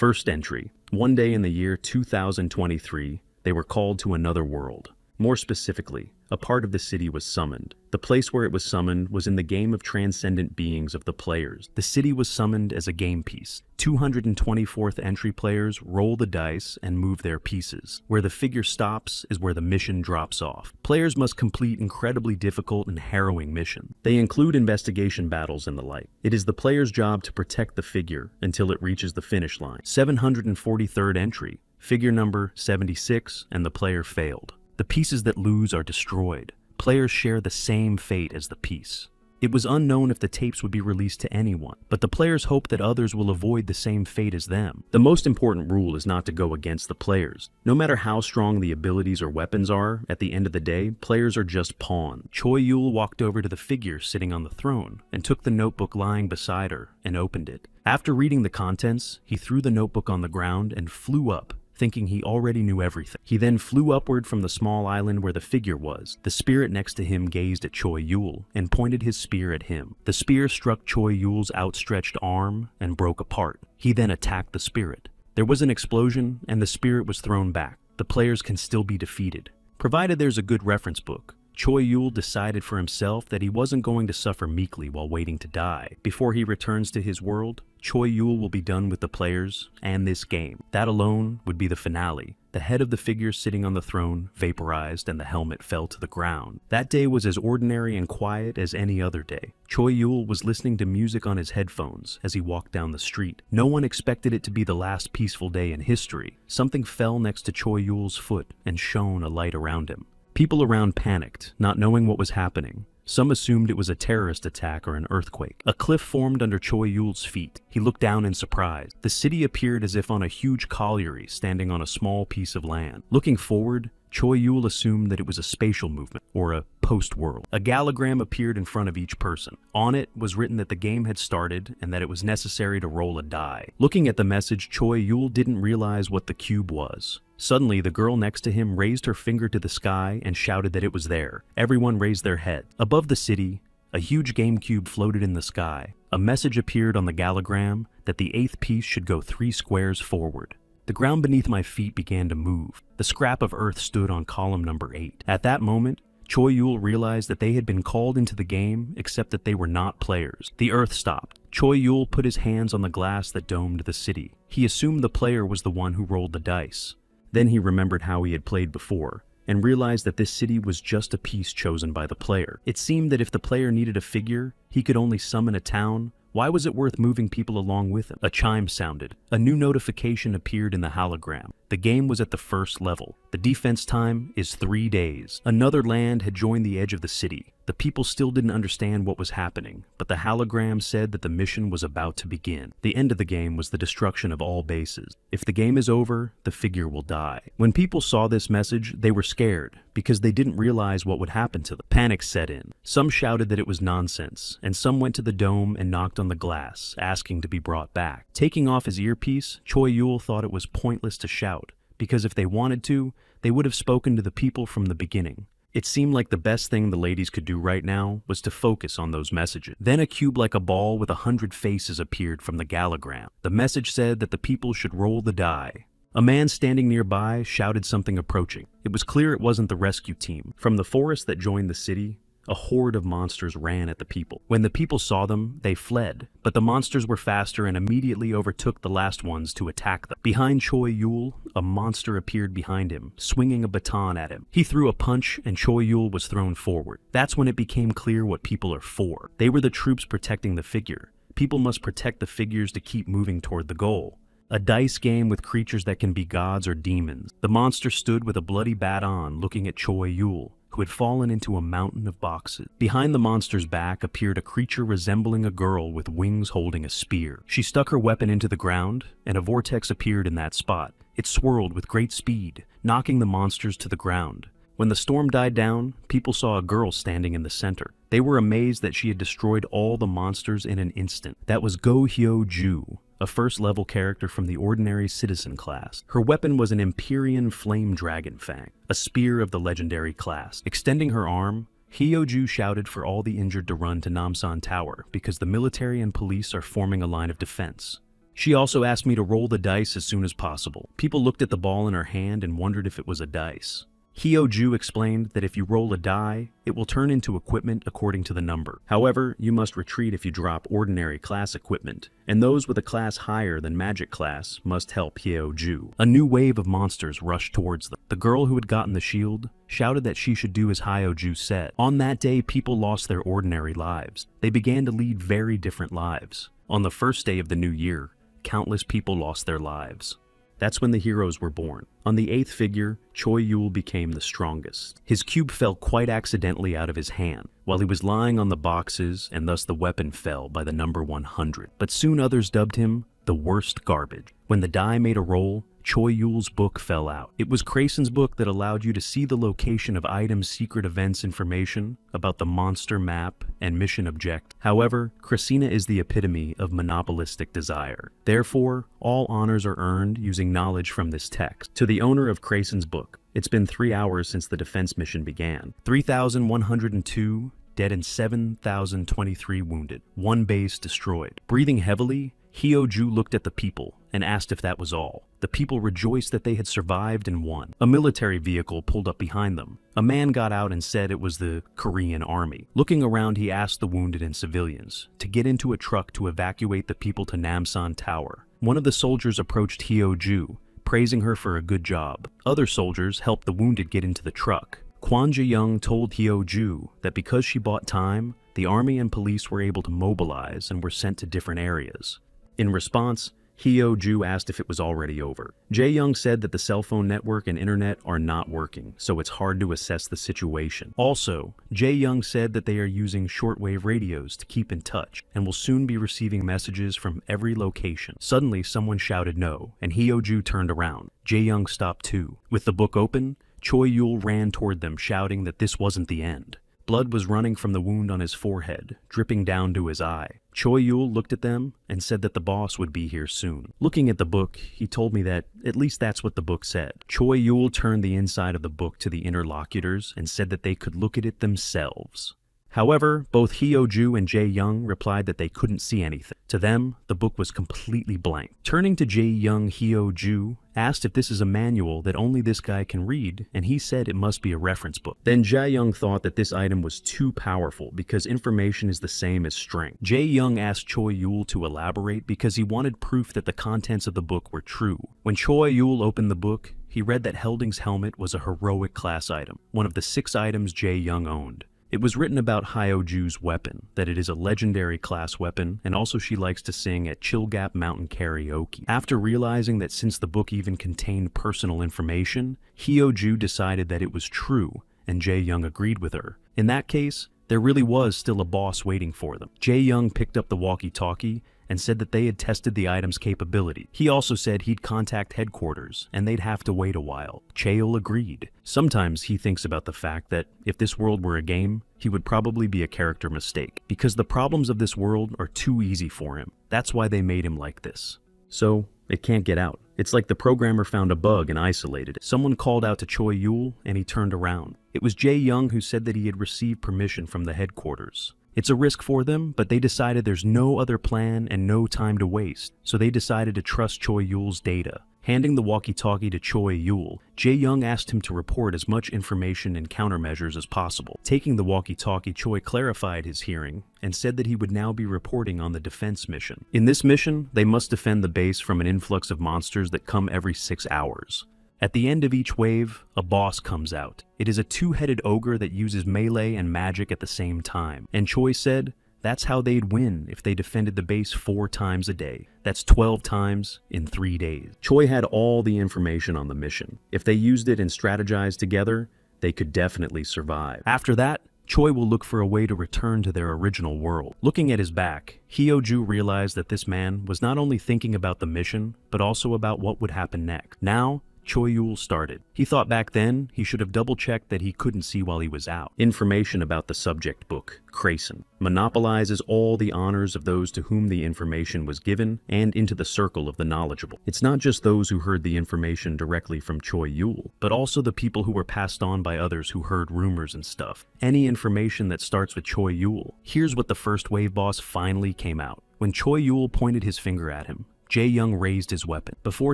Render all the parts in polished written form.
First entry. One day in the year 2023, they were called to another world. More specifically, a part of the city was summoned. The place where it was summoned was in the game of transcendent beings of the players. The city was summoned as a game piece. 224th entry players roll the dice and move their pieces. Where the figure stops is where the mission drops off. Players must complete incredibly difficult and harrowing missions. They include investigation battles and the like. It is the player's job to protect the figure until it reaches the finish line. 743rd entry, figure number 76, and the player failed. The pieces that lose are destroyed. Players share the same fate as the piece. It was unknown if the tapes would be released to anyone, but the players hope that others will avoid the same fate as them. The most important rule is not to go against the players. No matter how strong the abilities or weapons are, at the end of the day, players are just pawns. Choi Yul walked over to the figure sitting on the throne and took the notebook lying beside her and opened it. After reading the contents, he threw the notebook on the ground and flew up, thinking he already knew everything. He then flew upward from the small island where the figure was. The spirit next to him gazed at Choi Yul and pointed his spear at him. The spear struck Choi Yul's outstretched arm and broke apart. He then attacked the spirit. There was an explosion and the spirit was thrown back. The players can still be defeated, provided there's a good reference book. Choi Yul decided for himself that he wasn't going to suffer meekly while waiting to die. Before he returns to his world, Choi Yul will be done with the players and this game. That alone would be the finale. The head of the figure sitting on the throne vaporized and the helmet fell to the ground. That day was as ordinary and quiet as any other day. Choi Yul was listening to music on his headphones as he walked down the street. No one expected it to be the last peaceful day in history. Something fell next to Choi Yul's foot and shone a light around him. People around panicked, not knowing what was happening. Some assumed it was a terrorist attack or an earthquake. A cliff formed under Choi Yul's feet. He looked down in surprise. The city appeared as if on a huge colliery standing on a small piece of land. Looking forward, Choi Yul assumed that it was a spatial movement, or a post-world. A gallogram appeared in front of each person. On it was written that the game had started and that it was necessary to roll a die. Looking at the message, Choi Yul didn't realize what the cube was. Suddenly, the girl next to him raised her finger to the sky and shouted that it was there. Everyone raised their head. Above the city, a huge game cube floated in the sky. A message appeared on the gallogram that the 8th piece should go 3 squares forward. The ground beneath my feet began to move. The scrap of earth stood on column number 8. At that moment, Choi Yul realized that they had been called into the game, except that they were not players. The earth stopped. Choi Yul put his hands on the glass that domed the city. He assumed the player was the one who rolled the dice. Then he remembered how he had played before, and realized that this city was just a piece chosen by the player. It seemed that if the player needed a figure, he could only summon a town. Why was it worth moving people along with him? A chime sounded. A new notification appeared in the hologram. The game was at the first level. The defense time is 3 days. Another land had joined the edge of the city. The people still didn't understand what was happening, but the hologram said that the mission was about to begin. The end of the game was the destruction of all bases. If the game is over, the figure will die. When people saw this message, they were scared because they didn't realize what would happen to them. Panic set in. Some shouted that it was nonsense, and some went to the dome and knocked on the glass, asking to be brought back. Taking off his earpiece, Choi Yul thought it was pointless to shout, because if they wanted to, they would have spoken to the people from the beginning. It seemed like the best thing the ladies could do right now was to focus on those messages. Then a cube like a ball with 100 faces appeared from the gallogram. The message said that the people should roll the die. A man standing nearby shouted something approaching. It was clear it wasn't the rescue team. From the forest that joined the city, a horde of monsters ran at the people. When the people saw them, they fled, but the monsters were faster and immediately overtook the last ones to attack them. Behind Choi Yul, a monster appeared behind him, swinging a baton at him. He threw a punch and Choi Yul was thrown forward. That's when it became clear what people are for. They were the troops protecting the figure. People must protect the figures to keep moving toward the goal. A dice game with creatures that can be gods or demons. The monster stood with a bloody baton looking at Choi Yul, who had fallen into a mountain of boxes. Behind the monster's back appeared a creature resembling a girl with wings holding a spear. She stuck her weapon into the ground, and a vortex appeared in that spot. It swirled with great speed, knocking the monsters to the ground. When the storm died down, people saw a girl standing in the center. They were amazed that she had destroyed all the monsters in an instant. That was Go Hyo Ju, a first-level character from the ordinary citizen class. Her weapon was an Empyrean flame dragon fang, a spear of the legendary class. Extending her arm, Hyo-ju shouted for all the injured to run to Namsan Tower because the military and police are forming a line of defense. She also asked me to roll the dice as soon as possible. People looked at the ball in her hand and wondered if it was a dice. Hyo-ju explained that if you roll a die, it will turn into equipment according to the number. However, you must retreat if you drop ordinary class equipment, and those with a class higher than magic class must help Hyo-ju. A new wave of monsters rushed towards them. The girl who had gotten the shield shouted that she should do as Hyo-ju said. On that day, people lost their ordinary lives. They began to lead very different lives. On the first day of the new year, countless people lost their lives. That's when the heroes were born. On the 8th figure, Choi Yul became the strongest. His cube fell quite accidentally out of his hand, while he was lying on the boxes, and thus the weapon fell by the number 100. But soon others dubbed him the worst garbage. When the die made a roll, Choi Yul's book fell out. It was Krasen's book that allowed you to see the location of items, secret events information about the monster map and mission object. However, Krasina is the epitome of monopolistic desire. Therefore, all honors are earned using knowledge from this text. To the owner of Krasen's book, it's been 3 hours since the defense mission began. 3,102 dead and 7,023 wounded. 1 base destroyed. Breathing heavily, Hyo-ju looked at the people and asked if that was all. The people rejoiced that they had survived and won. A military vehicle pulled up behind them. A man got out and said it was the Korean army. Looking around, he asked the wounded and civilians to get into a truck to evacuate the people to Namsan Tower. One of the soldiers approached Hyo-ju, praising her for a good job. Other soldiers helped the wounded get into the truck. Kwon Ji-young told Hyo-ju that because she bought time, the army and police were able to mobilize and were sent to different areas. In response, Hyo-ju asked if it was already over. Jae-young said that the cell phone network and internet are not working, so it's hard to assess the situation. Also, Jae-young said that they are using shortwave radios to keep in touch and will soon be receiving messages from every location. Suddenly, someone shouted no, and Hyo-ju turned around. Jae-young stopped too. With the book open, Choi Yul ran toward them, shouting that this wasn't the end. Blood was running from the wound on his forehead, dripping down to his eye. Choi Yul looked at them and said that the boss would be here soon. Looking at the book, he told me that at least that's what the book said. Choi Yul turned the inside of the book to the interlocutors and said that they could look at it themselves. However, both Hyo-ju and Jae-young replied that they couldn't see anything. To them, the book was completely blank. Turning to Jae-young, Hyo-ju asked if this is a manual that only this guy can read, and he said it must be a reference book. Then Jae-young thought that this item was too powerful because information is the same as strength. Jae-young asked Choi Yul to elaborate because he wanted proof that the contents of the book were true. When Choi Yul opened the book, he read that Helding's helmet was a heroic class item, one of the 6 items Jae-young owned. It was written about Hyo-ju's weapon, that it is a legendary class weapon, and also she likes to sing at Chill Gap Mountain karaoke. After realizing that since the book even contained personal information, Hyo-ju decided that it was true, and Jae-young agreed with her. In that case, there really was still a boss waiting for them. Jae-young picked up the walkie-talkie and said that they had tested the item's capability. He also said he'd contact headquarters, and they'd have to wait a while. Chaeul agreed. Sometimes he thinks about the fact that if this world were a game, he would probably be a character mistake, because the problems of this world are too easy for him. That's why they made him like this. So, it can't get out. It's like the programmer found a bug and isolated it. Someone called out to Choi Yul, and he turned around. It was Jae-young who said that he had received permission from the headquarters. It's a risk for them, but they decided there's no other plan and no time to waste, so they decided to trust Choi Yul's data. Handing the walkie-talkie to Choi Yul, Jae-young asked him to report as much information and countermeasures as possible. Taking the walkie-talkie, Choi clarified his hearing and said that he would now be reporting on the defense mission. In this mission, they must defend the base from an influx of monsters that come every 6 hours. At the end of each wave, a boss comes out. It is a 2-headed ogre that uses melee and magic at the same time. And Choi said that's how they'd win if they defended the base 4 times a day. That's 12 times in 3 days. Choi had all the information on the mission. If they used it and strategized together, they could definitely survive. After that, Choi will look for a way to return to their original world. Looking at his back, Hyo-ju realized that this man was not only thinking about the mission, but also about what would happen next. Now, Choi Yul started. He thought back then he should have double-checked that he couldn't see while he was out. Information about the subject book, Krasen, monopolizes all the honors of those to whom the information was given and into the circle of the knowledgeable. It's not just those who heard the information directly from Choi Yul, but also the people who were passed on by others who heard rumors and stuff. Any information that starts with Choi Yul. Here's what the first wave boss finally came out. When Choi Yul pointed his finger at him, Jae-young raised his weapon. Before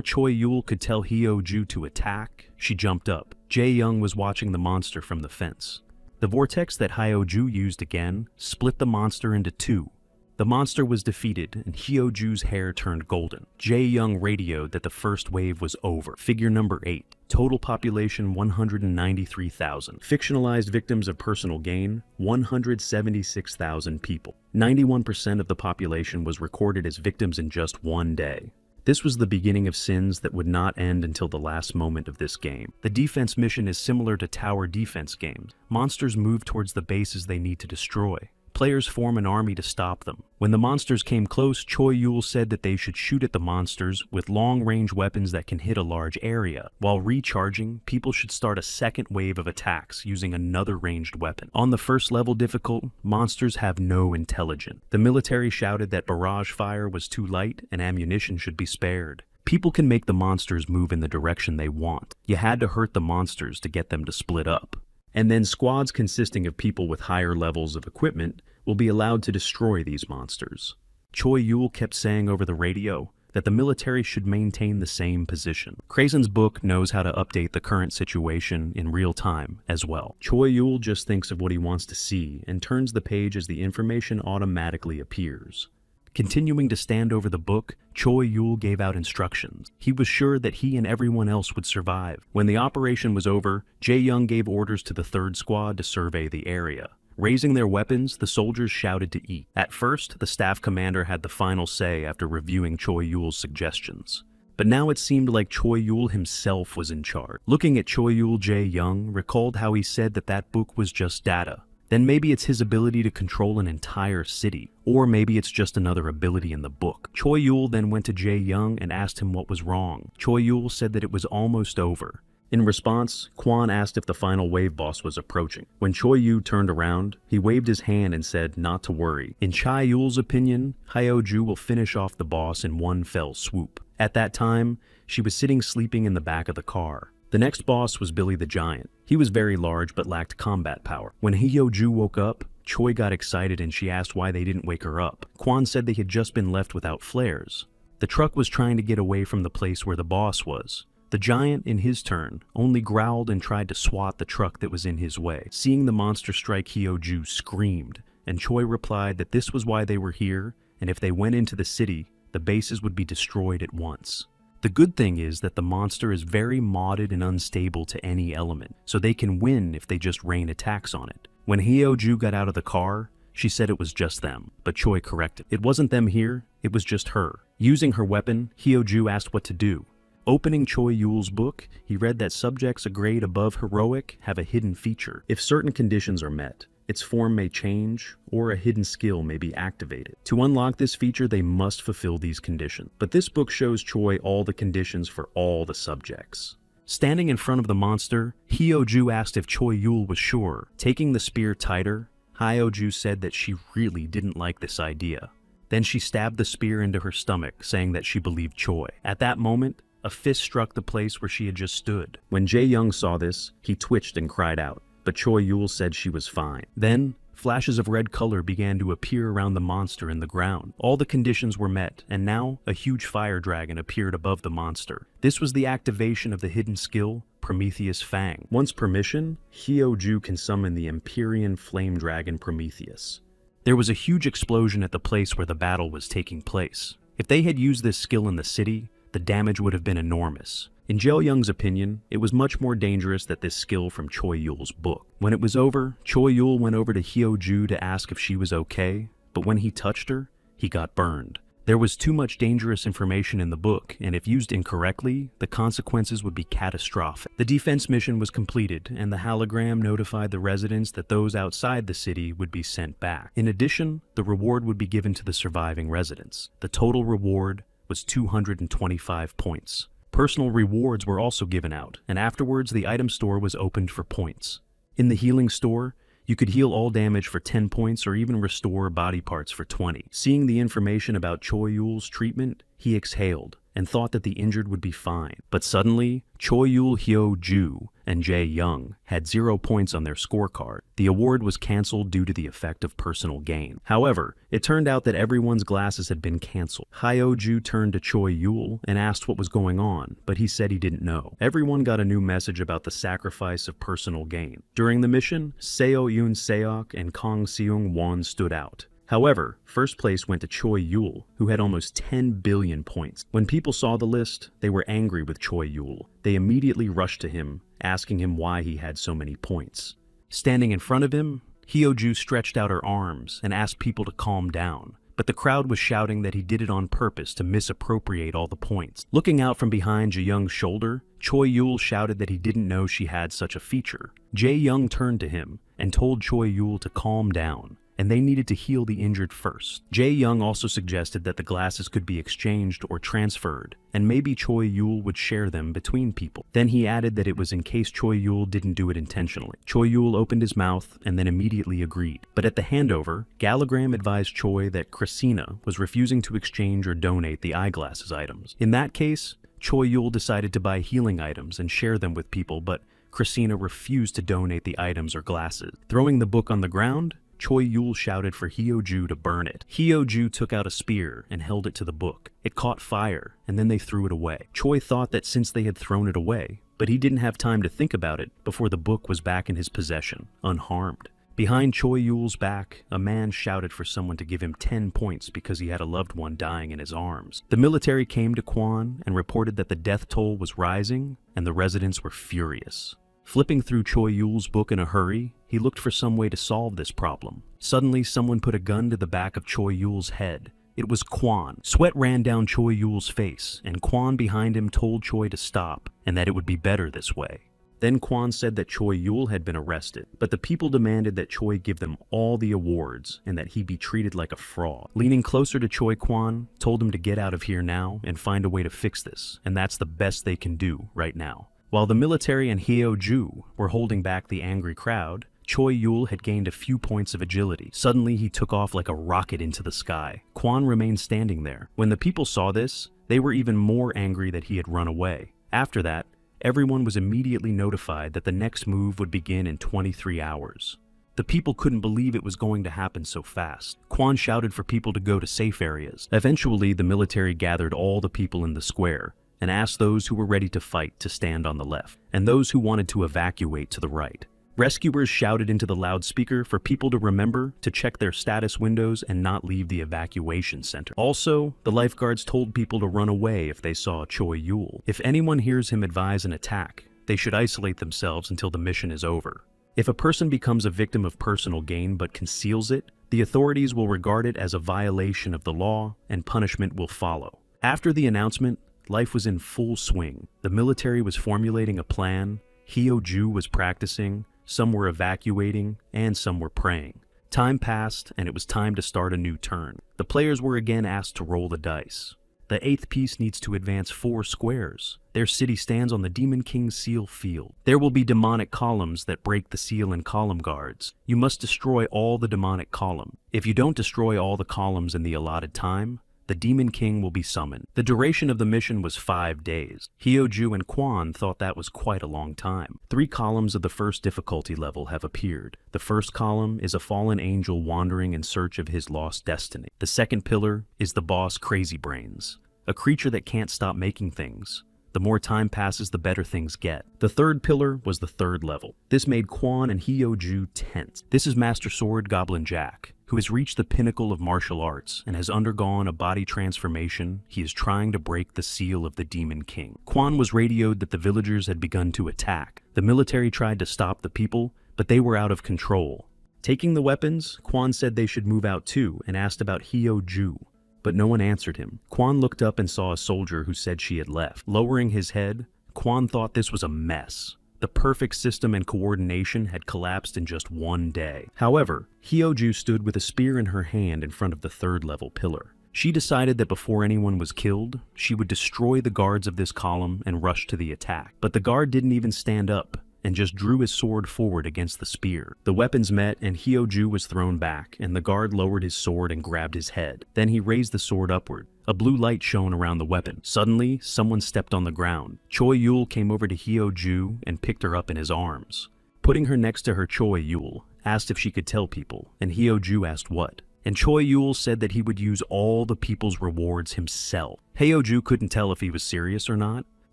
Choi-yul could tell Hyo-ju to attack, she jumped up. Jae-young was watching the monster from the fence. The vortex that Hyo-ju used again split the monster into two. The monster was defeated, and Hyo-ju's hair turned golden. Jae-young radioed that the first wave was over. Figure number 8. Total population 193,000. Fictionalized victims of personal gain 176,000 people. 91% of the population was recorded as victims in just one day. This was the beginning of sins that would not end until the last moment of this game. The defense mission is similar to tower defense games. Monsters move towards the bases they need to destroy. Players form an army to stop them. When the monsters came close, Choi-yul said that they should shoot at the monsters with long-range weapons that can hit a large area. While recharging, people should start a second wave of attacks using another ranged weapon. On the first level difficult, monsters have no intelligence. The military shouted that barrage fire was too light and ammunition should be spared. People can make the monsters move in the direction they want. You had to hurt the monsters to get them to split up. And then squads consisting of people with higher levels of equipment will be allowed to destroy these monsters. Choi-yul kept saying over the radio that the military should maintain the same position. Krazen's book knows how to update the current situation in real time as well. Choi-yul just thinks of what he wants to see and turns the page as the information automatically appears. Continuing to stand over the book, Choi-yul gave out instructions. He was sure that he and everyone else would survive. When the operation was over, Jae-young gave orders to the third squad to survey the area. Raising their weapons, the soldiers shouted to eat. At first, the staff commander had the final say after reviewing Choi-yul's suggestions. But now it seemed like Choi-yul himself was in charge. Looking at Choi-yul, Jae-young recalled how he said that that book was just data. Then maybe it's his ability to control an entire city, or maybe it's just another ability in the book. Choi-yul then went to Jae-young and asked him what was wrong. Choi-yul said that it was almost over. In response, Kwon asked if the final wave boss was approaching. When Choi-yu turned around, he waved his hand and said not to worry. In Chai-yul's opinion, Hyo-ju will finish off the boss in one fell swoop. At that time, she was sitting sleeping in the back of the car. The next boss was Billy the Giant. He was very large but lacked combat power. When Hyo-ju woke up, Choi got excited and she asked why they didn't wake her up. Kwon said they had just been left without flares. The truck was trying to get away from the place where the boss was. The giant, in his turn, only growled and tried to swat the truck that was in his way. Seeing the monster strike, Hyo-ju screamed, and Choi replied that this was why they were here, and if they went into the city, the bases would be destroyed at once. The good thing is that the monster is very modded and unstable to any element, so they can win if they just rain attacks on it. When Hyo-ju got out of the car, she said it was just them, but Choi corrected. It wasn't them here, it was just her. Using her weapon, Hyo-ju asked what to do. Opening Choi-yul's book, he read that subjects a grade above heroic have a hidden feature. If certain conditions are met, its form may change, or a hidden skill may be activated. To unlock this feature, they must fulfill these conditions. But this book shows Choi all the conditions for all the subjects. Standing in front of the monster, Hyo-ju asked if Choi-yul was sure. Taking the spear tighter, Hyo-ju said that she really didn't like this idea. Then she stabbed the spear into her stomach, saying that she believed Choi. At that moment, a fist struck the place where she had just stood. When Jae-young saw this, he twitched and cried out. But Choi-yul said she was fine. Then, flashes of red color began to appear around the monster in the ground. All the conditions were met, and now a huge fire dragon appeared above the monster. This was the activation of the hidden skill, Prometheus Fang. Once permission, Hyo-ju can summon the Empyrean Flame Dragon Prometheus. There was a huge explosion at the place where the battle was taking place. If they had used this skill in the city, the damage would have been enormous. In Jae-young's opinion, it was much more dangerous than this skill from Choi-yul's book. When it was over, Choi-yul went over to Hyo-ju to ask if she was okay, but when he touched her, he got burned. There was too much dangerous information in the book, and if used incorrectly, the consequences would be catastrophic. The defense mission was completed, and the hologram notified the residents that those outside the city would be sent back. In addition, the reward would be given to the surviving residents. The total reward was 225 points. Personal rewards were also given out, and afterwards the item store was opened for points. In the healing store, you could heal all damage for 10 points or even restore body parts for 20. Seeing the information about Choi-yul's treatment, he exhaled. and thought that the injured would be fine. But suddenly, Choi Hyo-ju and Jae Young had 0 points on their scorecard. The award was cancelled due to the effect of personal gain. However, it turned out that everyone's glasses had been cancelled. Hyo-ju turned to Choi Yul and asked what was going on, but he said he didn't know. Everyone got a new message about the sacrifice of personal gain. During the mission, Seo Yoon Seok and Kang Seung Won stood out. However, first place went to Choi Yul, who had almost 10 billion points. When people saw the list, they were angry with Choi Yul. They immediately rushed to him, asking him why he had so many points. Standing in front of him, Hyo-ju stretched out her arms and asked people to calm down. But the crowd was shouting that he did it on purpose to misappropriate all the points. Looking out from behind Jae Young's shoulder, Choi Yul shouted that he didn't know she had such a feature. Jae Young turned to him and told Choi Yul to calm down, and they needed to heal the injured first. Jae Young also suggested that the glasses could be exchanged or transferred, and maybe Choi Yul would share them between people. Then he added that it was in case Choi Yul didn't do it intentionally. Choi Yul opened his mouth and then immediately agreed. But at the handover, Galagram advised Choi that Christina was refusing to exchange or donate the eyeglasses items. In that case, Choi Yul decided to buy healing items and share them with people, but Christina refused to donate the items or glasses. Throwing the book on the ground, Choi Yul shouted for Hyo-ju to burn it. Hyo-ju took out a spear and held it to the book. It caught fire, and then they threw it away. Choi thought that since they had thrown it away, but he didn't have time to think about it before the book was back in his possession, unharmed. Behind Choi Yul's back, a man shouted for someone to give him 10 points because he had a loved one dying in his arms. The military came to Kwon and reported that the death toll was rising, and the residents were furious. Flipping through Choi Yul's book in a hurry, he looked for some way to solve this problem. Suddenly, someone put a gun to the back of Choi Yul's head. It was Kwon. Sweat ran down Choi Yul's face, and Kwon behind him told Choi to stop, and that it would be better this way. Then Kwon said that Choi Yul had been arrested, but the people demanded that Choi give them all the awards and that he be treated like a fraud. Leaning closer to Choi, Kwon told him to get out of here now and find a way to fix this, and that's the best they can do right now. While the military and Hyo-ju were holding back the angry crowd, Choi Yul had gained a few points of agility. Suddenly, he took off like a rocket into the sky. Kwon remained standing there. When the people saw this, they were even more angry that he had run away. After that, everyone was immediately notified that the next move would begin in 23 hours. The people couldn't believe it was going to happen so fast. Kwon shouted for people to go to safe areas. Eventually, the military gathered all the people in the square and asked those who were ready to fight to stand on the left, and those who wanted to evacuate to the right. Rescuers shouted into the loudspeaker for people to remember to check their status windows and not leave the evacuation center. Also, the lifeguards told people to run away if they saw Choi Yul. If anyone hears him advise an attack, they should isolate themselves until the mission is over. If a person becomes a victim of personal gain but conceals it, the authorities will regard it as a violation of the law and punishment will follow. After the announcement, life was in full swing. The military was formulating a plan, Hyo-ju was practicing, some were evacuating, and some were praying. Time passed, and it was time to start a new turn. The players were again asked to roll the dice. The 8th piece needs to advance 4 squares. Their city stands on the Demon King's seal field. There will be demonic columns that break the seal and column guards. You must destroy all the demonic columns. If you don't destroy all the columns in the allotted time, the Demon King will be summoned. The duration of the mission was 5 days. Hyo-ju and Kwon thought that was quite a long time. 3 columns of the first difficulty level have appeared. The first column is a fallen angel wandering in search of his lost destiny. The second pillar is the boss Crazy Brains, a creature that can't stop making things. The more time passes, the better things get. The third pillar was the 3rd level. This made Kwon and Hyo-ju tense. This is Master Sword Goblin Jack, who has reached the pinnacle of martial arts and has undergone a body transformation. He is trying to break the seal of the Demon King. Kwon was radioed that the villagers had begun to attack. The military tried to stop the people, but they were out of control. Taking the weapons, Kwon said they should move out too and asked about Hyo-ju, but no one answered him. Kwon looked up and saw a soldier who said she had left. Lowering his head, Kwon thought this was a mess. The perfect system and coordination had collapsed in just 1 day. However, Hyo-ju stood with a spear in her hand in front of the 3rd level pillar. She decided that before anyone was killed, she would destroy the guards of this column and rush to the attack. But the guard didn't even stand up and just drew his sword forward against the spear. The weapons met and Hyo-ju was thrown back, and the guard lowered his sword and grabbed his head. Then he raised the sword upward. A blue light shone around the weapon. Suddenly, someone stepped on the ground. Choi Yul came over to Hyo-ju and picked her up in his arms. Putting her next to her, Choi Yul asked if she could tell people, and Hyo-ju asked what. And Choi Yul said that he would use all the people's rewards himself. Hyo-ju couldn't tell if he was serious or not.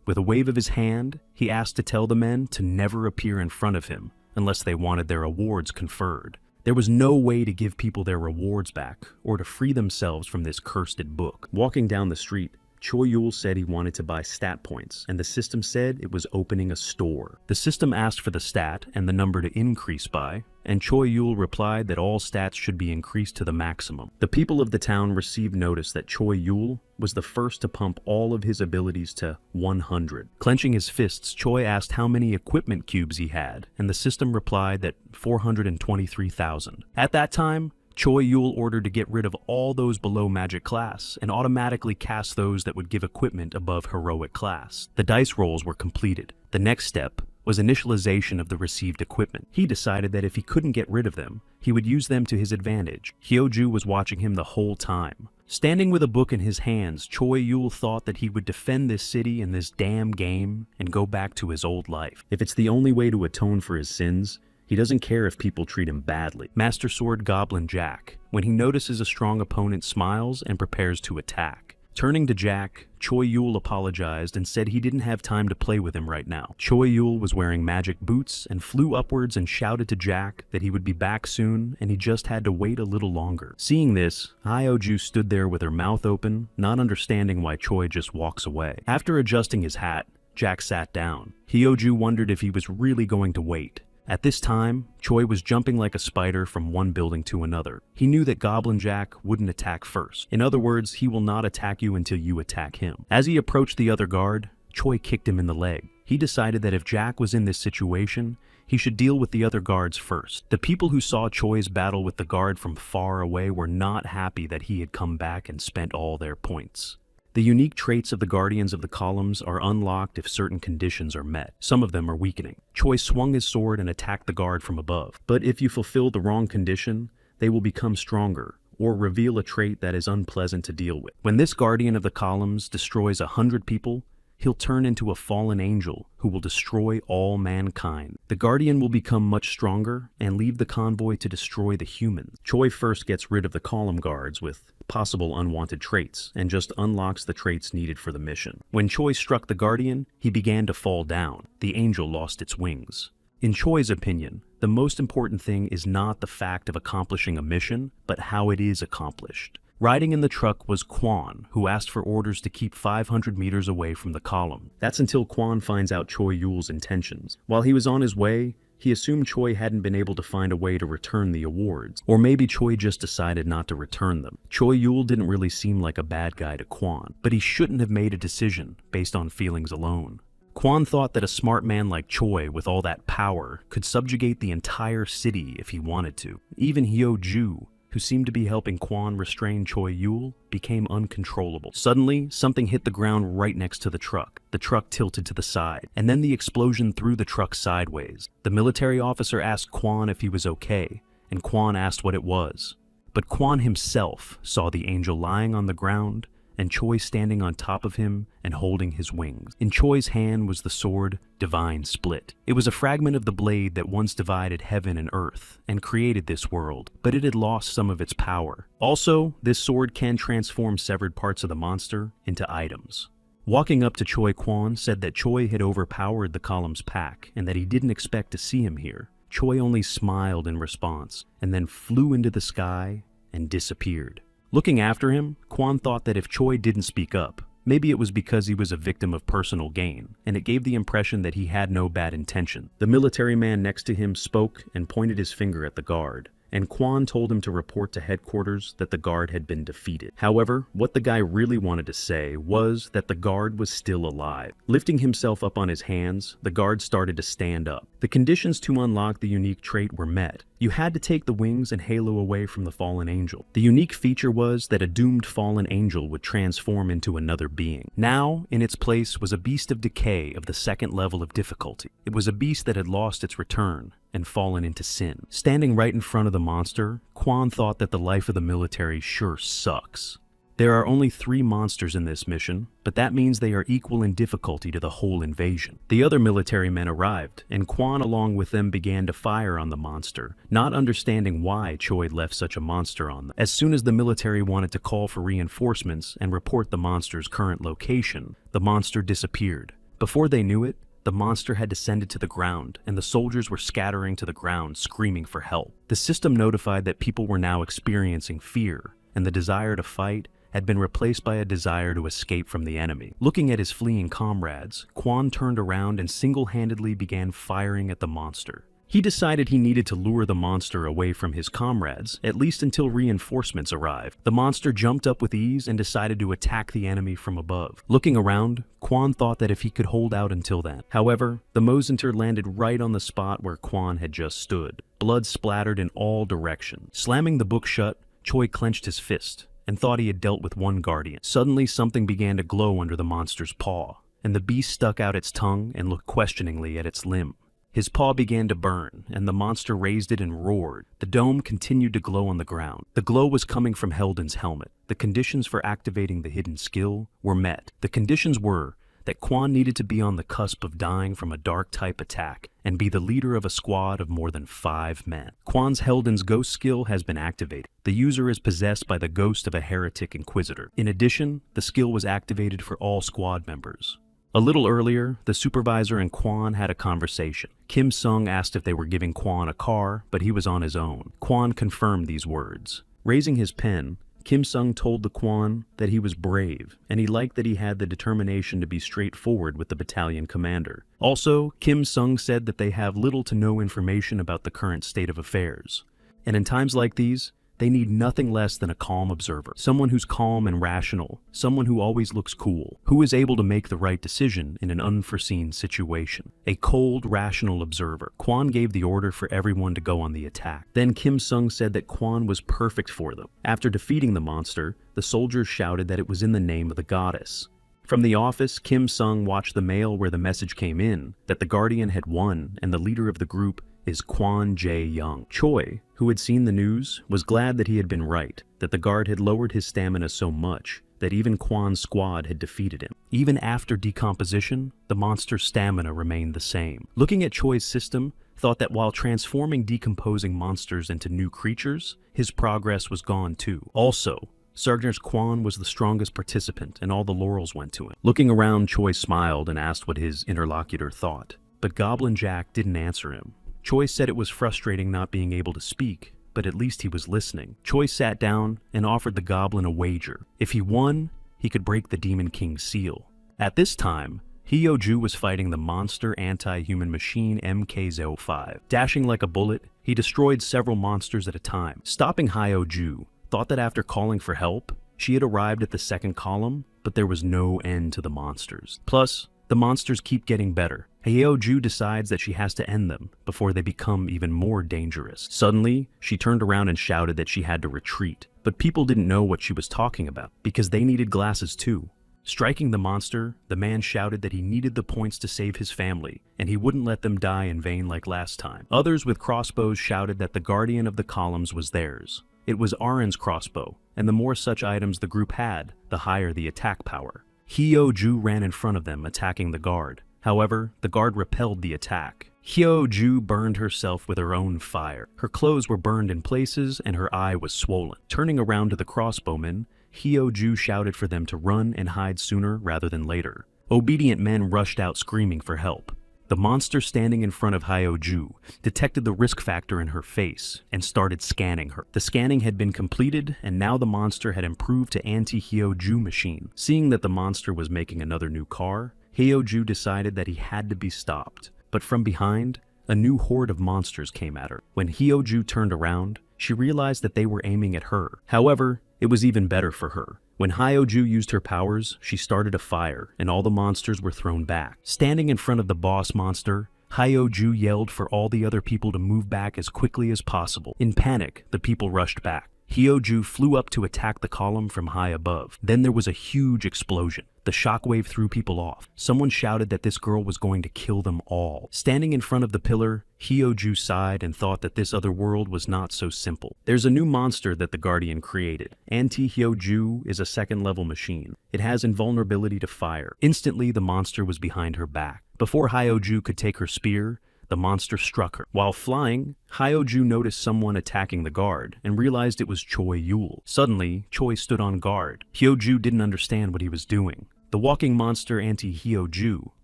With a wave of his hand, he asked to tell the men to never appear in front of him unless they wanted their awards conferred. There was no way to give people their rewards back or to free themselves from this cursed book. Walking down the street, Choi Yul said he wanted to buy stat points, and the system said it was opening a store. The system asked for the stat and the number to increase by, and Choi Yul replied that all stats should be increased to the maximum. The people of the town received notice that Choi Yul was the first to pump all of his abilities to 100. Clenching his fists, Choi asked how many equipment cubes he had, and the system replied that 423,000. At that time, Choi Yul ordered to get rid of all those below magic class and automatically cast those that would give equipment above heroic class. The dice rolls were completed. The next step was initialization of the received equipment. He decided that if he couldn't get rid of them, he would use them to his advantage. Hyo-ju was watching him the whole time. Standing with a book in his hands, Choi Yul thought that he would defend this city and this damn game and go back to his old life. If it's the only way to atone for his sins, he doesn't care if people treat him badly. Master Sword Goblin Jack, when he notices a strong opponent, smiles and prepares to attack. Turning to Jack, Choi Yul apologized and said he didn't have time to play with him right now. Choi Yul was wearing magic boots and flew upwards and shouted to Jack that he would be back soon and he just had to wait a little longer. Seeing this, Hyo-ju stood there with her mouth open, not understanding why Choi just walks away. After adjusting his hat, Jack sat down. Hyo-ju wondered if he was really going to wait. At this time, Choi was jumping like a spider from one building to another. He knew that Goblin Jack wouldn't attack first. In other words, he will not attack you until you attack him. As he approached the other guard, Choi kicked him in the leg. He decided that if Jack was in this situation, he should deal with the other guards first. The people who saw Choi's battle with the guard from far away were not happy that he had come back and spent all their points. The unique traits of the Guardians of the Columns are unlocked if certain conditions are met. Some of them are weakening. Choi swung his sword and attacked the guard from above. But if you fulfill the wrong condition, they will become stronger, or reveal a trait that is unpleasant to deal with. When this Guardian of the Columns destroys 100 people, he'll turn into a fallen angel who will destroy all mankind. The Guardian will become much stronger and leave the convoy to destroy the humans. Choi first gets rid of the column guards with possible unwanted traits and just unlocks the traits needed for the mission. When Choi struck the Guardian, he began to fall down. The angel lost its wings. In Choi's opinion, the most important thing is not the fact of accomplishing a mission, but how it is accomplished. Riding in the truck was Kwon, who asked for orders to keep 500 meters away from the column. That's until Kwon finds out Choi Yul's intentions. While he was on his way, he assumed Choi hadn't been able to find a way to return the awards. Or maybe Choi just decided not to return them. Choi Yul didn't really seem like a bad guy to Kwon, but he shouldn't have made a decision based on feelings alone. Kwon thought that a smart man like Choi with all that power could subjugate the entire city if he wanted to. Even Hyo-ju, who seemed to be helping Kwon restrain Choi Yul, became uncontrollable. Suddenly, something hit the ground right next to the truck. The truck tilted to the side, and then the explosion threw the truck sideways. The military officer asked Kwon if he was okay, and Kwon asked what it was. But Kwon himself saw the angel lying on the ground, and Choi standing on top of him and holding his wings. In Choi's hand was the sword Divine Split. It was a fragment of the blade that once divided heaven and earth and created this world, but it had lost some of its power. Also, this sword can transform severed parts of the monster into items. Walking up to Choi, Kwon said that Choi had overpowered the column's pack and that he didn't expect to see him here. Choi only smiled in response and then flew into the sky and disappeared. Looking after him, Kwon thought that if Choi didn't speak up, maybe it was because he was a victim of personal gain, and it gave the impression that he had no bad intention. The military man next to him spoke and pointed his finger at the guard, and Kwon told him to report to headquarters that the guard had been defeated. However, what the guy really wanted to say was that the guard was still alive. Lifting himself up on his hands, the guard started to stand up. The conditions to unlock the unique trait were met. You had to take the wings and halo away from the fallen angel. The unique feature was that a doomed fallen angel would transform into another being. Now, in its place was a beast of decay of the second level of difficulty. It was a beast that had lost its return and fallen into sin. Standing right in front of the monster, Kwon thought that the life of the military sure sucks. There are only 3 monsters in this mission, but that means they are equal in difficulty to the whole invasion. The other military men arrived, and Quan along with them began to fire on the monster, not understanding why Choi left such a monster on them. As soon as the military wanted to call for reinforcements and report the monster's current location, the monster disappeared. Before they knew it, the monster had descended to the ground, and the soldiers were scattering to the ground, screaming for help. The system notified that people were now experiencing fear, and the desire to fight had been replaced by a desire to escape from the enemy. Looking at his fleeing comrades, Quan turned around and single-handedly began firing at the monster. He decided he needed to lure the monster away from his comrades, at least until reinforcements arrived. The monster jumped up with ease and decided to attack the enemy from above. Looking around, Quan thought that if he could hold out until then. However, the Mosinter landed right on the spot where Quan had just stood. Blood splattered in all directions. Slamming the book shut, Choi clenched his fist and thought he had dealt with one guardian. Suddenly, something began to glow under the monster's paw, and the beast stuck out its tongue and looked questioningly at its limb. His paw began to burn, and the monster raised it and roared. The dome continued to glow on the ground. The glow was coming from Heldon's helmet. The conditions for activating the hidden skill were met. The conditions were that Quan needed to be on the cusp of dying from a dark-type attack and be the leader of a squad of more than 5 men. Quan's Heldon's ghost skill has been activated. The user is possessed by the ghost of a heretic inquisitor. In addition, the skill was activated for all squad members. A little earlier, the supervisor and Quan had a conversation. Kim Sung asked if they were giving Quan a car, but he was on his own. Quan confirmed these words. Raising his pen, Kim Sung told the Quan that he was brave, and he liked that he had the determination to be straightforward with the battalion commander. Also, Kim Sung said that they have little to no information about the current state of affairs. And in times like these, they need nothing less than a calm observer. Someone who's calm and rational, someone who always looks cool, who is able to make the right decision in an unforeseen situation. A cold, rational observer. Quan gave the order for everyone to go on the attack. Then Kim Sung said that Quan was perfect for them. After defeating the monster, the soldiers shouted that it was in the name of the goddess. From the office, Kim Sung watched the mail where the message came in that the Guardian had won and the leader of the group is Quan Jae-young. Choi, who had seen the news, was glad that he had been right, that the guard had lowered his stamina so much that even Quan's squad had defeated him. Even after decomposition, the monster's stamina remained the same. Looking at Choi's system, thought that while transforming decomposing monsters into new creatures, his progress was gone too. Also, Sergeant Quan was the strongest participant and all the laurels went to him. Looking around, Choi smiled and asked what his interlocutor thought, but Goblin Jack didn't answer him. Choi said it was frustrating not being able to speak, but at least he was listening. Choi sat down and offered the goblin a wager. If he won, he could break the Demon King's seal. At this time, Hyo-ju was fighting the monster anti-human machine MK-05. Dashing like a bullet, he destroyed several monsters at a time. Stopping Hyo-ju, thought that after calling for help, she had arrived at the second column, but there was no end to the monsters. Plus, the monsters keep getting better. Hyo-ju decides that she has to end them before they become even more dangerous. Suddenly, she turned around and shouted that she had to retreat, but people didn't know what she was talking about because they needed glasses too. Striking the monster, the man shouted that he needed the points to save his family, and he wouldn't let them die in vain like last time. Others with crossbows shouted that the guardian of the columns was theirs. It was Arin's crossbow, and the more such items the group had, the higher the attack power. Hyo-ju ran in front of them, attacking the guard. However, the guard repelled the attack. Hyo-ju burned herself with her own fire. Her clothes were burned in places, and her eye was swollen. Turning around to the crossbowmen, Hyo-ju shouted for them to run and hide sooner rather than later. Obedient men rushed out screaming for help. The monster standing in front of Hyo-ju detected the risk factor in her face and started scanning her. The scanning had been completed, and now the monster had improved to anti-Hyo-ju machine. Seeing that the monster was making another new car, Hyo-ju decided that he had to be stopped. But from behind, a new horde of monsters came at her. When Hyo-ju turned around, she realized that they were aiming at her. However, it was even better for her. When Hyo-ju used her powers, she started a fire, and all the monsters were thrown back. Standing in front of the boss monster, Hyo-ju yelled for all the other people to move back as quickly as possible. In panic, the people rushed back. Hyo-ju flew up to attack the column from high above. Then there was a huge explosion. The shockwave threw people off. Someone shouted that this girl was going to kill them all. Standing in front of the pillar, Hyoju sighed and thought that this other world was not so simple. There's a new monster that the Guardian created. Anti-Hyoju is a second-level machine. It has invulnerability to fire. Instantly, the monster was behind her back. Before Hyoju could take her spear, the monster struck her. While flying, Hyoju noticed someone attacking the guard and realized it was Choi Yul. Suddenly, Choi stood on guard. Hyoju didn't understand what he was doing. The walking monster Anti-Hyoju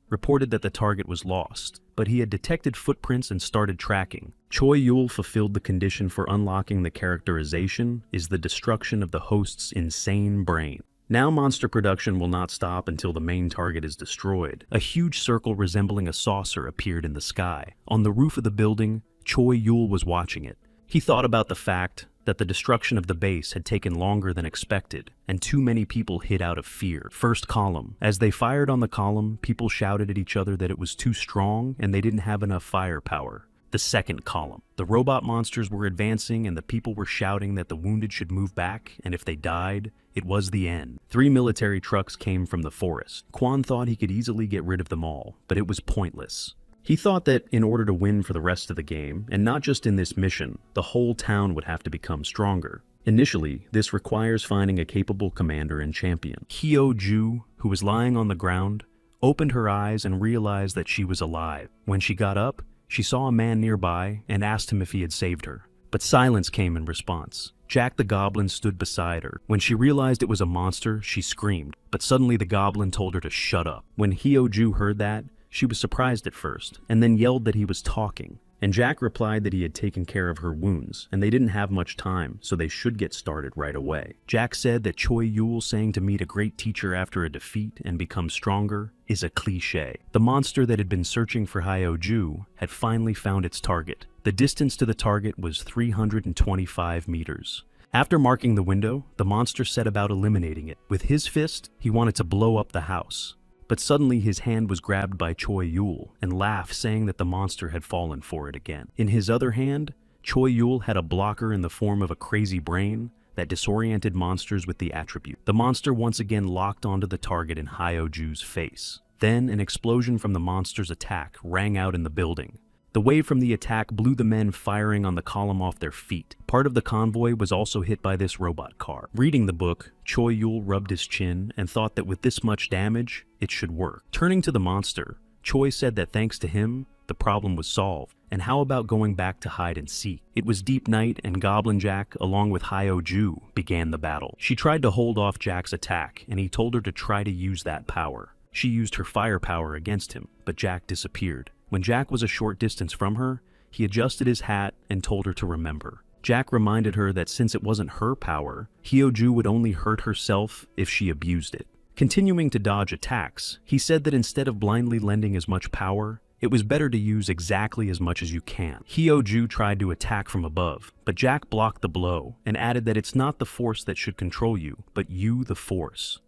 reported that the target was lost, but he had detected footprints and started tracking. Choi Yul fulfilled the condition for unlocking the characterization is the destruction of the host's insane brain. Now monster production will not stop until the main target is destroyed. A huge circle resembling a saucer appeared in the sky. On the roof of the building, Choi Yul was watching it. He thought about the fact that the destruction of the base had taken longer than expected, and too many people hid out of fear. First column. As they fired on the column, people shouted at each other that it was too strong and they didn't have enough firepower. The second column. The robot monsters were advancing and the people were shouting that the wounded should move back, and if they died, it was the end. 3 military trucks came from the forest. Quan thought he could easily get rid of them all, but it was pointless. He thought that in order to win for the rest of the game, and not just in this mission, the whole town would have to become stronger. Initially, this requires finding a capable commander and champion. Hyoju, who was lying on the ground, opened her eyes and realized that she was alive. When she got up, she saw a man nearby and asked him if he had saved her. But silence came in response. Jack the Goblin stood beside her. When she realized it was a monster, she screamed, but suddenly the Goblin told her to shut up. When Hyoju heard that, she was surprised at first, and then yelled that he was talking. And Jack replied that he had taken care of her wounds, and they didn't have much time, so they should get started right away. Jack said that Choi Yul saying to meet a great teacher after a defeat and become stronger is a cliché. The monster that had been searching for Hyoju had finally found its target. The distance to the target was 325 meters. After marking the window, the monster set about eliminating it. With his fist, he wanted to blow up the house. But suddenly his hand was grabbed by Choi Yul and laughed, saying that the monster had fallen for it again. In his other hand, Choi Yul had a blocker in the form of a crazy brain that disoriented monsters with the attribute. The monster once again locked onto the target in Hyoju's face. Then an explosion from the monster's attack rang out in the building. The wave from the attack blew the men firing on the column off their feet. Part of the convoy was also hit by this robot car. Reading the book, Choi Yul rubbed his chin and thought that with this much damage, it should work. Turning to the monster, Choi said that thanks to him, the problem was solved. And how about going back to hide and seek? It was deep night and Goblin Jack, along with Hyoju, began the battle. She tried to hold off Jack's attack, and he told her to try to use that power. She used her firepower against him, but Jack disappeared. When Jack was a short distance from her, he adjusted his hat and told her to remember. Jack reminded her that since it wasn't her power, Hyoju would only hurt herself if she abused it. Continuing to dodge attacks, he said that instead of blindly lending as much power, it was better to use exactly as much as you can. Hyoju tried to attack from above, but Jack blocked the blow and added that it's not the force that should control you, but you the force.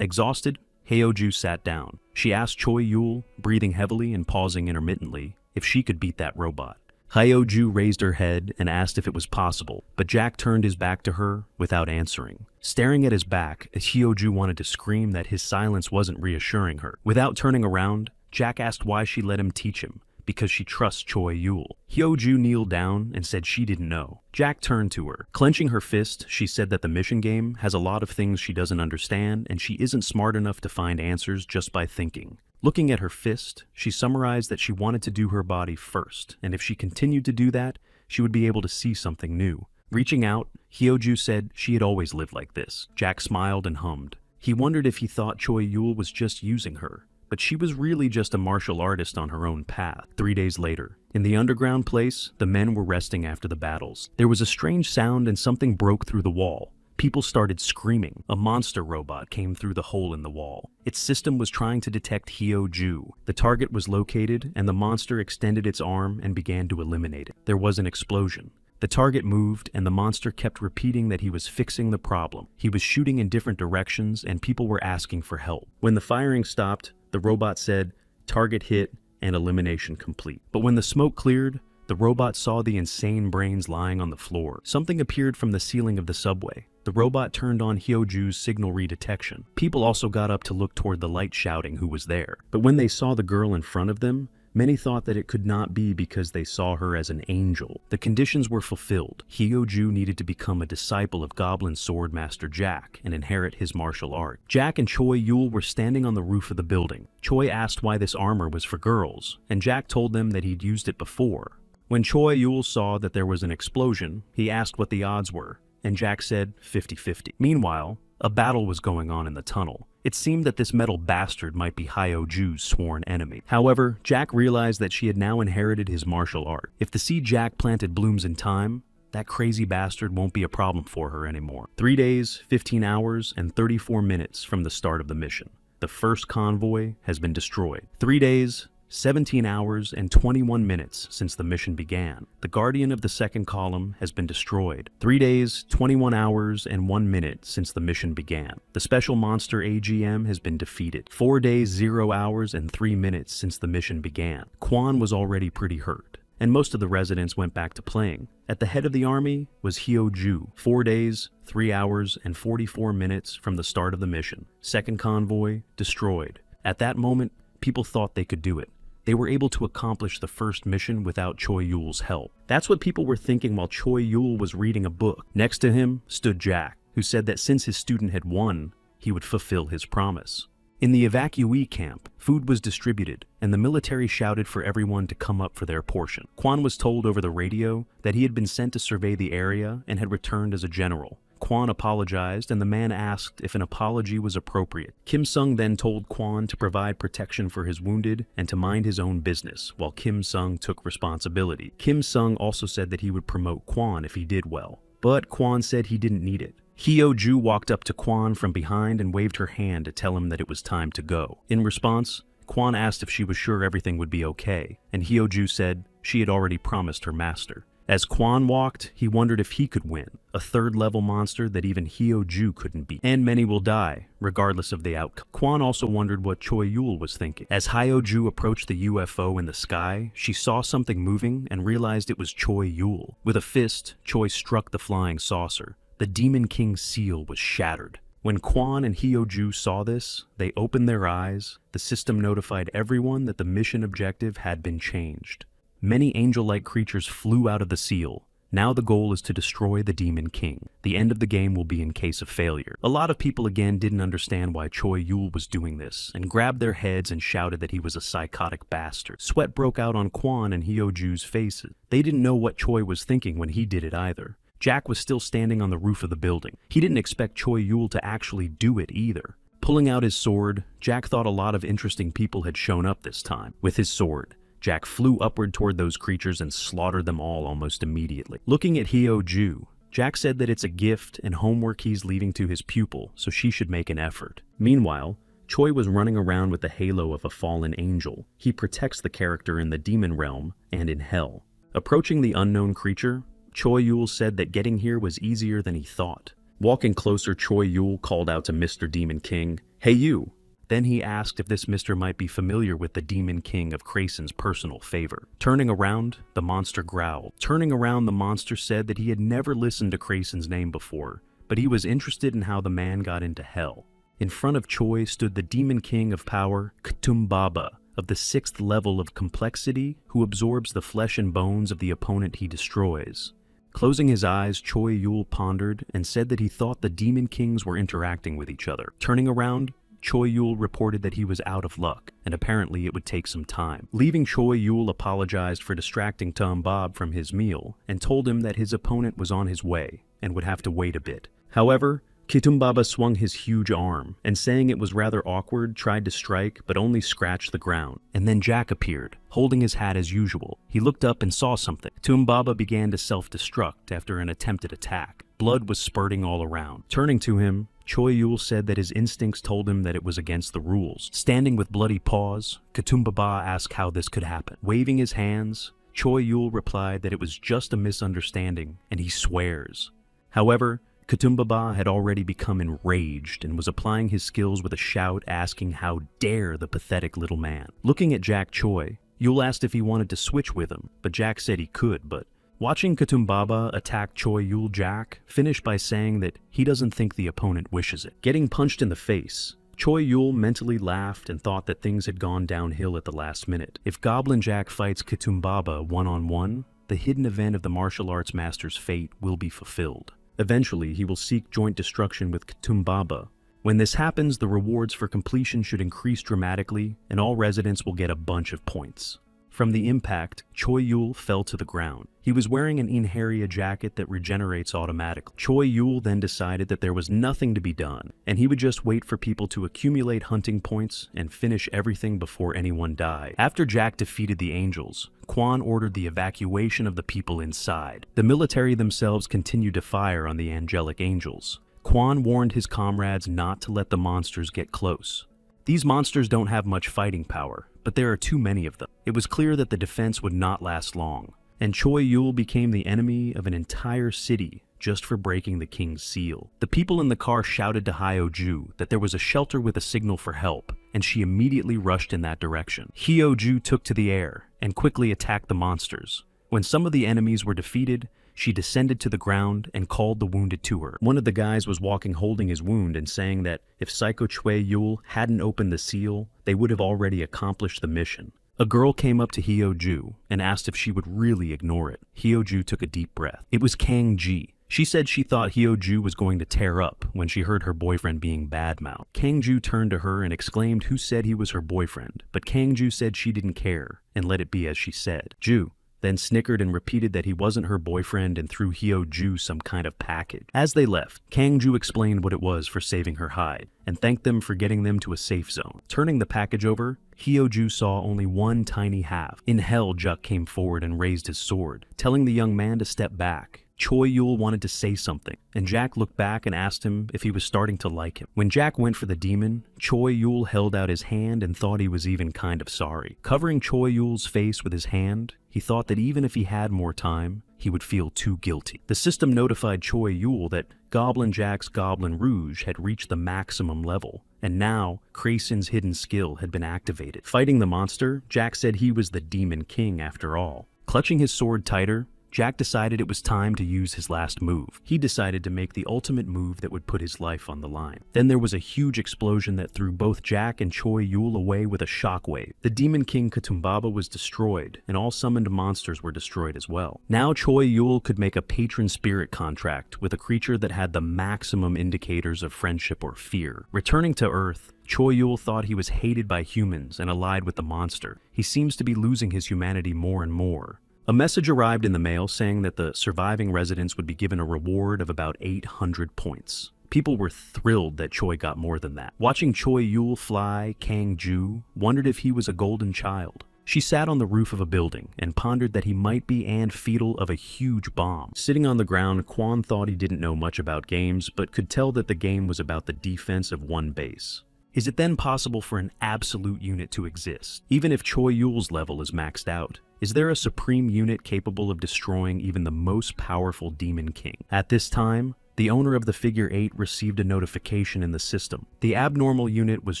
Exhausted, Hyoju sat down. She asked Choi Yul, breathing heavily and pausing intermittently, if she could beat that robot. Hyoju raised her head and asked if it was possible, but Jack turned his back to her without answering. Staring at his back, Hyoju wanted to scream that his silence wasn't reassuring her. Without turning around, Jack asked why she let him teach him, because she trusts Choi Yul. Hyoju kneeled down and said she didn't know. Jack turned to her. Clenching her fist, she said that the mission game has a lot of things she doesn't understand and she isn't smart enough to find answers just by thinking. Looking at her fist, she summarized that she wanted to do her body first, and if she continued to do that, she would be able to see something new. Reaching out, Hyoju said she had always lived like this. Jack smiled and hummed. He wondered if he thought Choi Yul was just using her, but she was really just a martial artist on her own path. 3 days later, in the underground place, the men were resting after the battles. There was a strange sound and something broke through the wall. People started screaming. A monster robot came through the hole in the wall. Its system was trying to detect Hyoju. The target was located, and the monster extended its arm and began to eliminate it. There was an explosion. The target moved, and the monster kept repeating that he was fixing the problem. He was shooting in different directions, and people were asking for help. When the firing stopped, the robot said, "Target hit and elimination complete." But when the smoke cleared, the robot saw the insane brains lying on the floor. Something appeared from the ceiling of the subway. the robot turned on Hyoju's signal redetection. People also got up to look toward the light, shouting who was there. But when they saw the girl in front of them, many thought that it could not be because they saw her as an angel. The conditions were fulfilled. Hyoju needed to become a disciple of Goblin Sword Master Jack and inherit his martial art. Jack and Choi Yul were standing on the roof of the building. Choi asked why this armor was for girls, and Jack told them that he'd used it before. When Choi Yul saw that there was an explosion, he asked what the odds were, and Jack said 50-50. Meanwhile, a battle was going on in the tunnel. It seemed that this metal bastard might be Hyoju's sworn enemy. However, Jack realized that she had now inherited his martial art. If the seed Jack planted blooms in time, that crazy bastard won't be a problem for her anymore. 3 days, 15 hours, and 34 minutes from the start of the mission. The first convoy has been destroyed. 3 days, 17 hours and 21 minutes since the mission began. The Guardian of the second column has been destroyed. 3 days, 21 hours and 1 minute since the mission began. The special monster AGM has been defeated. 4 days, 0 hours and 3 minutes since the mission began. Kwon was already pretty hurt, and most of the residents went back to playing. At the head of the army was Hyoju. 4 days, 3 hours and 44 minutes from the start of the mission. Second convoy destroyed. At that moment, people thought they could do it. They were able to accomplish the first mission without Choi Yul's help. That's what people were thinking while Choi Yul was reading a book. Next to him stood Jack, who said that since his student had won, he would fulfill his promise. In the evacuee camp, food was distributed, and the military shouted for everyone to come up for their portion. Kwon was told over the radio that he had been sent to survey the area and had returned as a general. Kwon apologized, and the man asked if an apology was appropriate. Kim Sung then told Kwon to provide protection for his wounded and to mind his own business, while Kim Sung took responsibility. Kim Sung also said that he would promote Kwon if he did well, but Kwon said he didn't need it. Hyoju walked up to Kwon from behind and waved her hand to tell him that it was time to go. In response, Kwon asked if she was sure everything would be okay, and Hyoju said she had already promised her master. As Kwon walked, he wondered if he could win, a third-level monster that even Hyoju couldn't beat. And many will die, regardless of the outcome. Kwon also wondered what Choi Yul was thinking. As Hyoju approached the UFO in the sky, she saw something moving and realized it was Choi Yul. With a fist, Choi struck the flying saucer. The Demon King's seal was shattered. When Kwon and Hyoju saw this, they opened their eyes. The system notified everyone that the mission objective had been changed. Many angel-like creatures flew out of the seal. Now the goal is to destroy the Demon King. The end of the game will be in case of failure. A lot of people again didn't understand why Choi Yul was doing this, and grabbed their heads and shouted that he was a psychotic bastard. Sweat broke out on Kwon and Hyoju's faces. They didn't know what Choi was thinking when he did it either. Jack was still standing on the roof of the building. He didn't expect Choi Yul to actually do it either. Pulling out his sword, Jack thought a lot of interesting people had shown up this time. With his sword, Jack flew upward toward those creatures and slaughtered them all almost immediately. Looking at Hyoju, Jack said that it's a gift and homework he's leaving to his pupil, so she should make an effort. Meanwhile, Choi was running around with the halo of a fallen angel. He protects the character in the demon realm and in hell. Approaching the unknown creature, Choi Yul said that getting here was easier than he thought. Walking closer, Choi Yul called out to Mr. Demon King, "Hey you!" Then he asked if this mister might be familiar with the Demon King of Krasen's personal favor. Turning around, the monster growled. Turning around, the monster said that he had never listened to Krasen's name before, but he was interested in how the man got into hell. In front of Choi stood the Demon King of Power, Ktumbaba, of the 6th level of complexity, who absorbs the flesh and bones of the opponent he destroys. Closing his eyes, Choi Yul pondered and said that he thought the Demon Kings were interacting with each other. Turning around, Choi Yul reported that he was out of luck, and apparently it would take some time. Leaving, Choi Yul apologized for distracting Tom Bob from his meal, and told him that his opponent was on his way, and would have to wait a bit. However, Kitumbaba swung his huge arm, and saying it was rather awkward, tried to strike, but only scratched the ground. And then Jack appeared, holding his hat as usual. He looked up and saw something. Kitumbaba began to self-destruct after an attempted attack. Blood was spurting all around. Turning to him, Choi Yul said that his instincts told him that it was against the rules. Standing with bloody paws, Katumbaba asked how this could happen. Waving his hands, Choi Yul replied that it was just a misunderstanding, and he swears. However, Katumbaba had already become enraged and was applying his skills with a shout asking how dare the pathetic little man. Looking at Jack Choi, Yul asked if he wanted to switch with him, but Jack said he could, but Watching Katumbaba attack Choi Yul Jack finished by saying that he doesn't think the opponent wishes it. Getting punched in the face, Choi Yul mentally laughed and thought that things had gone downhill at the last minute. If Goblin Jack fights Katumbaba one-on-one, the hidden event of the martial arts master's fate will be fulfilled. Eventually, he will seek joint destruction with Katumbaba. When this happens, the rewards for completion should increase dramatically, and all residents will get a bunch of points. From the impact, Choi Yul fell to the ground. He was wearing an enro jacket that regenerates automatically. Choi Yul then decided that there was nothing to be done, and he would just wait for people to accumulate hunting points and finish everything before anyone died. After Jack defeated the angels, Kwon ordered the evacuation of the people inside. The military themselves continued to fire on the angelic angels. Kwon warned his comrades not to let the monsters get close. These monsters don't have much fighting power, but there are too many of them. It was clear that the defense would not last long, and Choi Yul became the enemy of an entire city just for breaking the king's seal. The people in the car shouted to Hyo-ju that there was a shelter with a signal for help, and she immediately rushed in that direction. Hyo-ju took to the air and quickly attacked the monsters. When some of the enemies were defeated, she descended to the ground and called the wounded to her. One of the guys was walking holding his wound and saying that if Psycho Choi Yul hadn't opened the seal, they would have already accomplished the mission. A girl came up to Hyo-ju and asked if she would really ignore it. Hyo-ju took a deep breath. It was Kang-ji. She said she thought Hyo-ju was going to tear up when she heard her boyfriend being badmouthed. Kang-ju turned to her and exclaimed who said he was her boyfriend, but Kang-ju said she didn't care and let it be as she said. Ju then snickered and repeated that he wasn't her boyfriend and threw Hyo-ju some kind of package. As they left, Kang-ju explained what it was for saving her hide, and thanked them for getting them to a safe zone. Turning the package over, Hyo-ju saw only one tiny half. In hell, Juk came forward and raised his sword, telling the young man to step back. Choi Yul wanted to say something, and Jack looked back and asked him if he was starting to like him. When Jack went for the demon, Choi Yul held out his hand and thought he was even kind of sorry. Covering Choi Yul's face with his hand, he thought that even if he had more time, he would feel too guilty. The system notified Choi Yul that Goblin Jack's Goblin Rouge had reached the maximum level, and now Krasin's hidden skill had been activated. Fighting the monster, Jack said he was the Demon King after all. Clutching his sword tighter, Jack decided it was time to use his last move. He decided to make the ultimate move that would put his life on the line. Then there was a huge explosion that threw both Jack and Choi Yul away with a shockwave. The Demon King Katumbaba was destroyed, and all summoned monsters were destroyed as well. Now Choi Yul could make a patron spirit contract with a creature that had the maximum indicators of friendship or fear. Returning to Earth, Choi Yul thought he was hated by humans and allied with the monster. He seems to be losing his humanity more and more. A message arrived in the mail saying that the surviving residents would be given a reward of about 800 points. People were thrilled that Choi got more than that. Watching Choi Yul fly, Kang-ju wondered if he was a golden child. She sat on the roof of a building and pondered that he might be and fetal of a huge bomb. Sitting on the ground, Kwon thought he didn't know much about games, but could tell that the game was about the defense of one base. Is it then possible for an absolute unit to exist, even if Choi Yul's level is maxed out? Is there a supreme unit capable of destroying even the most powerful Demon King? At this time, the owner of the figure 8 received a notification in the system. The abnormal unit was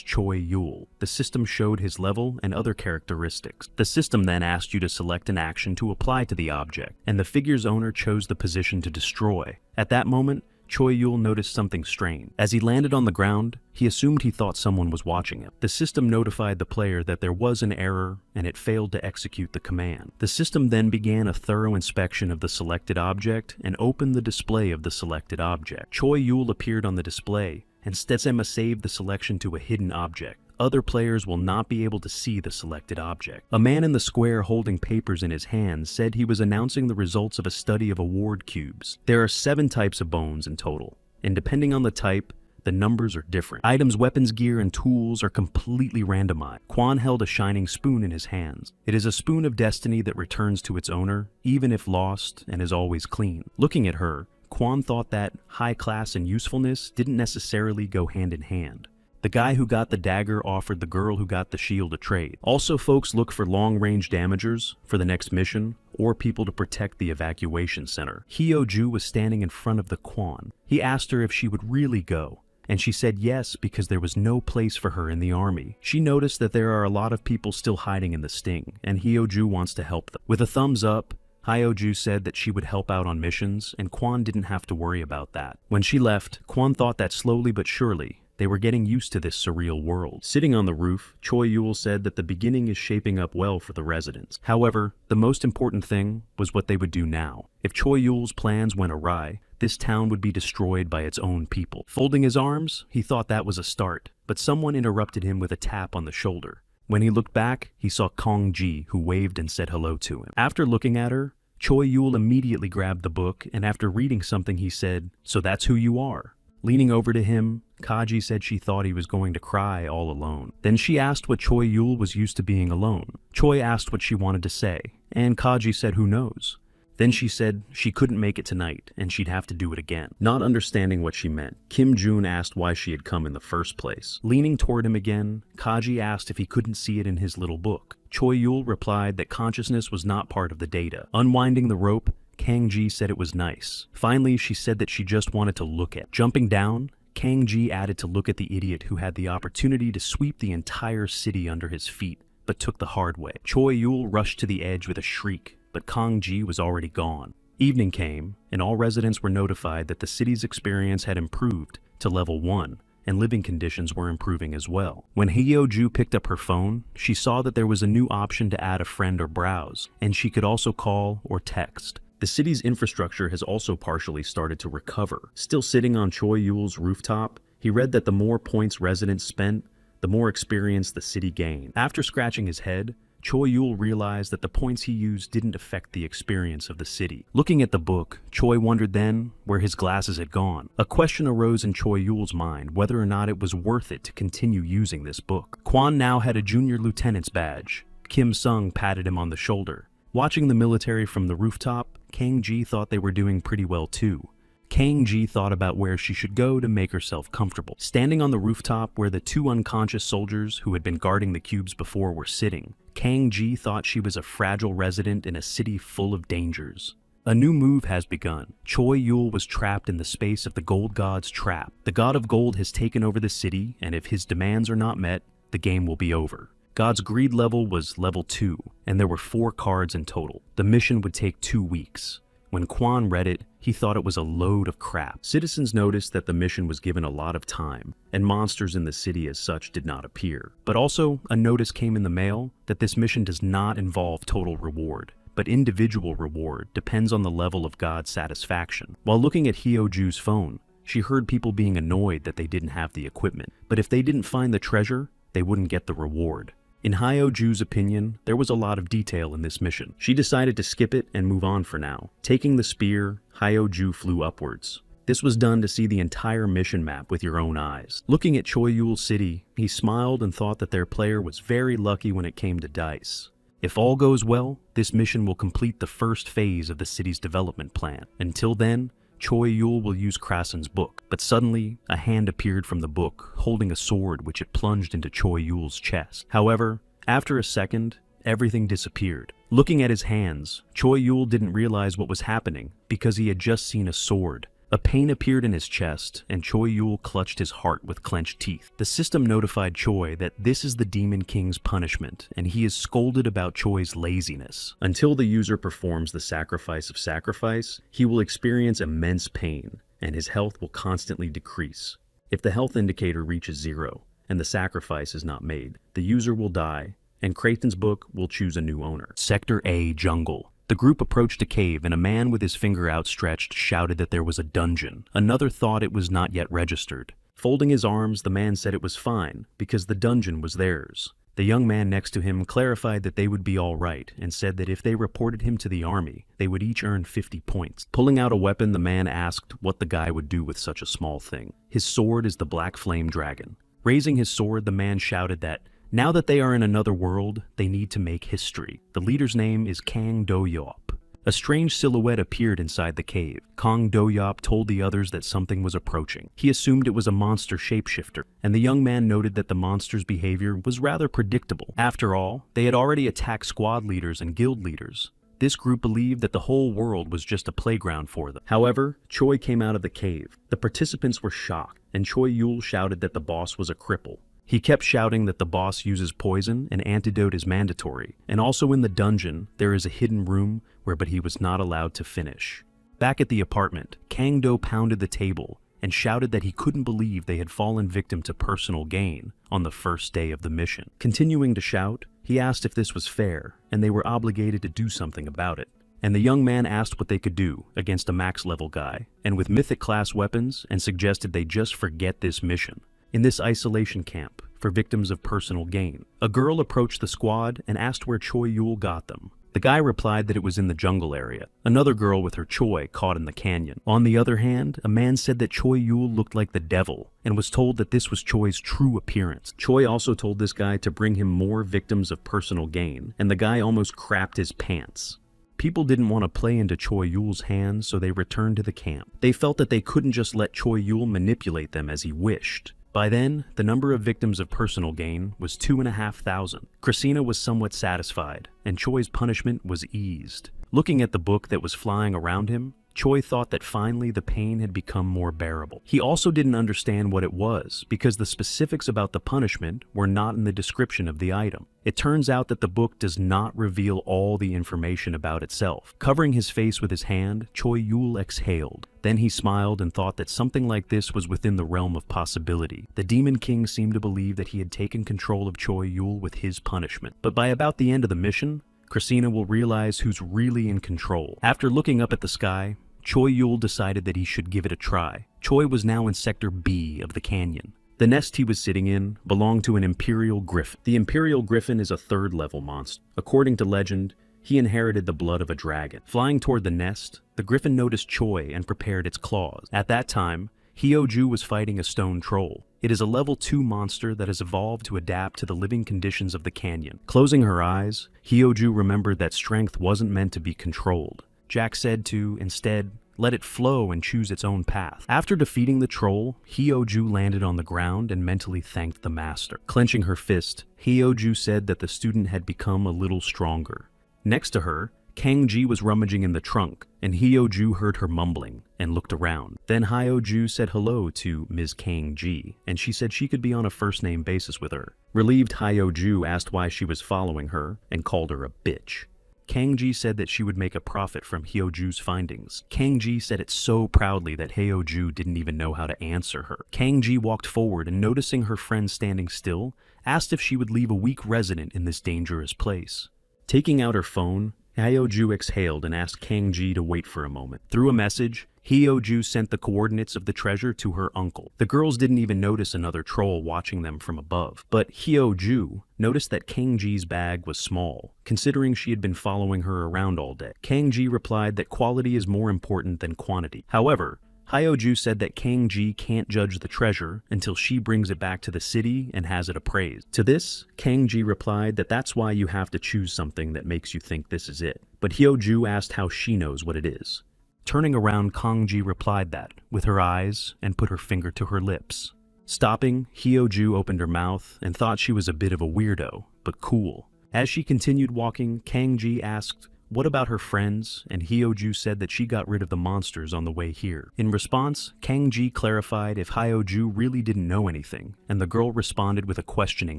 Choi Yul. The system showed his level and other characteristics. The system then asked you to select an action to apply to the object, and the figure's owner chose the position to destroy. At that moment, Choi Yul noticed something strange. As he landed on the ground, he assumed he thought someone was watching him. The system notified the player that there was an error and it failed to execute the command. The system then began a thorough inspection of the selected object and opened the display of the selected object. Choi Yul appeared on the display, and Stetsema saved the selection to a hidden object. Other players will not be able to see the selected object. A man in the square holding papers in his hands said he was announcing the results of a study of award cubes. There are 7 types of bones in total, and depending on the type, the numbers are different. Items, weapons, gear, and tools are completely randomized. Kwon held a shining spoon in his hands. It is a spoon of destiny that returns to its owner, even if lost, and is always clean. Looking at her, Kwon thought that high class and usefulness didn't necessarily go hand in hand. The guy who got the dagger offered the girl who got the shield a trade. Also, folks look for long-range damagers for the next mission, or people to protect the evacuation center. Hyo-ju was standing in front of the Kwon. He asked her if she would really go, and she said yes because there was no place for her in the army. She noticed that there are a lot of people still hiding in the sting, and Hyo-ju wants to help them. With a thumbs up, Hyoju said that she would help out on missions, and Kwon didn't have to worry about that. When she left, Kwon thought that slowly but surely, they were getting used to this surreal world. Sitting on the roof, Choi Yul said that the beginning is shaping up well for the residents. However, the most important thing was what they would do now. If Choi Yul's plans went awry, this town would be destroyed by its own people. Folding his arms, he thought that was a start, but someone interrupted him with a tap on the shoulder. When he looked back, he saw Kong Ji, who waved and said hello to him. After looking at her, Choi Yul immediately grabbed the book, and after reading something he said, "So that's who you are." Leaning over to him, Kaji said she thought he was going to cry all alone. Then she asked what Choi Yul was used to being alone. Choi asked what she wanted to say, and Kaji said who knows. Then she said she couldn't make it tonight, and she'd have to do it again. Not understanding what she meant, Kim Jun asked why she had come in the first place. Leaning toward him again, Kaji asked if he couldn't see it in his little book. Choi Yul replied that consciousness was not part of the data. Unwinding the rope, Kang Ji said it was nice. Finally, she said that she just wanted to look at. Jumping down, Kang Ji added to look at the idiot who had the opportunity to sweep the entire city under his feet, but took the hard way. Choi Yul rushed to the edge with a shriek, but Kang Ji was already gone. Evening came, and all residents were notified that the city's experience had improved to level 1, and living conditions were improving as well. When Hyo-ju picked up her phone, she saw that there was a new option to add a friend or browse, and she could also call or text. The city's infrastructure has also partially started to recover. Still sitting on Choi Yul's rooftop, he read that the more points residents spent, the more experience the city gained. After scratching his head, Choi Yul realized that the points he used didn't affect the experience of the city. Looking at the book, Choi wondered then where his glasses had gone. A question arose in Choi Yul's mind whether or not it was worth it to continue using this book. Kwon now had a junior lieutenant's badge. Kim Sung patted him on the shoulder. Watching the military from the rooftop, Kang Ji thought they were doing pretty well too. Kang Ji thought about where she should go to make herself comfortable. Standing on the rooftop where the two unconscious soldiers who had been guarding the cubes before were sitting, Kang Ji thought she was a fragile resident in a city full of dangers. A new move has begun. Choi Yul was trapped in the space of the Gold God's trap. The God of Gold has taken over the city, and if his demands are not met, the game will be over. God's greed level was level 2, and there were 4 cards in total. The mission would take 2 weeks. When Kwon read it, he thought it was a load of crap. Citizens noticed that the mission was given a lot of time, and monsters in the city as such did not appear. But also, a notice came in the mail that this mission does not involve total reward, but individual reward depends on the level of God's satisfaction. While looking at Hyo-ju's phone, she heard people being annoyed that they didn't have the equipment. But if they didn't find the treasure, they wouldn't get the reward. In Hyo-ju's opinion, there was a lot of detail in this mission. She decided to skip it and move on for now. Taking the spear, Hyo-ju flew upwards. This was done to see the entire mission map with your own eyes. Looking at Choi Yul's city, he smiled and thought that their player was very lucky when it came to dice. If all goes well, this mission will complete the first phase of the city's development plan. Until then, Choi Yul will use Krasen's book, but suddenly, a hand appeared from the book, holding a sword which it plunged into Choi Yul's chest. However, after a second, everything disappeared. Looking at his hands, Choi Yul didn't realize what was happening because he had just seen a sword. A pain appeared in his chest, and Choi Yul clutched his heart with clenched teeth. The system notified Choi that this is the Demon King's punishment, and he is scolded about Choi's laziness. Until the user performs the sacrifice of sacrifice, he will experience immense pain, and his health will constantly decrease. If the health indicator reaches 0, and the sacrifice is not made, the user will die, and Kraten's book will choose a new owner. Sector A, Jungle. The group approached a cave, and a man with his finger outstretched shouted that there was a dungeon. Another thought it was not yet registered. Folding his arms, the man said it was fine, because the dungeon was theirs. The young man next to him clarified that they would be all right, and said that if they reported him to the army, they would each earn 50 points. Pulling out a weapon, the man asked what the guy would do with such a small thing. His sword is the Black Flame Dragon. Raising his sword, the man shouted that now that they are in another world, they need to make history. The leader's name is Kang Do-yop. A strange silhouette appeared inside the cave. Kang Do-yop told the others that something was approaching. He assumed it was a monster shapeshifter, and the young man noted that the monster's behavior was rather predictable. After all, they had already attacked squad leaders and guild leaders. This group believed that the whole world was just a playground for them. However, Choi came out of the cave. The participants were shocked, and Choi Yul shouted that the boss was a cripple. He kept shouting that the boss uses poison and antidote is mandatory, and also in the dungeon, there is a hidden room but he was not allowed to finish. Back at the apartment, Kang-do pounded the table and shouted that he couldn't believe they had fallen victim to personal gain on the first day of the mission. Continuing to shout, he asked if this was fair, and they were obligated to do something about it. And the young man asked what they could do against a max-level guy, and with mythic-class weapons, and suggested they just forget this mission. In this isolation camp, for victims of personal gain, a girl approached the squad and asked where Choi Yul got them. The guy replied that it was in the jungle area, another girl with her Choi caught in the canyon. On the other hand, a man said that Choi Yul looked like the devil, and was told that this was Choi's true appearance. Choi also told this guy to bring him more victims of personal gain, and the guy almost crapped his pants. People didn't want to play into Choi Yul's hands, so they returned to the camp. They felt that they couldn't just let Choi Yul manipulate them as he wished. By then, the number of victims of personal gain was 2,500. Christina was somewhat satisfied, and Choi's punishment was eased. Looking at the book that was flying around him, Choi thought that finally the pain had become more bearable. He also didn't understand what it was, because the specifics about the punishment were not in the description of the item. It turns out that the book does not reveal all the information about itself. Covering his face with his hand, Choi Yul exhaled. Then he smiled and thought that something like this was within the realm of possibility. The Demon King seemed to believe that he had taken control of Choi Yul with his punishment. But by about the end of the mission, Christina will realize who's really in control. After looking up at the sky, Choi Yul decided that he should give it a try. Choi was now in Sector B of the canyon. The nest he was sitting in belonged to an Imperial Griffin. The Imperial Griffin is a third-level monster. According to legend, he inherited the blood of a dragon. Flying toward the nest, the Griffin noticed Choi and prepared its claws. At that time, Hyoju was fighting a stone troll. It is a level 2 monster that has evolved to adapt to the living conditions of the canyon. Closing her eyes, Hyoju remembered that strength wasn't meant to be controlled. Jack said to, instead, let it flow and choose its own path. After defeating the troll, Hyoju landed on the ground and mentally thanked the master. Clenching her fist, Hyoju said that the student had become a little stronger. Next to her, Kang-ji was rummaging in the trunk, and Hyoju heard her mumbling and looked around. Then Hyoju said hello to Ms. Kang-ji, and she said she could be on a first-name basis with her. Relieved, Hyoju asked why she was following her and called her a bitch. Kang-ji said that she would make a profit from Hyoju's findings. Kang-ji said it so proudly that Hyoju didn't even know how to answer her. Kang-ji walked forward and, noticing her friend standing still, asked if she would leave a weak resident in this dangerous place. Taking out her phone, Hyoju exhaled and asked Kang-ji to wait for a moment. Through a message, Hyoju sent the coordinates of the treasure to her uncle. The girls didn't even notice another troll watching them from above, but Hyoju noticed that Kang-ji's bag was small, considering she had been following her around all day. Kang-ji replied that quality is more important than quantity. However, Hyoju said that Kang-ji can't judge the treasure until she brings it back to the city and has it appraised. To this, Kang-ji replied that that's why you have to choose something that makes you think this is it. But Hyoju asked how she knows what it is. Turning around, Kang-ji replied that, with her eyes, and put her finger to her lips. Stopping, Hyoju opened her mouth and thought she was a bit of a weirdo, but cool. As she continued walking, Kang-ji asked, what about her friends? And Hyoju said that she got rid of the monsters on the way here. In response, Kang-ji clarified if Hyoju really didn't know anything, and the girl responded with a questioning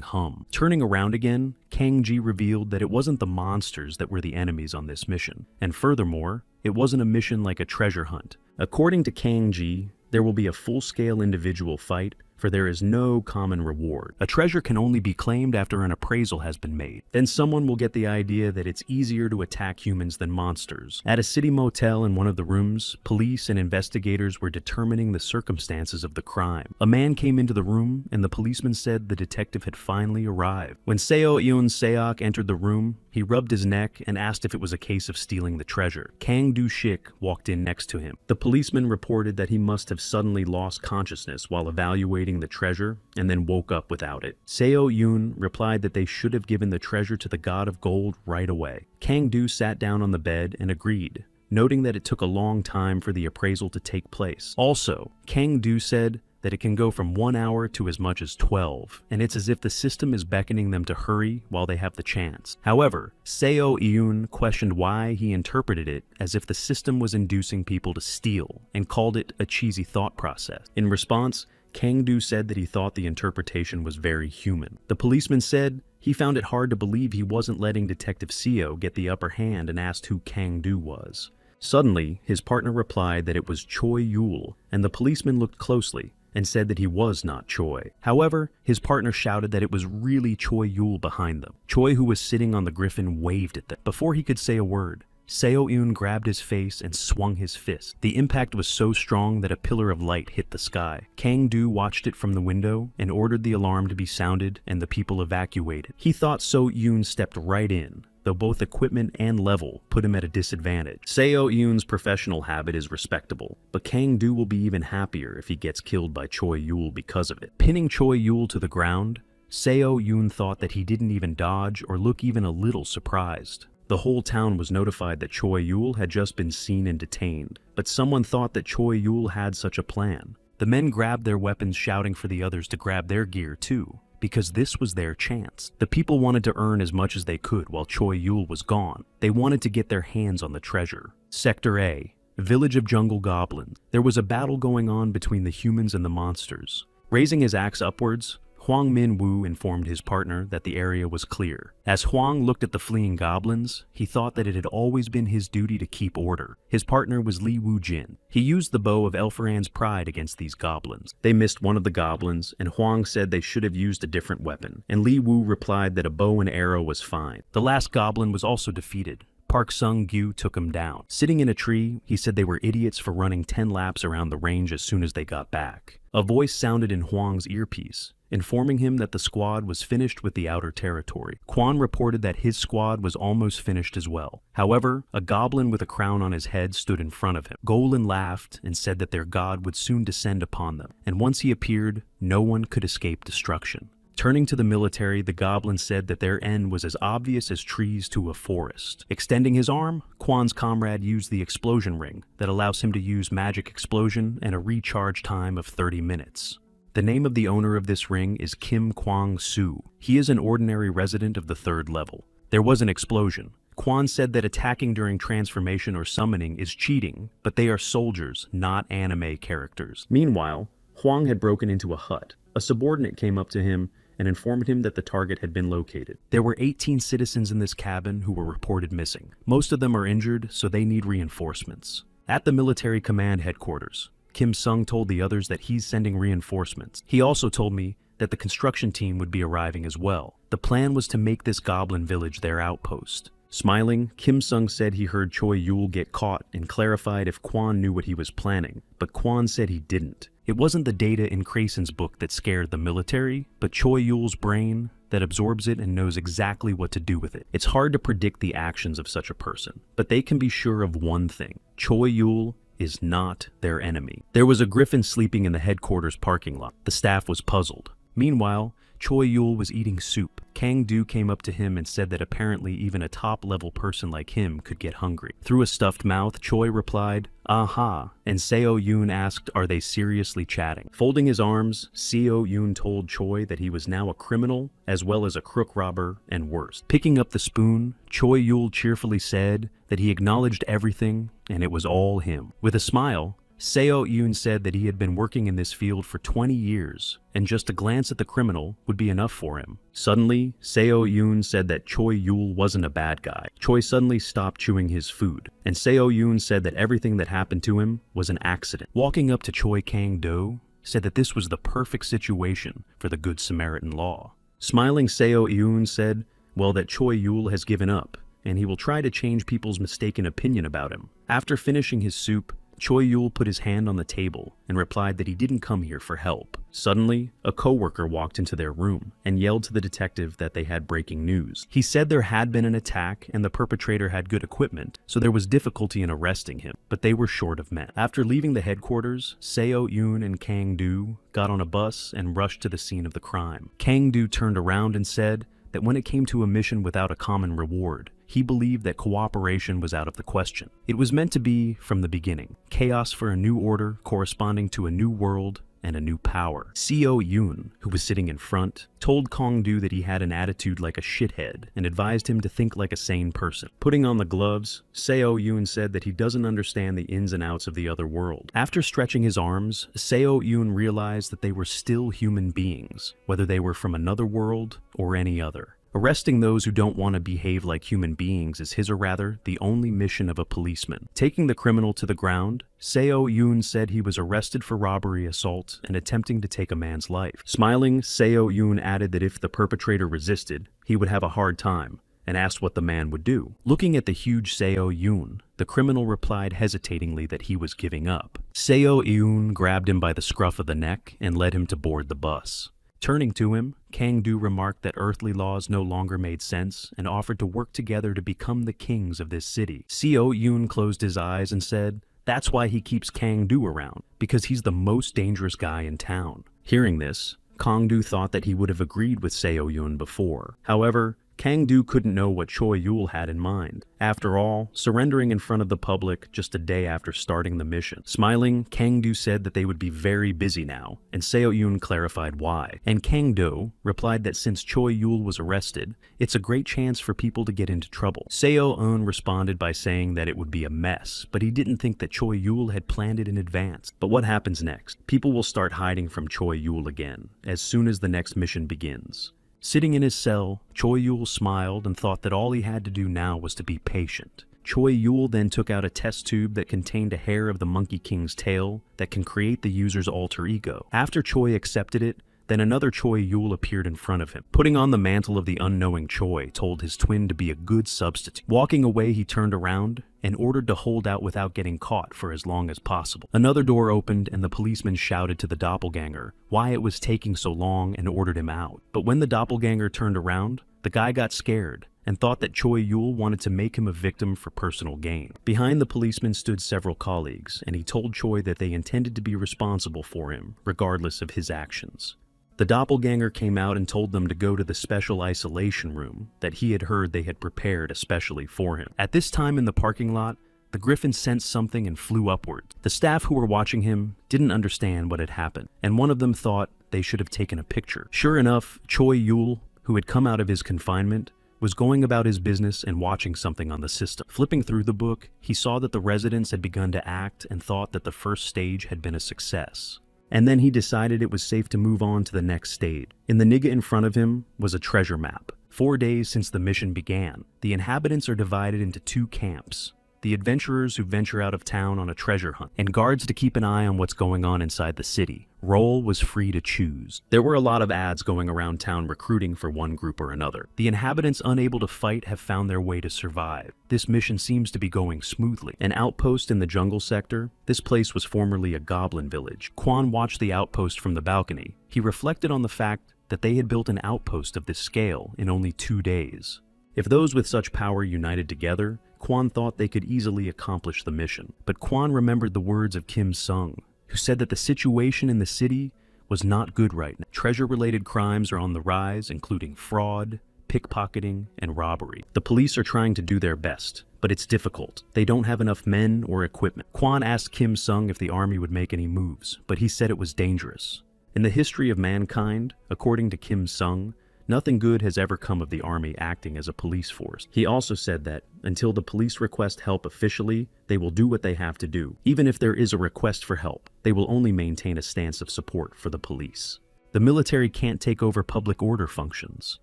hum. Turning around again, Kang-ji revealed that it wasn't the monsters that were the enemies on this mission, and furthermore, it wasn't a mission like a treasure hunt. According to Kang-ji, there will be a full-scale individual fight, for there is no common reward. A treasure can only be claimed after an appraisal has been made. Then someone will get the idea that it's easier to attack humans than monsters. At a city motel in one of the rooms, police and investigators were determining the circumstances of the crime. A man came into the room, and the policeman said the detective had finally arrived. When Seo Eun-seok entered the room, he rubbed his neck and asked if it was a case of stealing the treasure. Kang Do-shik walked in next to him. The policeman reported that he must have suddenly lost consciousness while evaluating the treasure and then woke up without it. Seo Yoon replied that they should have given the treasure to the god of gold right away. Kang Do sat down on the bed and agreed, noting that it took a long time for the appraisal to take place. Also, Kang Do said that it can go from 1 hour to as much as 12, and it's as if the system is beckoning them to hurry while they have the chance. However, Seo Yoon questioned why he interpreted it as if the system was inducing people to steal, and called it a cheesy thought process. In response, Kang-do said that he thought the interpretation was very human. The policeman said he found it hard to believe he wasn't letting Detective Seo get the upper hand and asked who Kang-do was. Suddenly, his partner replied that it was Choi Yul, and the policeman looked closely and said that he was not Choi. However, his partner shouted that it was really Choi Yul behind them. Choi, who was sitting on the griffin, waved at them. Before he could say a word, Seo-eun grabbed his face and swung his fist. The impact was so strong that a pillar of light hit the sky. Kang-do watched it from the window and ordered the alarm to be sounded and the people evacuated. He thought Seo-eun stepped right in, though both equipment and level put him at a disadvantage. Seo-eun's professional habit is respectable, but Kang-do will be even happier if he gets killed by Choi Yul because of it. Pinning Choi Yul to the ground, Seo-eun thought that he didn't even dodge or look even a little surprised. The whole town was notified that Choi Yul had just been seen and detained, but someone thought that Choi Yul had such a plan. The men grabbed their weapons, shouting for the others to grab their gear too, because this was their chance. The people wanted to earn as much as they could while Choi Yul was gone. They wanted to get their hands on the treasure. Sector A, Village of Jungle Goblins. There was a battle going on between the humans and the monsters. Raising his axe upwards, Hwang Min-woo informed his partner that the area was clear. As Hwang looked at the fleeing goblins, he thought that it had always been his duty to keep order. His partner was Lee Woo-jin. He used the bow of Elfaran's pride against these goblins. They missed one of the goblins, and Hwang said they should have used a different weapon, and Lee Woo replied that a bow and arrow was fine. The last goblin was also defeated. Park Sung-gyu took him down. Sitting in a tree, he said they were idiots for running 10 laps around the range as soon as they got back. A voice sounded in Hwang's earpiece, informing him that the squad was finished with the outer territory. Kwon reported that his squad was almost finished as well. However, a goblin with a crown on his head stood in front of him. Golan laughed and said that their god would soon descend upon them, and once he appeared, no one could escape destruction. Turning to the military, the goblin said that their end was as obvious as trees to a forest. Extending his arm, Kwon's comrade used the explosion ring that allows him to use magic explosion and a recharge time of 30 minutes. The name of the owner of this ring is Kim Kwang-soo. He is an ordinary resident of the 3rd level. There was an explosion. Kwon said that attacking during transformation or summoning is cheating, but they are soldiers, not anime characters. Meanwhile, Hwang had broken into a hut. A subordinate came up to him and informed him that the target had been located. There were 18 citizens in this cabin who were reported missing. Most of them are injured, so they need reinforcements. At the military command headquarters, Kim Sung told the others that he's sending reinforcements. He also told me that the construction team would be arriving as well. The plan was to make this goblin village their outpost. Smiling, Kim Sung said he heard Choi Yul get caught and clarified if Kwon knew what he was planning, but Kwon said he didn't. It wasn't the data in Krasen's book that scared the military, but Choi Yul's brain that absorbs it and knows exactly what to do with it. It's hard to predict the actions of such a person, but they can be sure of one thing: Choi Yul is not their enemy. There was a griffin sleeping in the headquarters parking lot. The staff was puzzled. Meanwhile, Choi Yul was eating soup. Kang-do came up to him and said that apparently even a top-level person like him could get hungry. Through a stuffed mouth, Choi replied, "Aha," and Seo-eun asked, "Are they seriously chatting?" Folding his arms, Seo-eun told Choi that he was now a criminal, as well as a crook robber, and worse. Picking up the spoon, Choi Yul cheerfully said that he acknowledged everything, and it was all him. With a smile, Seo-eun said that he had been working in this field for 20 years, and just a glance at the criminal would be enough for him. Suddenly, Seo-eun said that Choi Yul wasn't a bad guy. Choi suddenly stopped chewing his food, and Seo-eun said that everything that happened to him was an accident. Walking up to Choi Kang-do, said that this was the perfect situation for the Good Samaritan law. Smiling, Seo-eun said, well, that Choi Yul has given up, and he will try to change people's mistaken opinion about him. After finishing his soup, Choi Yul put his hand on the table and replied that he didn't come here for help. Suddenly, a coworker walked into their room and yelled to the detective that they had breaking news. He said there had been an attack and the perpetrator had good equipment, so there was difficulty in arresting him, but they were short of men. After leaving the headquarters, Seo-eun and Kang-do got on a bus and rushed to the scene of the crime. Kang-do turned around and said that when it came to a mission without a common reward, he believed that cooperation was out of the question. It was meant to be from the beginning. Chaos for a new order corresponding to a new world and a new power. Seo Yoon, who was sitting in front, told Kong-do that he had an attitude like a shithead and advised him to think like a sane person. Putting on the gloves, Seo Yoon said that he doesn't understand the ins and outs of the other world. After stretching his arms, Seo Yoon realized that they were still human beings, whether they were from another world or any other. Arresting those who don't want to behave like human beings is his, or rather, the only mission of a policeman. Taking the criminal to the ground, Seo Yoon said he was arrested for robbery, assault, and attempting to take a man's life. Smiling, Seo Yoon added that if the perpetrator resisted, he would have a hard time, and asked what the man would do. Looking at the huge Seo Yoon, the criminal replied hesitatingly that he was giving up. Seo Yoon grabbed him by the scruff of the neck and led him to board the bus. Turning to him, Kang-do remarked that earthly laws no longer made sense and offered to work together to become the kings of this city. Seo Yoon closed his eyes and said, "That's why he keeps Kang-do around, because he's the most dangerous guy in town." Hearing this, Kang-do thought that he would have agreed with Seo Yoon before. However, Kang-do couldn't know what Choi Yul had in mind. After all, surrendering in front of the public just a day after starting the mission. Smiling, Kang-do said that they would be very busy now, and Seo Yoon clarified why. And Kang-do replied that since Choi Yul was arrested, it's a great chance for people to get into trouble. Seo Yoon responded by saying that it would be a mess, but he didn't think that Choi Yul had planned it in advance. But what happens next? People will start hiding from Choi Yul again, as soon as the next mission begins. Sitting in his cell, Choi Yul smiled and thought that all he had to do now was to be patient. Choi Yul then took out a test tube that contained a hair of the Monkey King's tail that can create the user's alter ego. After Choi accepted it, then another Choi Yul appeared in front of him. Putting on the mantle of the unknowing Choi told his twin to be a good substitute. Walking away, he turned around and ordered to hold out without getting caught for as long as possible. Another door opened and the policeman shouted to the doppelganger why it was taking so long and ordered him out. But when the doppelganger turned around, the guy got scared and thought that Choi Yul wanted to make him a victim for personal gain. Behind the policeman stood several colleagues, and he told Choi that they intended to be responsible for him, regardless of his actions. The doppelganger came out and told them to go to the special isolation room that he had heard they had prepared especially for him. At this time in the parking lot, the griffin sensed something and flew upward. The staff who were watching him didn't understand what had happened, and one of them thought they should have taken a picture. Sure enough, Choi Yul, who had come out of his confinement, was going about his business and watching something on the system. Flipping through the book, he saw that the residents had begun to act and thought that the first stage had been a success. And then he decided it was safe to move on to the next stage. In the nigga in front of him was a treasure map. 4 days since the mission began, the inhabitants are divided into 2 camps. The adventurers who venture out of town on a treasure hunt, and guards to keep an eye on what's going on inside the city. Role was free to choose. There were a lot of ads going around town recruiting for one group or another. The inhabitants unable to fight have found their way to survive. This mission seems to be going smoothly. An outpost in the jungle sector. This place was formerly a goblin village. Kwon watched the outpost from the balcony. He reflected on the fact that they had built an outpost of this scale in only 2 days. If those with such power united together, Kwon thought they could easily accomplish the mission. But Kwon remembered the words of Kim Sung, who said that the situation in the city was not good right now. Treasure-related crimes are on the rise, including fraud, pickpocketing, and robbery. The police are trying to do their best, but it's difficult. They don't have enough men or equipment. Kwon asked Kim Sung if the army would make any moves, but he said it was dangerous. In the history of mankind, according to Kim Sung, nothing good has ever come of the army acting as a police force. He also said that, until the police request help officially, they will do what they have to do. Even if there is a request for help, they will only maintain a stance of support for the police. The military can't take over public order functions.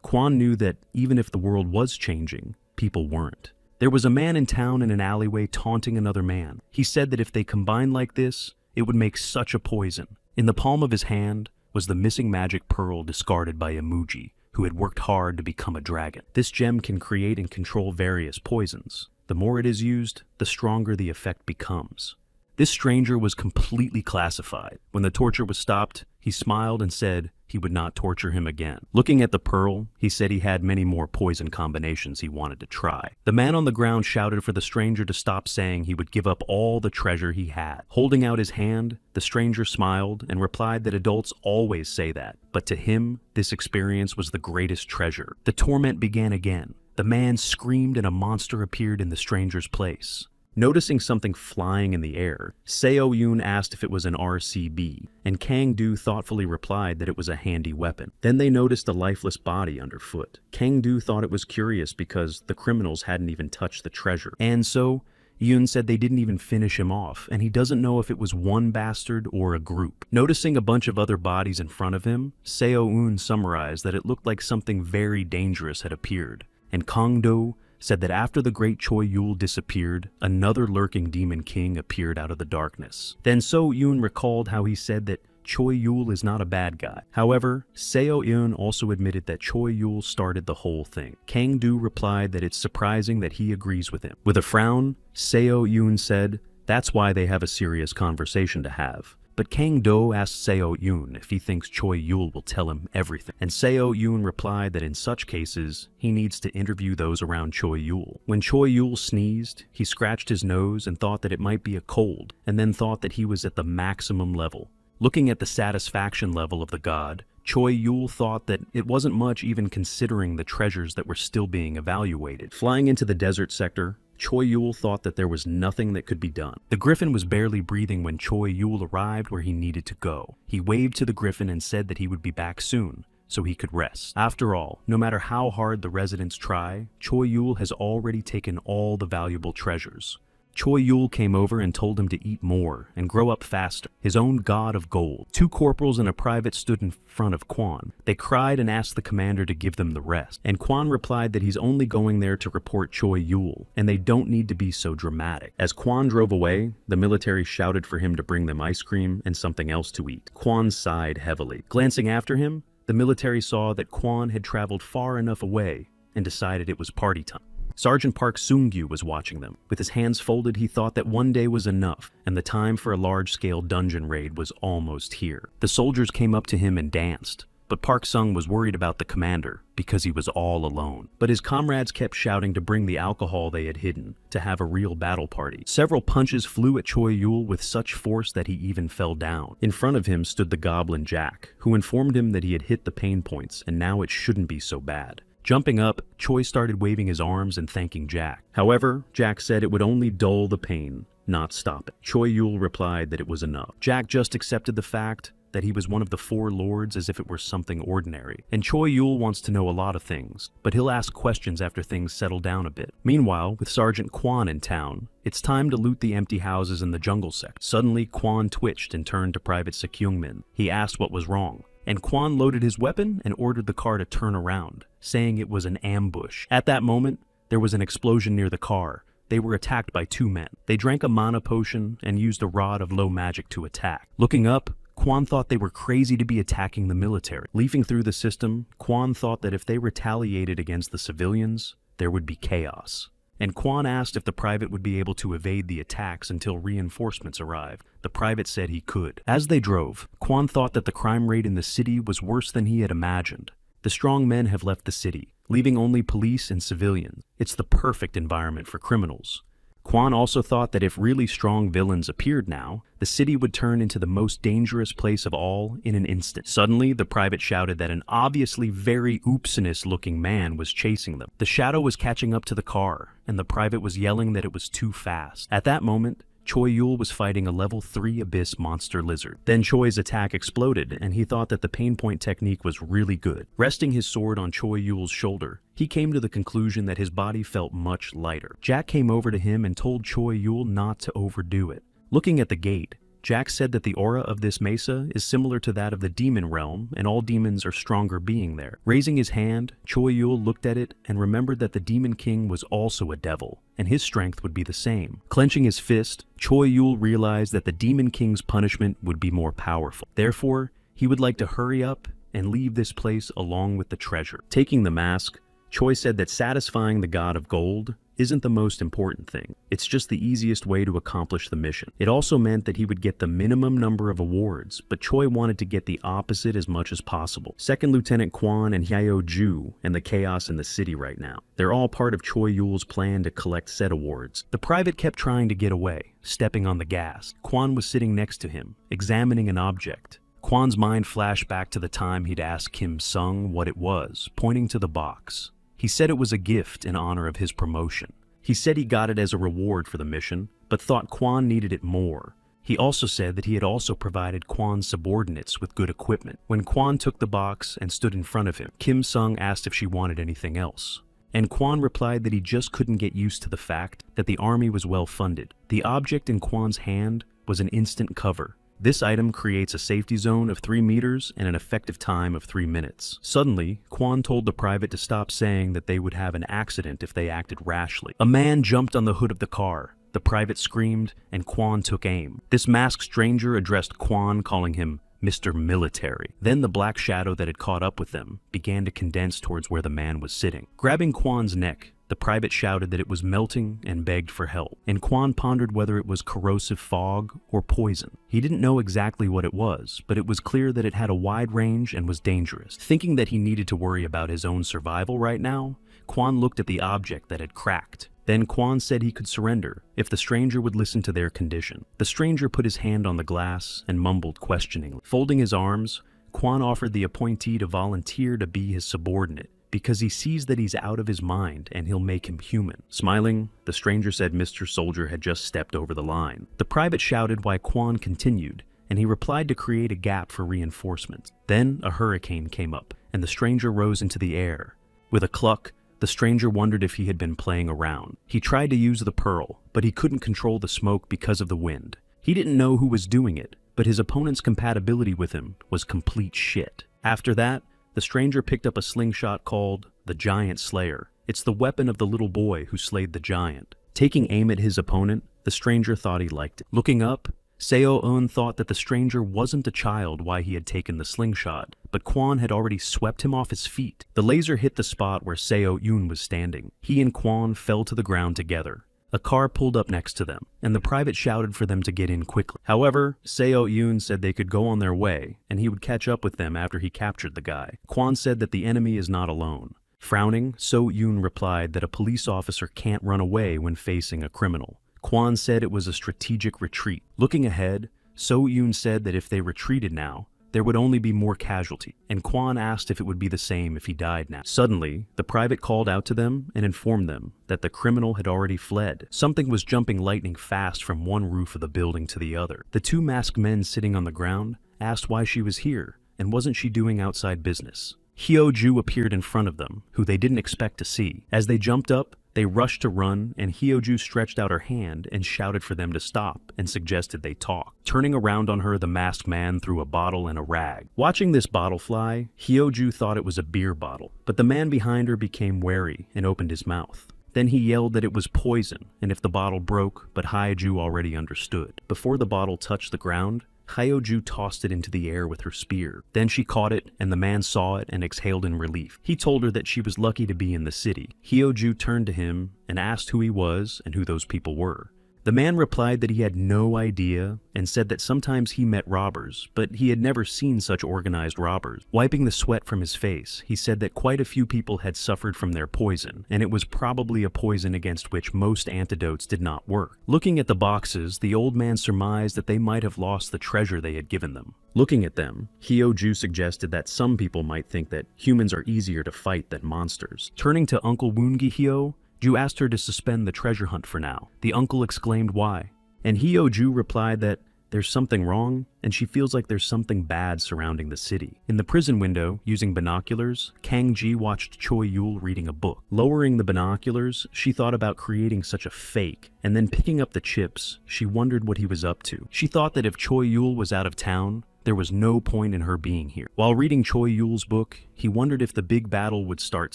Kwon knew that even if the world was changing, people weren't. There was a man in town in an alleyway taunting another man. He said that if they combined like this, it would make such a poison. In the palm of his hand was the missing magic pearl discarded by Imuji, who had worked hard to become a dragon. This gem can create and control various poisons. The more it is used, the stronger the effect becomes. This stranger was completely classified. When the torture was stopped, he smiled and said he would not torture him again. Looking at the pearl, he said he had many more poison combinations he wanted to try. The man on the ground shouted for the stranger to stop saying he would give up all the treasure he had. Holding out his hand, the stranger smiled and replied that adults always say that, but to him, this experience was the greatest treasure. The torment began again. The man screamed and a monster appeared in the stranger's place. Noticing something flying in the air, Seo Yoon asked if it was an RCB, and Kang Do thoughtfully replied that it was a handy weapon. Then they noticed a lifeless body underfoot. Kang Do thought it was curious because the criminals hadn't even touched the treasure. And so, Yoon said they didn't even finish him off, and he doesn't know if it was one bastard or a group. Noticing a bunch of other bodies in front of him, Seo Yoon summarized that it looked like something very dangerous had appeared. And Kang Do said that after the great Choi Yul disappeared, another lurking demon king appeared out of the darkness. Then Seo Yoon recalled how he said that Choi Yul is not a bad guy. However, Seo Yoon also admitted that Choi Yul started the whole thing. Kang Do replied that it's surprising that he agrees with him. With a frown, Seo Yoon said, that's why they have a serious conversation to have. But Kang Do asked Seo Yoon if he thinks Choi Yul will tell him everything, and Seo Yoon replied that in such cases, he needs to interview those around Choi Yul. When Choi Yul sneezed, he scratched his nose and thought that it might be a cold, and then thought that he was at the maximum level. Looking at the satisfaction level of the god, Choi Yul thought that it wasn't much even considering the treasures that were still being evaluated. Flying into the desert sector, Choi Yul thought that there was nothing that could be done. The griffin was barely breathing when Choi Yul arrived where he needed to go. He waved to the griffin and said that he would be back soon, so he could rest. After all, no matter how hard the residents try, Choi Yul has already taken all the valuable treasures. Choi Yul came over and told him to eat more and grow up faster, his own god of gold. Two corporals and a private stood in front of Kwan. They cried and asked the commander to give them the rest, and Kwan replied that he's only going there to report Choi Yul, and they don't need to be so dramatic. As Kwan drove away, the military shouted for him to bring them ice cream and something else to eat. Kwan sighed heavily. Glancing after him, the military saw that Kwan had traveled far enough away and decided it was party time. Sergeant Park Seung-gyu was watching them. With his hands folded, he thought that one day was enough, and the time for a large-scale dungeon raid was almost here. The soldiers came up to him and danced, but Park Sung was worried about the commander because he was all alone. But his comrades kept shouting to bring the alcohol they had hidden, to have a real battle party. Several punches flew at Choi Yul with such force that he even fell down. In front of him stood the goblin Jack, who informed him that he had hit the pain points and now it shouldn't be so bad. Jumping up, Choi started waving his arms and thanking Jack. However, Jack said it would only dull the pain, not stop it. Choi Yul replied that it was enough. Jack just accepted the fact that he was one of the four lords as if it were something ordinary. And Choi Yul wants to know a lot of things, but he'll ask questions after things settle down a bit. Meanwhile, with Sergeant Kwan in town, it's time to loot the empty houses in the jungle sector. Suddenly, Kwan twitched and turned to Private Sekyungmin. He asked what was wrong, and Kwan loaded his weapon and ordered the car to turn around, saying it was an ambush. At that moment, there was an explosion near the car. They were attacked by two men. They drank a mana potion and used a rod of low magic to attack. Looking up, Kwan thought they were crazy to be attacking the military. Leafing through the system, Kwan thought that if they retaliated against the civilians, there would be chaos. And Kwan asked if the private would be able to evade the attacks until reinforcements arrived. The private said he could. As they drove, Kwan thought that the crime rate in the city was worse than he had imagined. The strong men have left the city, leaving only police and civilians. It's the perfect environment for criminals. Kwan also thought that if really strong villains appeared now, the city would turn into the most dangerous place of all in an instant. Suddenly, the private shouted that an obviously very oopsinous-looking man was chasing them. The shadow was catching up to the car, and the private was yelling that it was too fast. At that moment, Choi Yul was fighting a level 3 abyss monster lizard. Then Choi's attack exploded, and he thought that the pain point technique was really good. Resting his sword on Choi Yul's shoulder, he came to the conclusion that his body felt much lighter. Jack came over to him and told Choi Yul not to overdo it. Looking at the gate, Jack said that the aura of this mesa is similar to that of the demon realm, and all demons are stronger being there. Raising his hand, Choi Yul looked at it and remembered that the demon king was also a devil, and his strength would be the same. Clenching his fist, Choi Yul realized that the demon king's punishment would be more powerful. Therefore, he would like to hurry up and leave this place along with the treasure. Taking the mask, Choi said that satisfying the god of gold isn't the most important thing. It's just the easiest way to accomplish the mission. It also meant that he would get the minimum number of awards, but Choi wanted to get the opposite as much as possible. Second Lieutenant Kwan and Hyo Ju and the chaos in the city right now. They're all part of Choi Yul's plan to collect said awards. The private kept trying to get away, stepping on the gas. Kwan was sitting next to him, examining an object. Kwan's mind flashed back to the time he'd asked Kim Sung what it was, pointing to the box. He said it was a gift in honor of his promotion. He said he got it as a reward for the mission, but thought Kwon needed it more. He also said that he had also provided Kwon's subordinates with good equipment. When Kwon took the box and stood in front of him, Kim Sung asked if she wanted anything else. And Kwon replied that he just couldn't get used to the fact that the army was well funded. The object in Kwon's hand was an instant cover. This item creates a safety zone of 3 meters and an effective time of 3 minutes. Suddenly, Kwon told the private to stop saying that they would have an accident if they acted rashly. A man jumped on the hood of the car. The private screamed, and Kwon took aim. This masked stranger addressed Kwon, calling him Mr. Military. Then the black shadow that had caught up with them began to condense towards where the man was sitting. Grabbing Kwon's neck, the private shouted that it was melting and begged for help, and Kwon pondered whether it was corrosive fog or poison. He didn't know exactly what it was, but it was clear that it had a wide range and was dangerous. Thinking that he needed to worry about his own survival right now, Kwon looked at the object that had cracked. Then Kwon said he could surrender if the stranger would listen to their condition. The stranger put his hand on the glass and mumbled questioningly. Folding his arms, Kwon offered the appointee to volunteer to be his subordinate, because he sees that he's out of his mind and he'll make him human. Smiling, the stranger said Mr. Soldier had just stepped over the line. The private shouted why Kwon continued, and he replied to create a gap for reinforcements. Then a hurricane came up, and the stranger rose into the air. With a cluck, the stranger wondered if he had been playing around. He tried to use the pearl, but he couldn't control the smoke because of the wind. He didn't know who was doing it, but his opponent's compatibility with him was complete shit. After that, the stranger picked up a slingshot called the Giant Slayer. It's the weapon of the little boy who slayed the giant. Taking aim at his opponent, the stranger thought he liked it. Looking up, Seo-eun thought that the stranger wasn't a child why he had taken the slingshot, but Kwon had already swept him off his feet. The laser hit the spot where Seo-eun was standing. He and Kwon fell to the ground together. A car pulled up next to them, and the private shouted for them to get in quickly. However, Seo-eun said they could go on their way, and he would catch up with them after he captured the guy. Kwon said that the enemy is not alone. Frowning, Seo-eun replied that a police officer can't run away when facing a criminal. Kwon said it was a strategic retreat. Looking ahead, Seo-eun said that if they retreated now, there would only be more casualty, and Kwon asked if it would be the same if he died now. Suddenly, the private called out to them and informed them that the criminal had already fled. Something was jumping lightning fast from one roof of the building to the other. The two masked men sitting on the ground asked why she was here, and wasn't she doing outside business. Hyo-ju appeared in front of them, who they didn't expect to see. As they jumped up, they rushed to run, and Hyo-ju stretched out her hand and shouted for them to stop and suggested they talk. Turning around on her, the masked man threw a bottle and a rag. Watching this bottle fly, Hyo-ju thought it was a beer bottle, but the man behind her became wary and opened his mouth. Then he yelled that it was poison, and if the bottle broke, but Hyo-ju already understood. Before the bottle touched the ground, Hyo-ju tossed it into the air with her spear. Then she caught it, and the man saw it and exhaled in relief. He told her that she was lucky to be in the city. Hyo-ju turned to him and asked who he was and who those people were. The man replied that he had no idea and said that sometimes he met robbers, but he had never seen such organized robbers. Wiping the sweat from his face, he said that quite a few people had suffered from their poison, and it was probably a poison against which most antidotes did not work. Looking at the boxes, the old man surmised that they might have lost the treasure they had given them. Looking at them, Hyo-ju suggested that some people might think that humans are easier to fight than monsters. Turning to Uncle Woongi-hyo, Ju asked her to suspend the treasure hunt for now. The uncle exclaimed why, and Hyo-ju replied that there's something wrong, and she feels like there's something bad surrounding the city. In the prison window, using binoculars, Kang-ji watched Choi-yul reading a book. Lowering the binoculars, she thought about creating such a fake, and then picking up the chips, she wondered what he was up to. She thought that if Choi-yul was out of town, there was no point in her being here. While reading Choi-yul's book, he wondered if the big battle would start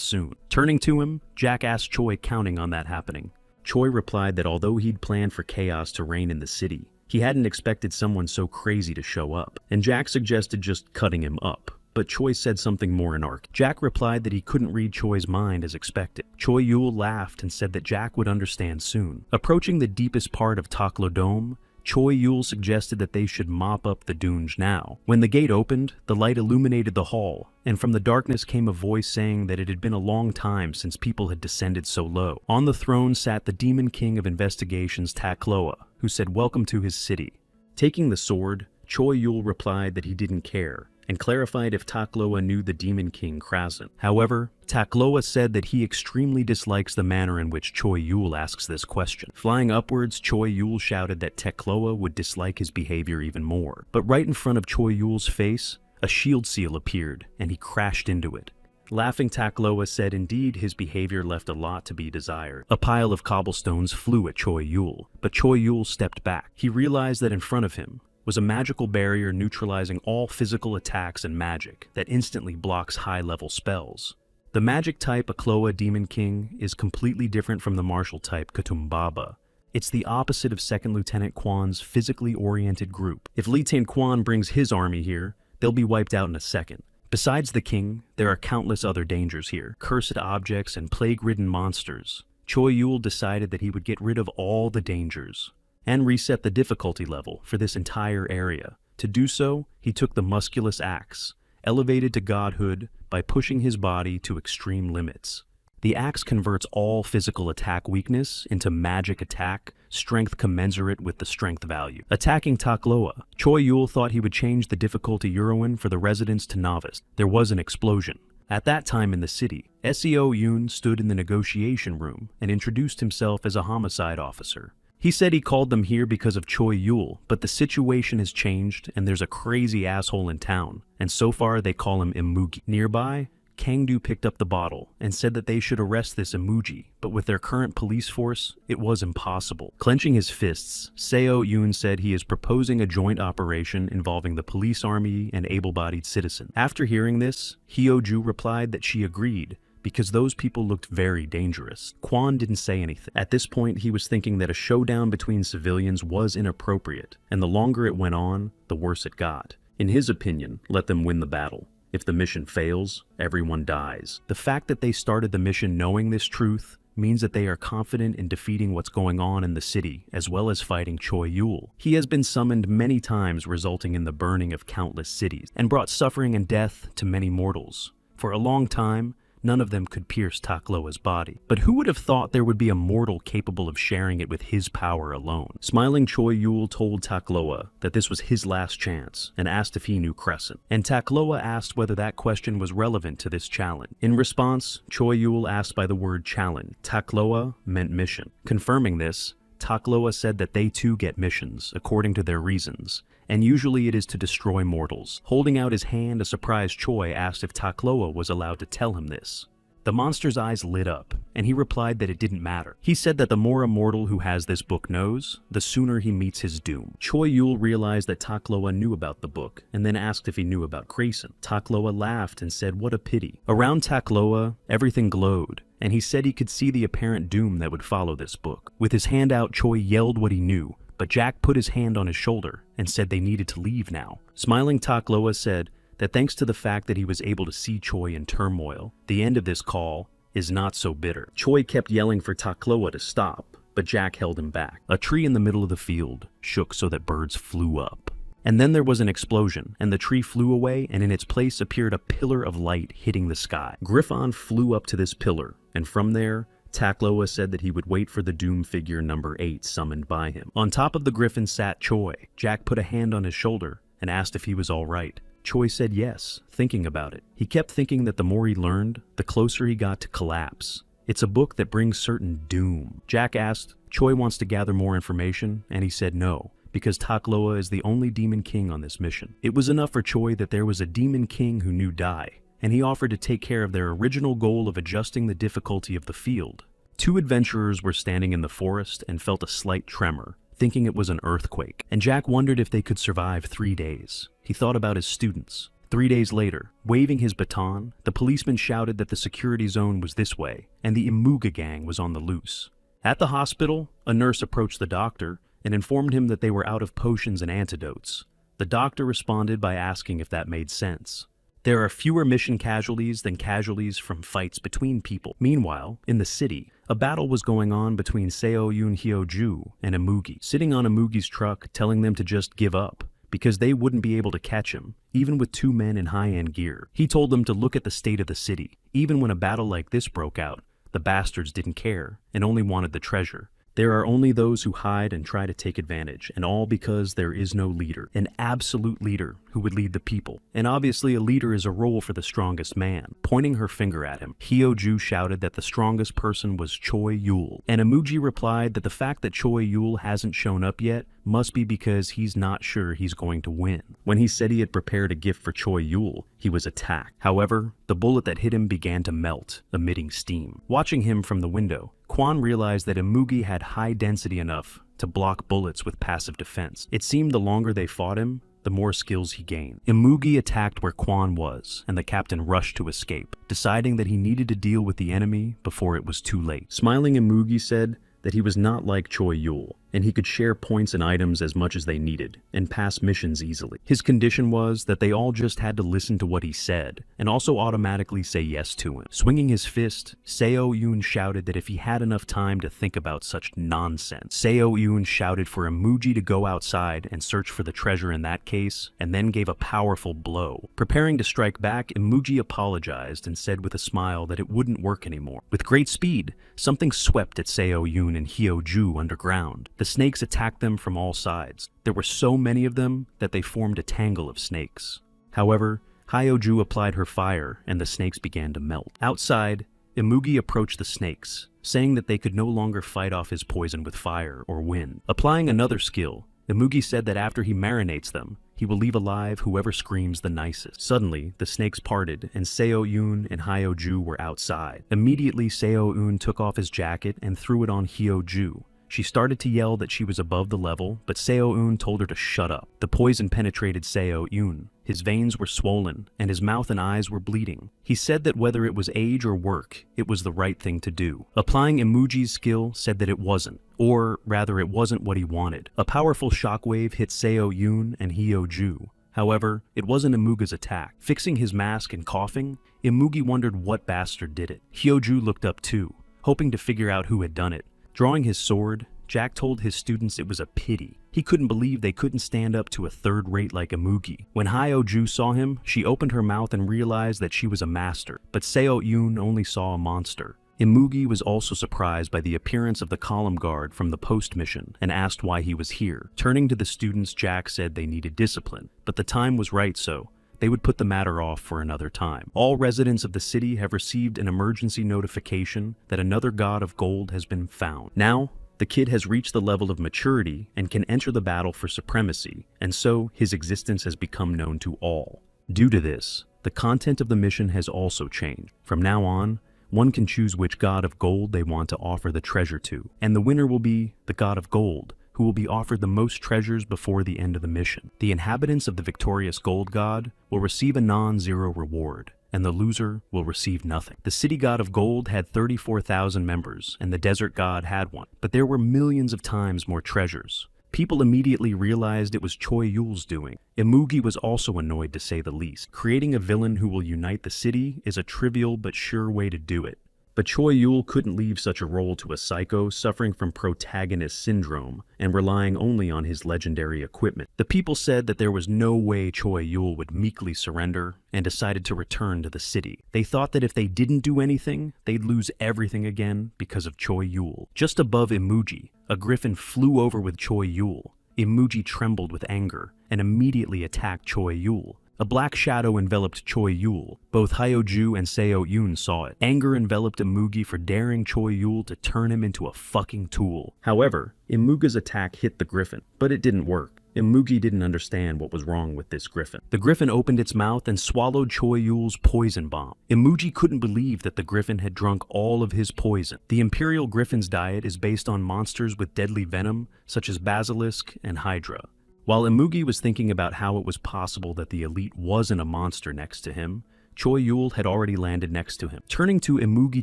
soon. Turning to him, Jack asked Choi, counting on that happening. Choi replied that although he'd planned for chaos to reign in the city, he hadn't expected someone so crazy to show up, and Jack suggested just cutting him up. But Choi said something more anarchic. Jack replied that he couldn't read Choi's mind as expected. Choi-yul laughed and said that Jack would understand soon. Approaching the deepest part of Taklo Dome, Choi-yul suggested that they should mop up the dunge now. When the gate opened, the light illuminated the hall, and from the darkness came a voice saying that it had been a long time since people had descended so low. On the throne sat the Demon King of Investigations, Takloa, who said welcome to his city. Taking the sword, Choi-yul replied that he didn't care, and clarified if Takloa knew the Demon King Krasen. However, Takloa said that he extremely dislikes the manner in which Choi Yul asks this question. Flying upwards, Choi Yul shouted that Takloa would dislike his behavior even more. But right in front of Choi Yul's face, a shield seal appeared, and he crashed into it. Laughing, Takloa said indeed his behavior left a lot to be desired. A pile of cobblestones flew at Choi Yul, but Choi Yul stepped back. He realized that in front of him was a magical barrier neutralizing all physical attacks and magic that instantly blocks high-level spells. The magic type Akloa Demon King is completely different from the martial type Katumbaba. It's the opposite of 2nd Lieutenant Kwan's physically oriented group. If Lieutenant Kwan brings his army here, they'll be wiped out in a second. Besides the king, there are countless other dangers here, cursed objects and plague-ridden monsters. Choi Yul decided that he would get rid of all the dangers and reset the difficulty level for this entire area. To do so, he took the musculus axe, elevated to godhood by pushing his body to extreme limits. The axe converts all physical attack weakness into magic attack, strength commensurate with the strength value. Attacking Takloa, Choi Yul thought he would change the difficulty Euroin for the residents to novice. There was an explosion. At that time in the city, Seo Yoon stood in the negotiation room and introduced himself as a homicide officer. He said he called them here because of Choi Yul, but the situation has changed and there's a crazy asshole in town, and so far they call him Imugi. Nearby, Kangdu picked up the bottle and said that they should arrest this Imugi, but with their current police force, it was impossible. Clenching his fists, Seo Yoon said he is proposing a joint operation involving the police army and able-bodied citizens. After hearing this, Hyoju replied that she agreed, because those people looked very dangerous. Kwan didn't say anything. At this point, he was thinking that a showdown between civilians was inappropriate, and the longer it went on, the worse it got. In his opinion, let them win the battle. If the mission fails, everyone dies. The fact that they started the mission knowing this truth means that they are confident in defeating what's going on in the city, as well as fighting Choi Yul. He has been summoned many times, resulting in the burning of countless cities, and brought suffering and death to many mortals. For a long time, none of them could pierce Takloa's body. But who would have thought there would be a mortal capable of sharing it with his power alone? Smiling, Choi Yul told Takloa that this was his last chance and asked if he knew Crescent. And Takloa asked whether that question was relevant to this challenge. In response, Choi Yul asked by the word challenge. Takloa meant mission. Confirming this, Takloa said that they too get missions, according to their reasons, and usually it is to destroy mortals. Holding out his hand, a surprised Choi asked if Takloa was allowed to tell him this. The monster's eyes lit up, and he replied that it didn't matter. He said that the more a mortal who has this book knows, the sooner he meets his doom. Choi Yul realized that Takloa knew about the book, and then asked if he knew about Grayson. Takloa laughed and said, "What a pity." Around Takloa, everything glowed, and he said he could see the apparent doom that would follow this book. With his hand out, Choi yelled what he knew, but Jack put his hand on his shoulder and said they needed to leave now. Smiling, Takloa said that thanks to the fact that he was able to see Choi in turmoil, the end of this call is not so bitter. Choi kept yelling for Takloa to stop, but Jack held him back. A tree in the middle of the field shook so that birds flew up. And then there was an explosion, and the tree flew away, and in its place appeared a pillar of light hitting the sky. Griffon flew up to this pillar, and from there, Takloa said that he would wait for the Doom figure number 8 summoned by him. On top of the griffin sat Choi. Jack put a hand on his shoulder and asked if he was all right. Choi said yes, thinking about it. He kept thinking that the more he learned, the closer he got to collapse. It's a book that brings certain doom. Jack asked, Choi wants to gather more information, and he said no, because Takloa is the only Demon King on this mission. It was enough for Choi that there was a Demon King who knew Dai, and he offered to take care of their original goal of adjusting the difficulty of the field. 2 adventurers were standing in the forest and felt a slight tremor, thinking it was an earthquake, and Jack wondered if they could survive 3 days. He thought about his students. 3 days later, waving his baton, the policeman shouted that the security zone was this way, and the Imuga gang was on the loose. At the hospital, a nurse approached the doctor and informed him that they were out of potions and antidotes. The doctor responded by asking if that made sense. There are fewer mission casualties than casualties from fights between people. Meanwhile, in the city, a battle was going on between Seo Yoon Hyoju and Imugi, sitting on Imugi's truck telling them to just give up, because they wouldn't be able to catch him, even with 2 men in high-end gear. He told them to look at the state of the city. Even when a battle like this broke out, the bastards didn't care and only wanted the treasure. There are only those who hide and try to take advantage, and all because there is no leader, an absolute leader who would lead the people. And obviously a leader is a role for the strongest man. Pointing her finger at him, Hyo-ju shouted that the strongest person was Choi-yul, and Imuji replied that the fact that Choi-yul hasn't shown up yet must be because he's not sure he's going to win. When he said he had prepared a gift for Choi-yul, he was attacked. However, the bullet that hit him began to melt, emitting steam. Watching him from the window, Kwon realized that Imugi had high density enough to block bullets with passive defense. It seemed the longer they fought him, the more skills he gained. Imugi attacked where Kwon was, and the captain rushed to escape, deciding that he needed to deal with the enemy before it was too late. Smiling, Imugi said that he was not like Choi-yul, and he could share points and items as much as they needed, and pass missions easily. His condition was that they all just had to listen to what he said, and also automatically say yes to him. Swinging his fist, Seo-yoon shouted that if he had enough time to think about such nonsense. Seo-yoon shouted for Imuji to go outside and search for the treasure in that case, and then gave a powerful blow. Preparing to strike back, Imuji apologized and said with a smile that it wouldn't work anymore. With great speed, something swept at Seo-yoon and Hyo-ju underground. The snakes attacked them from all sides. There were so many of them that they formed a tangle of snakes. However, Hyo-ju applied her fire and the snakes began to melt. Outside, Imugi approached the snakes, saying that they could no longer fight off his poison with fire or wind. Applying another skill, Imugi said that after he marinates them, he will leave alive whoever screams the nicest. Suddenly, the snakes parted, and Seo-yoon and Hyo-ju were outside. Immediately, Seo-yoon took off his jacket and threw it on Hyo-ju. She started to yell that she was above the level, but Seo-yoon told her to shut up. The poison penetrated Seo-yoon. His veins were swollen, and his mouth and eyes were bleeding. He said that whether it was age or work, it was the right thing to do. Applying Imuji's skill said that it wasn't, or rather it wasn't what he wanted. A powerful shockwave hit Seo-yoon and Hyo-ju. However, it wasn't Imuga's attack. Fixing his mask and coughing, Imugi wondered what bastard did it. Hyo-ju looked up too, hoping to figure out who had done it. Drawing his sword, Jack told his students it was a pity. He couldn't believe they couldn't stand up to a third-rate like Imugi. When Hyo-ju saw him, she opened her mouth and realized that she was a master, but Seo-yoon only saw a monster. Imugi was also surprised by the appearance of the column guard from the post mission and asked why he was here. Turning to the students, Jack said they needed discipline, but the time was right, so they would put the matter off for another time. All residents of the city have received an emergency notification that another god of gold has been found. Now, the kid has reached the level of maturity and can enter the battle for supremacy, and so his existence has become known to all. Due to this, the content of the mission has also changed. From now on, one can choose which god of gold they want to offer the treasure to, and the winner will be the god of gold, who will be offered the most treasures before the end of the mission. The inhabitants of the victorious gold god will receive a non-zero reward, and the loser will receive nothing. The city god of gold had 34,000 members, and the desert god had one, but there were millions of times more treasures. People immediately realized it was Choi-yul's doing. Imugi was also annoyed, to say the least. Creating a villain who will unite the city is a trivial but sure way to do it. But Choi-yul couldn't leave such a role to a psycho suffering from protagonist syndrome and relying only on his legendary equipment. The people said that there was no way Choi-yul would meekly surrender and decided to return to the city. They thought that if they didn't do anything, they'd lose everything again because of Choi-yul. Just above Imuji, a griffin flew over with Choi-yul. Imuji trembled with anger and immediately attacked Choi-yul. A black shadow enveloped Choi-yul. Both Hyo-ju and Seo-yoon saw it. Anger enveloped Imugi for daring Choi-yul to turn him into a fucking tool. However, Imuga's attack hit the griffin, but it didn't work. Imugi didn't understand what was wrong with this griffin. The griffin opened its mouth and swallowed Choi-yul's poison bomb. Imugi couldn't believe that the griffin had drunk all of his poison. The Imperial Griffin's diet is based on monsters with deadly venom, such as basilisk and hydra. While Imugi was thinking about how it was possible that the elite wasn't a monster next to him, Choi-yul had already landed next to him. Turning to Imugi,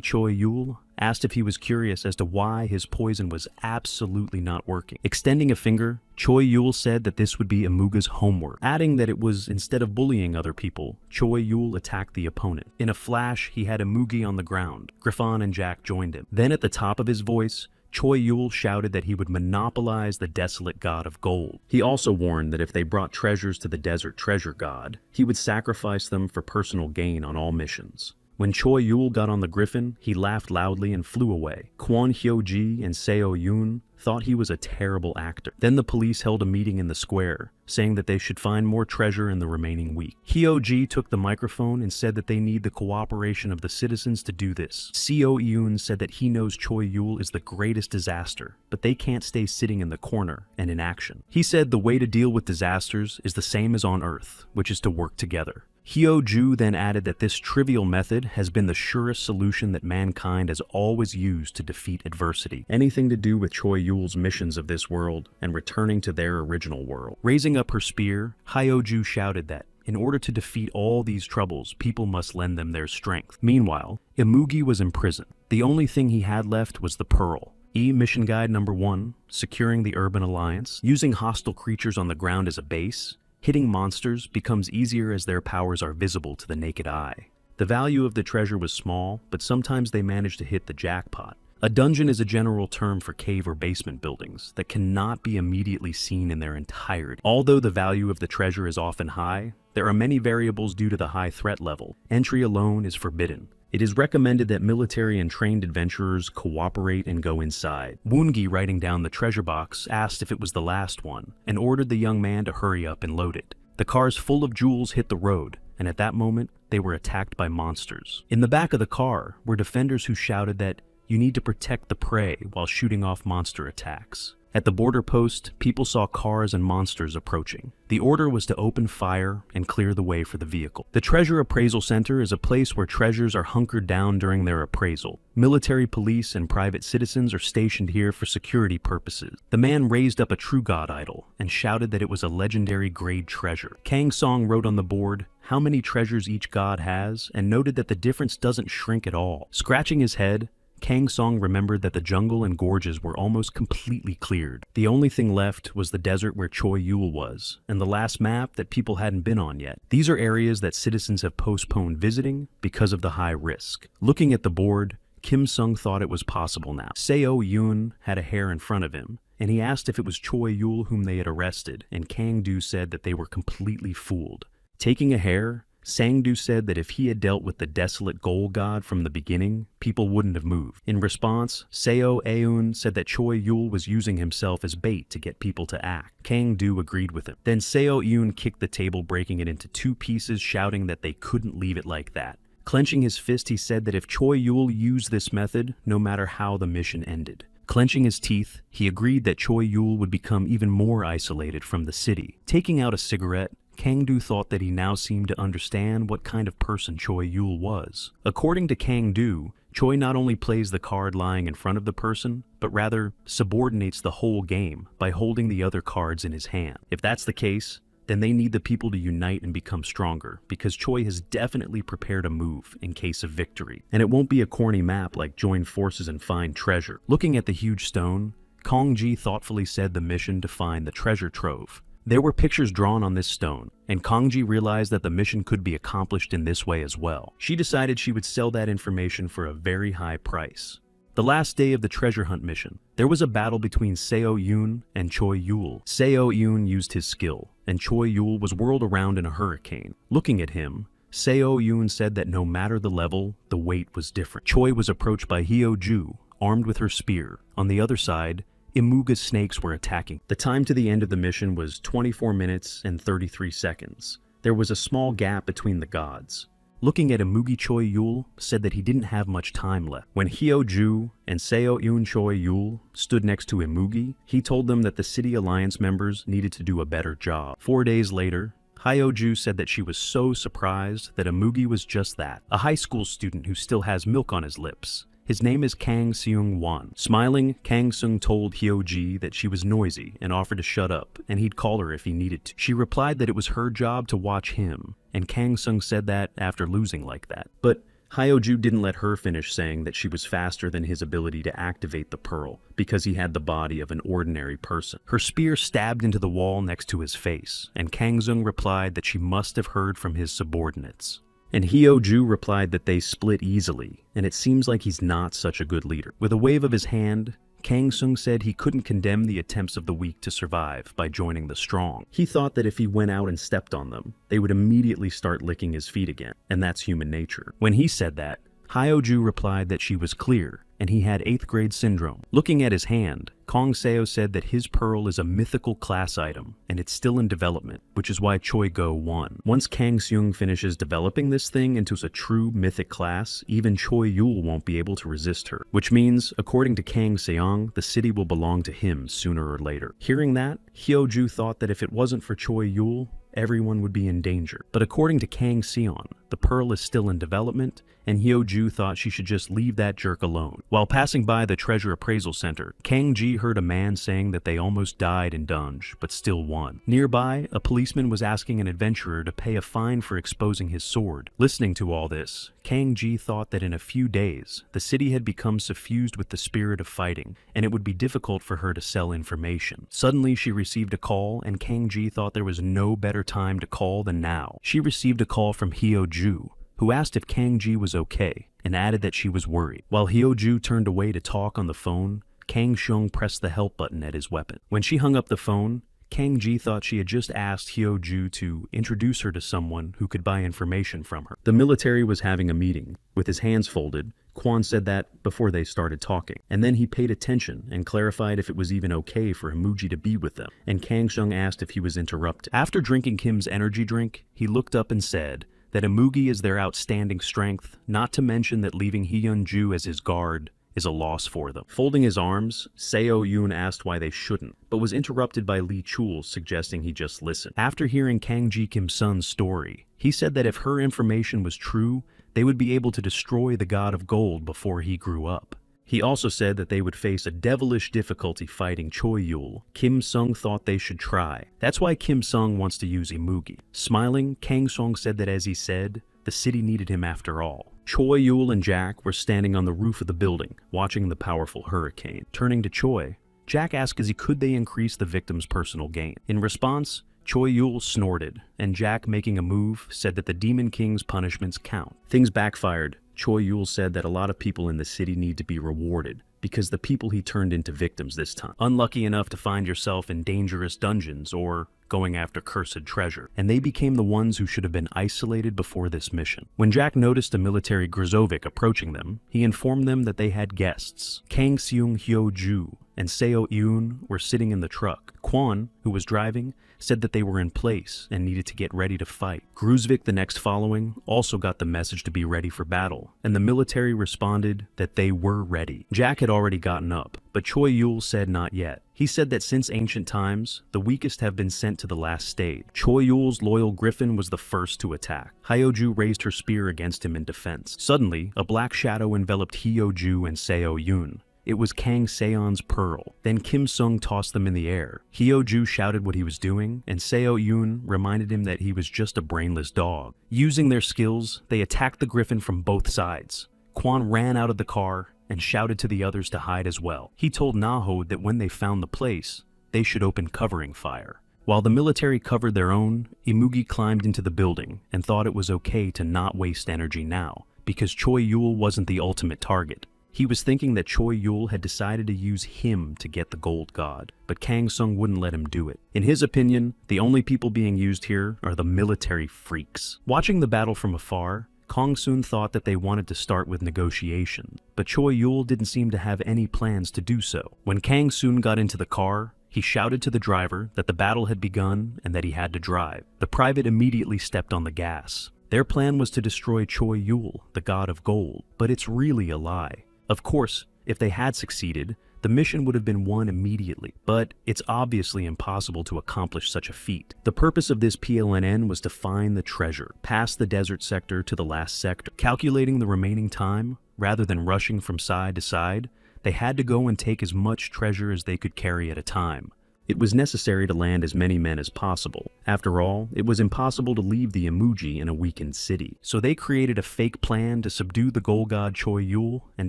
Choi-yul asked if he was curious as to why his poison was absolutely not working. Extending a finger, Choi-yul said that this would be Imuga's homework, adding that it was instead of bullying other people, Choi-yul attacked the opponent. In a flash, he had Imugi on the ground. Griffon and Jack joined him. Then at the top of his voice, Choi-yul shouted that he would monopolize the desolate god of gold. He also warned that if they brought treasures to the desert treasure god, he would sacrifice them for personal gain on all missions. When Choi Yul got on the griffin, he laughed loudly and flew away. Kwon Hyo-ji and Seo Yoon thought he was a terrible actor. Then the police held a meeting in the square, saying that they should find more treasure in the remaining week. Hyo-ji took the microphone and said that they need the cooperation of the citizens to do this. Seo Yoon said that he knows Choi Yul is the greatest disaster, but they can't stay sitting in the corner and inaction. He said the way to deal with disasters is the same as on Earth, which is to work together. Hyo-ju then added that this trivial method has been the surest solution that mankind has always used to defeat adversity. Anything to do with Choi Yul's missions of this world and returning to their original world. Raising up her spear, Hyo-ju shouted that in order to defeat all these troubles, people must lend them their strength. Meanwhile, Imugi was in prison. The only thing he had left was the pearl. Mission Guide number 1, Securing the Urban Alliance. Using hostile creatures on the ground as a base, hitting monsters becomes easier as their powers are visible to the naked eye. The value of the treasure was small, but sometimes they managed to hit the jackpot. A dungeon is a general term for cave or basement buildings that cannot be immediately seen in their entirety. Although the value of the treasure is often high, there are many variables due to the high threat level. Entry alone is forbidden. It is recommended that military and trained adventurers cooperate and go inside. Woongi, writing down the treasure box, asked if it was the last one, and ordered the young man to hurry up and load it. The cars full of jewels hit the road, and at that moment, they were attacked by monsters. In the back of the car were defenders who shouted that you need to protect the prey while shooting off monster attacks. At the border post, people saw cars and monsters approaching. The order was to open fire and clear the way for the vehicle. The Treasure Appraisal Center is a place where treasures are hunkered down during their appraisal. Military, police, and private citizens are stationed here for security purposes. The man raised up a true god idol and shouted that it was a legendary grade treasure. Kang Song wrote on the board how many treasures each god has and noted that the difference doesn't shrink at all. Scratching his head, Kang Song remembered that the jungle and gorges were almost completely cleared. The only thing left was the desert where Choi Yul was, and the last map that people hadn't been on yet. These are areas that citizens have postponed visiting because of the high risk. Looking at the board, Kim Sung thought it was possible now. Seo Yoon had a hair in front of him, and he asked if it was Choi Yul whom they had arrested, and Kang Do said that they were completely fooled. Taking a hair, Sang-do said that if he had dealt with the desolate goal god from the beginning, people wouldn't have moved. In response, Seo Eun said that Choi Yul was using himself as bait to get people to act. Kang-do agreed with him. Then Seo Eun kicked the table, breaking it into 2 pieces, shouting that they couldn't leave it like that. Clenching his fist, he said that if Choi Yul used this method, no matter how the mission ended. Clenching his teeth, he agreed that Choi Yul would become even more isolated from the city. Taking out a cigarette, Kang-do thought that he now seemed to understand what kind of person Choi Yul was. According to Kang-do, Choi not only plays the card lying in front of the person, but rather subordinates the whole game by holding the other cards in his hand. If that's the case, then they need the people to unite and become stronger, because Choi has definitely prepared a move in case of victory. And it won't be a corny map like join forces and find treasure. Looking at the huge stone, Kong-ji thoughtfully said the mission to find the treasure trove. There were pictures drawn on this stone, and Kong-ji realized that the mission could be accomplished in this way as well. She decided she would sell that information for a very high price. The last day of the treasure hunt mission, there was a battle between Seo Yoon and Choi Yul. Seo Yoon used his skill, and Choi Yul was whirled around in a hurricane. Looking at him, Seo Yoon said that no matter the level, the weight was different. Choi was approached by Hyo-ju, armed with her spear. On the other side, Imuga's snakes were attacking. The time to the end of the mission was 24 minutes and 33 seconds. There was a small gap between the gods. Looking at Imugi, Choi Yul said that he didn't have much time left. When Hyo-ju and Seo Yoon Choi Yul stood next to Imugi, he told them that the City Alliance members needed to do a better job. 4 days later, Hyo-ju said that she was so surprised that Imugi was just that, a high school student who still has milk on his lips. His name is Kang Seung-won. Smiling, Kang Seung told Hyo-ji that she was noisy and offered to shut up, and he'd call her if he needed to. She replied that it was her job to watch him, and Kang Seung said that after losing like that. But Hyo-ju didn't let her finish, saying that she was faster than his ability to activate the pearl, because he had the body of an ordinary person. Her spear stabbed into the wall next to his face, and Kang Seung replied that she must have heard from his subordinates. And Hyo-ju replied that they split easily, and it seems like he's not such a good leader. With a wave of his hand, Kang Sung said he couldn't condemn the attempts of the weak to survive by joining the strong. He thought that if he went out and stepped on them, they would immediately start licking his feet again, and that's human nature. When he said that, Hyoju replied that she was clear, and he had 8th grade syndrome. Looking at his hand, Kong Seo said that his pearl is a mythical class item, and it's still in development, which is why Choi Go won. Once Kang Seung finishes developing this thing into a true mythic class, even Choi Yul won't be able to resist her. Which means, according to Kang Seong, the city will belong to him sooner or later. Hearing that, Hyoju thought that if it wasn't for Choi Yul, everyone would be in danger. But according to Kang Seon, the pearl is still in development, and Hyoju thought she should just leave that jerk alone. While passing by the treasure appraisal center, Kang Ji heard a man saying that they almost died in Dunge, but still won. Nearby, a policeman was asking an adventurer to pay a fine for exposing his sword. Listening to all this, Kang Ji thought that in a few days, the city had become suffused with the spirit of fighting, and it would be difficult for her to sell information. Suddenly, she received a call, and Kang Ji thought there was no better time to call than now. She received a call from Hyoju, who asked if Kang Ji was okay, and added that she was worried. While Hyoju turned away to talk on the phone, Kang Seung pressed the help button at his weapon. When she hung up the phone, Kang Ji thought she had just asked Hyoju to introduce her to someone who could buy information from her. The military was having a meeting. With his hands folded, Kwon said that before they started talking. And then he paid attention and clarified if it was even okay for Imuji to be with them. And Kang Seung asked if he was interrupted. After drinking Kim's energy drink, he looked up and said that Imugi is their outstanding strength, not to mention that leaving Hyunju as his guard is a loss for them. Folding his arms, Seo Yoon asked why they shouldn't, but was interrupted by Lee Chul suggesting he just listen. After hearing Kang Ji Kim Sun's story, he said that if her information was true, they would be able to destroy the god of gold before he grew up. He also said that they would face a devilish difficulty fighting Choi Yul. Kim Sung thought they should try. That's why Kim Sung wants to use Imugi. Smiling, Kang Sung said that as he said, the city needed him after all. Choi Yul and Jack were standing on the roof of the building, watching the powerful hurricane. Turning to Choi, Jack asked could they increase the victim's personal gain. In response, Choi Yul snorted, and Jack, making a move, said that the Demon King's punishments count. Things backfired. Choi Yul said that a lot of people in the city need to be rewarded, because the people he turned into victims this time. Unlucky enough to find yourself in dangerous dungeons or going after cursed treasure, and they became the ones who should have been isolated before this mission. When Jack noticed a military Grizovic approaching them, he informed them that they had guests. Kang Seung Hyo-ju and Seo Yoon were sitting in the truck. Kwon, who was driving, said that they were in place and needed to get ready to fight. Gruzvik, the next following, also got the message to be ready for battle, and the military responded that they were ready. Jack had already gotten up, but Choi Yul said not yet. He said that since ancient times, the weakest have been sent to the last stage. Choi Yul's loyal griffin was the first to attack. Hyoju raised her spear against him in defense. Suddenly, a black shadow enveloped Hyoju and Seo Yoon. It was Kang Seon's pearl. Then Kim Sung tossed them in the air. Hyoju shouted what he was doing, and Seo Yoon reminded him that he was just a brainless dog. Using their skills, they attacked the griffin from both sides. Kwon ran out of the car and shouted to the others to hide as well. He told Naho that when they found the place, they should open covering fire. While the military covered their own, Imugi climbed into the building and thought it was okay to not waste energy now, because Choi Yul wasn't the ultimate target. He was thinking that Choi Yul had decided to use him to get the gold god, but Kang Sung wouldn't let him do it. In his opinion, the only people being used here are the military freaks. Watching the battle from afar, Kang Soon thought that they wanted to start with negotiation, but Choi Yul didn't seem to have any plans to do so. When Kang Soon got into the car, he shouted to the driver that the battle had begun and that he had to drive. The private immediately stepped on the gas. Their plan was to destroy Choi Yul, the god of gold, but it's really a lie. Of course, if they had succeeded, the mission would have been won immediately, but it's obviously impossible to accomplish such a feat. The purpose of this PLNN was to find the treasure, past the desert sector to the last sector. Calculating the remaining time, rather than rushing from side to side, they had to go and take as much treasure as they could carry at a time. It was necessary to land as many men as possible. After all, it was impossible to leave the Imuji in a weakened city. So they created a fake plan to subdue the gold god Choi Yul and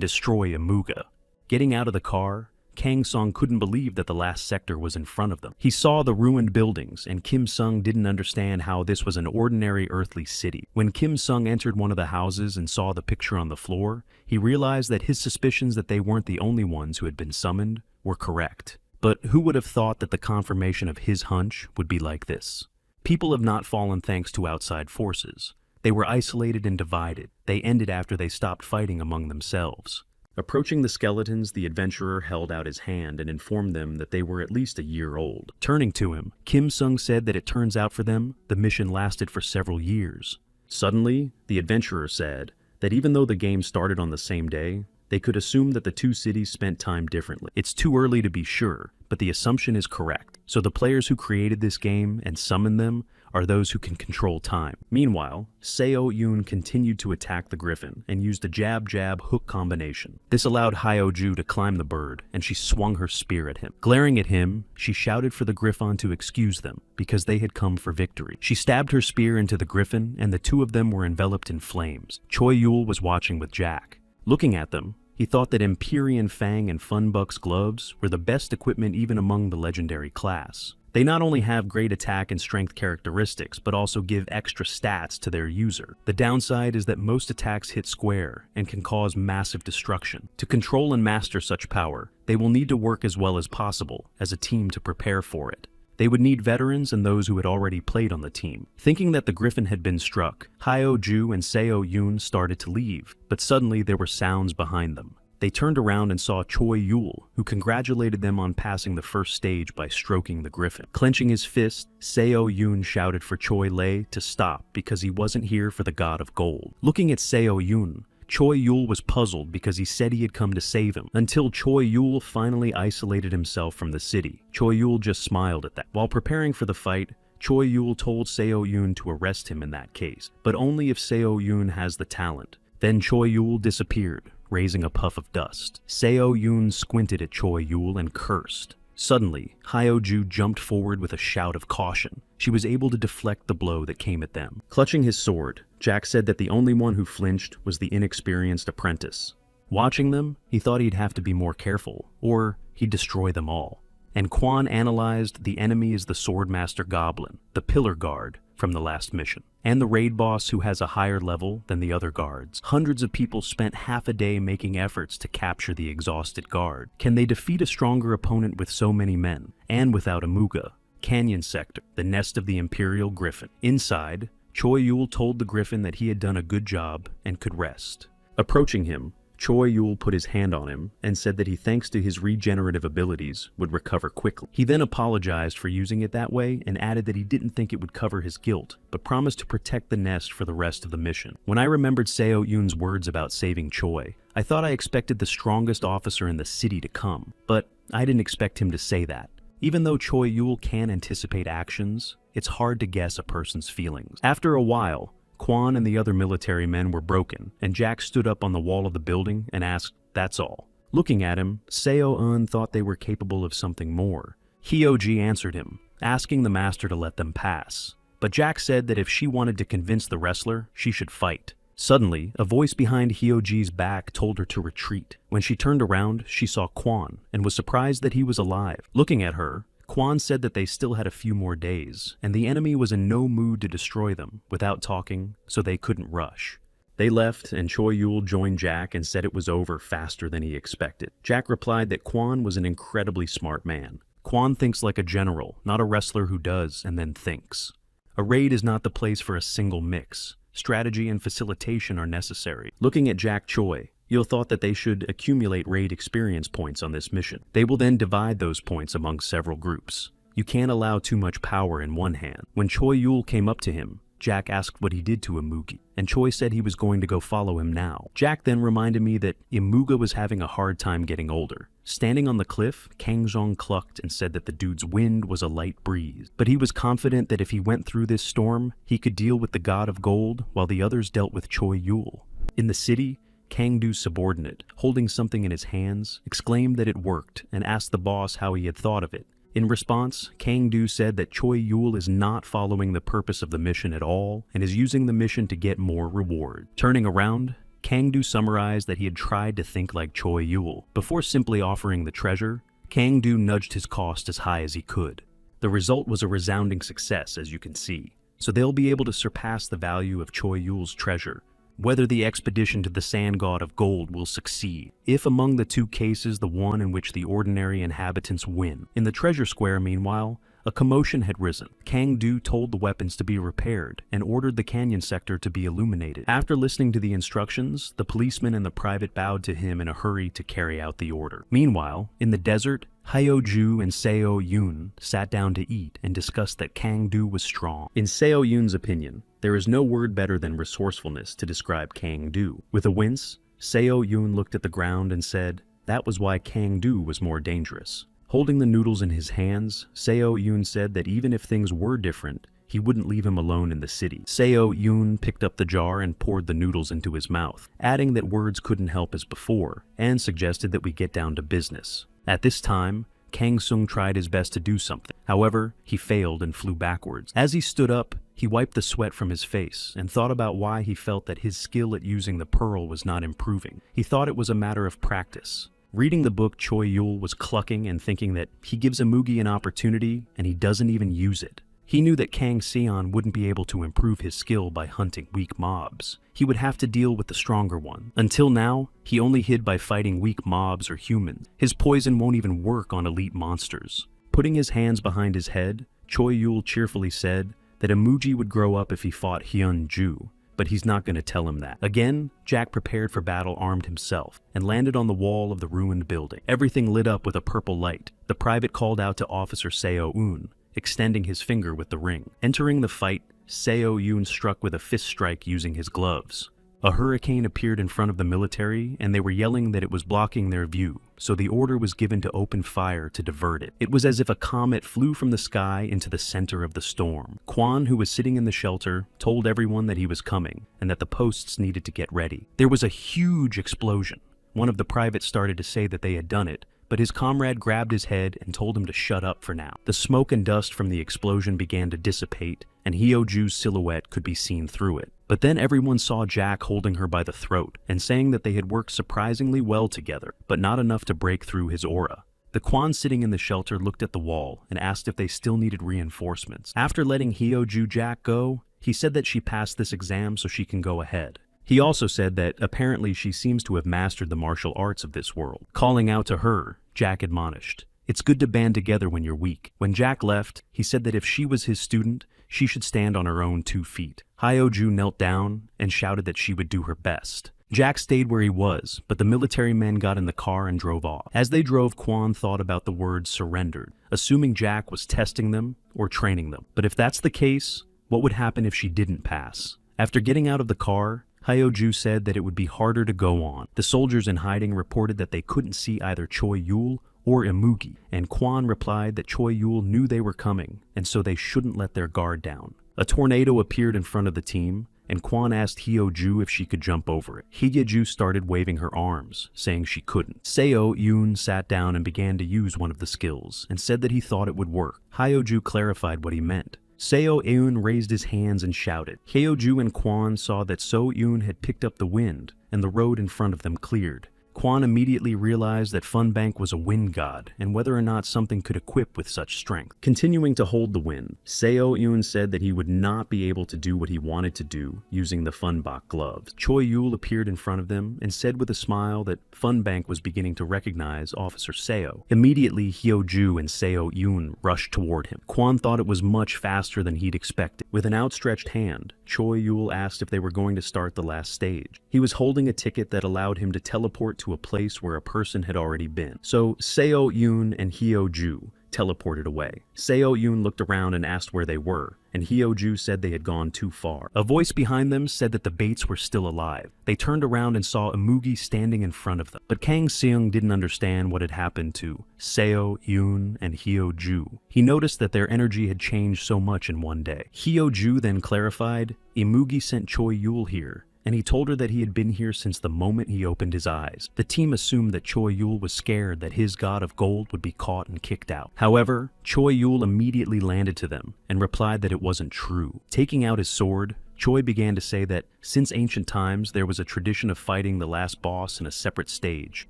destroy Imuga. Getting out of the car, Kang Sung couldn't believe that the last sector was in front of them. He saw the ruined buildings, and Kim Sung didn't understand how this was an ordinary earthly city. When Kim Sung entered one of the houses and saw the picture on the floor, he realized that his suspicions that they weren't the only ones who had been summoned were correct. But who would have thought that the confirmation of his hunch would be like this? People have not fallen thanks to outside forces. They were isolated and divided. They ended after they stopped fighting among themselves. Approaching the skeletons, the adventurer held out his hand and informed them that they were at least a year old. Turning to him, Kim Sung said that it turns out for them, the mission lasted for several years. Suddenly, the adventurer said that even though the game started on the same day, they could assume that the two cities spent time differently. It's too early to be sure, but the assumption is correct. So the players who created this game and summoned them are those who can control time. Meanwhile, Seo Yoon continued to attack the griffin and used a jab-jab hook combination. This allowed Hyo-ju to climb the bird, and she swung her spear at him. Glaring at him, she shouted for the griffon to excuse them, because they had come for victory. She stabbed her spear into the griffin, and the two of them were enveloped in flames. Choi Yul was watching with Jack. Looking at them, he thought that Empyrean Fang and Funbuck's gloves were the best equipment even among the legendary class. They not only have great attack and strength characteristics, but also give extra stats to their user. The downside is that most attacks hit square and can cause massive destruction. To control and master such power, they will need to work as well as possible as a team to prepare for it. They would need veterans and those who had already played on the team. Thinking that the griffin had been struck, Hyo-ju and Seo Yoon started to leave, but suddenly there were sounds behind them. They turned around and saw Choi Yul, who congratulated them on passing the first stage by stroking the griffin. Clenching his fist, Seo Yoon shouted for Choi Lei to stop because he wasn't here for the god of gold. Looking at Seo Yoon, Choi Yul was puzzled because he said he had come to save him, until Choi Yul finally isolated himself from the city. Choi Yul just smiled at that. While preparing for the fight, Choi Yul told Seo Yoon to arrest him in that case, but only if Seo Yoon has the talent. Then Choi Yul disappeared, raising a puff of dust. Seo Yoon squinted at Choi Yul and cursed. Suddenly, Hyo-ju jumped forward with a shout of caution. She was able to deflect the blow that came at them. Clutching his sword, Jack said that the only one who flinched was the inexperienced apprentice. Watching them, he thought he'd have to be more careful, or he'd destroy them all. And Quan analyzed the enemy is the Swordmaster Goblin, the Pillar Guard, from the last mission, and the raid boss who has a higher level than the other guards. Hundreds of people spent half a day making efforts to capture the exhausted guard. Can they defeat a stronger opponent with so many men, and without a Muga? Canyon Sector, the nest of the Imperial Griffin. Inside, Choi Yul told the Griffin that he had done a good job and could rest. Approaching him, Choi Yul put his hand on him and said that he, thanks to his regenerative abilities, would recover quickly. He then apologized for using it that way and added that he didn't think it would cover his guilt, but promised to protect the nest for the rest of the mission. When I remembered Seo Yoon's words about saving Choi, I thought I expected the strongest officer in the city to come, but I didn't expect him to say that. Even though Choi Yul can anticipate actions, it's hard to guess a person's feelings. After a while, Quan and the other military men were broken, and Jack stood up on the wall of the building and asked, "That's all." Looking at him, Seo-eun thought they were capable of something more. Hyo-ji answered him, asking the master to let them pass. But Jack said that if she wanted to convince the wrestler, she should fight. Suddenly, a voice behind Hyo-ji's back told her to retreat. When she turned around, she saw Quan, and was surprised that he was alive. Looking at her, Quan said that they still had a few more days, and the enemy was in no mood to destroy them without talking, so they couldn't rush. They left, and Choi Yul joined Jack and said it was over faster than he expected. Jack replied that Quan was an incredibly smart man. Quan thinks like a general, not a wrestler who does and then thinks. A raid is not the place for a single mix. Strategy and facilitation are necessary. Looking at Jack Choi, you'll thought that they should accumulate raid experience points on this mission. They will then divide those points among several groups. You can't allow too much power in one hand. When Choi Yul came up to him, Jack asked what he did to Imugi, and Choi said he was going to go follow him now. Jack then reminded me that Imuga was having a hard time getting older. Standing on the cliff, Kangzong clucked and said that the dude's wind was a light breeze. But he was confident that if he went through this storm, he could deal with the god of gold while the others dealt with Choi Yul. In the city, Kangdu's subordinate, holding something in his hands, exclaimed that it worked and asked the boss how he had thought of it. In response, Kangdu said that Choi Yul is not following the purpose of the mission at all and is using the mission to get more reward. Turning around, Kangdu summarized that he had tried to think like Choi Yul. Before simply offering the treasure, Kang-do nudged his cost as high as he could. The result was a resounding success, as you can see, so they'll be able to surpass the value of Choi Yul's treasure. Whether the expedition to the Sand God of Gold will succeed, if among the two cases the one in which the ordinary inhabitants win. In the treasure square, meanwhile, a commotion had risen. Kang-do told the weapons to be repaired and ordered the canyon sector to be illuminated. After listening to the instructions, the policeman and the private bowed to him in a hurry to carry out the order. Meanwhile, in the desert, Hyo-ju and Seo-yoon sat down to eat and discussed that Kang-do was strong. In Seo-yoon's opinion, there is no word better than resourcefulness to describe Kang-do. With a wince, Seo-yoon looked at the ground and said that was why Kang-do was more dangerous. Holding the noodles in his hands, Seo-yoon said that even if things were different, he wouldn't leave him alone in the city. Seo-yoon picked up the jar and poured the noodles into his mouth, adding that words couldn't help as before, and suggested that we get down to business. At this time, Kang-sung tried his best to do something. However, he failed and flew backwards. As he stood up, he wiped the sweat from his face and thought about why he felt that his skill at using the pearl was not improving. He thought it was a matter of practice. Reading the book, Choi Yul was clucking and thinking that he gives Amugi an opportunity and he doesn't even use it. He knew that Kang Seon wouldn't be able to improve his skill by hunting weak mobs. He would have to deal with the stronger one. Until now, he only hid by fighting weak mobs or humans. His poison won't even work on elite monsters. Putting his hands behind his head, Choi Yul cheerfully said that Amugi would grow up if he fought Hyun-ju, but he's not going to tell him that. Again, Jack prepared for battle armed himself and landed on the wall of the ruined building. Everything lit up with a purple light. The private called out to Officer Seo-eun, extending his finger with the ring. Entering the fight, Seo-eun struck with a fist strike using his gloves. A hurricane appeared in front of the military, and they were yelling that it was blocking their view, so the order was given to open fire to divert it. It was as if a comet flew from the sky into the center of the storm. Kwon, who was sitting in the shelter, told everyone that he was coming, and that the posts needed to get ready. There was a huge explosion. One of the privates started to say that they had done it, but his comrade grabbed his head and told him to shut up for now. The smoke and dust from the explosion began to dissipate, and Hyo-ju's silhouette could be seen through it. But then everyone saw Jack holding her by the throat and saying that they had worked surprisingly well together, but not enough to break through his aura. The Kwon sitting in the shelter looked at the wall and asked if they still needed reinforcements. After letting Hyo-ju Jack go, he said that she passed this exam so she can go ahead. He also said that apparently she seems to have mastered the martial arts of this world. Calling out to her, Jack admonished, "It's good to band together when you're weak." When Jack left, he said that if she was his student, she should stand on her own 2 feet. Hyo-ju knelt down and shouted that she would do her best. Jack stayed where he was, but the military men got in the car and drove off. As they drove, Kwon thought about the word surrendered, assuming Jack was testing them or training them. But if that's the case, what would happen if she didn't pass? After getting out of the car, Hyo-ju said that it would be harder to go on. The soldiers in hiding reported that they couldn't see either Choi Yul or Amugi, and Kwon replied that Choi Yul knew they were coming, and so they shouldn't let their guard down. A tornado appeared in front of the team, and Kwon asked Hyo-ju if she could jump over it. Hyo-ju started waving her arms, saying she couldn't. Seo-yoon sat down and began to use one of the skills, and said that he thought it would work. Hyo-ju clarified what he meant. Seo-eun raised his hands and shouted. Hyo-ju and Kwon saw that Seo-eun had picked up the wind, and the road in front of them cleared. Kwon immediately realized that Funbank was a wind god, and whether or not something could equip with such strength. Continuing to hold the wind, Seo-eun said that he would not be able to do what he wanted to do using the Funbak gloves. Choi Yul appeared in front of them and said with a smile that Funbank was beginning to recognize Officer Seo. Immediately, Hyo-ju and Seo-eun rushed toward him. Kwon thought it was much faster than he'd expected. With an outstretched hand, Choi Yul asked if they were going to start the last stage. He was holding a ticket that allowed him to teleport to a place where a person had already been. So Seo-eun and Hyo-ju teleported away. Seo-eun looked around and asked where they were, and Hyo-ju said they had gone too far. A voice behind them said that the Bates were still alive. They turned around and saw Amugi standing in front of them. But Kang Seung didn't understand what had happened to Seo-eun and Hyo-ju. He noticed that their energy had changed so much in one day. Hyo-ju then clarified, Amugi sent Choi Yul here, and he told her that he had been here since the moment he opened his eyes. The team assumed that Choi Yul was scared that his god of gold would be caught and kicked out. However, Choi Yul immediately landed to them and replied that it wasn't true. Taking out his sword, Choi began to say that since ancient times there was a tradition of fighting the last boss in a separate stage.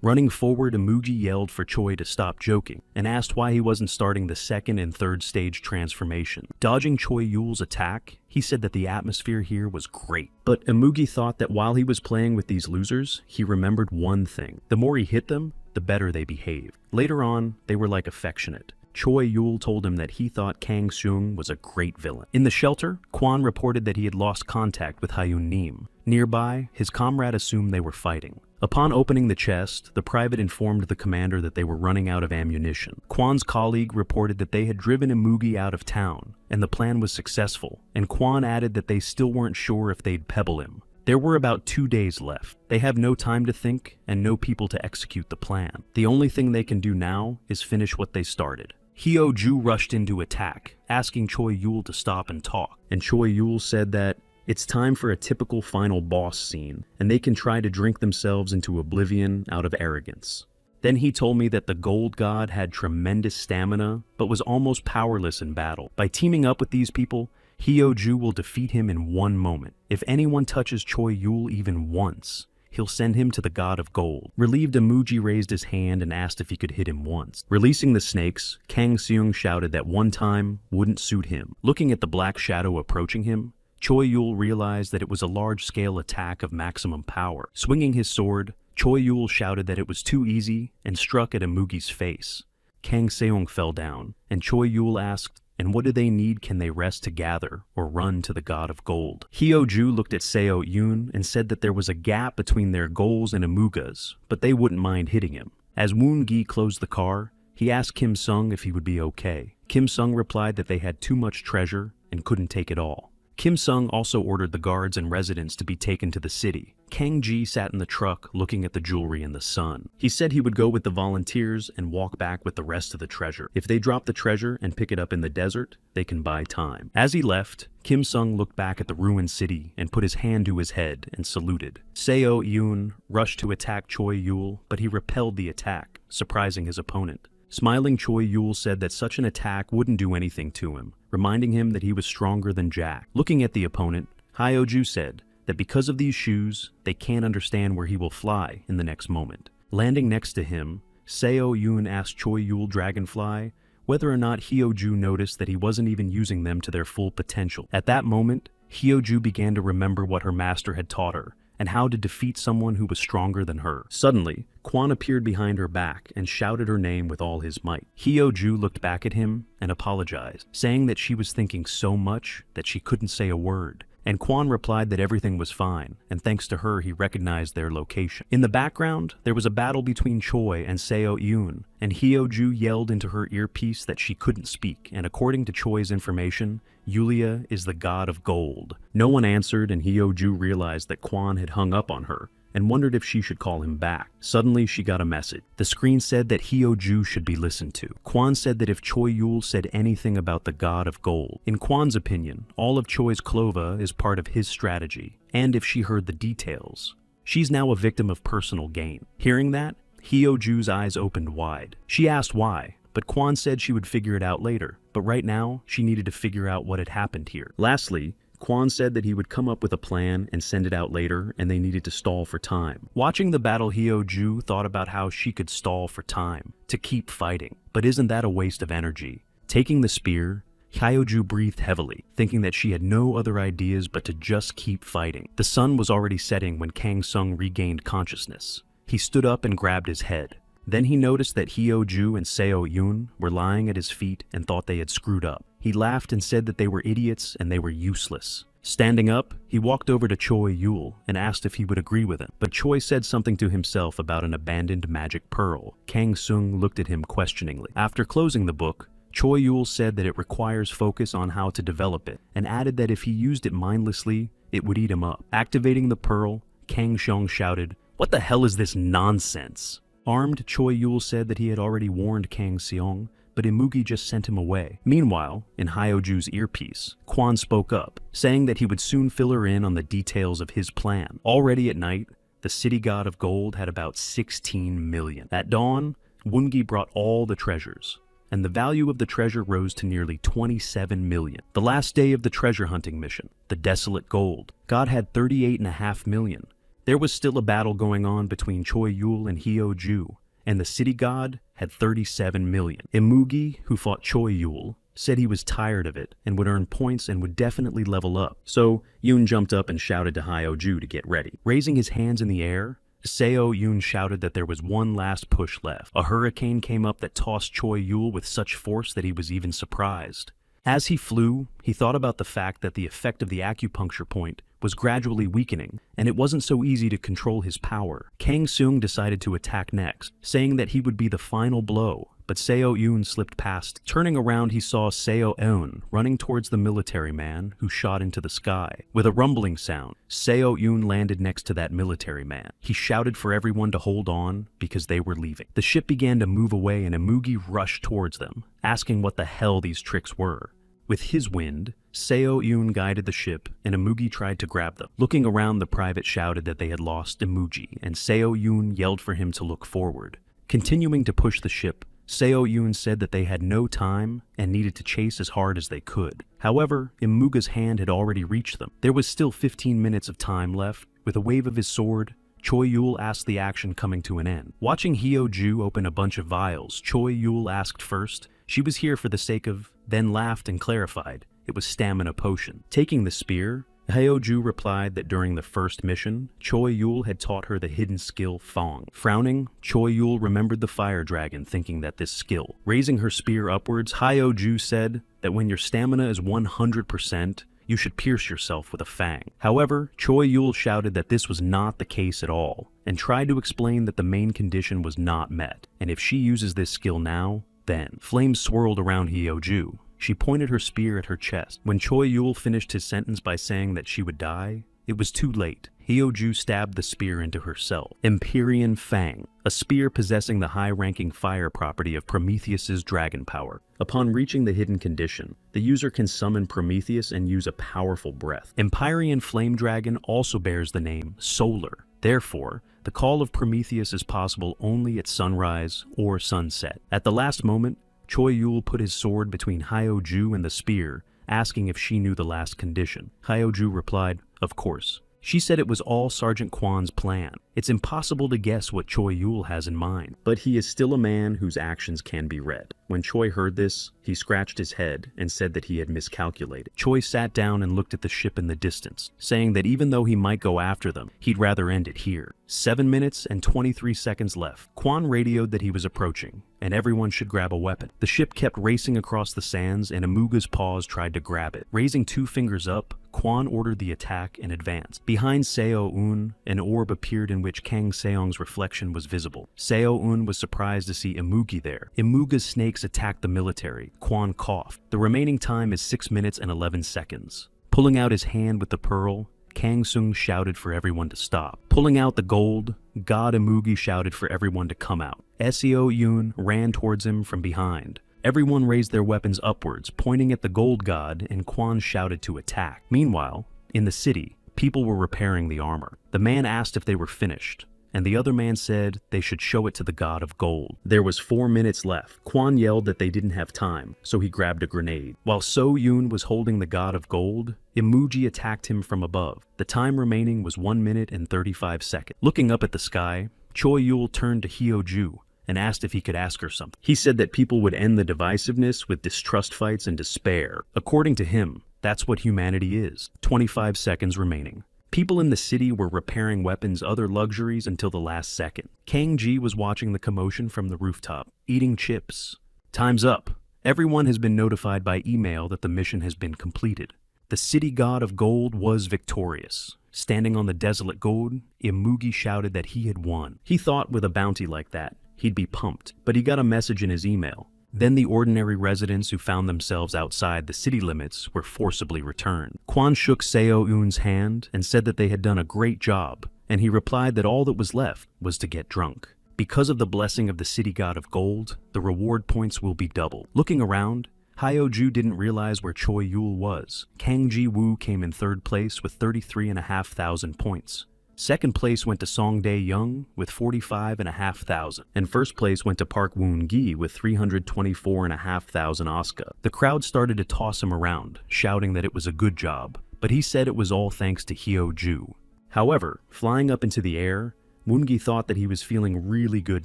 Running forward, Imugi yelled for Choi to stop joking and asked why he wasn't starting the second and third stage transformation. Dodging Choi Yule's attack, he said that the atmosphere here was great. But Imugi thought that while he was playing with these losers, he remembered one thing. The more he hit them, the better they behaved. Later on, they were like affectionate. Choi Yule told him that he thought Kang Seung was a great villain. In the shelter, Kwon reported that he had lost contact with Hyun Neem. Nearby, his comrade assumed they were fighting. Upon opening the chest, the private informed the commander that they were running out of ammunition. Kwon's colleague reported that they had driven Imugi out of town, and the plan was successful, and Kwon added that they still weren't sure if they'd pebble him. There were about 2 days left. They have no time to think and no people to execute the plan. The only thing they can do now is finish what they started. Hyo-ju rushed in to attack, asking Choi Yule to stop and talk. And Choi Yule said that it's time for a typical final boss scene, and they can try to drink themselves into oblivion out of arrogance. Then he told me that the Gold God had tremendous stamina, but was almost powerless in battle. By teaming up with these people, Hyo-ju will defeat him in one moment. If anyone touches Choi Yule even once, he'll send him to the God of Gold. Relieved, Imugi raised his hand and asked if he could hit him once. Releasing the snakes, Kang Seung shouted that one time wouldn't suit him. Looking at the black shadow approaching him, Choi Yule realized that it was a large-scale attack of maximum power. Swinging his sword, Choi Yule shouted that it was too easy and struck at Imugi's face. Kang Seung fell down, and Choi Yule asked, "And what do they need? Can they rest to gather or run to the God of Gold?" Hyo-ju looked at Seo Yoon and said that there was a gap between their goals and Imuga's, but they wouldn't mind hitting him. As Woon-gi closed the car, he asked Kim Sung if he would be okay. Kim Sung replied that they had too much treasure and couldn't take it all. Kim Sung also ordered the guards and residents to be taken to the city. Kang Ji sat in the truck looking at the jewelry in the sun. He said he would go with the volunteers and walk back with the rest of the treasure. If they drop the treasure and pick it up in the desert, they can buy time. As he left, Kim Sung looked back at the ruined city and put his hand to his head and saluted. Seo Yoon rushed to attack Choi Yule, but he repelled the attack, surprising his opponent. Smiling, Choi Yule said that such an attack wouldn't do anything to him, reminding him that he was stronger than Jack. Looking at the opponent, Hyo-ju said that because of these shoes, they can't understand where he will fly in the next moment. Landing next to him, Seo Yoon asked Choi Yule Dragonfly whether or not Hyo-ju noticed that he wasn't even using them to their full potential. At that moment, Hyo-ju began to remember what her master had taught her, and how to defeat someone who was stronger than her. Suddenly, Kwon appeared behind her back and shouted her name with all his might. Hyo-ju looked back at him and apologized, saying that she was thinking so much that she couldn't say a word. And Kwon replied that everything was fine, and thanks to her he recognized their location. In the background, there was a battle between Choi and Seo Yoon, and Hyo-ju yelled into her earpiece that she couldn't speak, and according to Choi's information, Yulia is the God of Gold. No one answered, and Hyo-ju realized that Kwon had hung up on her, and wondered if she should call him back. Suddenly, she got a message. The screen said that Hyo-ju should be listened to. Kwon said that if Choi Yule said anything about the God of Gold, in Kwon's opinion, all of Choi's clova is part of his strategy, and if she heard the details, she's now a victim of personal gain. Hearing that, Hyo-ju's eyes opened wide. She asked why, but Kwon said she would figure it out later, but right now, she needed to figure out what had happened here. Lastly, Kwon said that he would come up with a plan and send it out later, and they needed to stall for time. Watching the battle, Hyo-ju thought about how she could stall for time, to keep fighting. But isn't that a waste of energy? Taking the spear, Hyo-ju breathed heavily, thinking that she had no other ideas but to just keep fighting. The sun was already setting when Kang Sung regained consciousness. He stood up and grabbed his head. Then he noticed that Hyo-ju and Seo Yoon were lying at his feet and thought they had screwed up. He laughed and said that they were idiots and they were useless. Standing up, he walked over to Choi Yule and asked if he would agree with him. But Choi said something to himself about an abandoned magic pearl. Kang Sung looked at him questioningly. After closing the book, Choi Yule said that it requires focus on how to develop it, and added that if he used it mindlessly, it would eat him up. Activating the pearl, Kang Seong shouted, "What the hell is this nonsense?" Armed, Choi Yule said that he had already warned Kang Seong, but Imugi just sent him away. Meanwhile, in Hyo-ju's earpiece, Kwon spoke up, saying that he would soon fill her in on the details of his plan. Already at night, the city god of gold had about 16 million. At dawn, Woon-gi brought all the treasures. and the value of the treasure rose to nearly 27 million. The last day of the treasure hunting mission, the desolate gold, God had 38.5 million. There was still a battle going on between Choi Yul and Hyo-ju, and the city god had 37 million. Imugi, who fought Choi Yul, said he was tired of it and would earn points and would definitely level up. So Yoon jumped up and shouted to Hyo-ju to get ready. Raising his hands in the air, Seo Yoon shouted that there was one last push left. A hurricane came up that tossed Choi Yul with such force that he was even surprised. As he flew, he thought about the fact that the effect of the acupuncture point was gradually weakening, and it wasn't so easy to control his power. Kang Seung decided to attack next, saying that he would be the final blow, but Seo Yoon slipped past. Turning around, he saw Seo Eun running towards the military man, who shot into the sky. With a rumbling sound, Seo Yoon landed next to that military man. He shouted for everyone to hold on, because they were leaving. The ship began to move away and Imugi rushed towards them, asking what the hell these tricks were. With his wind, Seo Yoon guided the ship, and Imugi tried to grab them. Looking around, the private shouted that they had lost Imugi, and Seo Yoon yelled for him to look forward. Continuing to push the ship, Seo Yoon said that they had no time and needed to chase as hard as they could. However, Imuga's hand had already reached them. There was still 15 minutes of time left. With a wave of his sword, Choi Yul asked the action coming to an end. Watching Hyo-ju open a bunch of vials, Choi Yul asked first. She was here for the sake of, then laughed and clarified. It was stamina potion. Taking the spear, Hyo-ju replied that during the first mission, Choi Yul had taught her the hidden skill Fong. Frowning, Choi Yul remembered the fire dragon, thinking that this skill. Raising her spear upwards, Hyo-ju said that when your stamina is 100%, you should pierce yourself with a fang. However, Choi Yul shouted that this was not the case at all, and tried to explain that the main condition was not met, and if she uses this skill now, then. Flames swirled around Hyo-ju. She pointed her spear at her chest. When Choi Yul finished his sentence by saying that she would die, it was too late. Hyo-ju stabbed the spear into herself. Empyrean Fang, a spear possessing the high-ranking fire property of Prometheus's dragon power. Upon reaching the hidden condition, the user can summon Prometheus and use a powerful breath. Empyrean Flame Dragon also bears the name Solar. Therefore, the call of Prometheus is possible only at sunrise or sunset. At the last moment, Choi Yul put his sword between Hyo-ju and the spear, asking if she knew the last condition. Hyo-ju replied, "Of course." She said it was all Sergeant Kwan's plan. It's impossible to guess what Choi Yul has in mind, but he is still a man whose actions can be read. When Choi heard this, he scratched his head and said that he had miscalculated. Choi sat down and looked at the ship in the distance, saying that even though he might go after them, he'd rather end it here. 7 minutes and 23 seconds left. Kwan radioed that he was approaching, and everyone should grab a weapon. The ship kept racing across the sands, and Imuga's paws tried to grab it. Raising 2 fingers up, Kwan ordered the attack and advanced. Behind Seo Eun, an orb appeared in which Kang Seong's reflection was visible. Seo Eun was surprised to see Imugi there. Imuga's snakes attacked the military. Kwan coughed. The remaining time is 6 minutes and 11 seconds. Pulling out his hand with the pearl, Kang Seung shouted for everyone to stop. Pulling out the gold, God Imugi shouted for everyone to come out. Seo Yoon ran towards him from behind. Everyone raised their weapons upwards, pointing at the gold god, and Kwan shouted to attack. Meanwhile, in the city, people were repairing the armor. The man asked if they were finished, and the other man said they should show it to the god of gold. There was 4 minutes left. Kwan yelled that they didn't have time, so he grabbed a grenade. While So Yoon was holding the god of gold, Imugi attacked him from above. The time remaining was 1 minute and 35 seconds. Looking up at the sky, Choi Yul turned to Hyo-ju and asked if he could ask her something. He said that people would end the divisiveness with distrust fights and despair. According to him, that's what humanity is. 25 seconds remaining. People in the city were repairing weapons, other luxuries until the last second. Kang Ji was watching the commotion from the rooftop, eating chips. Time's up. Everyone has been notified by email that the mission has been completed. The city god of gold was victorious. Standing on the desolate gold, Imugi shouted that he had won. He thought with a bounty like that, he'd be pumped, but he got a message in his email. Then the ordinary residents who found themselves outside the city limits were forcibly returned. Kwan shook Seo Eun's hand and said that they had done a great job, and he replied that all that was left was to get drunk. Because of the blessing of the city god of gold, the reward points will be doubled. Looking around, Hyo-ju didn't realize where Choi Yul was. Kang Ji-woo came in 3rd place with 33,500 points. Second place went to Song Dae-young with 45,500, and first place went to Park Woon-gi with 324,500 Oscar. The crowd started to toss him around, shouting that it was a good job, but he said it was all thanks to Hyo-ju. However, flying up into the air, Woon-gi thought that he was feeling really good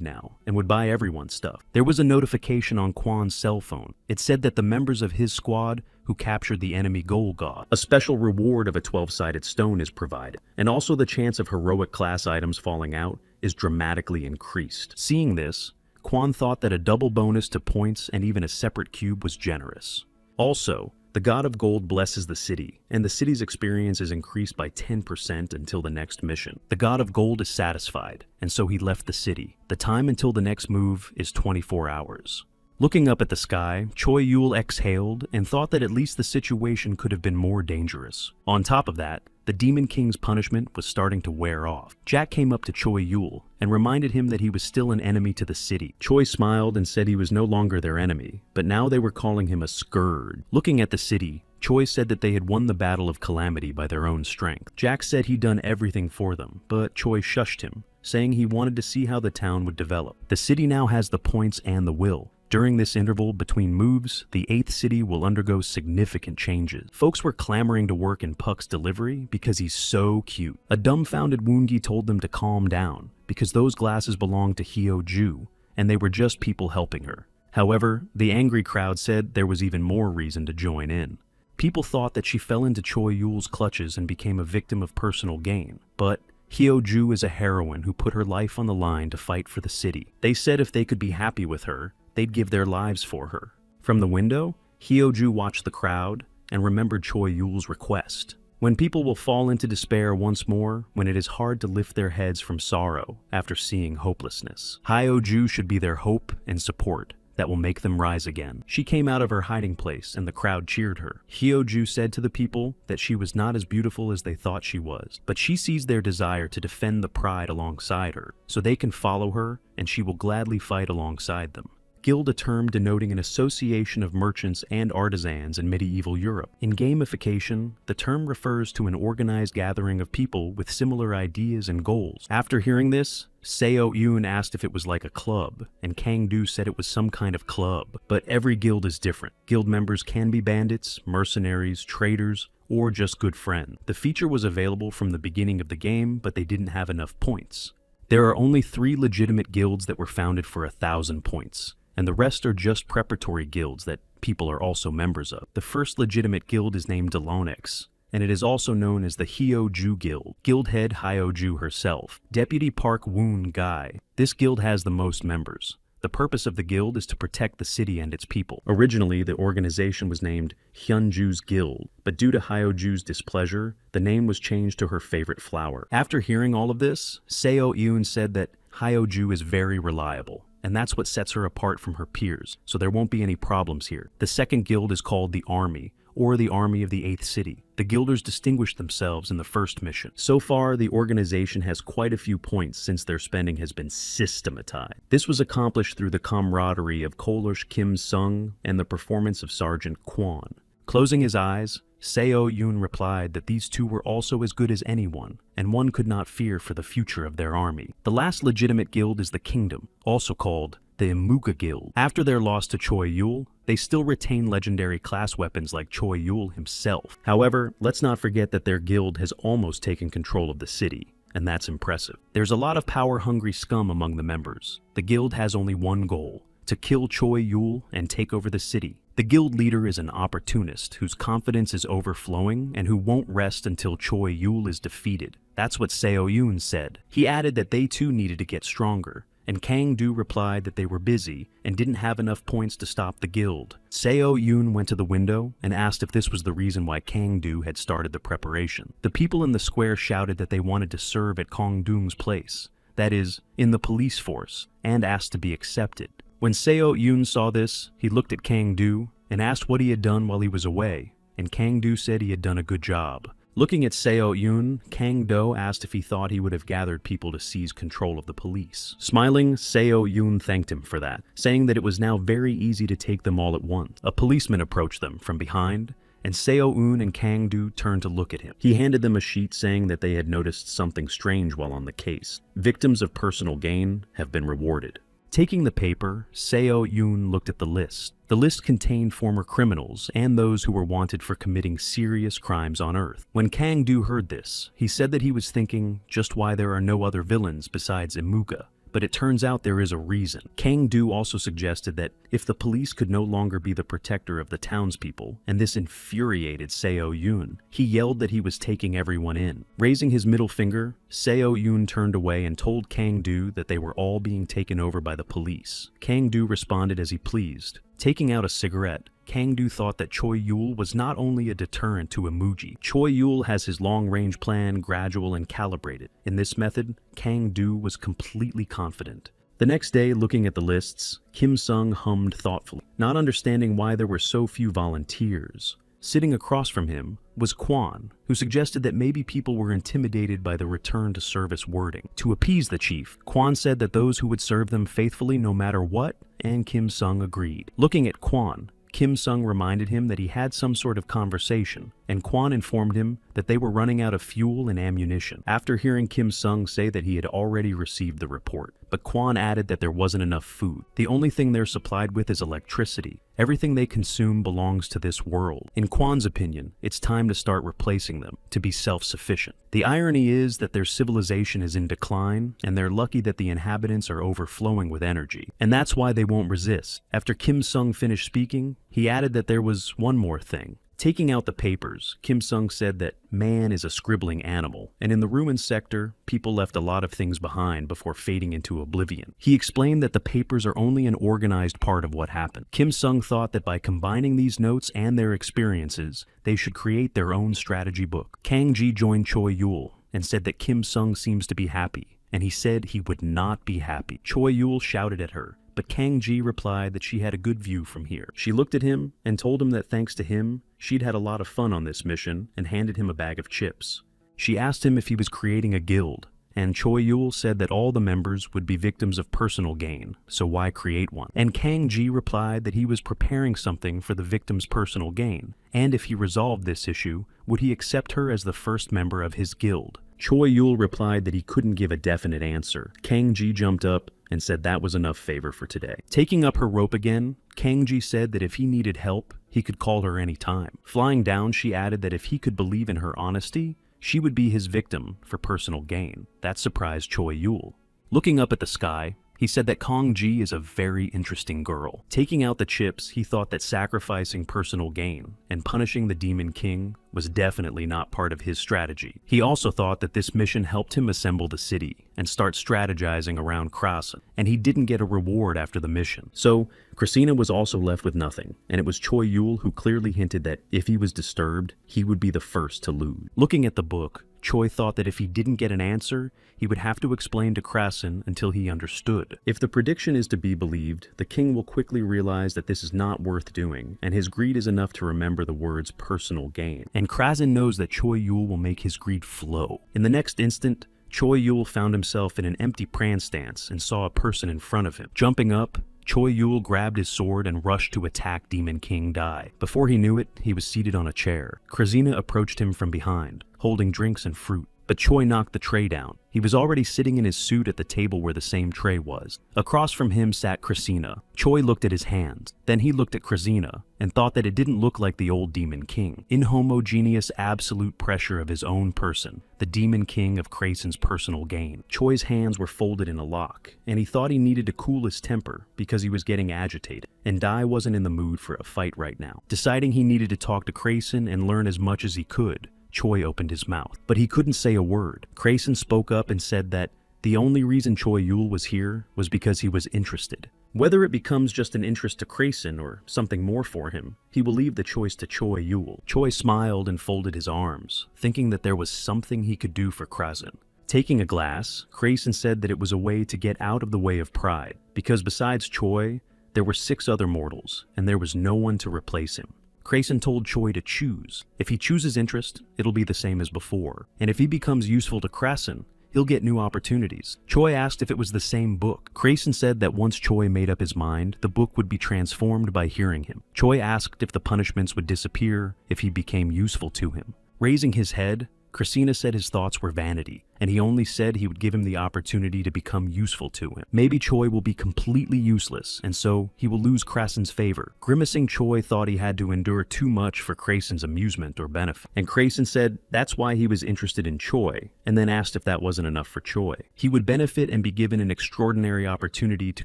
now and would buy everyone stuff. There was a notification on Kwon's cell phone. It said that the members of his squad who captured the enemy goal god, a special reward of a 12-sided stone is provided, and also the chance of heroic class items falling out is dramatically increased. Seeing this, Kwon thought that a double bonus to points and even a separate cube was generous. Also, the God of Gold blesses the city, and the city's experience is increased by 10% until the next mission. The God of Gold is satisfied, and so he left the city. The time until the next move is 24 hours. Looking up at the sky, Choi Yul exhaled and thought that at least the situation could have been more dangerous. On top of that, the Demon King's punishment was starting to wear off. Jack came up to Choi Yul and reminded him that he was still an enemy to the city. Choi smiled and said he was no longer their enemy, but now they were calling him a scourge. Looking at the city, Choi said that they had won the Battle of Calamity by their own strength. Jack said he'd done everything for them, but Choi shushed him, saying he wanted to see how the town would develop. The city now has the points and the will. During this interval between moves, the 8th city will undergo significant changes. Folks were clamoring to work in Puck's delivery because he's so cute. A dumbfounded Woon-gi told them to calm down because those glasses belonged to Hyo-ju and they were just people helping her. However, the angry crowd said there was even more reason to join in. People thought that she fell into Choi Yul's clutches and became a victim of personal gain, but Hyo-ju is a heroine who put her life on the line to fight for the city. They said if they could be happy with her, they'd give their lives for her. From the window, Hyo-ju watched the crowd and remembered Choi Yul's request. When people will fall into despair once more, when it is hard to lift their heads from sorrow after seeing hopelessness, Hyo-ju should be their hope and support that will make them rise again. She came out of her hiding place and the crowd cheered her. Hyo-ju said to the people that she was not as beautiful as they thought she was, but she sees their desire to defend the pride alongside her, so they can follow her and she will gladly fight alongside them. Guild, a term denoting an association of merchants and artisans in medieval Europe. In gamification, the term refers to an organized gathering of people with similar ideas and goals. After hearing this, Seo-yoon asked if it was like a club, and Kang-do said it was some kind of club. But every guild is different. Guild members can be bandits, mercenaries, traders, or just good friends. The feature was available from the beginning of the game, but they didn't have enough points. There are only 3 legitimate guilds that were founded for 1,000 points. And the rest are just preparatory guilds that people are also members of. The first legitimate guild is named Awakens, and it is also known as the Hyo-ju Guild. Guild head Hyo-ju herself. Deputy Park Woon-gi. This guild has the most members. The purpose of the guild is to protect the city and its people. Originally, the organization was named Hyunju's Guild, but due to Hyo-ju's displeasure, the name was changed to her favorite flower. After hearing all of this, Seo-yoon said that Hyo-ju is very reliable, and that's what sets her apart from her peers, so there won't be any problems here. The second guild is called the Army, or the Army of the 8th City. The guilders distinguished themselves in the first mission. So far, the organization has quite a few points since their spending has been systematized. This was accomplished through the camaraderie of Kolosh Kim Sung and the performance of Sergeant Kwon. Closing his eyes, Seo-yoon replied that these two were also as good as anyone, and one could not fear for the future of their army. The last legitimate guild is the Kingdom, also called the Manga Guild. After their loss to Choi Yul, they still retain legendary class weapons like Choi Yul himself. However, let's not forget that their guild has almost taken control of the city, and that's impressive. There's a lot of power-hungry scum among the members. The guild has only one goal: to kill Choi Yul and take over the city. The guild leader is an opportunist whose confidence is overflowing and who won't rest until Choi Yul is defeated. That's what Seo-yoon said. He added that they too needed to get stronger, and Kang-do replied that they were busy and didn't have enough points to stop the guild. Seo-yoon went to the window and asked if this was the reason why Kang-do had started the preparation. The people in the square shouted that they wanted to serve at Kang-doong's place, that is, in the police force, and asked to be accepted. When Seo-yoon saw this, he looked at Kang-do and asked what he had done while he was away, and Kang-do said he had done a good job. Looking at Seo-yoon, Kang-do asked if he thought he would have gathered people to seize control of the police. Smiling, Seo-yoon thanked him for that, saying that it was now very easy to take them all at once. A policeman approached them from behind and Seo-eun and Kang-do turned to look at him. He handed them a sheet saying that they had noticed something strange while on the case. Victims of personal gain have been rewarded. Taking the paper, Seo-eun looked at the list. The list contained former criminals and those who were wanted for committing serious crimes on Earth. When Kang-do heard this, he said that he was thinking just why there are no other villains besides Imuga. But it turns out there is a reason. Kang-do also suggested that if the police could no longer be the protector of the townspeople, and this infuriated Seo-eun, he yelled that he was taking everyone in. Raising his middle finger, Seo-eun turned away and told Kang-do that they were all being taken over by the police. Kang-do responded as he pleased. Taking out a cigarette, Kang-do thought that Choi-yul was not only a deterrent to Imuji. Choi-yul has his long-range plan gradual and calibrated. In this method, Kang-do was completely confident. The next day, looking at the lists, Kim Sung hummed thoughtfully, not understanding why there were so few volunteers. Sitting across from him was Kwon, who suggested that maybe people were intimidated by the return to service wording. To appease the chief, Kwon said that those who would serve them faithfully no matter what, and Kim Sung agreed. Looking at Kwon, Kim Sung reminded him that he had some sort of conversation, and Kwon informed him that they were running out of fuel and ammunition. After hearing Kim Sung say that he had already received the report, but Kwon added that there wasn't enough food. The only thing they're supplied with is electricity. Everything they consume belongs to this world. In Kwon's opinion, it's time to start replacing them, to be self-sufficient. The irony is that their civilization is in decline, and they're lucky that the inhabitants are overflowing with energy. And that's why they won't resist. After Kim Sung finished speaking, he added that there was one more thing. Taking out the papers, Kim Sung said that man is a scribbling animal, and in the ruined sector, people left a lot of things behind before fading into oblivion. He explained that the papers are only an organized part of what happened. Kim Sung thought that by combining these notes and their experiences, they should create their own strategy book. Kang-ji joined Choi-yul and said that Kim Sung seems to be happy, and he said he would not be happy. Choi-yul shouted at her, but Kang-ji replied that she had a good view from here. She looked at him and told him that thanks to him, she'd had a lot of fun on this mission and handed him a bag of chips. She asked him if he was creating a guild, and Choi-yul said that all the members would be victims of personal gain, so why create one? And Kang-ji replied that he was preparing something for the victim's personal gain, and if he resolved this issue, would he accept her as the first member of his guild? Choi-yul replied that he couldn't give a definite answer. Kang-ji jumped up and said that was enough favor for today. Taking up her rope again, Kang-ji said that if he needed help, he could call her any time. Flying down, she added that if he could believe in her honesty, she would be his victim for personal gain. That surprised Choi-yul. Looking up at the sky, he said that Kang-ji is a very interesting girl. Taking out the chips, he thought that sacrificing personal gain and punishing the Demon King was definitely not part of his strategy. He also thought that this mission helped him assemble the city and start strategizing around Krasen, and he didn't get a reward after the mission. So, Krasina was also left with nothing, and it was Choi-yul who clearly hinted that if he was disturbed, he would be the first to lose. Looking at the book, Choi thought that if he didn't get an answer, he would have to explain to Krasen until he understood. If the prediction is to be believed, the king will quickly realize that this is not worth doing, and his greed is enough to remember the words personal gain. And Krasen knows that Choi-yul will make his greed flow. In the next instant, Choi-yul found himself in an empty pran stance and saw a person in front of him. Jumping up, Choi-yul grabbed his sword and rushed to attack Demon King Dai. Before he knew it, he was seated on a chair. Krasina approached him from behind, holding drinks and fruit, but Choi knocked the tray down. He was already sitting in his suit at the table where the same tray was. Across from him sat Krasina. Choi looked at his hands. Then he looked at Krasina and thought that it didn't look like the old Demon King. Inhomogeneous absolute pressure of his own person, the Demon King of Krasen's personal gain. Choi's hands were folded in a lock, and he thought he needed to cool his temper because he was getting agitated, and Dai wasn't in the mood for a fight right now. Deciding he needed to talk to Krasen and learn as much as he could, Choi opened his mouth, but he couldn't say a word. Krasen spoke up and said that the only reason Choi-yul was here was because he was interested. Whether it becomes just an interest to Krasen or something more for him, he will leave the choice to Choi-yul. Choi smiled and folded his arms, thinking that there was something he could do for Krasen. Taking a glass, Krasen said that it was a way to get out of the way of pride, because besides Choi, there were 6 other mortals, and there was no one to replace him. Krasen told Choi to choose. If he chooses interest, it'll be the same as before. And if he becomes useful to Krasen, he'll get new opportunities. Choi asked if it was the same book. Grayson said that once Choi made up his mind, the book would be transformed by hearing him. Choi asked if the punishments would disappear if he became useful to him. Raising his head, Christina said his thoughts were vanity, and he only said he would give him the opportunity to become useful to him. Maybe Choi will be completely useless, and so he will lose Krasen's favor. Grimacing, Choi thought he had to endure too much for Krasen's amusement or benefit, and Krasen said that's why he was interested in Choi, and then asked if that wasn't enough for Choi. He would benefit and be given an extraordinary opportunity to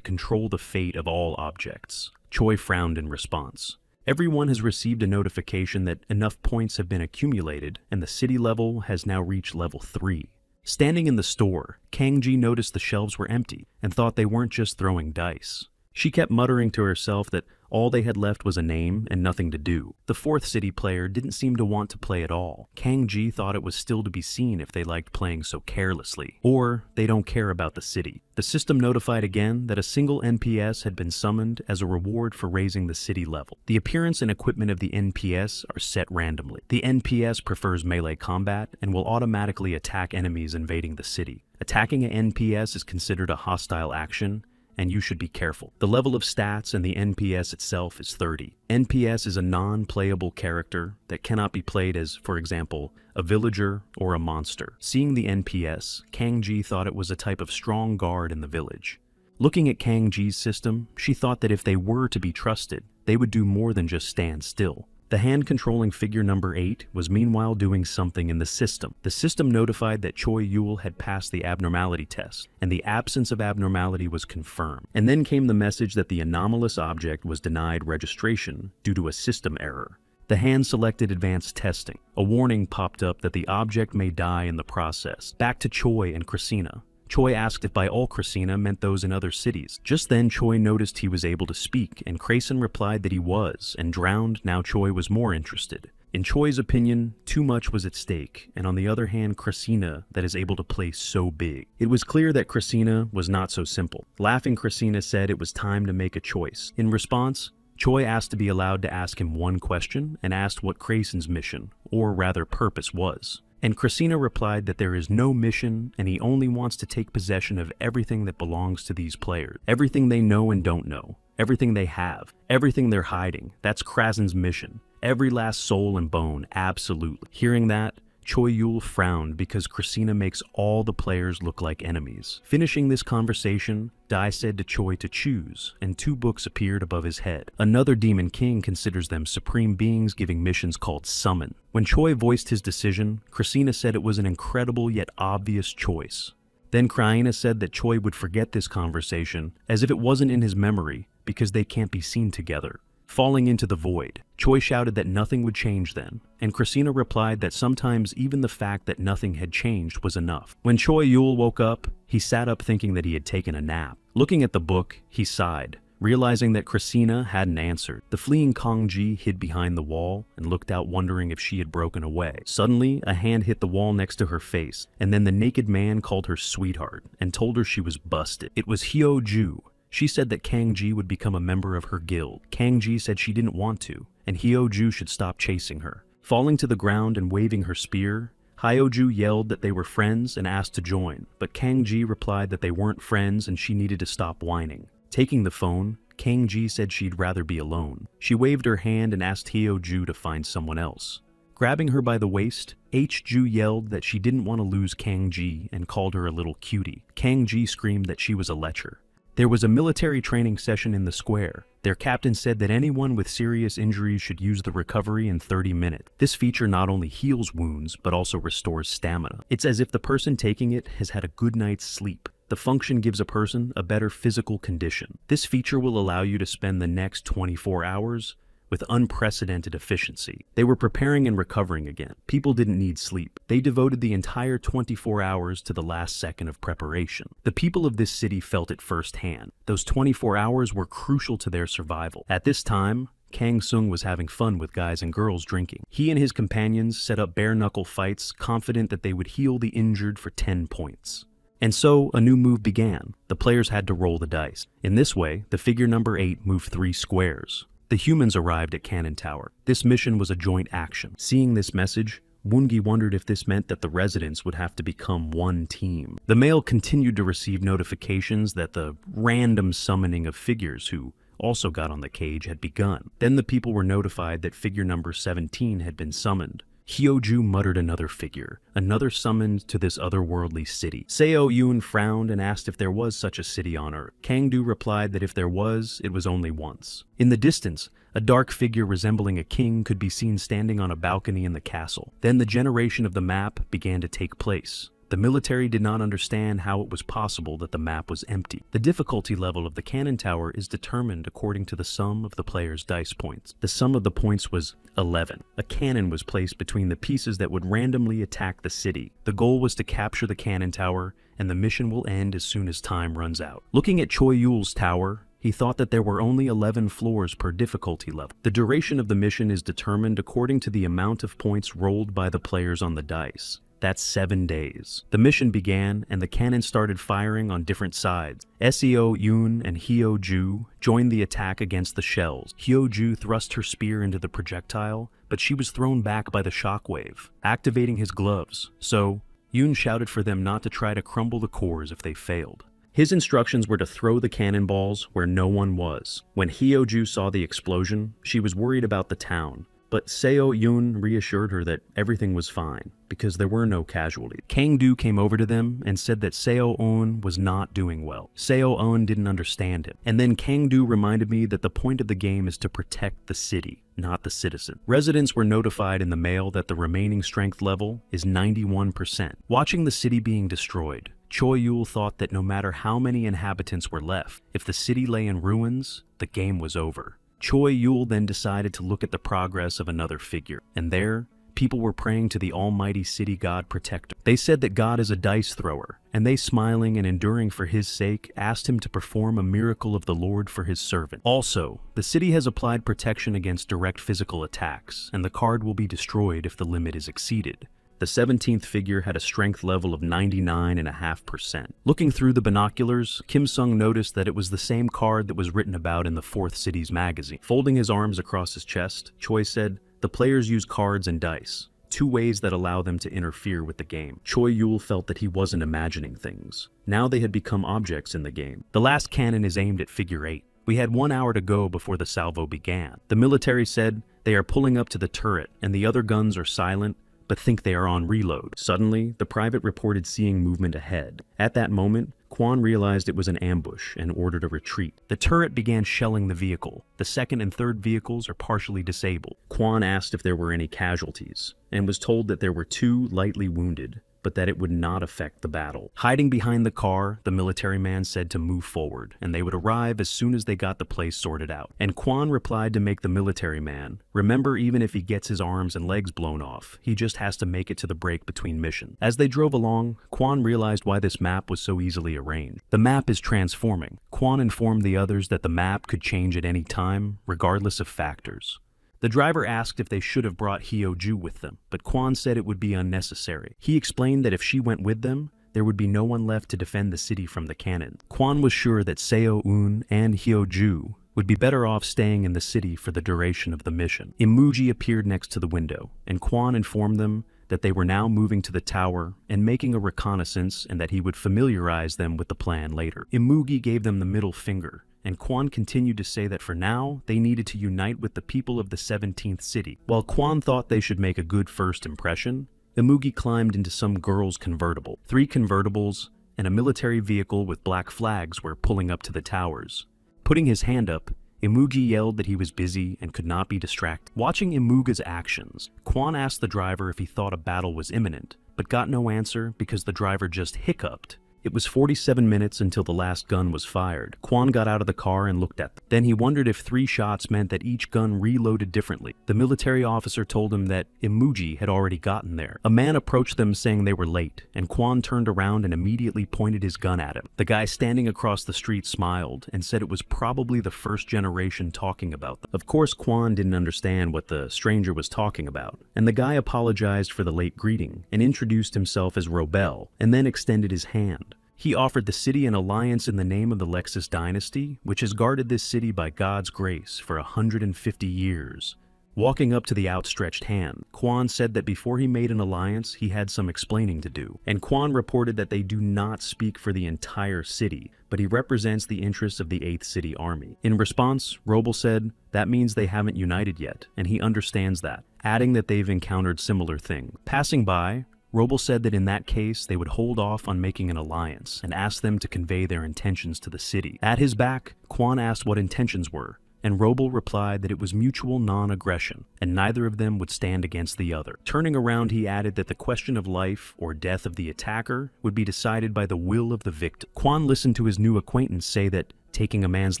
control the fate of all objects. Choi frowned in response. Everyone has received a notification that enough points have been accumulated, and the city level has now reached level 3. Standing in the store, Kang-ji noticed the shelves were empty, and thought they weren't just throwing dice. She kept muttering to herself that all they had left was a name and nothing to do. The 4th city player didn't seem to want to play at all. Kang-ji thought it was still to be seen if they liked playing so carelessly, or they don't care about the city. The system notified again that a single NPS had been summoned as a reward for raising the city level. The appearance and equipment of the NPS are set randomly. The NPS prefers melee combat and will automatically attack enemies invading the city. Attacking an NPS is considered a hostile action, and you should be careful. The level of stats and the NPS itself is 30. NPS is a non-playable character that cannot be played as, for example, a villager or a monster. Seeing the NPS, Kang-ji thought it was a type of strong guard in the village. Looking at Kang-ji's system, she thought that if they were to be trusted, they would do more than just stand still. The hand controlling figure number 8 was meanwhile doing something in the system. The system notified that Choi Yul had passed the abnormality test, and the absence of abnormality was confirmed. And then came the message that the anomalous object was denied registration due to a system error. The hand selected advanced testing. A warning popped up that the object may die in the process. Back to Choi and Christina. Choi asked if by all Christina meant those in other cities. Just then Choi noticed he was able to speak, and Krasen replied that he was, and drowned. Now Choi was more interested. In Choi's opinion, too much was at stake, and on the other hand Christina that is able to play so big. It was clear that Christina was not so simple. Laughing, Christina said it was time to make a choice. In response, Choi asked to be allowed to ask him one question, and asked what Krasen's mission, or rather purpose, was. And Christina replied that there is no mission and he only wants to take possession of everything that belongs to these players. Everything they know and don't know. Everything they have. Everything they're hiding. That's Krasen's mission. Every last soul and bone, absolutely. Hearing that, Choi Yul frowned because Christina makes all the players look like enemies. Finishing this conversation, Dai said to Choi to choose, and 2 books appeared above his head. Another Demon King considers them supreme beings giving missions called Summon. When Choi voiced his decision, Christina said it was an incredible yet obvious choice. Then Kraina said that Choi would forget this conversation as if it wasn't in his memory because they can't be seen together. Falling into the void, Choi shouted that nothing would change then, and Christina replied that sometimes even the fact that nothing had changed was enough. When Choi Yul woke up, he sat up thinking that he had taken a nap. Looking at the book, he sighed, realizing that Christina hadn't answered. The fleeing Kang-ji hid behind the wall and looked out wondering if she had broken away. Suddenly, a hand hit the wall next to her face, and then the naked man called her sweetheart and told her she was busted. It was Hyo-ju. She said that Kang-ji would become a member of her guild. Kang-ji said she didn't want to, and Hyo-ju should stop chasing her. Falling to the ground and waving her spear, Hyo-ju yelled that they were friends and asked to join, but Kang-ji replied that they weren't friends and she needed to stop whining. Taking the phone, Kang-ji said she'd rather be alone. She waved her hand and asked Hyo-ju to find someone else. Grabbing her by the waist, H-ju yelled that she didn't want to lose Kang-ji and called her a little cutie. Kang-ji screamed that she was a lecher. There was a military training session in the square. Their captain said that anyone with serious injuries should use the recovery in 30 minutes. This feature not only heals wounds, but also restores stamina. It's as if the person taking it has had a good night's sleep. The function gives a person a better physical condition. This feature will allow you to spend the next 24 hours with unprecedented efficiency. They were preparing and recovering again. People didn't need sleep. They devoted the entire 24 hours to the last second of preparation. The people of this city felt it firsthand. Those 24 hours were crucial to their survival. At this time, Kang Sung was having fun with guys and girls drinking. He and his companions set up bare-knuckle fights, confident that they would heal the injured for 10 points. And so, a new move began. The players had to roll the dice. In this way, the figure number 8 moved 3 squares. The humans arrived at Cannon Tower. This mission was a joint action. Seeing this message, Woongi wondered if this meant that the residents would have to become one team. The mail continued to receive notifications that the random summoning of figures who also got on the cage had begun. Then the people were notified that figure number 17 had been summoned. Hyoju muttered another figure, another summoned to this otherworldly city. Seo Yoon frowned and asked if there was such a city on Earth. Kangdu replied that if there was, it was only once. In the distance, a dark figure resembling a king could be seen standing on a balcony in the castle. Then the generation of the map began to take place. The military did not understand how it was possible that the map was empty. The difficulty level of the cannon tower is determined according to the sum of the player's dice points. The sum of the points was 11. A cannon was placed between the pieces that would randomly attack the city. The goal was to capture the cannon tower, and the mission will end as soon as time runs out. Looking at Choi Yul's tower, he thought that there were only 11 floors per difficulty level. The duration of the mission is determined according to the amount of points rolled by the players on the dice. That's 7 days. The mission began, and the cannon started firing on different sides. Seo Yoon and Hyoju joined the attack against the shells. Hyoju thrust her spear into the projectile, but she was thrown back by the shockwave, activating his gloves. So, Yoon shouted for them not to try to crumble the cores if they failed. His instructions were to throw the cannonballs where no one was. When Hyoju saw the explosion, she was worried about the town. But Seo Yoon reassured her that everything was fine, because there were no casualties. Kangdu came over to them and said that Seo On was not doing well. Seo On didn't understand him. And then Kangdu reminded me that the point of the game is to protect the city, not the citizen. Residents were notified in the mail that the remaining strength level is 91%. Watching the city being destroyed, Choi Yul thought that no matter how many inhabitants were left, if the city lay in ruins, the game was over. Choi Yul then decided to look at the progress of another figure, and there, people were praying to the almighty city god protector. They said that God is a dice thrower, and they, smiling and enduring for his sake, asked him to perform a miracle of the Lord for his servant. Also, the city has applied protection against direct physical attacks, and the card will be destroyed if the limit is exceeded. The 17th figure had a strength level of 99.5%. Looking through the binoculars, Kim Sung noticed that it was the same card that was written about in the 4th City's magazine. Folding his arms across his chest, Choi said, "The players use cards and dice, two ways that allow them to interfere with the game." Choi Yul felt that he wasn't imagining things. Now they had become objects in the game. The last cannon is aimed at figure 8. We had 1 hour to go before the salvo began. The military said they are pulling up to the turret, and the other guns are silent, but think they are on reload. Suddenly, the private reported seeing movement ahead. At that moment, Kwon realized it was an ambush and ordered a retreat. The turret began shelling the vehicle. The second and third vehicles are partially disabled. Kwon asked if there were any casualties, and was told that there were 2 lightly wounded, but that it would not affect the battle. Hiding behind the car, the military man said to move forward, and they would arrive as soon as they got the place sorted out. And Kwon replied to make the military man, remember, even if he gets his arms and legs blown off, he just has to make it to the break between missions. As they drove along, Kwon realized why this map was so easily arranged. The map is transforming. Kwon informed the others that the map could change at any time, regardless of factors. The driver asked if they should have brought Hyoju with them, but Kwon said it would be unnecessary. He explained that if she went with them, there would be no one left to defend the city from the cannon. Kwon was sure that Seo Un and Hyoju would be better off staying in the city for the duration of the mission. Imuji appeared next to the window, and Kwon informed them that they were now moving to the tower and making a reconnaissance, and that he would familiarize them with the plan later. Imugi gave them the middle finger, and Kwon continued to say that for now, they needed to unite with the people of the 17th city. While Kwon thought they should make a good first impression, Imugi climbed into some girl's convertible. 3 convertibles and a military vehicle with black flags were pulling up to the towers. Putting his hand up, Imugi yelled that he was busy and could not be distracted. Watching Imuga's actions, Kwon asked the driver if he thought a battle was imminent, but got no answer because the driver just hiccuped. It was 47 minutes until the last gun was fired. Kwon got out of the car and looked at them. Then he wondered if 3 shots meant that each gun reloaded differently. The military officer told him that Imuji had already gotten there. A man approached them saying they were late, and Kwon turned around and immediately pointed his gun at him. The guy standing across the street smiled and said it was probably the first generation talking about them. Of course, Kwon didn't understand what the stranger was talking about, and the guy apologized for the late greeting and introduced himself as Robel, and then extended his hand. He offered the city an alliance in the name of the Lexus dynasty, which has guarded this city by God's grace for 150 years. Walking up to the outstretched hand, Quan said that before he made an alliance, he had some explaining to do. And Quan reported that they do not speak for the entire city, but he represents the interests of the 8th City Army. In response, Roble said that means they haven't united yet, and he understands that, adding that they've encountered similar things. Passing by, Roble said that in that case, they would hold off on making an alliance and ask them to convey their intentions to the city. At his back, Quan asked what intentions were, and Roble replied that it was mutual non-aggression, and neither of them would stand against the other. Turning around, he added that the question of life or death of the attacker would be decided by the will of the victim. Quan listened to his new acquaintance say that taking a man's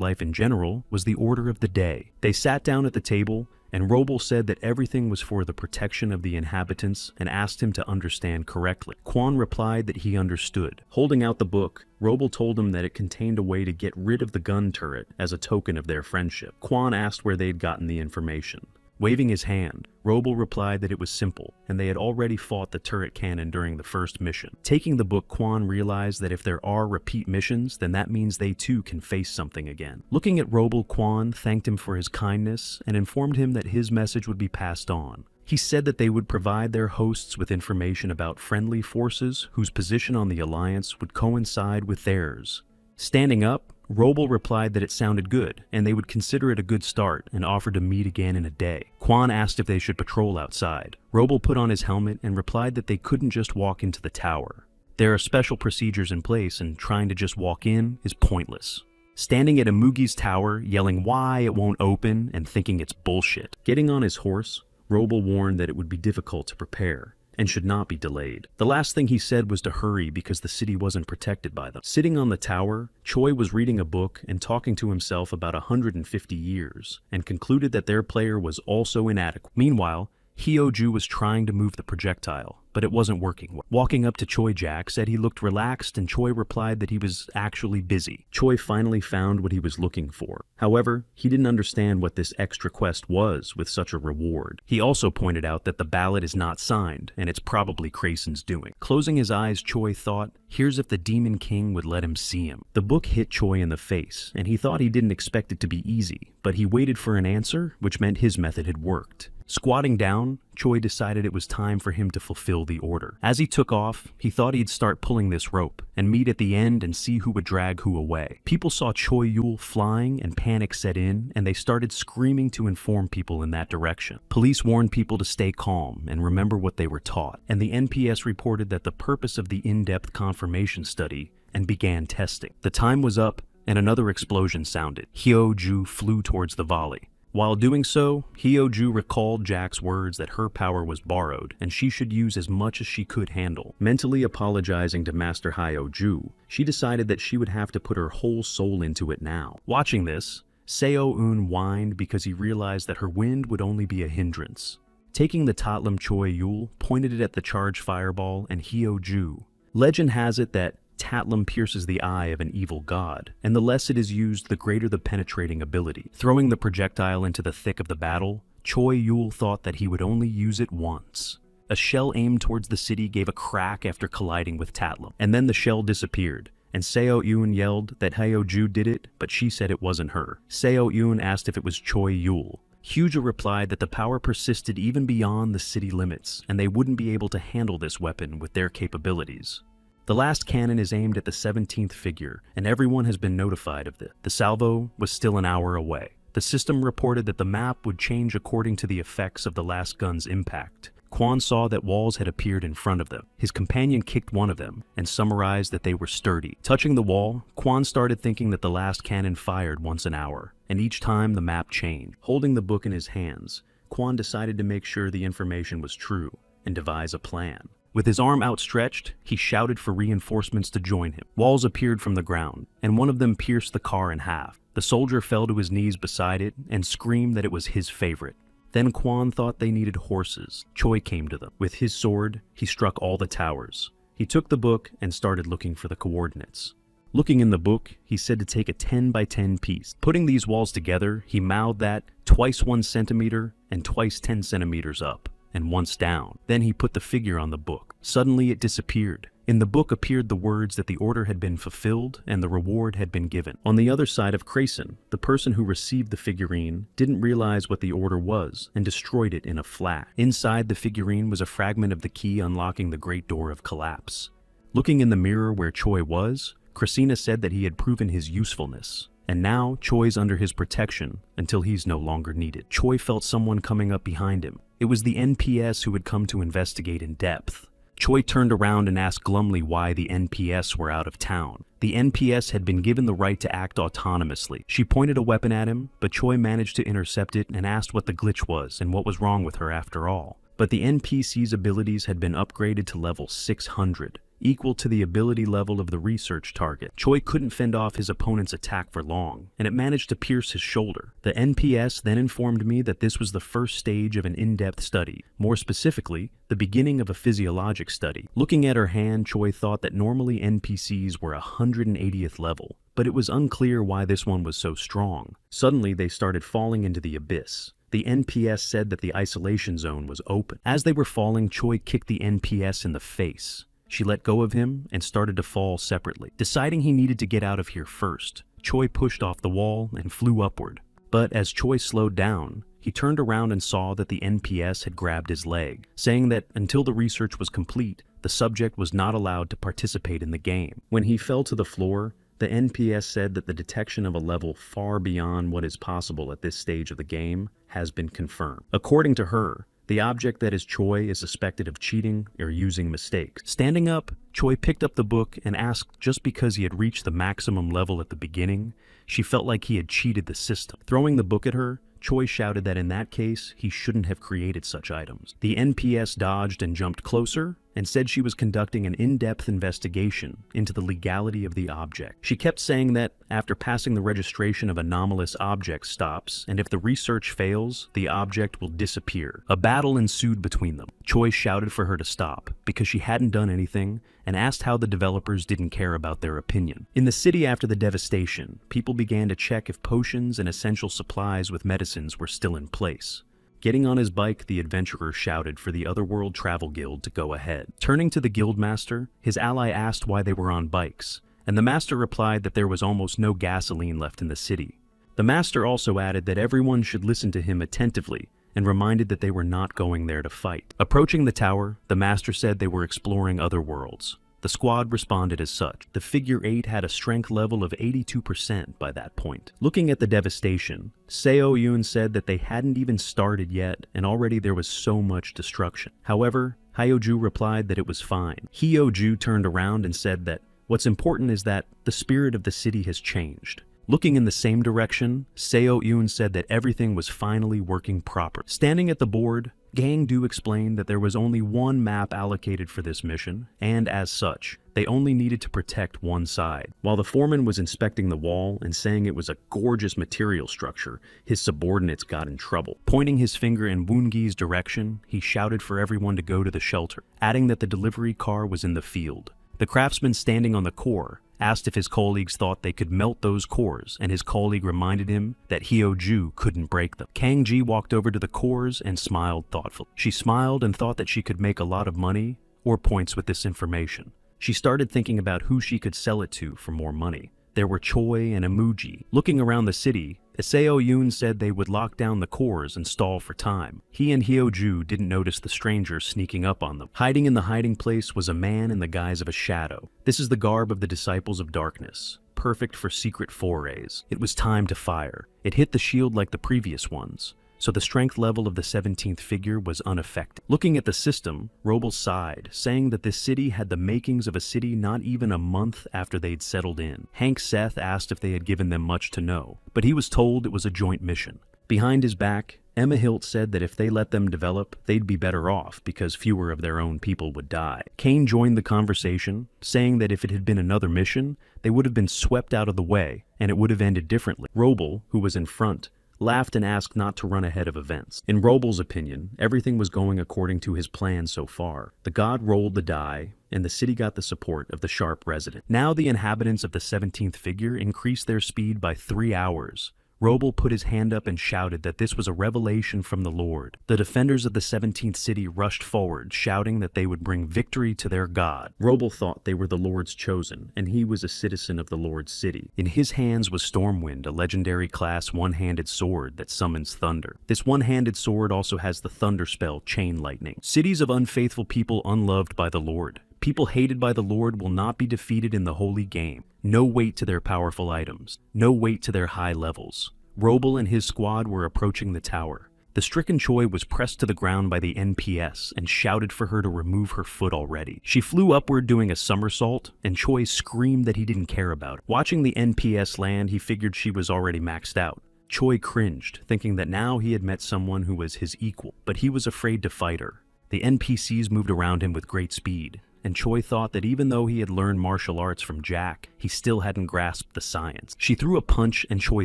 life in general was the order of the day. They sat down at the table, and Roble said that everything was for the protection of the inhabitants and asked him to understand correctly. Quan replied that he understood. Holding out the book, Roble told him that it contained a way to get rid of the gun turret as a token of their friendship. Quan asked where they'd gotten the information. Waving his hand, Roble replied that it was simple, and they had already fought the turret cannon during the first mission. Taking the book, Quan realized that if there are repeat missions, then that means they too can face something again. Looking at Roble, Quan thanked him for his kindness and informed him that his message would be passed on. He said that they would provide their hosts with information about friendly forces whose position on the alliance would coincide with theirs. Standing up, Roble replied that it sounded good, and they would consider it a good start and offered to meet again in a day. Quan asked if they should patrol outside. Roble put on his helmet and replied that they couldn't just walk into the tower. There are special procedures in place, and trying to just walk in is pointless. Standing at Amugi's tower, yelling why it won't open and thinking it's bullshit. Getting on his horse, Roble warned that it would be difficult to prepare and should not be delayed. The last thing he said was to hurry because the city wasn't protected by them. Sitting on the tower, Choi was reading a book and talking to himself about 150 years, and concluded that their player was also inadequate. Meanwhile, Hyoju was trying to move the projectile, but it wasn't working well. Walking up to Choi, Jack said he looked relaxed, and Choi replied that he was actually busy. Choi finally found what he was looking for. However, he didn't understand what this extra quest was with such a reward. He also pointed out that the ballot is not signed, and it's probably Krasen's doing. Closing his eyes, Choi thought, here's if the Demon King would let him see him. The book hit Choi in the face, and he thought he didn't expect it to be easy, but he waited for an answer, which meant his method had worked. Squatting down, Choi decided it was time for him to fulfill the order. As he took off, he thought he'd start pulling this rope and meet at the end and see who would drag who away. People saw Choi Yul flying and panic set in, and they started screaming to inform people in that direction. Police warned people to stay calm and remember what they were taught, and the NPS reported that the purpose of the in-depth confirmation study and began testing. The time was up, and another explosion sounded. Hyoju flew towards the volley. While doing so, Hyoju recalled Jack's words that her power was borrowed, and she should use as much as she could handle. Mentally apologizing to Master Hyoju, she decided that she would have to put her whole soul into it now. Watching this, Seo-eun whined because he realized that her wind would only be a hindrance. Taking the Tatlum Choi Yul, pointed it at the charged fireball and Hyoju. Legend has it that Tatlum pierces the eye of an evil god, and the less it is used, the greater the penetrating ability. Throwing the projectile into the thick of the battle, Choi Yul thought that he would only use it once. A shell aimed towards the city gave a crack after colliding with Tatlum, and then the shell disappeared, and Seo-eun yelled that Hyoju did it, but she said it wasn't her. Seo-eun asked if it was Choi Yul. Hyoju replied that the power persisted even beyond the city limits, and they wouldn't be able to handle this weapon with their capabilities. The last cannon is aimed at the 17th figure, and everyone has been notified of this. The salvo was still an hour away. The system reported that the map would change according to the effects of the last gun's impact. Quan saw that walls had appeared in front of them. His companion kicked one of them and summarized that they were sturdy. Touching the wall, Quan started thinking that the last cannon fired once an hour, and each time the map changed. Holding the book in his hands, Quan decided to make sure the information was true and devise a plan. With his arm outstretched, he shouted for reinforcements to join him. Walls appeared from the ground, and one of them pierced the car in half. The soldier fell to his knees beside it and screamed that it was his favorite. Then Quan thought they needed horses. Choi came to them. With his sword, he struck all the towers. He took the book and started looking for the coordinates. Looking in the book, he said to take a 10 by 10 piece. Putting these walls together, he mouthed that twice 1 centimeter and twice 10 centimeters up. and once down. Then he put the figure on the book. Suddenly it disappeared. In the book appeared the words that the order had been fulfilled and the reward had been given. On the other side of Crayson, the person who received the figurine didn't realize what the order was and destroyed it in a flash. Inside the figurine was a fragment of the key unlocking the great door of collapse. Looking in the mirror where Choi was, Christina said that he had proven his usefulness. And now Choi's under his protection until he's no longer needed. Choi felt someone coming up behind him. It was the NPS who had come to investigate in depth. Choi turned around and asked glumly why the NPS were out of town. The NPS had been given the right to act autonomously. She pointed a weapon at him, but Choi managed to intercept it and asked what the glitch was and what was wrong with her after all. But the NPC's abilities had been upgraded to level 600. Equal to the ability level of the research target. Choi couldn't fend off his opponent's attack for long, and it managed to pierce his shoulder. The NPS then informed me that this was the first stage of an in-depth study, more specifically, the beginning of a physiologic study. Looking at her hand, Choi thought that normally NPCs were 180th level, but it was unclear why this one was so strong. Suddenly, they started falling into the abyss. The NPS said that the isolation zone was open. As they were falling, Choi kicked the NPS in the face. She let go of him and started to fall separately. Deciding he needed to get out of here first, Choi pushed off the wall and flew upward. But as Choi slowed down, he turned around and saw that the NPS had grabbed his leg, saying that until the research was complete, the subject was not allowed to participate in the game. When he fell to the floor, the NPS said that the detection of a level far beyond what is possible at this stage of the game has been confirmed. According to her, the object that is Choi is suspected of cheating or using mistakes. Standing up, Choi picked up the book and asked just because he had reached the maximum level at the beginning, she felt like he had cheated the system. Throwing the book at her, Choi shouted that in that case, he shouldn't have created such items. The NPS dodged and jumped closer and said she was conducting an in-depth investigation into the legality of the object. She kept saying that after passing the registration of anomalous object stops, and if the research fails, the object will disappear. A battle ensued between them. Choi shouted for her to stop because she hadn't done anything and asked how the developers didn't care about their opinion. In the city after the devastation, people began to check if potions and essential supplies with medicines were still in place. Getting on his bike, the adventurer shouted for the Otherworld Travel Guild to go ahead. Turning to the guildmaster, his ally asked why they were on bikes, and the master replied that there was almost no gasoline left in the city. The master also added that everyone should listen to him attentively and reminded that they were not going there to fight. Approaching the tower, the master said they were exploring other worlds. The squad responded as such. The figure 8 had a strength level of 82% by that point. Looking at the devastation, Seo Yoon said that they hadn't even started yet and already there was so much destruction. However, Hyoju replied that it was fine. Hyoju turned around and said that what's important is that the spirit of the city has changed. Looking in the same direction, Seo Yoon said that everything was finally working proper. Standing at the board, Gang Du explained that there was only one map allocated for this mission, and as such, they only needed to protect one side. While the foreman was inspecting the wall and saying it was a gorgeous material structure, his subordinates got in trouble. Pointing his finger in Woongi's direction, he shouted for everyone to go to the shelter, adding that the delivery car was in the field. The craftsman standing on the core asked if his colleagues thought they could melt those cores, and his colleague reminded him that Hyoju couldn't break them. Kang Ji walked over to the cores and smiled thoughtfully. She smiled and thought that she could make a lot of money or points with this information. She started thinking about who she could sell it to for more money. There were Choi and Emuji. Looking around the city, Seo Yoon said they would lock down the cores and stall for time. He and Hyoju didn't notice the stranger sneaking up on them. Hiding in the hiding place was a man in the guise of a shadow. This is the garb of the Disciples of Darkness, perfect for secret forays. It was time to fire. It hit the shield like the previous ones, so the strength level of the 17th figure was unaffected. Looking at the system, Roble sighed, saying that this city had the makings of a city not even a month after they'd settled in. Hank Seth asked if they had given them much to know, but he was told it was a joint mission. Behind his back, Emma Hilt said that if they let them develop, they'd be better off because fewer of their own people would die. Kane joined the conversation, saying that if it had been another mission, they would have been swept out of the way, and it would have ended differently. Roble, who was in front, laughed and asked not to run ahead of events. In Roble's opinion, everything was going according to his plan so far. The god rolled the die, and the city got the support of the sharp resident. Now the inhabitants of the 17th figure increased their speed by 3 hours, Roble put his hand up and shouted that this was a revelation from the Lord. The defenders of the 17th city rushed forward, shouting that they would bring victory to their God. Roble thought they were the Lord's chosen, and he was a citizen of the Lord's city. In his hands was Stormwind, a legendary class one-handed sword that summons thunder. This one-handed sword also has the thunder spell Chain Lightning. Cities of unfaithful people unloved by the Lord. People hated by the Lord will not be defeated in the holy game. No weight to their powerful items. No weight to their high levels. Roble and his squad were approaching the tower. The stricken Choi was pressed to the ground by the NPS and shouted for her to remove her foot already. She flew upward doing a somersault, and Choi screamed that he didn't care about it. Watching the NPS land, he figured she was already maxed out. Choi cringed, thinking that now he had met someone who was his equal, but he was afraid to fight her. The NPCs moved around him with great speed, and Choi thought that even though he had learned martial arts from Jack, he still hadn't grasped the science. She threw a punch and Choi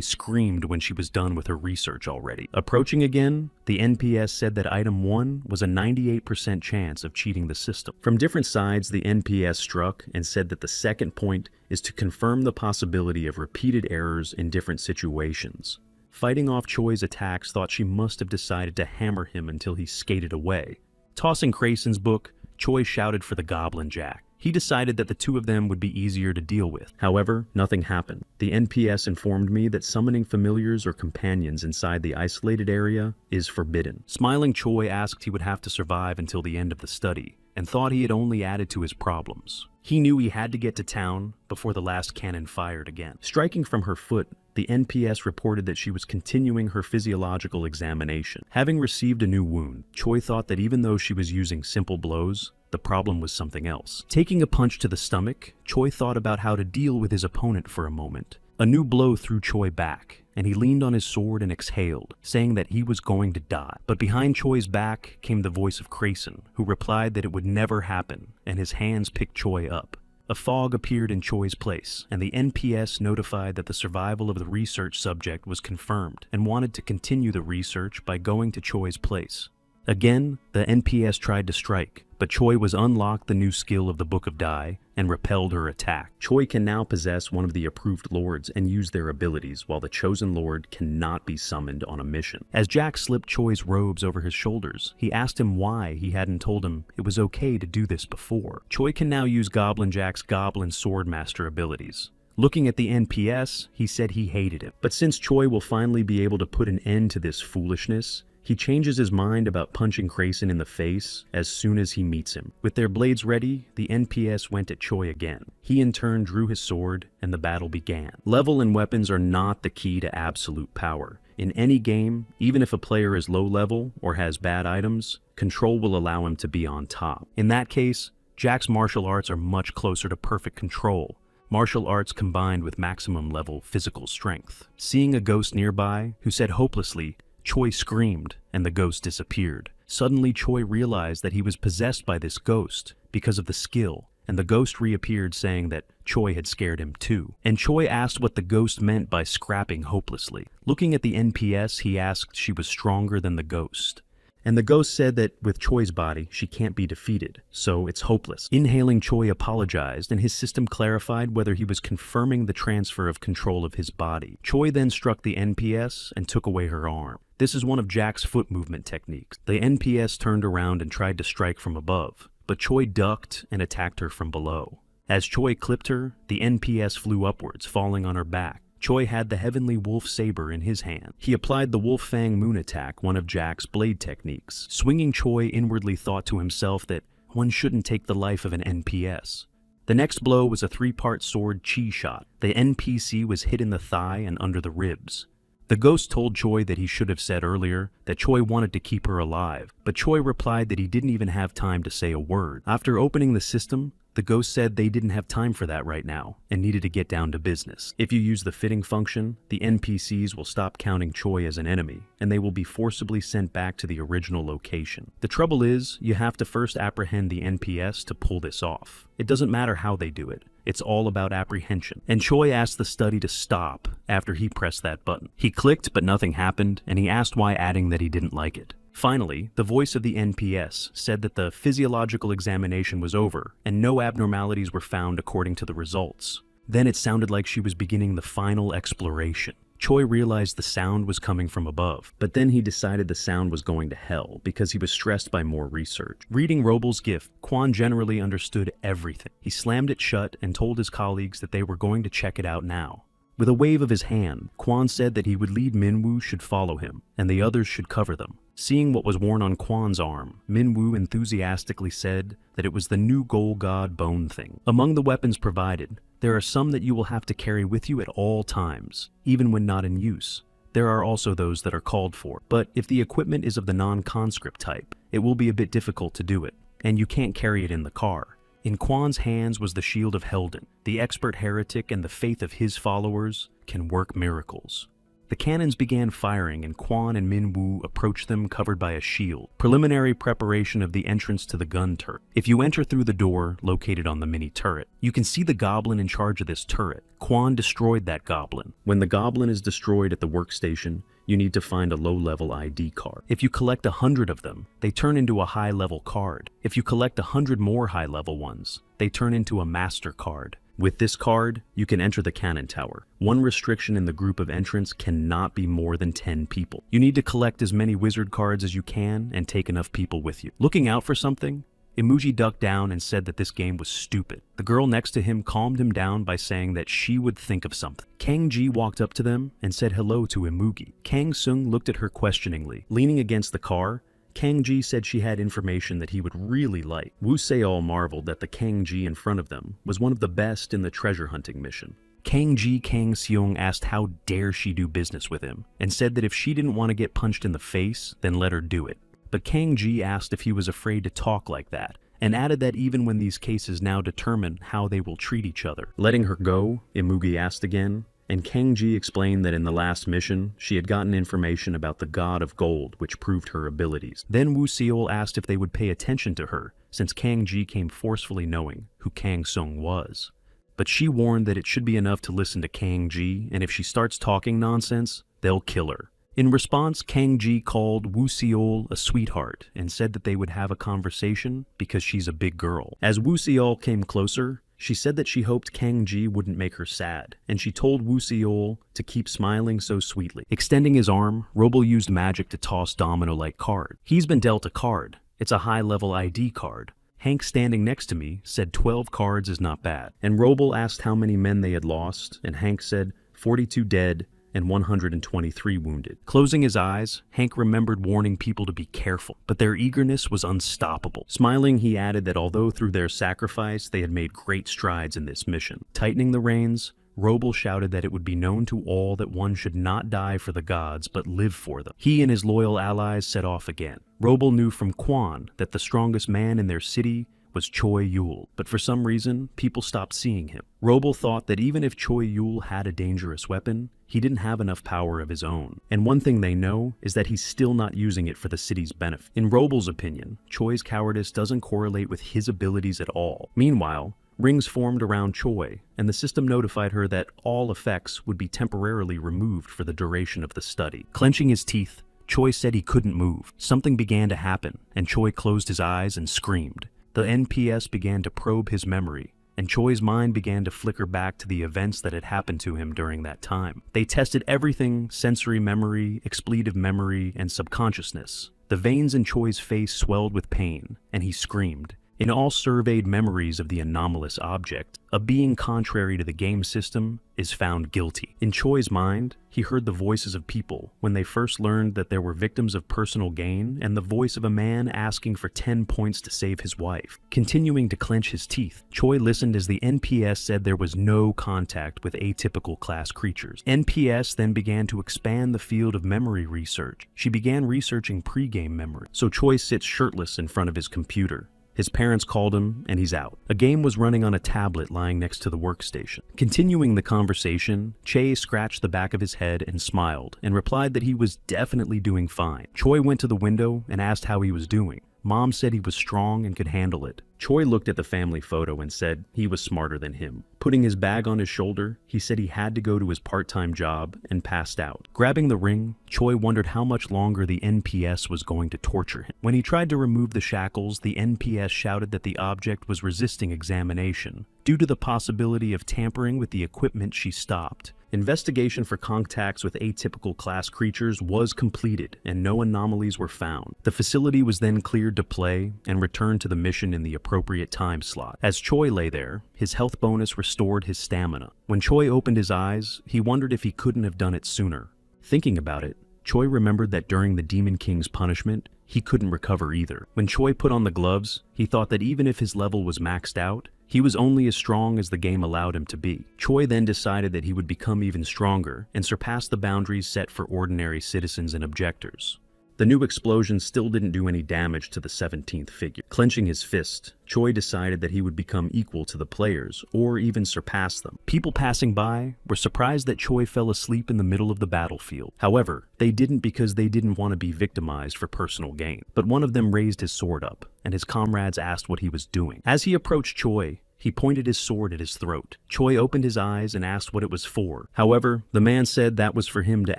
screamed when she was done with her research already. Approaching again, the NPS said that item 1 was a 98% chance of cheating the system. From different sides, the NPS struck and said that the second point is to confirm the possibility of repeated errors in different situations. Fighting off Choi's attacks, thought she must have decided to hammer him until he skated away. Tossing Crayson's book, Choi shouted for the Goblin Jack. He decided that the two of them would be easier to deal with. However, nothing happened. The NPS informed me that summoning familiars or companions inside the isolated area is forbidden. Smiling Choi asked he would have to survive until the end of the study, and thought he had only added to his problems. He knew he had to get to town before the last cannon fired again. Striking from her foot, the NPS reported that she was continuing her physiological examination. Having received a new wound, Choi thought that even though she was using simple blows, the problem was something else. Taking a punch to the stomach, Choi thought about how to deal with his opponent for a moment. A new blow threw Choi back, and he leaned on his sword and exhaled, saying that he was going to die. But behind Choi's back came the voice of Crayson, who replied that it would never happen, and his hands picked Choi up. A fog appeared in Choi's place, and the NPS notified that the survival of the research subject was confirmed, and wanted to continue the research by going to Choi's place. Again, the NPS tried to strike, but Choi was unlocked the new skill of the Book of Dai and repelled her attack. Choi can now possess one of the approved lords and use their abilities, while the chosen lord cannot be summoned on a mission. As Jack slipped Choi's robes over his shoulders, he asked him why he hadn't told him it was okay to do this before. Choi can now use Goblin Jack's Goblin Swordmaster abilities. Looking at the NPS, he said he hated him. But since Choi will finally be able to put an end to this foolishness, he changes his mind about punching Crayson in the face as soon as he meets him. With their blades ready, the NPS went at Choi again. He in turn drew his sword, and the battle began. Level and weapons are not the key to absolute power. In any game, even if a player is low level or has bad items, control will allow him to be on top. In that case, Jack's martial arts are much closer to perfect control. Martial arts combined with maximum level physical strength. Seeing a ghost nearby, who said hopelessly, Choi screamed, and the ghost disappeared. Suddenly, Choi realized that he was possessed by this ghost because of the skill, and the ghost reappeared saying that Choi had scared him too. And Choi asked what the ghost meant by scrapping hopelessly. Looking at the NPS, he asked she was stronger than the ghost. And the ghost said that with Choi's body, she can't be defeated, so it's hopeless. Inhaling, Choi apologized, and his system clarified whether he was confirming the transfer of control of his body. Choi then struck the NPS and took away her arm. This is one of Jack's foot movement techniques. The NPS turned around and tried to strike from above, but Choi ducked and attacked her from below. As Choi clipped her, the NPS flew upwards, falling on her back. Choi had the Heavenly Wolf Saber in his hand. He applied the Wolf Fang Moon Attack, one of Jack's blade techniques. Swinging, Choi inwardly thought to himself that one shouldn't take the life of an NPS. The next blow was a 3-part sword chi shot. The NPC was hit in the thigh and under the ribs. The ghost told Choi that he should have said earlier that Choi wanted to keep her alive, but Choi replied that he didn't even have time to say a word. After opening the system, the ghost said they didn't have time for that right now and needed to get down to business. If you use the fitting function, the NPCs will stop counting Choi as an enemy, and they will be forcibly sent back to the original location. The trouble is, you have to first apprehend the NPS to pull this off. It doesn't matter how they do it. It's all about apprehension. And Choi asked the study to stop after he pressed that button. He clicked, but nothing happened, and he asked why, adding that he didn't like it. Finally, the voice of the NPS said that the physiological examination was over, and no abnormalities were found according to the results. Then it sounded like she was beginning the final exploration. Choi realized the sound was coming from above, but then he decided the sound was going to hell because he was stressed by more research. Reading Robal's gift, Kwon generally understood everything. He slammed it shut and told his colleagues that they were going to check it out now. With a wave of his hand, Kwon said that he would lead Minwoo should follow him, and the others should cover them. Seeing what was worn on Kwon's arm, Minwoo enthusiastically said that it was the new Goal God bone thing. Among the weapons provided, there are some that you will have to carry with you at all times, even when not in use. There are also those that are called for, but if the equipment is of the non-conscript type, it will be a bit difficult to do it, and you can't carry it in the car. In Kwon's hands was the shield of Helden. The expert heretic and the faith of his followers can work miracles. The cannons began firing and Kwon and Minwoo approached them covered by a shield, preliminary preparation of the entrance to the gun turret. If you enter through the door located on the mini turret, you can see the goblin in charge of this turret. Kwon destroyed that goblin. When the goblin is destroyed at the workstation, you need to find a low-level ID card. If you collect 100 of them, they turn into a high-level card. If you collect 100 more high-level ones, they turn into a master card. With this card, you can enter the cannon tower. One restriction in the group of entrants cannot be more than 10 people. You need to collect as many wizard cards as you can and take enough people with you. Looking out for something, Imuji ducked down and said that this game was stupid. The girl next to him calmed him down by saying that she would think of something. Kang Ji walked up to them and said hello to Imugi. Kang Sung looked at her questioningly. Leaning against the car, Kang Ji said she had information that he would really like. Woo Se-all marveled that the Kang Ji in front of them was one of the best in the treasure hunting mission. Kang Ji Kang Seong asked how dare she do business with him, and said that if she didn't want to get punched in the face, then let her do it. But Kang Ji asked if he was afraid to talk like that, and added that even when these cases now determine how they will treat each other. Letting her go, Imugi asked again, and Kang Ji explained that in the last mission, she had gotten information about the god of gold, which proved her abilities. Then Woo Seol asked if they would pay attention to her, since Kang Ji came forcefully knowing who Kang Sung was. But she warned that it should be enough to listen to Kang Ji, and if she starts talking nonsense, they'll kill her. In response, Kang Ji called Woo Seol a sweetheart and said that they would have a conversation because she's a big girl. As Woo Seol came closer, she said that she hoped Kang Ji wouldn't make her sad, and she told Woo Seol to keep smiling so sweetly. Extending his arm, Robel used magic to toss domino-like card. He's been dealt a card. It's a high-level ID card. Hank, standing next to me, said 12 cards is not bad. And Robel asked how many men they had lost, and Hank said 42 dead and 123 wounded. Closing his eyes, Hank remembered warning people to be careful, but their eagerness was unstoppable. Smiling, he added that although through their sacrifice they had made great strides in this mission. Tightening the reins, Robel shouted that it would be known to all that one should not die for the gods but live for them. He and his loyal allies set off again. Robel knew from Kwon that the strongest man in their city was Choi Yul, but for some reason, people stopped seeing him. Robel thought that even if Choi Yul had a dangerous weapon, he didn't have enough power of his own. And one thing they know is that he's still not using it for the city's benefit. In Robel's opinion, Choi's cowardice doesn't correlate with his abilities at all. Meanwhile, rings formed around Choi, and the system notified her that all effects would be temporarily removed for the duration of the study. Clenching his teeth, Choi said he couldn't move. Something began to happen, and Choi closed his eyes and screamed. The NPS began to probe his memory, and Choi's mind began to flicker back to the events that had happened to him during that time. They tested everything: sensory memory, expletive memory, and subconsciousness. The veins in Choi's face swelled with pain, and he screamed. In all surveyed memories of the anomalous object, a being contrary to the game system is found guilty. In Choi's mind, he heard the voices of people when they first learned that there were victims of personal gain, and the voice of a man asking for 10 points to save his wife. Continuing to clench his teeth, Choi listened as the NPS said there was no contact with atypical class creatures. NPS then began to expand the field of memory research. She began researching pre-game memory, so Choi sits shirtless in front of his computer. His parents called him, and he's out. A game was running on a tablet lying next to the workstation. Continuing the conversation, Che scratched the back of his head and smiled, and replied that he was definitely doing fine. Choi went to the window and asked how he was doing. Mom said he was strong and could handle it. Choi looked at the family photo and said he was smarter than him. Putting his bag on his shoulder, he said he had to go to his part-time job and passed out. Grabbing the ring, Choi wondered how much longer the NPS was going to torture him. When he tried to remove the shackles, the NPS shouted that the object was resisting examination. Due to the possibility of tampering with the equipment, she stopped, Investigation for contacts with atypical class creatures was completed, and no anomalies were found. The facility was then cleared to play and returned to the mission in the appropriate time slot. As Choi lay there, his health bonus restored his stamina. When Choi opened his eyes, he wondered if he couldn't have done it sooner. Thinking about it, Choi remembered that during the Demon King's punishment, he couldn't recover either. When Choi put on the gloves, he thought that even if his level was maxed out, he was only as strong as the game allowed him to be. Choi then decided that he would become even stronger and surpass the boundaries set for ordinary citizens and objectors. The new explosion still didn't do any damage to the 17th figure. Clenching his fist, Choi decided that he would become equal to the players, or even surpass them. People passing by were surprised that Choi fell asleep in the middle of the battlefield. However, they didn't because they didn't want to be victimized for personal gain. But one of them raised his sword up, and his comrades asked what he was doing. As he approached Choi, he pointed his sword at his throat. Choi opened his eyes and asked what it was for. However, the man said that was for him to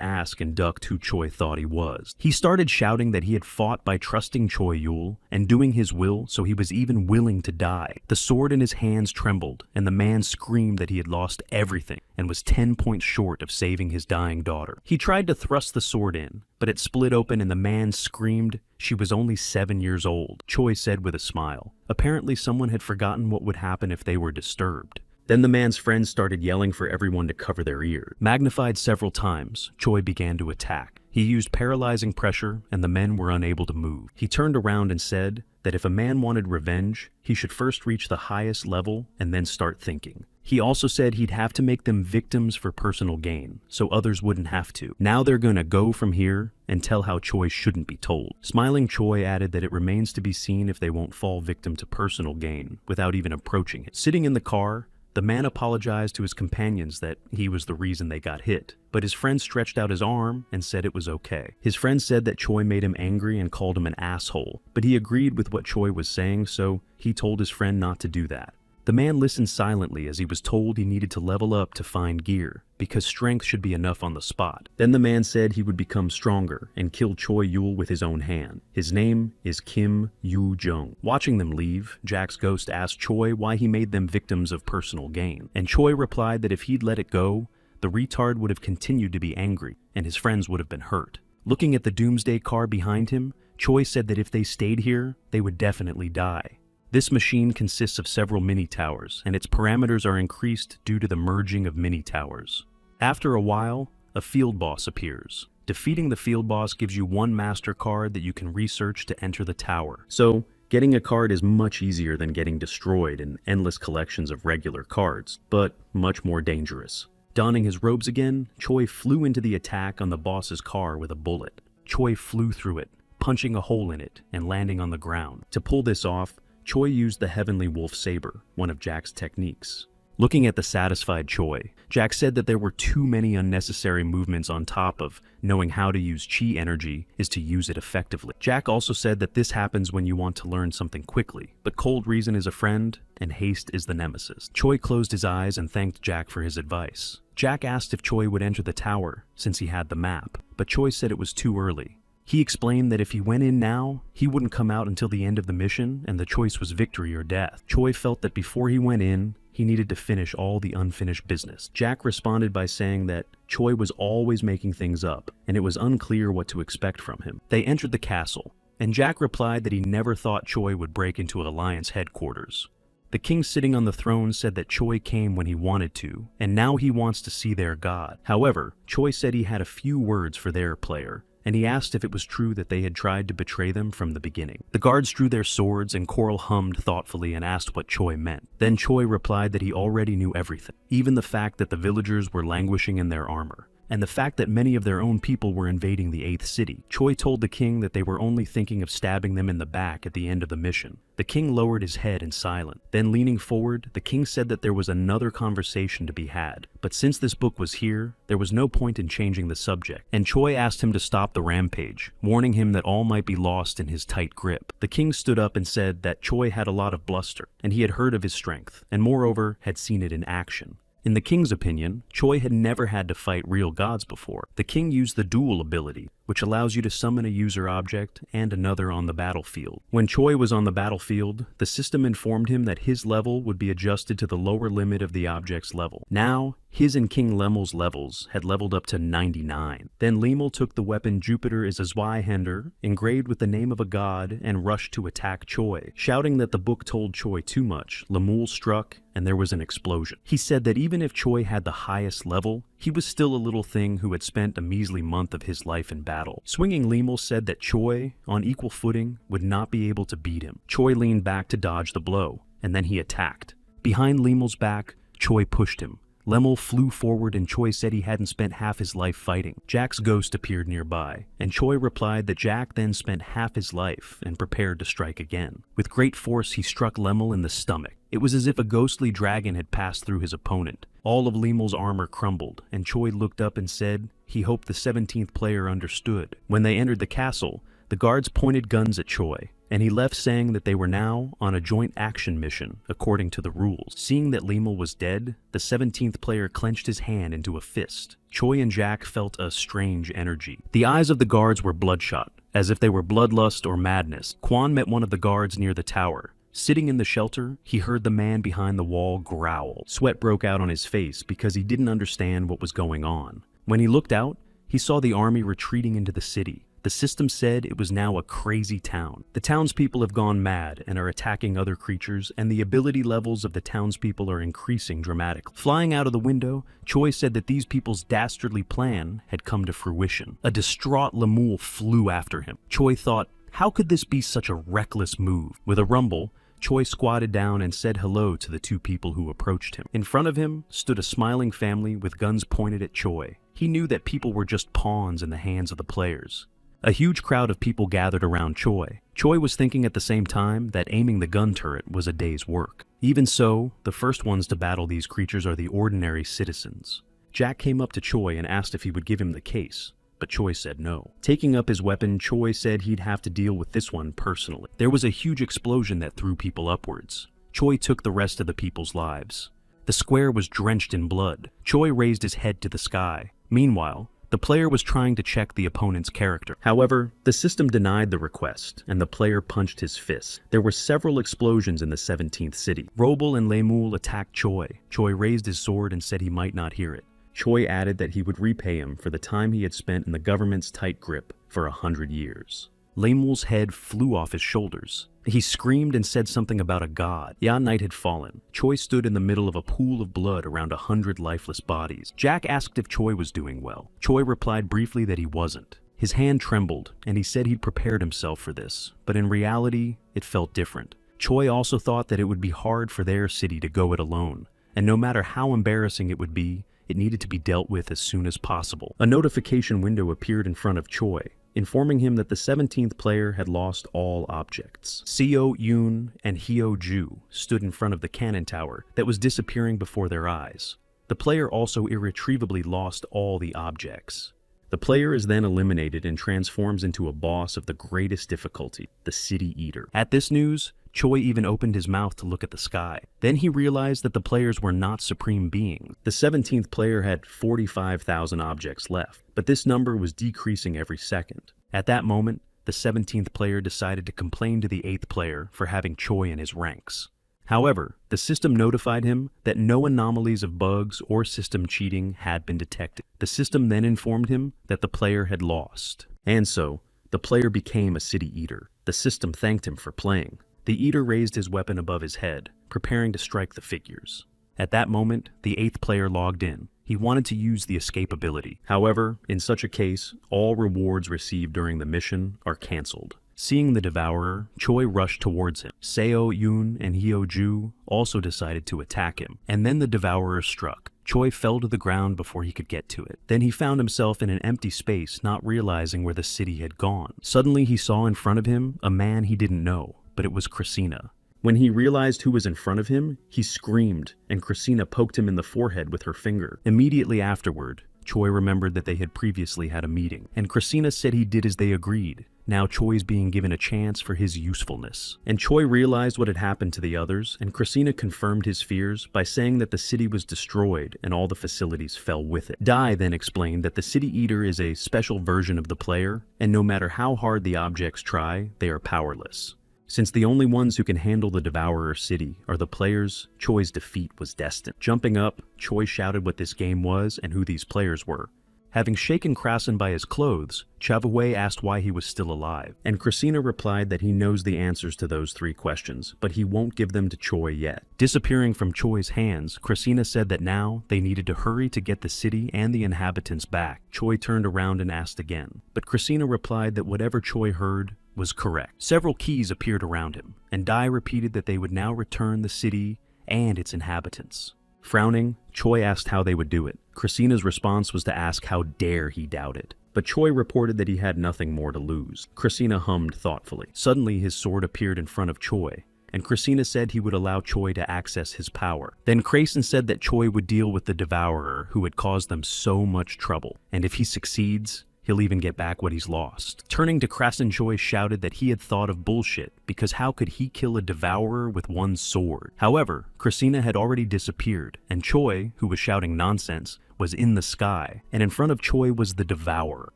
ask and ducked who Choi thought he was. He started shouting that he had fought by trusting Choi Yul and doing his will, so he was even willing to die. The sword in his hands trembled, and the man screamed that he had lost everything and was 10 points short of saving his dying daughter. He tried to thrust the sword in, but it split open and the man screamed she was only 7 years old. Choi said with a smile. Apparently someone had forgotten what would happen if they were disturbed. Then the man's friends started yelling for everyone to cover their ears. Magnified several times, Choi began to attack. He used paralyzing pressure and the men were unable to move. He turned around and said that if a man wanted revenge, he should first reach the highest level and then start thinking. He also said he'd have to make them victims for personal gain, so others wouldn't have to. Now they're gonna go from here and tell how Choi shouldn't be told. Smiling, Choi added that it remains to be seen if they won't fall victim to personal gain without even approaching it. Sitting in the car, the man apologized to his companions that he was the reason they got hit, but his friend stretched out his arm and said it was okay. His friend said that Choi made him angry and called him an asshole, but he agreed with what Choi was saying, so he told his friend not to do that. The man listened silently as he was told he needed to level up to find gear, because strength should be enough on the spot. Then the man said he would become stronger and kill Choi Yul with his own hand. His name is Kim Yoo-jung. Watching them leave, Jack's ghost asked Choi why he made them victims of personal gain, and Choi replied that if he'd let it go, the retard would have continued to be angry, and his friends would have been hurt. Looking at the doomsday car behind him, Choi said that if they stayed here, they would definitely die. This machine consists of several mini-towers, and its parameters are increased due to the merging of mini-towers. After a while, a field boss appears. Defeating the field boss gives you one master card that you can research to enter the tower. So, getting a card is much easier than getting destroyed in endless collections of regular cards, but much more dangerous. Donning his robes again, Choi flew into the attack on the boss's car with a bullet. Choi flew through it, punching a hole in it and landing on the ground. To pull this off, Choi used the Heavenly Wolf Saber, one of Jack's techniques. Looking at the satisfied Choi, Jack said that there were too many unnecessary movements on top of knowing how to use chi energy is to use it effectively. Jack also said that this happens when you want to learn something quickly, but cold reason is a friend and haste is the nemesis. Choi closed his eyes and thanked Jack for his advice. Jack asked if Choi would enter the tower since he had the map, but Choi said it was too early. He explained that if he went in now, he wouldn't come out until the end of the mission and the choice was victory or death. Choi felt that before he went in, he needed to finish all the unfinished business. Jack responded by saying that Choi was always making things up, and it was unclear what to expect from him. They entered the castle, and Jack replied that he never thought Choi would break into Alliance headquarters. The king sitting on the throne said that Choi came when he wanted to, and now he wants to see their god. However, Choi said he had a few words for their player, and he asked if it was true that they had tried to betray them from the beginning. The guards drew their swords and Coral hummed thoughtfully and asked what Choi meant. Then Choi replied that he already knew everything, even the fact that the villagers were languishing in their armor, and the fact that many of their own people were invading the 8th city. Choi told the king that they were only thinking of stabbing them in the back at the end of the mission. The king lowered his head in silence. Then leaning forward, the king said that there was another conversation to be had, but since this book was here, there was no point in changing the subject, and Choi asked him to stop the rampage, warning him that all might be lost in his tight grip. The king stood up and said that Choi had a lot of bluster, and he had heard of his strength, and moreover, had seen it in action. In the king's opinion, Choi had never had to fight real gods before. The king used the duel ability, which allows you to summon a user object and another on the battlefield. When Choi was on the battlefield, the system informed him that his level would be adjusted to the lower limit of the object's level. Now, his and King Lemel's levels had leveled up to 99. Then Lemel took the weapon Jupiter is a Zweihänder, engraved with the name of a god, and rushed to attack Choi. Shouting that the book told Choi too much, Lemul struck, and there was an explosion. He said that even if Choi had the highest level, he was still a little thing who had spent a measly month of his life in battle. Swinging Lemel said that Choi, on equal footing, would not be able to beat him. Choi leaned back to dodge the blow, and then he attacked. Behind Lemel's back, Choi pushed him. Lemel flew forward and Choi said he hadn't spent half his life fighting. Jack's ghost appeared nearby, and Choi replied that Jack then spent half his life and prepared to strike again. With great force, he struck Lemel in the stomach. It was as if a ghostly dragon had passed through his opponent. All of Lemel's armor crumbled, and Choi looked up and said he hoped the 17th player understood. When they entered the castle, the guards pointed guns at Choi, and he left saying that they were now on a joint action mission, according to the rules. Seeing that Lemel was dead, the 17th player clenched his hand into a fist. Choi and Jack felt a strange energy. The eyes of the guards were bloodshot, as if they were bloodlust or madness. Kwon met one of the guards near the tower. Sitting in the shelter, he heard the man behind the wall growl. Sweat broke out on his face because he didn't understand what was going on. When he looked out, he saw the army retreating into the city. The system said it was now a crazy town. The townspeople have gone mad and are attacking other creatures, and the ability levels of the townspeople are increasing dramatically. Flying out of the window, Choi said that these people's dastardly plan had come to fruition. A distraught Lemul flew after him. Choi thought, how could this be such a reckless move? With a rumble, Choi squatted down and said hello to the two people who approached him. In front of him stood a smiling family with guns pointed at Choi. He knew that people were just pawns in the hands of the players. A huge crowd of people gathered around Choi. Choi was thinking at the same time that aiming the gun turret was a day's work. Even so, the first ones to battle these creatures are the ordinary citizens. Jack came up to Choi and asked if he would give him the case, but Choi said no. Taking up his weapon, Choi said he'd have to deal with this one personally. There was a huge explosion that threw people upwards. Choi took the rest of the people's lives. The square was drenched in blood. Choi raised his head to the sky. Meanwhile, the player was trying to check the opponent's character. However, the system denied the request, and the player punched his fist. There were several explosions in the 17th city. Robel and Lemul attacked Choi. Choi raised his sword and said he might not hear it. Choi added that he would repay him for the time he had spent in the government's tight grip for 100 years. Lemul's head flew off his shoulders. He screamed and said something about a god. Ya night had fallen. Choi stood in the middle of a pool of blood around 100 lifeless bodies. Jack asked if Choi was doing well. Choi replied briefly that he wasn't. His hand trembled, and he said he'd prepared himself for this, but in reality, it felt different. Choi also thought that it would be hard for their city to go it alone, and no matter how embarrassing it would be, it needed to be dealt with as soon as possible. A notification window appeared in front of Choi, informing him that the 17th player had lost all objects. Seo Yoon and Hyo Ju stood in front of the cannon tower that was disappearing before their eyes. The player also irretrievably lost all the objects. The player is then eliminated and transforms into a boss of the greatest difficulty, the City Eater. At this news, Choi even opened his mouth to look at the sky. Then he realized that the players were not supreme beings. The 17th player had 45,000 objects left, but this number was decreasing every second. At that moment, the 17th player decided to complain to the 8th player for having Choi in his ranks. However, the system notified him that no anomalies of bugs or system cheating had been detected. The system then informed him that the player had lost. And so, the player became a City Eater. The system thanked him for playing. The Eater raised his weapon above his head, preparing to strike the figures. At that moment, the 8th player logged in. He wanted to use the escape ability. However, in such a case, all rewards received during the mission are cancelled. Seeing the Devourer, Choi rushed towards him. Seo Yoon and Hyo Ju also decided to attack him, and then the Devourer struck. Choi fell to the ground before he could get to it. Then he found himself in an empty space, not realizing where the city had gone. Suddenly he saw in front of him a man he didn't know, but it was Christina. When he realized who was in front of him, he screamed, and Christina poked him in the forehead with her finger. Immediately afterward, Choi remembered that they had previously had a meeting, and Christina said he did as they agreed. Now Choi's being given a chance for his usefulness. And Choi realized what had happened to the others, and Christina confirmed his fears by saying that the city was destroyed and all the facilities fell with it. Dai then explained that the City Eater is a special version of the player, and no matter how hard the objects try, they are powerless. Since the only ones who can handle the Devourer city are the players, Choi's defeat was destined. Jumping up, Choi shouted what this game was and who these players were. Having shaken Krasen by his clothes, Chavoué asked why he was still alive, and Christina replied that he knows the answers to those 3 questions, but he won't give them to Choi yet. Disappearing from Choi's hands, Christina said that now they needed to hurry to get the city and the inhabitants back. Choi turned around and asked again, but Christina replied that whatever Choi heard was correct. Several keys appeared around him, and Dai repeated that they would now return the city and its inhabitants. Frowning, Choi asked how they would do it. Christina's response was to ask how dare he doubt it. But Choi reported that he had nothing more to lose. Christina hummed thoughtfully. Suddenly his sword appeared in front of Choi, and Christina said he would allow Choi to access his power. Then Krasen said that Choi would deal with the Devourer who had caused them so much trouble, and if he succeeds, he'll even get back what he's lost. Turning to Krasen, Choi shouted that he had thought of bullshit, because how could he kill a Devourer with one sword? However, Christina had already disappeared, and Choi, who was shouting nonsense, was in the sky, and in front of Choi was the Devourer.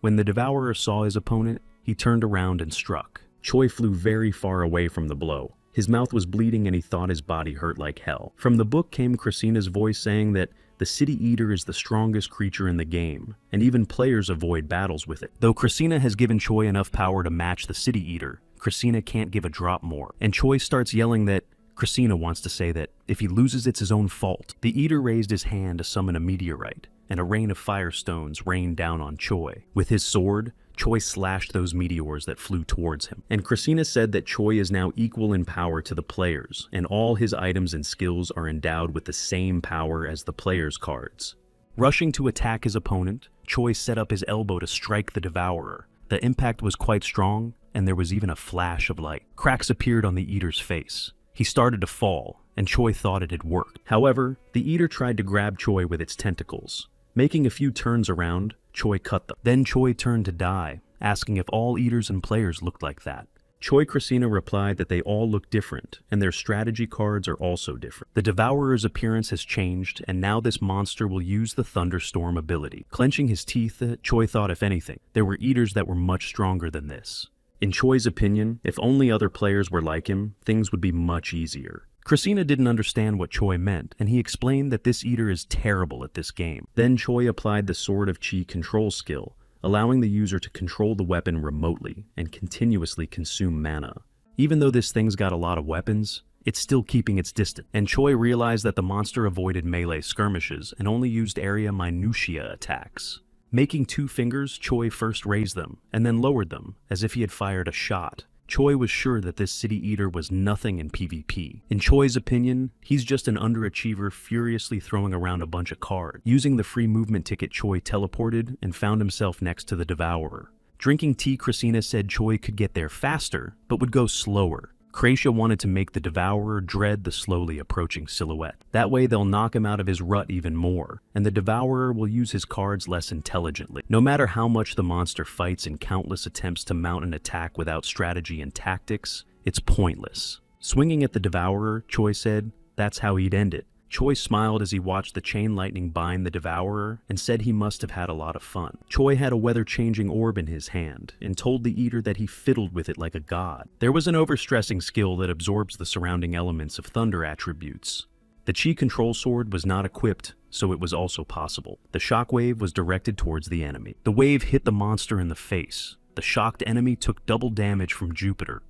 When the Devourer saw his opponent, he turned around and struck. Choi flew very far away from the blow. His mouth was bleeding and he thought his body hurt like hell. From the book came Christina's voice saying that the City Eater is the strongest creature in the game, and even players avoid battles with it. Though Christina has given Choi enough power to match the City Eater, Christina can't give a drop more, and Choi starts yelling that Christina wants to say that if he loses, it's his own fault. The Eater raised his hand to summon a meteorite, and a rain of firestones rained down on Choi. With his sword, Choi slashed those meteors that flew towards him. And Christina said that Choi is now equal in power to the players, and all his items and skills are endowed with the same power as the players' cards. Rushing to attack his opponent, Choi set up his elbow to strike the Devourer. The impact was quite strong, and there was even a flash of light. Cracks appeared on the Eater's face. He started to fall, and Choi thought it had worked. However, the Eater tried to grab Choi with its tentacles. Making a few turns around, Choi cut them. Then Choi turned to Dai, asking if all Eaters and players looked like that. Choi Christina replied that they all look different, and their strategy cards are also different. The Devourer's appearance has changed, and now this monster will use the Thunderstorm ability. Clenching his teeth, Choi thought if anything, there were Eaters that were much stronger than this. In Choi's opinion, if only other players were like him, things would be much easier. Christina didn't understand what Choi meant, and he explained that this Eater is terrible at this game. Then Choi applied the Sword of Chi control skill, allowing the user to control the weapon remotely and continuously consume mana. Even though this thing's got a lot of weapons, it's still keeping its distance, and Choi realized that the monster avoided melee skirmishes and only used area minutia attacks. Making 2 fingers, Choi first raised them, and then lowered them, as if he had fired a shot. Choi was sure that this City Eater was nothing in PvP. In Choi's opinion, he's just an underachiever furiously throwing around a bunch of cards. Using the free movement ticket, Choi teleported and found himself next to the Devourer. Drinking tea, Christina said Choi could get there faster, but would go slower. Krasia wanted to make the Devourer dread the slowly approaching silhouette. That way they'll knock him out of his rut even more, and the Devourer will use his cards less intelligently. No matter how much the monster fights in countless attempts to mount an attack without strategy and tactics, it's pointless. Swinging at the Devourer, Choi said that's how he'd end it. Choi smiled as he watched the chain lightning bind the Devourer and said he must have had a lot of fun. Choi had a weather-changing orb in his hand and told the Eater that he fiddled with it like a god. There was an overstressing skill that absorbs the surrounding elements of thunder attributes. The Chi control sword was not equipped, so it was also possible. The shockwave was directed towards the enemy. The wave hit the monster in the face. The shocked enemy took double damage from Jupiter.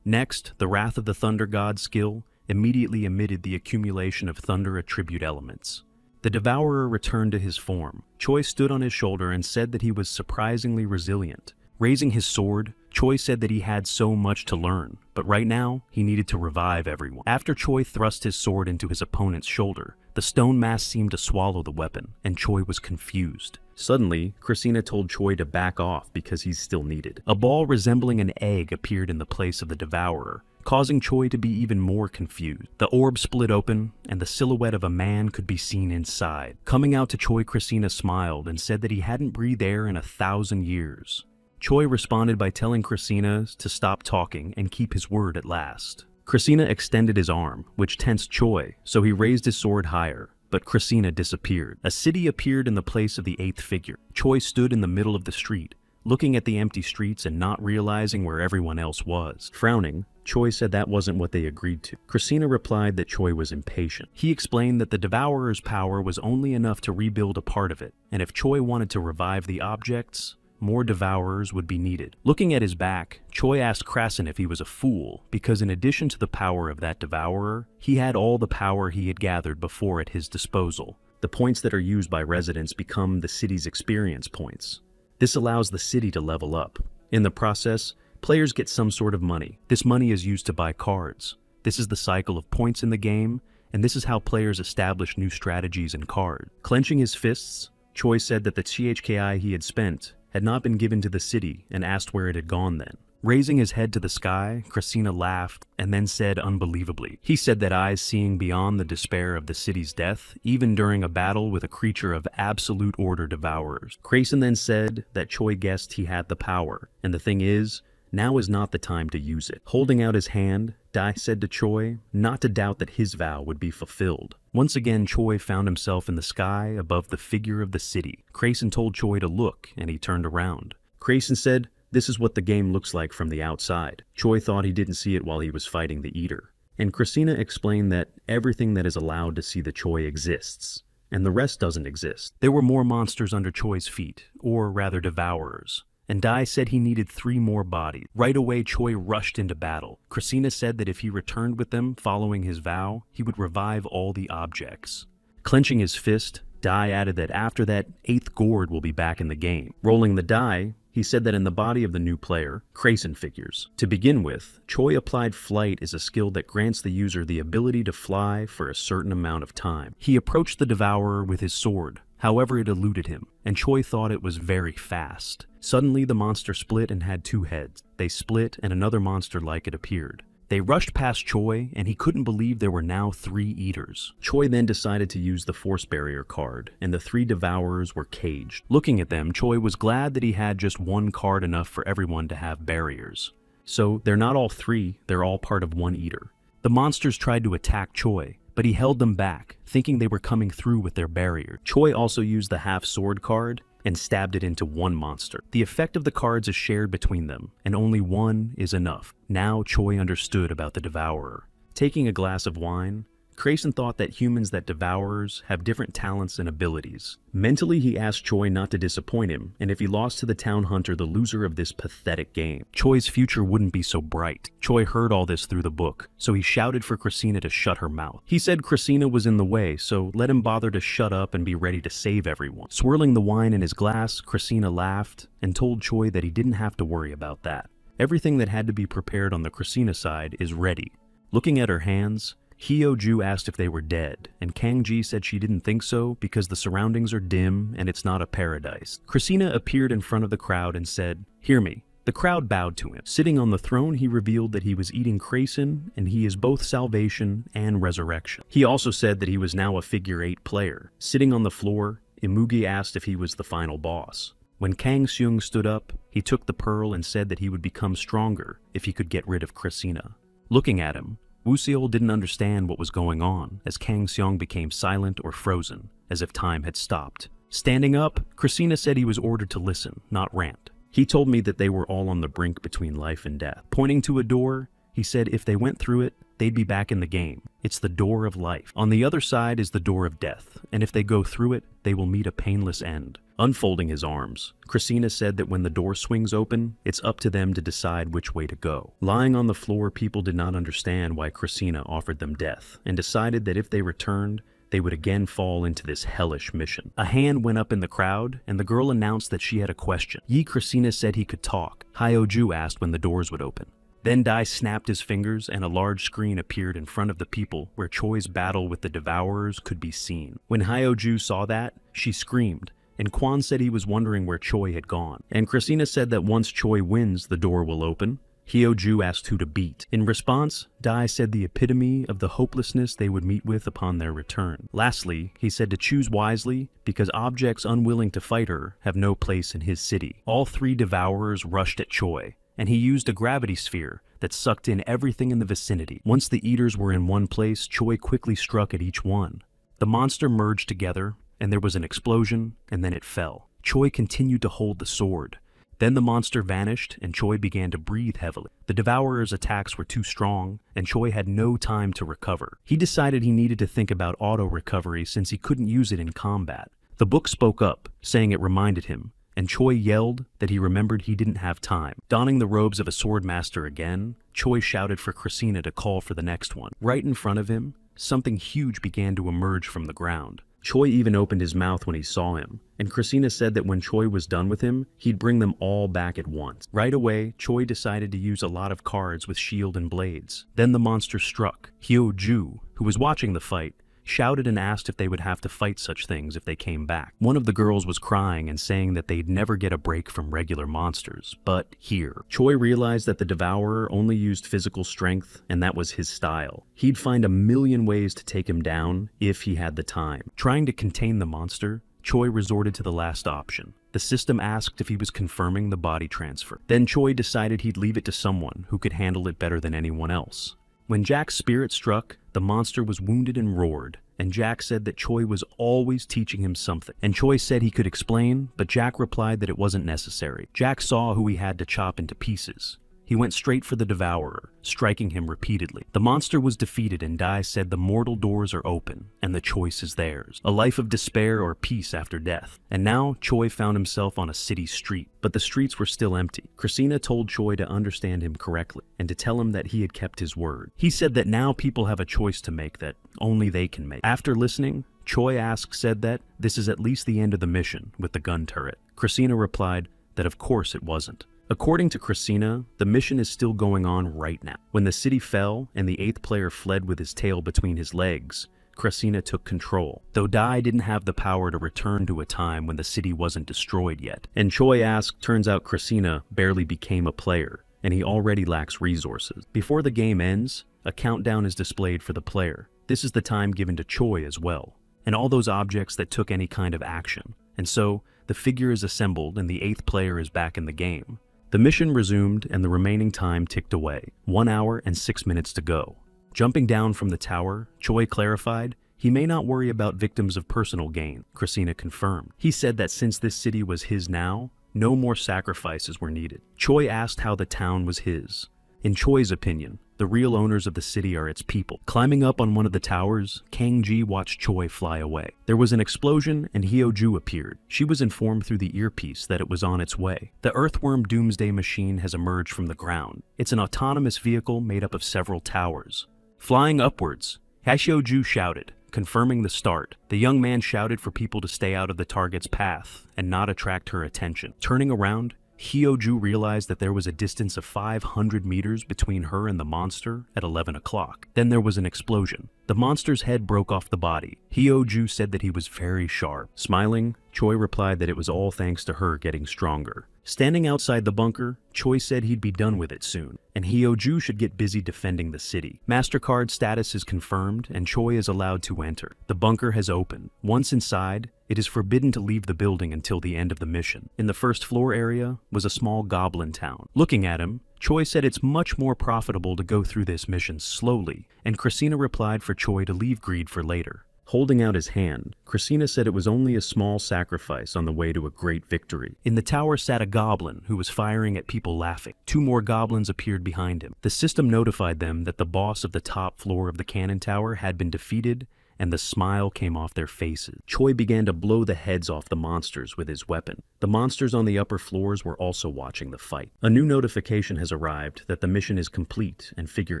Next, the Wrath of the Thunder God skill immediately emitted the accumulation of thunder attribute elements. The Devourer returned to his form. Choi stood on his shoulder and said that he was surprisingly resilient. Raising his sword, Choi said that he had so much to learn, but right now, he needed to revive everyone. After Choi thrust his sword into his opponent's shoulder, the stone mass seemed to swallow the weapon, and Choi was confused. Suddenly, Christina told Choi to back off because he's still needed. A ball resembling an egg appeared in the place of the Devourer, causing Choi to be even more confused. The orb split open, and the silhouette of a man could be seen inside. Coming out to Choi, Christina smiled and said that he hadn't breathed air in 1,000 years. Choi responded by telling Christina to stop talking and keep his word at last. Christina extended his arm, which tensed Choi, so he raised his sword higher, but Christina disappeared. A city appeared in the place of the eighth figure. Choi stood in the middle of the street, looking at the empty streets and not realizing where everyone else was. Frowning, Choi said that wasn't what they agreed to. Christina replied that Choi was impatient. He explained that the Devourer's power was only enough to rebuild a part of it, and if Choi wanted to revive the objects, more Devourers would be needed. Looking at his back, Choi asked Krasin if he was a fool, because in addition to the power of that Devourer, he had all the power he had gathered before at his disposal. The points that are used by residents become the city's experience points. This allows the city to level up. In the process, players get some sort of money. This money is used to buy cards. This is the cycle of points in the game, and this is how players establish new strategies and cards. Clenching his fists, Choi said that the THKI he had spent had not been given to the city and asked where it had gone then. Raising his head to the sky, Christina laughed and then said unbelievably. He said that eyes seeing beyond the despair of the city's death, even during a battle with a creature of absolute order devourers. Krasin then said that Choi guessed he had the power, and the thing is, now is not the time to use it. Holding out his hand, Dai said to Choi not to doubt that his vow would be fulfilled. Once again, Choi found himself in the sky above the figure of the city. Krasin told Choi to look, and he turned around. Krasin said, "This is what the game looks like from the outside." Choi thought he didn't see it while he was fighting the Eater. And Christina explained that everything that is allowed to see the Choi exists, and the rest doesn't exist. There were more monsters under Choi's feet, or rather Devourers. And Dai said he needed 3 more bodies. Right away, Choi rushed into battle. Christina said that if he returned with them following his vow, he would revive all the objects. Clenching his fist, Dai added that after that, 8th gourd will be back in the game. Rolling the die, he said that in the body of the new player, Krasin figures. To begin with, Choi applied flight as a skill that grants the user the ability to fly for a certain amount of time. He approached the Devourer with his sword. However, it eluded him, and Choi thought it was very fast. Suddenly, the monster split and had 2 heads. They split, and another monster like it appeared. They rushed past Choi, and he couldn't believe there were now 3 Eaters. Choi then decided to use the Force Barrier card, and the 3 Devourers were caged. Looking at them, Choi was glad that he had just 1 card enough for everyone to have barriers. So, they're not all 3, they're all part of 1 Eater. The monsters tried to attack Choi, but he held them back, thinking they were coming through with their barrier. Choi also used the half-sword card and stabbed it into 1 monster. The effect of the cards is shared between them, and only 1 is enough. Now Choi understood about the Devourer. Taking a glass of wine, Krasin thought that humans that Devourers have different talents and abilities. Mentally, he asked Choi not to disappoint him, and if he lost to the Town Hunter, the loser of this pathetic game, Choi's future wouldn't be so bright. Choi heard all this through the book, so he shouted for Christina to shut her mouth. He said Christina was in the way, so let him bother to shut up and be ready to save everyone. Swirling the wine in his glass, Christina laughed and told Choi that he didn't have to worry about that. Everything that had to be prepared on the Christina side is ready. Looking at her hands, Hyo-ju asked if they were dead, and Kang-ji said she didn't think so because the surroundings are dim and it's not a paradise. Christina appeared in front of the crowd and said, "Hear me." The crowd bowed to him. Sitting on the throne, he revealed that he was eating Krasin, and he is both salvation and resurrection. He also said that he was now a figure 8 player. Sitting on the floor, Imugi asked if he was the final boss. When Kang Seung stood up, he took the pearl and said that he would become stronger if he could get rid of Christina. Looking at him, Woo Seol didn't understand what was going on as Kang Seong became silent or frozen, as if time had stopped. Standing up, Christina said he was ordered to listen, not rant. He told me that they were all on the brink between life and death. Pointing to a door, he said if they went through it, they'd be back in the game. It's the door of life. On the other side is the door of death, and if they go through it, they will meet a painless end. Unfolding his arms, Christina said that when the door swings open, it's up to them to decide which way to go. Lying on the floor, people did not understand why Christina offered them death, and decided that if they returned, they would again fall into this hellish mission. A hand went up in the crowd, and the girl announced that she had a question. Yi Christina said he could talk. Hyo-ju asked when the doors would open. Then Dai snapped his fingers and a large screen appeared in front of the people where Choi's battle with the Devourers could be seen. When Hyo-ju saw that, she screamed, and Kwan said he was wondering where Choi had gone. And Christina said that once Choi wins, the door will open, Hyo-ju asked who to beat. In response, Dai said the epitome of the hopelessness they would meet with upon their return. Lastly, he said to choose wisely because objects unwilling to fight her have no place in his city. All three devourers rushed at Choi, and he used a gravity sphere that sucked in everything in the vicinity. Once the eaters were in one place, Choi quickly struck at each one. The monster merged together, and there was an explosion, and then it fell. Choi continued to hold the sword. Then the monster vanished, and Choi began to breathe heavily. The Devourer's attacks were too strong, and Choi had no time to recover. He decided he needed to think about auto-recovery since he couldn't use it in combat. The book spoke up, saying it reminded him, and Choi yelled that he remembered he didn't have time. Donning the robes of a sword master again, Choi shouted for Christina to call for the next one. Right in front of him, something huge began to emerge from the ground. Choi even opened his mouth when he saw him, and Christina said that when Choi was done with him, he'd bring them all back at once. Right away, Choi decided to use a lot of cards with shield and blades. Then the monster struck. Hyo-ju, who was watching the fight, shouted and asked if they would have to fight such things if they came back. One of the girls was crying and saying that they'd never get a break from regular monsters, but here. Choi realized that the Devourer only used physical strength, and that was his style. He'd find a million ways to take him down if he had the time. Trying to contain the monster, Choi resorted to the last option. The system asked if he was confirming the body transfer. Then Choi decided he'd leave it to someone who could handle it better than anyone else. When Jack's spirit struck, the monster was wounded and roared, and Jack said that Choi was always teaching him something. And Choi said he could explain, but Jack replied that it wasn't necessary. Jack saw who he had to chop into pieces. He went straight for the Devourer, striking him repeatedly. The monster was defeated, and Dai said the mortal doors are open, and the choice is theirs. A life of despair or peace after death. And now, Choi found himself on a city street, but the streets were still empty. Christina told Choi to understand him correctly, and to tell him that he had kept his word. He said that now people have a choice to make that only they can make. After listening, Choi said that this is at least the end of the mission with the gun turret. Christina replied that of course it wasn't. According to Christina, the mission is still going on right now. When the city fell and the 8th player fled with his tail between his legs, Christina took control, though Dai didn't have the power to return to a time when the city wasn't destroyed yet. And Choi turns out Christina barely became a player, and he already lacks resources. Before the game ends, a countdown is displayed for the player. This is the time given to Choi as well, and all those objects that took any kind of action. And so, the figure is assembled and the 8th player is back in the game. The mission resumed and the remaining time ticked away. 1 hour and 6 minutes to go. Jumping down from the tower, Choi clarified, he may not worry about victims of personal gain, Christina confirmed. He said that since this city was his now, no more sacrifices were needed. Choi asked how the town was his. In Choi's opinion, the real owners of the city are its people. Climbing up on one of the towers, Kang-ji watched Choi fly away. There was an explosion and Hyo-ju appeared. She was informed through the earpiece that it was on its way. The Earthworm Doomsday Machine has emerged from the ground. It's an autonomous vehicle made up of several towers. Flying upwards, Hyo-ju shouted, confirming the start. The young man shouted for people to stay out of the target's path and not attract her attention. Turning around, Hyo-ju realized that there was a distance of 500 meters between her and the monster at 11 o'clock. Then there was an explosion. The monster's head broke off the body. Hyo-ju said that he was very sharp. Smiling, Choi replied that it was all thanks to her getting stronger. Standing outside the bunker, Choi said he'd be done with it soon, and Hyo-ju should get busy defending the city. MasterCard status is confirmed, and Choi is allowed to enter. The bunker has opened. Once inside, it is forbidden to leave the building until the end of the mission. In the first floor area was a small goblin town. Looking at him, Choi said it's much more profitable to go through this mission slowly, and Christina replied for Choi to leave greed for later. Holding out his hand, Christina said it was only a small sacrifice on the way to a great victory. In the tower sat a goblin who was firing at people laughing. 2 more goblins appeared behind him. The system notified them that the boss of the top floor of the cannon tower had been defeated, and the smile came off their faces. Choi began to blow the heads off the monsters with his weapon. The monsters on the upper floors were also watching the fight. A new notification has arrived that the mission is complete and Figure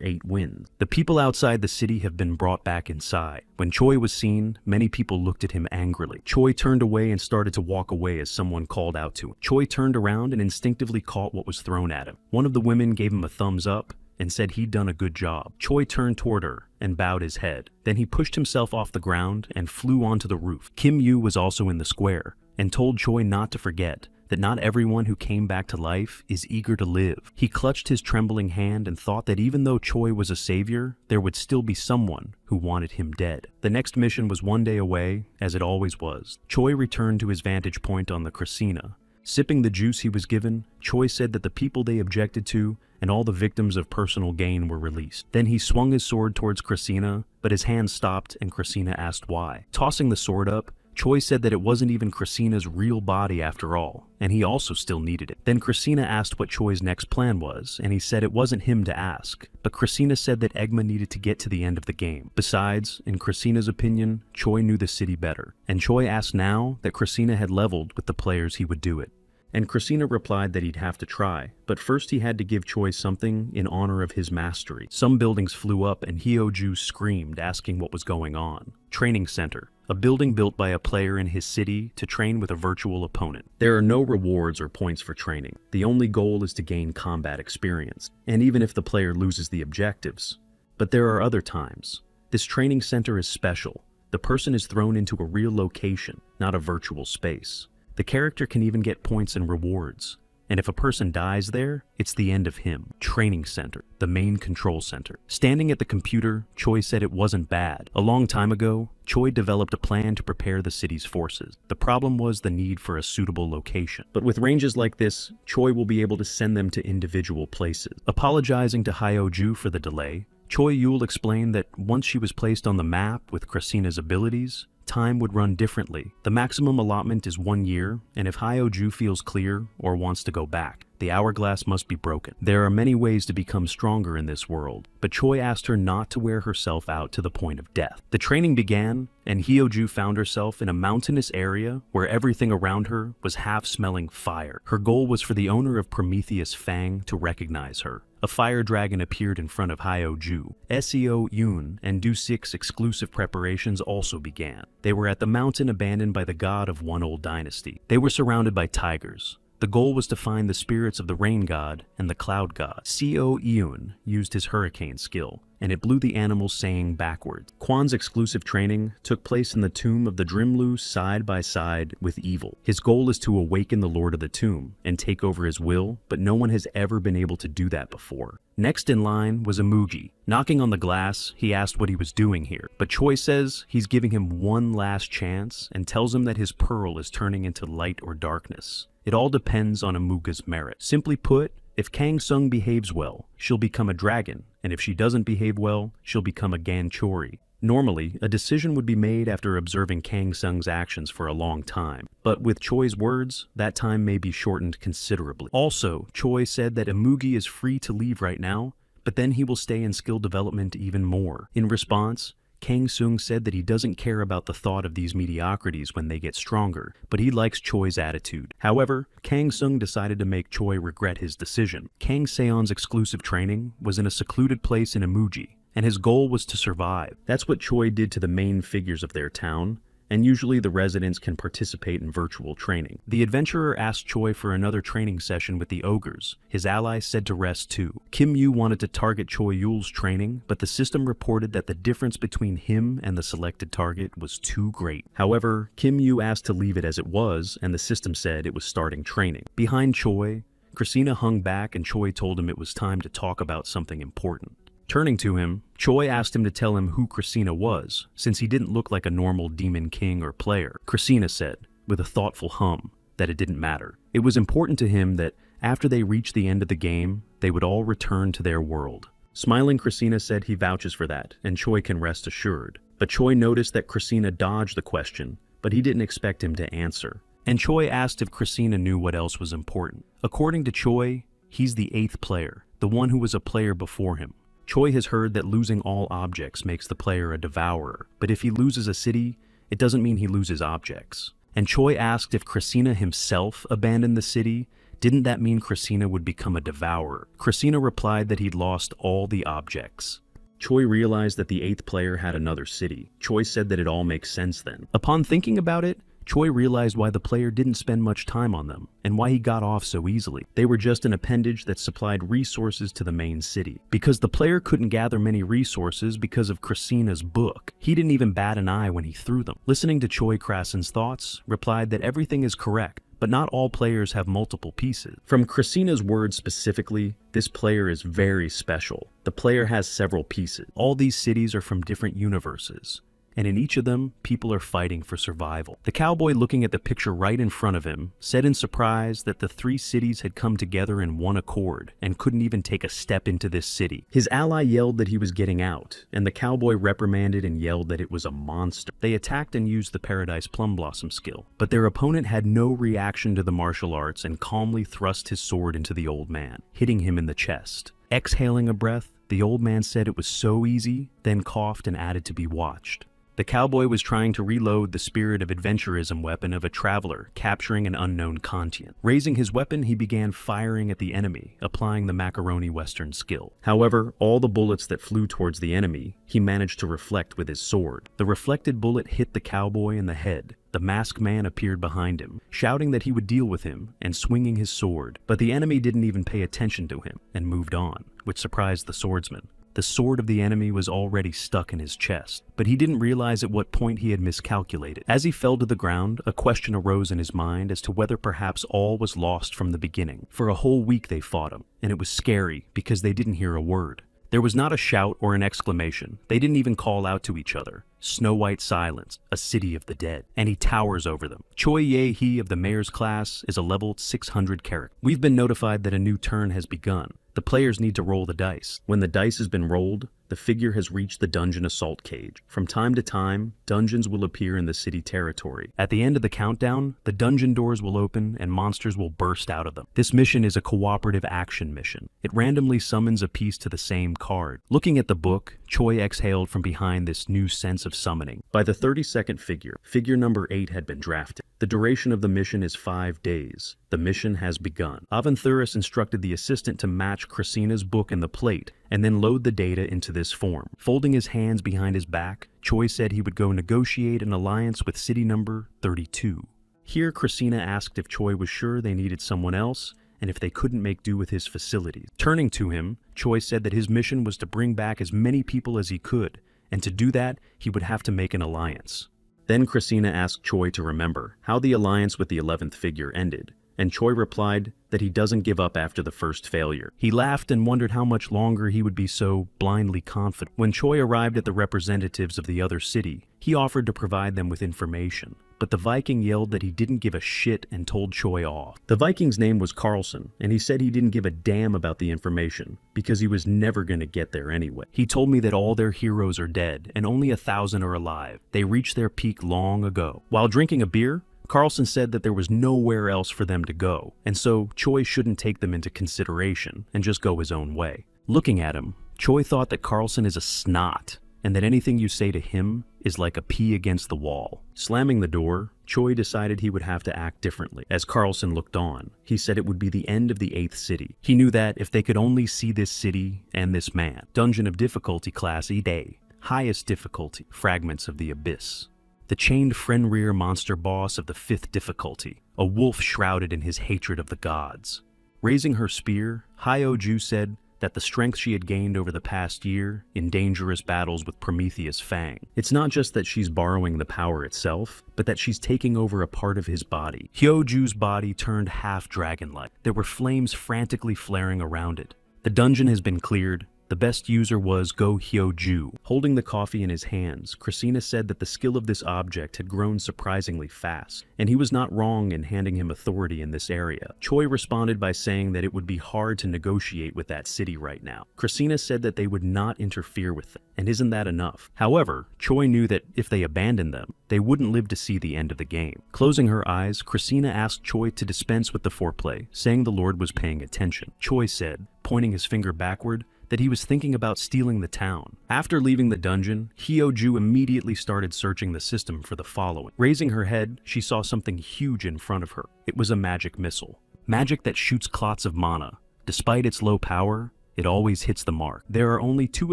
8 wins. The people outside the city have been brought back inside. When Choi was seen, many people looked at him angrily. Choi turned away and started to walk away as someone called out to him. Choi turned around and instinctively caught what was thrown at him. One of the women gave him a thumbs up and said he'd done a good job. Choi turned toward her and bowed his head. Then he pushed himself off the ground and flew onto the roof. Kim Yu was also in the square and told Choi not to forget that not everyone who came back to life is eager to live. He clutched his trembling hand and thought that even though Choi was a savior, there would still be someone who wanted him dead. The next mission was one day away, as it always was. Choi returned to his vantage point on the Christina. Sipping the juice he was given, Choi said that the people they objected to and all the victims of personal gain were released. Then he swung his sword towards Christina, but his hand stopped and Christina asked why. Tossing the sword up, Choi said that it wasn't even Christina's real body after all, and he also still needed it. Then Christina asked what Choi's next plan was, and he said it wasn't him to ask, but Christina said that Egma needed to get to the end of the game. Besides, in Christina's opinion, Choi knew the city better, and Choi asked now that Christina had leveled with the players he would do it. And Christina replied that he'd have to try, but first he had to give Choi something in honor of his mastery. Some buildings flew up and Hyo-ju screamed, asking what was going on. Training Center, a building built by a player in his city to train with a virtual opponent. There are no rewards or points for training. The only goal is to gain combat experience, and even if the player loses the objectives. But there are other times. This training center is special. The person is thrown into a real location, not a virtual space. The character can even get points and rewards. And if a person dies there, it's the end of him. Training Center, the main control center. Standing at the computer, Choi said it wasn't bad. A long time ago, Choi developed a plan to prepare the city's forces. The problem was the need for a suitable location. But with ranges like this, Choi will be able to send them to individual places. Apologizing to Hyo-ju for the delay, Choi Yul explained that once she was placed on the map with Christina's abilities, time would run differently. The maximum allotment is 1 year, and if Hyo-ju feels clear or wants to go back, the hourglass must be broken. There are many ways to become stronger in this world, but Choi asked her not to wear herself out to the point of death. The training began, and Hyo-ju found herself in a mountainous area where everything around her was half-smelling fire. Her goal was for the owner of Prometheus Fang to recognize her. A fire dragon appeared in front of Hyo-ju. Seo Yoon and Do-sik's exclusive preparations also began. They were at the mountain abandoned by the god of one old dynasty. They were surrounded by tigers. The goal was to find the spirits of the rain god and the cloud god. Seo Yoon used his hurricane skill, and it blew the animals saying backwards. Kwan's exclusive training took place in the tomb of the Drimlu side by side with evil. His goal is to awaken the Lord of the Tomb and take over his will, but no one has ever been able to do that before. Next in line was Imugi. Knocking on the glass, he asked what he was doing here, but Choi says he's giving him one last chance and tells him that his pearl is turning into light or darkness. It all depends on Imuga's merit. Simply put, if Kang Sung behaves well, she'll become a dragon, and if she doesn't behave well, she'll become a Ganchori. Normally, a decision would be made after observing Kang Sung's actions for a long time, but with Choi's words, that time may be shortened considerably. Also, Choi said that Imugi is free to leave right now, but then he will stay in skill development even more. In response, Kang Sung said that he doesn't care about the thought of these mediocrities when they get stronger, but he likes Choi's attitude. However, Kang Sung decided to make Choi regret his decision. Kang Seon's exclusive training was in a secluded place in Imugi, and his goal was to survive. That's what Choi did to the main figures of their town, and usually the residents can participate in virtual training. The adventurer asked Choi for another training session with the ogres. His ally said to rest too. Kim Yu wanted to target Choi Yul's training, but the system reported that the difference between him and the selected target was too great. However, Kim Yu asked to leave it as it was, and the system said it was starting training. Behind Choi, Christina hung back and Choi told him it was time to talk about something important. Turning to him, Choi asked him to tell him who Christina was, since he didn't look like a normal demon king or player. Christina said, with a thoughtful hum, that it didn't matter. It was important to him that after they reached the end of the game, they would all return to their world. Smiling, Christina said he vouches for that, and Choi can rest assured. But Choi noticed that Christina dodged the question, but he didn't expect him to answer. And Choi asked if Christina knew what else was important. According to Choi, he's the 8th player, the one who was a player before him. Choi has heard that losing all objects makes the player a devourer, but if he loses a city, it doesn't mean he loses objects. And Choi asked if Christina himself abandoned the city, didn't that mean Christina would become a devourer? Christina replied that he'd lost all the objects. Choi realized that the 8th player had another city. Choi said that it all makes sense then. Upon thinking about it, Choi realized why the player didn't spend much time on them, and why he got off so easily. They were just an appendage that supplied resources to the main city. Because the player couldn't gather many resources because of Christina's book, he didn't even bat an eye when he threw them. Listening to Choi Krassen's thoughts, replied that everything is correct, but not all players have multiple pieces. From Christina's words specifically, this player is very special. The player has several pieces. All these cities are from different universes, and in each of them, people are fighting for survival. The cowboy, looking at the picture right in front of him, said in surprise that the 3 cities had come together in one accord and couldn't even take a step into this city. His ally yelled that he was getting out, and the cowboy reprimanded and yelled that it was a monster. They attacked and used the Paradise Plum Blossom skill, but their opponent had no reaction to the martial arts and calmly thrust his sword into the old man, hitting him in the chest. Exhaling a breath, the old man said it was so easy, then coughed and added to be watched. The cowboy was trying to reload the spirit of adventurism weapon of a traveler capturing an unknown continent. Raising his weapon, he began firing at the enemy, applying the macaroni western skill. However, all the bullets that flew towards the enemy, he managed to reflect with his sword. The reflected bullet hit the cowboy in the head. The masked man appeared behind him, shouting that he would deal with him and swinging his sword. But the enemy didn't even pay attention to him and moved on, which surprised the swordsman. The sword of the enemy was already stuck in his chest, but he didn't realize at what point he had miscalculated. As he fell to the ground, a question arose in his mind as to whether perhaps all was lost from the beginning. For a whole week they fought him, and it was scary because they didn't hear a word. There was not a shout or an exclamation. They didn't even call out to each other. Snow White silence, a city of the dead, and he towers over them. Choi Ye-hee of the mayor's class is a level 600 character. We've been notified that a new turn has begun. The players need to roll the dice. When the dice has been rolled, the figure has reached the dungeon assault cage. From time to time, dungeons will appear in the city territory. At the end of the countdown, the dungeon doors will open and monsters will burst out of them. This mission is a cooperative action mission. It randomly summons a piece to the same card. Looking at the book, Choi exhaled from behind this new sense of summoning. By the 32nd figure, figure number 8 had been drafted. The duration of the mission is 5 days. The mission has begun. Avanthuris instructed the assistant to match Christina's book in the plate and then load the data into this form. Folding his hands behind his back, Choi said he would go negotiate an alliance with city number 32. Here, Christina asked if Choi was sure they needed someone else and if they couldn't make do with his facilities. Turning to him, Choi said that his mission was to bring back as many people as he could, and to do that, he would have to make an alliance. Then Christina asked Choi to remember how the alliance with the 11th figure ended, and Choi replied that he doesn't give up after the first failure. He laughed and wondered how much longer he would be so blindly confident. When Choi arrived at the representatives of the other city, he offered to provide them with information, but the Viking yelled that he didn't give a shit and told Choi off. The Viking's name was Carlson, and he said he didn't give a damn about the information because he was never going to get there anyway. He told me that all their heroes are dead and only 1,000 are alive. They reached their peak long ago. While drinking a beer, Carlson said that there was nowhere else for them to go, and so Choi shouldn't take them into consideration and just go his own way. Looking at him, Choi thought that Carlson is a snot, and that anything you say to him is like a pee against the wall. Slamming the door, Choi decided he would have to act differently. As Carlson looked on, he said it would be the end of the 8th city. He knew that if they could only see this city and this man. Dungeon of difficulty class E-Day. Highest difficulty, Fragments of the Abyss. The chained Fenrir monster boss of the 5th difficulty, a wolf shrouded in his hatred of the gods. Raising her spear, Hyo-ju said that the strength she had gained over the past year in dangerous battles with Prometheus Fang. It's not just that she's borrowing the power itself, but that she's taking over a part of his body. Hyo-ju's body turned half dragon-like. There were flames frantically flaring around it. The dungeon has been cleared. The best user was Go Hyo-ju. Holding the coffee in his hands, Christina said that the skill of this object had grown surprisingly fast, and he was not wrong in handing him authority in this area. Choi responded by saying that it would be hard to negotiate with that city right now. Christina said that they would not interfere with them, and isn't that enough? However, Choi knew that if they abandoned them, they wouldn't live to see the end of the game. Closing her eyes, Christina asked Choi to dispense with the foreplay, saying the Lord was paying attention. Choi said, pointing his finger backward, that he was thinking about stealing the town. After leaving the dungeon, Hyo-ju immediately started searching the system for the following. Raising her head, she saw something huge in front of her. It was a magic missile. Magic that shoots clots of mana. Despite its low power, it always hits the mark. There are only 2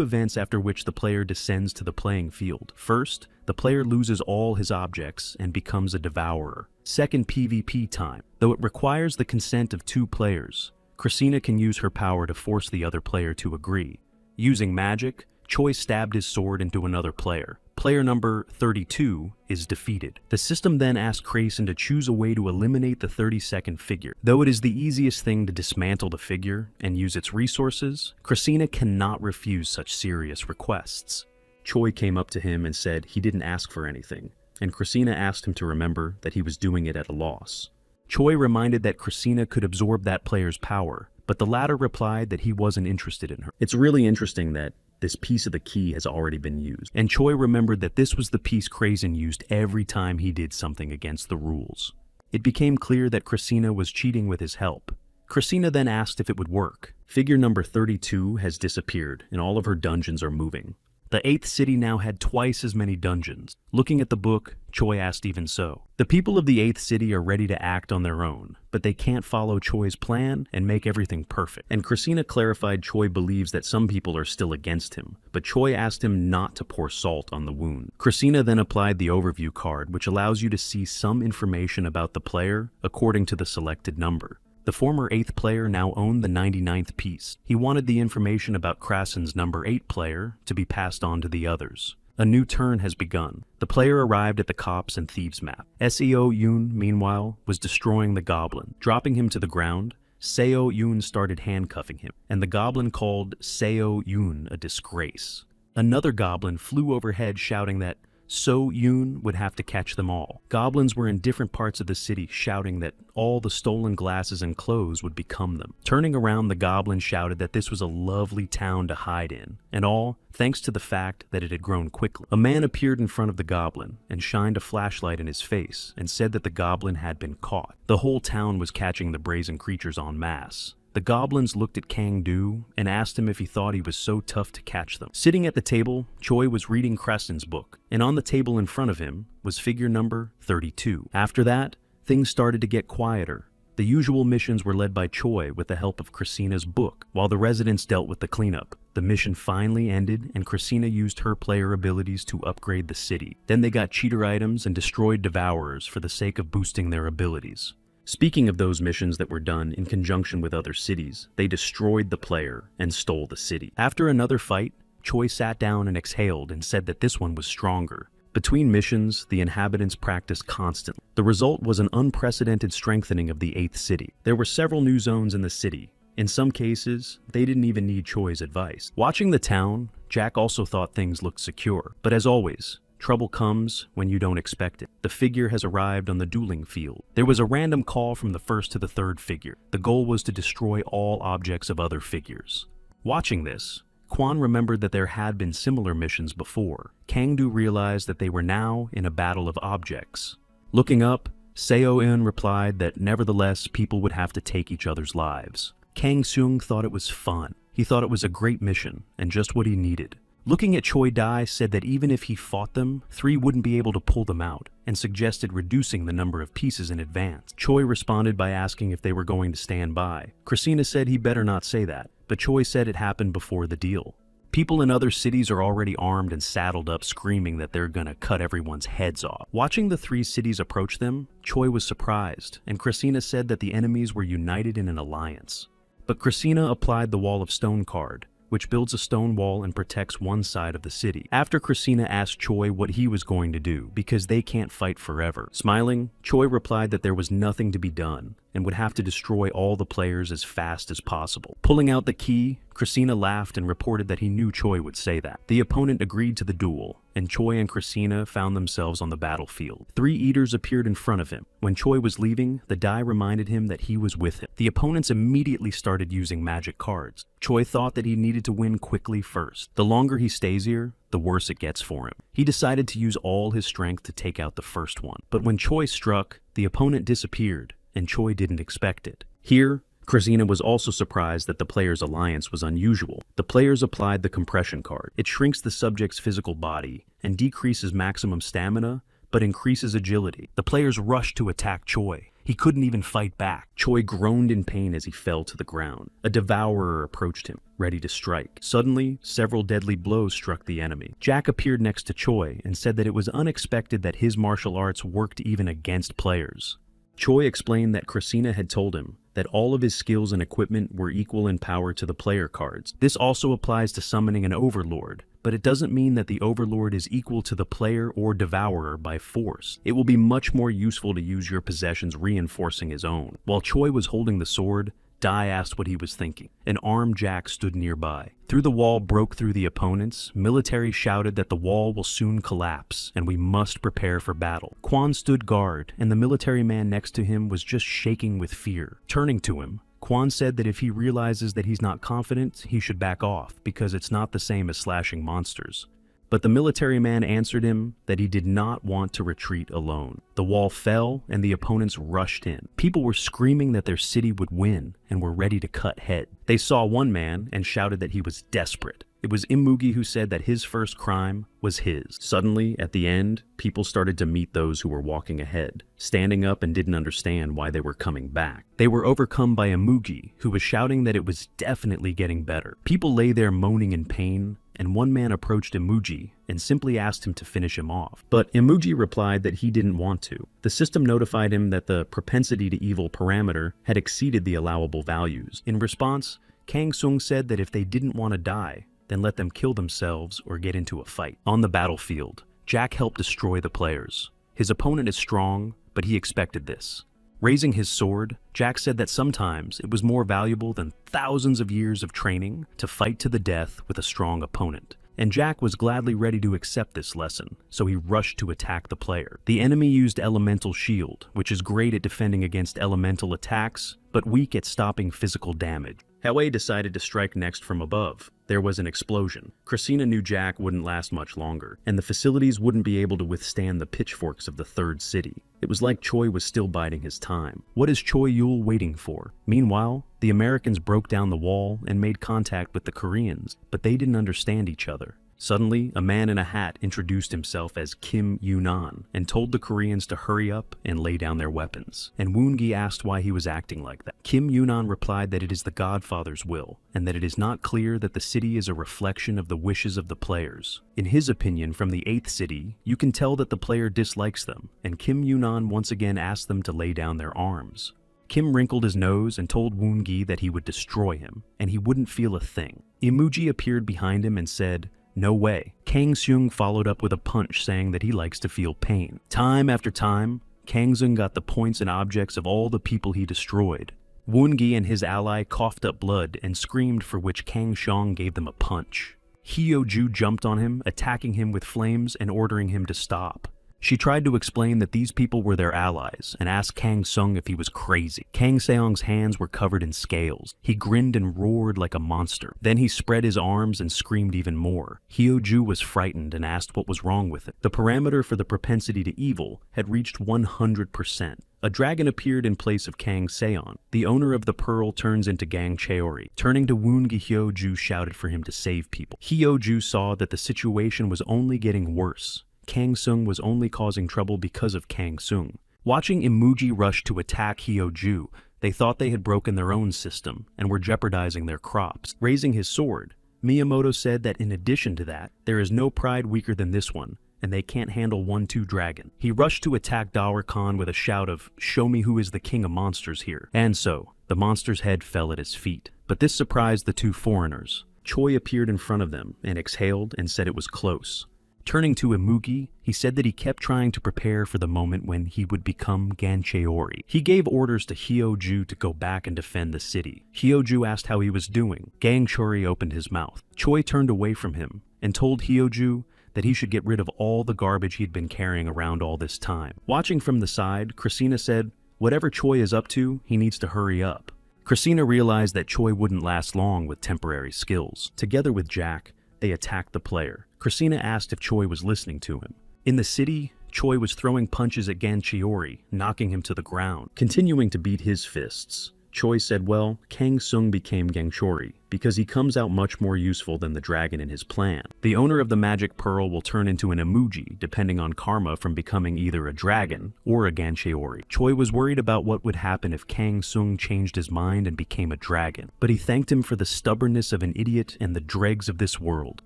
events after which the player descends to the playing field. First, the player loses all his objects and becomes a devourer. Second, PvP time. Though it requires the consent of 2 players, Christina can use her power to force the other player to agree. Using magic, Choi stabbed his sword into another player. Player number 32 is defeated. The system then asked Grayson to choose a way to eliminate the 32nd figure. Though it is the easiest thing to dismantle the figure and use its resources, Christina cannot refuse such serious requests. Choi came up to him and said he didn't ask for anything, and Christina asked him to remember that he was doing it at a loss. Choi reminded that Christina could absorb that player's power, but the latter replied that he wasn't interested in her. It's really interesting that this piece of the key has already been used, and Choi remembered that this was the piece Grayson used every time he did something against the rules. It became clear that Christina was cheating with his help. Christina then asked if it would work. Figure number 32 has disappeared, and all of her dungeons are moving. The 8th city now had twice as many dungeons. Looking at the book, Choi asked even so. The people of the 8th city are ready to act on their own, but they can't follow Choi's plan and make everything perfect. And Christina clarified Choi believes that some people are still against him, but Choi asked him not to pour salt on the wound. Christina then applied the overview card, which allows you to see some information about the player according to the selected number. The former 8th player now owned the 99th piece. He wanted the information about Krassen's number 8 player to be passed on to the others. A new turn has begun. The player arrived at the cops and thieves map. Seo Yoon, meanwhile, was destroying the goblin. Dropping him to the ground, Seo Yoon started handcuffing him, and the goblin called Seo Yoon a disgrace. Another goblin flew overhead shouting that So Yoon would have to catch them all. Goblins were in different parts of the city shouting that all the stolen glasses and clothes would become them. Turning around, the goblin shouted that this was a lovely town to hide in, and all thanks to the fact that it had grown quickly. A man appeared in front of the goblin and shined a flashlight in his face and said that the goblin had been caught. The whole town was catching the brazen creatures en masse. The goblins looked at Kang-do and asked him if he thought he was so tough to catch them. Sitting at the table, Choi was reading Creston's book, and on the table in front of him was figure number 32. After that, things started to get quieter. The usual missions were led by Choi with the help of Christina's book, while the residents dealt with the cleanup. The mission finally ended, and Christina used her player abilities to upgrade the city. Then they got cheater items and destroyed devourers for the sake of boosting their abilities. Speaking of those missions that were done in conjunction with other cities, they destroyed the player and stole the city. After another fight, Choi sat down and exhaled and said that this one was stronger. Between missions, the inhabitants practiced constantly. The result was an unprecedented strengthening of the 8th city. There were several new zones in the city. In some cases, they didn't even need Choi's advice. Watching the town, Jack also thought things looked secure. But as always, trouble comes when you don't expect it. The figure has arrived on the dueling field. There was a random call from the 1st to the 3rd figure. The goal was to destroy all objects of other figures. Watching this, Kwon remembered that there had been similar missions before. Kang-do realized that they were now in a battle of objects. Looking up, Seo-eun replied that nevertheless people would have to take each other's lives. Kang-seung thought it was fun. He thought it was a great mission and just what he needed. Looking at Choi Dai said that even if he fought them, 3 wouldn't be able to pull them out, and suggested reducing the number of pieces in advance. Choi responded by asking if they were going to stand by. Christina said he better not say that, but Choi said it happened before the deal. People in other cities are already armed and saddled up screaming that they're gonna cut everyone's heads off. Watching the 3 cities approach them, Choi was surprised, and Christina said that the enemies were united in an alliance. But Christina applied the Wall of Stone card, which builds a stone wall and protects one side of the city. After Christina asked Choi what he was going to do, because they can't fight forever. Smiling, Choi replied that there was nothing to be done, and would have to destroy all the players as fast as possible. Pulling out the key, Christina laughed and reported that he knew Choi would say that. The opponent agreed to the duel, and Choi and Christina found themselves on the battlefield. 3 eaters appeared in front of him. When Choi was leaving, the die reminded him that he was with him. The opponents immediately started using magic cards. Choi thought that he needed to win quickly first. The longer he stays here, the worse it gets for him. He decided to use all his strength to take out the first one. But when Choi struck, the opponent disappeared, and Choi didn't expect it. Here, Christina was also surprised that the player's alliance was unusual. The players applied the compression card. It shrinks the subject's physical body and decreases maximum stamina, but increases agility. The players rushed to attack Choi. He couldn't even fight back. Choi groaned in pain as he fell to the ground. A devourer approached him, ready to strike. Suddenly, several deadly blows struck the enemy. Jack appeared next to Choi and said that it was unexpected that his martial arts worked even against players. Choi explained that Christina had told him that all of his skills and equipment were equal in power to the player cards. This also applies to summoning an overlord, but it doesn't mean that the overlord is equal to the player or devourer by force. It will be much more useful to use your possessions reinforcing his own. While Choi was holding the sword, Dai asked what he was thinking. An armed Jack stood nearby. Through the wall broke through the opponents. Military shouted that the wall will soon collapse, and we must prepare for battle. Quan stood guard, and the military man next to him was just shaking with fear. Turning to him, Quan said that if he realizes that he's not confident, he should back off, because it's not the same as slashing monsters. But the military man answered him that he did not want to retreat alone. The wall fell, and the opponents rushed in. People were screaming that their city would win, and were ready to cut head. They saw one man and shouted that he was desperate. It was Imugi who said that his first crime was his. Suddenly, at the end, people started to meet those who were walking ahead, standing up and didn't understand why they were coming back. They were overcome by Imugi, who was shouting that it was definitely getting better. People lay there moaning in pain, and one man approached Imugi and simply asked him to finish him off. But Imugi replied that he didn't want to. The system notified him that the propensity to evil parameter had exceeded the allowable values. In response, Kang Sung said that if they didn't want to die, then let them kill themselves or get into a fight. On the battlefield, Jack helped destroy the players. His opponent is strong, but he expected this. Raising his sword, Jack said that sometimes it was more valuable than thousands of years of training to fight to the death with a strong opponent. And Jack was gladly ready to accept this lesson, so he rushed to attack the player. The enemy used Elemental Shield, which is great at defending against elemental attacks, but weak at stopping physical damage. Hwei decided to strike next from above. There was an explosion. Christina knew Jack wouldn't last much longer, and the facilities wouldn't be able to withstand the pitchforks of the third city. It was like Choi was still biding his time. What is Choi Yul waiting for? Meanwhile, the Americans broke down the wall and made contact with the Koreans, but they didn't understand each other. Suddenly, a man in a hat introduced himself as Kim Yunan and told the Koreans to hurry up and lay down their weapons. And Woon-gi asked why he was acting like that. Kim Yunan replied that it is the Godfather's will, and that it is not clear that the city is a reflection of the wishes of the players. In his opinion, from the 8th city, you can tell that the player dislikes them, and Kim Yunan once again asked them to lay down their arms. Kim wrinkled his nose and told Woon-gi that he would destroy him, and he wouldn't feel a thing. Imugi appeared behind him and said, "No way." Kang Seung followed up with a punch saying that he likes to feel pain. Time after time, Kang Seung got the points and objects of all the people he destroyed. Woon-gi and his ally coughed up blood and screamed, for which Kang Seong gave them a punch. Hyo-ju jumped on him, attacking him with flames and ordering him to stop. She tried to explain that these people were their allies and asked Kang Seung if he was crazy. Kang Seong's hands were covered in scales. He grinned and roared like a monster. Then he spread his arms and screamed even more. Hyo-ju was frightened and asked what was wrong with it. The parameter for the propensity to evil had reached 100%. A dragon appeared in place of Kang Seon. The owner of the pearl turns into Gang Cheori. Turning to Woon-gi, Hyo-ju shouted for him to save people. Hyo-ju saw that the situation was only getting worse. Kang Seung was only causing trouble because of Kang Seung. Watching Imugi rush to attack Hyo-ju, they thought they had broken their own system and were jeopardizing their crops. Raising his sword, Miyamoto said that in addition to that, there is no pride weaker than this one, and they can't handle 1-2 dragon. He rushed to attack Dawer Khan with a shout of, "Show me who is the king of monsters here." And so, the monster's head fell at his feet. But this surprised the two foreigners. Choi appeared in front of them and exhaled and said it was close. Turning to Imugi, he said that he kept trying to prepare for the moment when he would become Gancheori. He gave orders to Hyo-ju to go back and defend the city. Hyo-ju asked how he was doing. Gancheori opened his mouth. Choi turned away from him and told Hyo-ju that he should get rid of all the garbage he'd been carrying around all this time. Watching from the side, Christina said, "Whatever Choi is up to, he needs to hurry up." Christina realized that Choi wouldn't last long with temporary skills. Together with Jack, they attacked the player. Christina asked if Choi was listening to him. In the city, Choi was throwing punches at Gancheori, knocking him to the ground. Continuing to beat his fists, Choi said, "Well, Kang Seung became Gancheori, because he comes out much more useful than the dragon in his plan. The owner of the magic pearl will turn into an emoji, depending on karma from becoming either a dragon or a ganchiori. Choi was worried about what would happen if Kang Sung changed his mind and became a dragon, but he thanked him for the stubbornness of an idiot and the dregs of this world.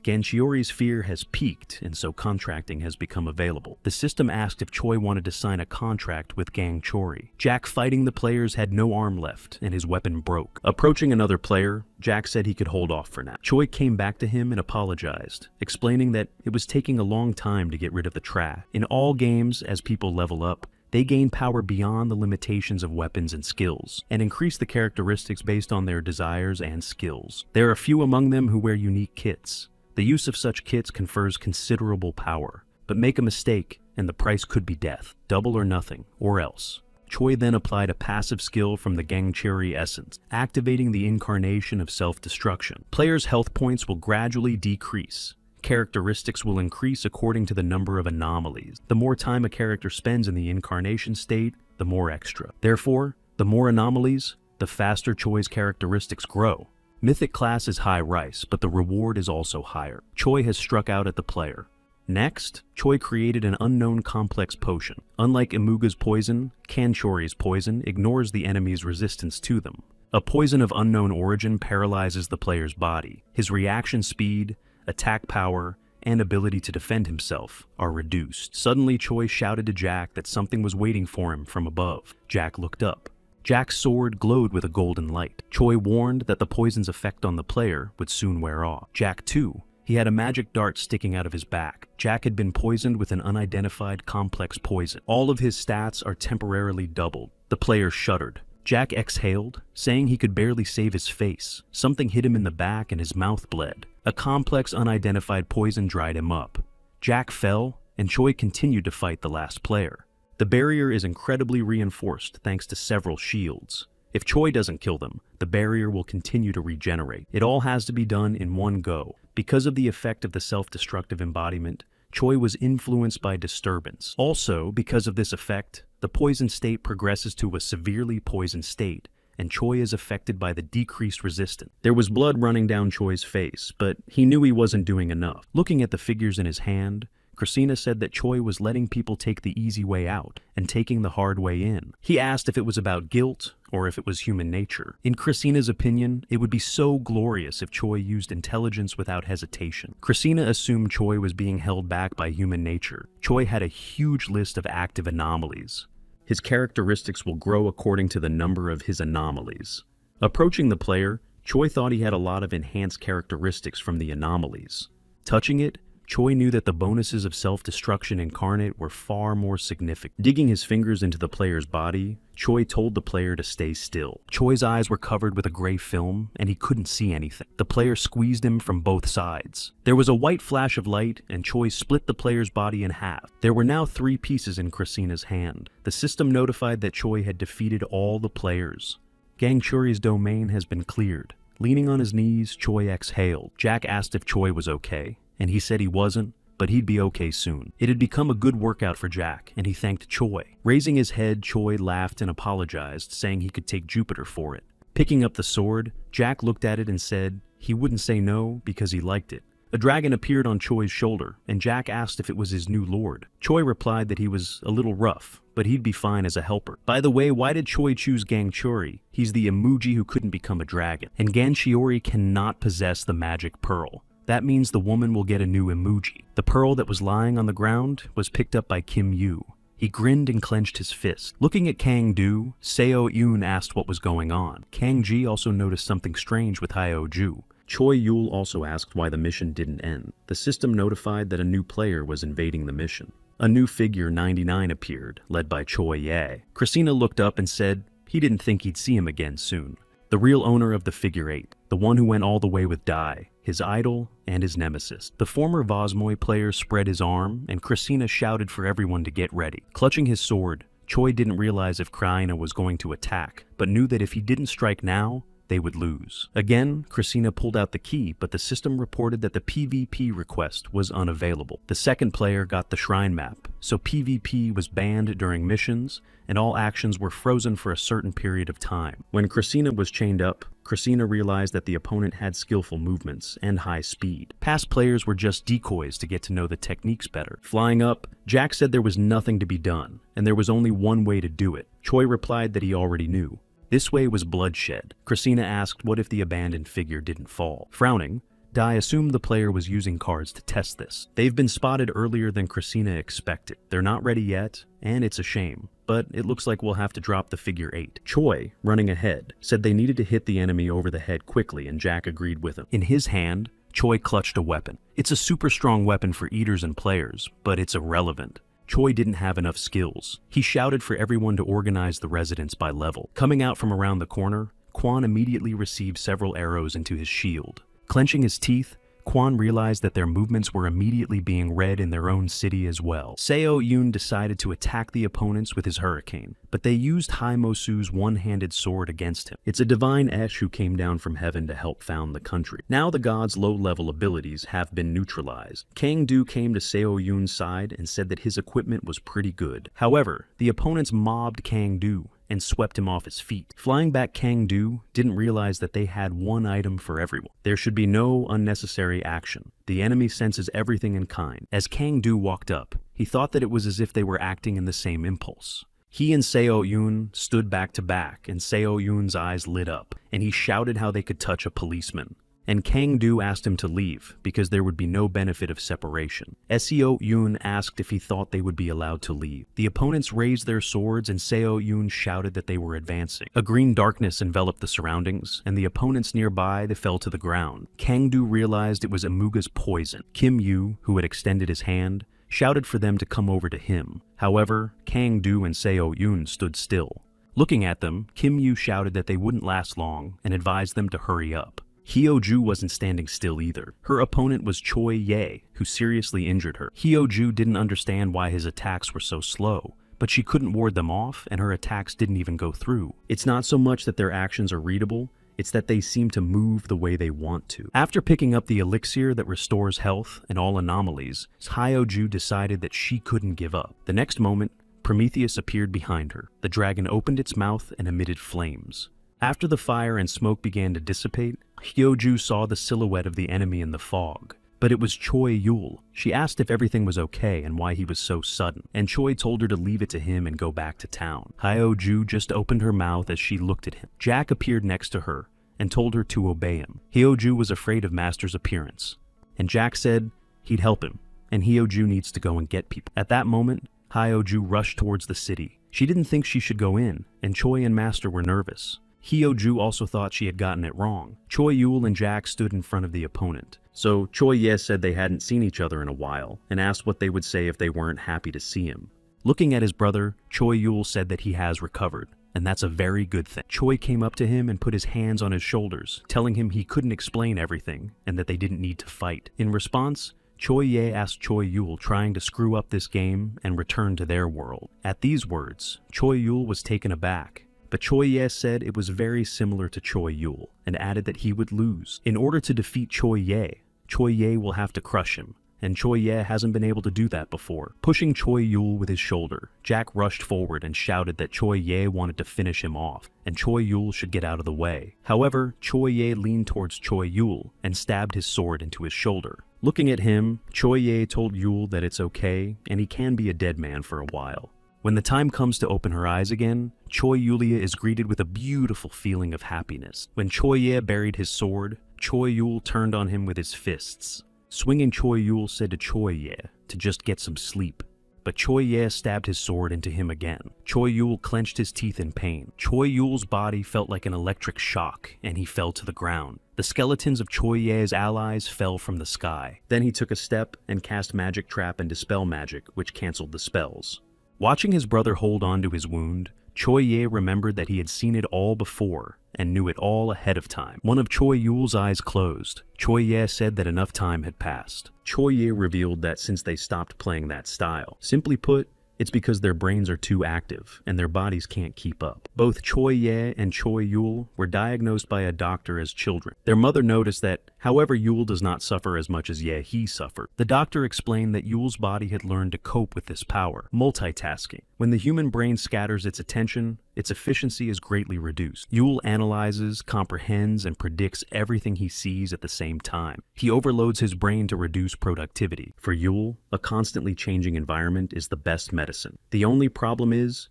Ganchiori's fear has peaked, and so contracting has become available. The system asked if Choi wanted to sign a contract with Gang Chori. Jack, fighting the players, had no arm left, and his weapon broke. Approaching another player, Jack said he could hold off for now. Choi came back to him and apologized, explaining that it was taking a long time to get rid of the trash. In all games, as people level up, they gain power beyond the limitations of weapons and skills, and increase the characteristics based on their desires and skills. There are few among them who wear unique kits. The use of such kits confers considerable power, but make a mistake, and the price could be death. Double or nothing, or else. Choi then applied a passive skill from the Gangcheri essence, activating the incarnation of self-destruction. Players' health points will gradually decrease. Characteristics will increase according to the number of anomalies. The more time a character spends in the incarnation state, the more extra. Therefore, the more anomalies, the faster Choi's characteristics grow. Mythic class is high rice, but the reward is also higher. Choi has struck out at the player. Next, Choi created an unknown complex potion. Unlike Imuga's poison, Kanchori's poison ignores the enemy's resistance to them. A poison of unknown origin paralyzes the player's body. His reaction speed, attack power, and ability to defend himself are reduced. Suddenly, Choi shouted to Jack that something was waiting for him from above. Jack looked up. Jack's sword glowed with a golden light. Choi warned that the poison's effect on the player would soon wear off. Jack, too. He had a magic dart sticking out of his back. Jack had been poisoned with an unidentified complex poison. All of his stats are temporarily doubled. The player shuddered. Jack exhaled, saying he could barely save his face. Something hit him in the back and his mouth bled. A complex unidentified poison dried him up. Jack fell, and Choi continued to fight the last player. The barrier is incredibly reinforced thanks to several shields. If Choi doesn't kill them, the barrier will continue to regenerate. It all has to be done in one go. Because of the effect of the self-destructive embodiment, Choi was influenced by disturbance. Also, because of this effect, the poison state progresses to a severely poisoned state, and Choi is affected by the decreased resistance. There was blood running down Choi's face, but he knew he wasn't doing enough. Looking at the figures in his hand, Christina said that Choi was letting people take the easy way out and taking the hard way in. He asked if it was about guilt or if it was human nature. In Christina's opinion, it would be so glorious if Choi used intelligence without hesitation. Christina assumed Choi was being held back by human nature. Choi had a huge list of active anomalies. His characteristics will grow according to the number of his anomalies. Approaching the player, Choi thought he had a lot of enhanced characteristics from the anomalies. Touching it, Choi knew that the bonuses of self-destruction incarnate were far more significant. Digging his fingers into the player's body, Choi told the player to stay still. Choi's eyes were covered with a gray film, and he couldn't see anything. The player squeezed him from both sides. There was a white flash of light, and Choi split the player's body in half. There were now 3 pieces in Christina's hand. The system notified that Choi had defeated all the players. Gangchuri's domain has been cleared. Leaning on his knees, Choi exhaled. Jack asked if Choi was okay, and he said he wasn't, but he'd be okay soon. It had become a good workout for Jack, and he thanked Choi. Raising his head, Choi laughed and apologized, saying he could take Jupiter for it. Picking up the sword, Jack looked at it and said he wouldn't say no because he liked it. A dragon appeared on Choi's shoulder, and Jack asked if it was his new lord. Choi replied that he was a little rough, but he'd be fine as a helper. By the way, why did Choi choose Gangchori? He's the emoji who couldn't become a dragon, and Gangchiori cannot possess the magic pearl. That means the woman will get a new emoji. The pearl that was lying on the ground was picked up by Kim Yu. He grinned and clenched his fist. Looking at Kang Do, Seo Yoon asked what was going on. Kang Ji also noticed something strange with Hyo Ju. Choi Yul also asked why the mission didn't end. The system notified that a new player was invading the mission. A new figure 99 appeared, led by Choi Ye. Christina looked up and said he didn't think he'd see him again soon. The real owner of the figure 8, the one who went all the way with Dai, his idol and his nemesis. The former Vosmoy player spread his arm, and Christina shouted for everyone to get ready. Clutching his sword, Choi didn't realize if Kraina was going to attack, but knew that if he didn't strike now, they would lose. Again, Christina pulled out the key, but the system reported that the PvP request was unavailable. The second player got the shrine map, so PvP was banned during missions, and all actions were frozen for a certain period of time. When Christina was chained up, Christina realized that the opponent had skillful movements and high speed. Past players were just decoys to get to know the techniques better. Flying up, Jack said there was nothing to be done, and there was only one way to do it. Choi replied that he already knew. This way was bloodshed. Christina asked what if the abandoned figure didn't fall. Frowning, Dai assumed the player was using cards to test this. They've been spotted earlier than Christina expected. They're not ready yet, and it's a shame, but it looks like we'll have to drop the figure 8. Choi, running ahead, said they needed to hit the enemy over the head quickly, and Jack agreed with him. In his hand, Choi clutched a weapon. It's a super strong weapon for eaters and players, but it's irrelevant. Choi didn't have enough skills. He shouted for everyone to organize the residents by level. Coming out from around the corner, Kwon immediately received several arrows into his shield. Clenching his teeth, Kwon realized that their movements were immediately being read in their own city as well. Seo Yoon decided to attack the opponents with his hurricane, but they used Hai Mosu's one-handed sword against him. It's a divine Esh who came down from heaven to help found the country. Now the god's low-level abilities have been neutralized. Kang Do came to Seo Yoon's side and said that his equipment was pretty good. However, the opponents mobbed Kang Do and swept him off his feet. Flying back, Kang Do didn't realize that they had one item for everyone. There should be no unnecessary action. The enemy senses everything in kind. As Kang Do walked up, he thought that it was as if they were acting in the same impulse. He and Seo Yoon stood back to back, and Seo Yoon's eyes lit up, and he shouted how they could touch a policeman. And Kang Do asked him to leave because there would be no benefit of separation. Seo Yoon asked if he thought they would be allowed to leave. The opponents raised their swords and Seo Yoon shouted that they were advancing. A green darkness enveloped the surroundings, and the opponents nearby fell to the ground. Kang Do realized it was Amuga's poison. Kim Yu, who had extended his hand, shouted for them to come over to him. However, Kang Do and Seo Yoon stood still. Looking at them, Kim Yu shouted that they wouldn't last long and advised them to hurry up. Hyo-ju wasn't standing still either. Her opponent was Choi Ye, who seriously injured her. Hyo-ju didn't understand why his attacks were so slow, but she couldn't ward them off, and her attacks didn't even go through. It's not so much that their actions are readable, it's that they seem to move the way they want to. After picking up the elixir that restores health and all anomalies, Hyo-ju decided that she couldn't give up. The next moment, Prometheus appeared behind her. The dragon opened its mouth and emitted flames. After the fire and smoke began to dissipate, Hyo-ju saw the silhouette of the enemy in the fog. But it was Choi Yul. She asked if everything was okay and why he was so sudden, and Choi told her to leave it to him and go back to town. Hyo-ju just opened her mouth as she looked at him. Jack appeared next to her and told her to obey him. Hyo-ju was afraid of Master's appearance, and Jack said he'd help him, and Hyo-ju needs to go and get people. At that moment, Hyo-ju rushed towards the city. She didn't think she should go in, and Choi and Master were nervous. Hyo-ju also thought she had gotten it wrong. Choi Yul and Jack stood in front of the opponent. So Choi Ye said they hadn't seen each other in a while, and asked what they would say if they weren't happy to see him. Looking at his brother, Choi Yul said that he has recovered, and that's a very good thing. Choi came up to him and put his hands on his shoulders, telling him he couldn't explain everything, and that they didn't need to fight. In response, Choi Ye asked Choi Yul trying to screw up this game and return to their world. At these words, Choi Yul was taken aback. But Choi Ye said it was very similar to Choi Yul, and added that he would lose. In order to defeat Choi Ye will have to crush him, and Choi Ye hasn't been able to do that before. Pushing Choi Yul with his shoulder, Jack rushed forward and shouted that Choi Ye wanted to finish him off, and Choi Yul should get out of the way. However, Choi Ye leaned towards Choi Yul and stabbed his sword into his shoulder. Looking at him, Choi Ye told Yul that it's okay, and he can be a dead man for a while. When the time comes to open her eyes again, Choi Yulia is greeted with a beautiful feeling of happiness. When Choi Ye buried his sword, Choi Yul turned on him with his fists. Swinging, Choi Yul said to Choi Ye to just get some sleep. But Choi Ye stabbed his sword into him again. Choi Yul clenched his teeth in pain. Choi Yul's body felt like an electric shock, and he fell to the ground. The skeletons of Choi Ye's allies fell from the sky. Then he took a step and cast Magic Trap and Dispel Magic, which canceled the spells. Watching his brother hold on to his wound, Choi Ye remembered that he had seen it all before and knew it all ahead of time. One of Choi Yul's eyes closed. Choi Ye said that enough time had passed. Choi Ye revealed that since they stopped playing that style, simply put, it's because their brains are too active and their bodies can't keep up. Both Choi Ye and Choi Yul were diagnosed by a doctor as children. Their mother noticed that, however, Yul does not suffer as much as he suffered. The doctor explained that Yul's body had learned to cope with this power, multitasking. When the human brain scatters its attention, its efficiency is greatly reduced. Yule analyzes, comprehends, and predicts everything he sees at the same time. He overloads his brain to reduce productivity. For Yule, a constantly changing environment is the best medicine. The only problem is,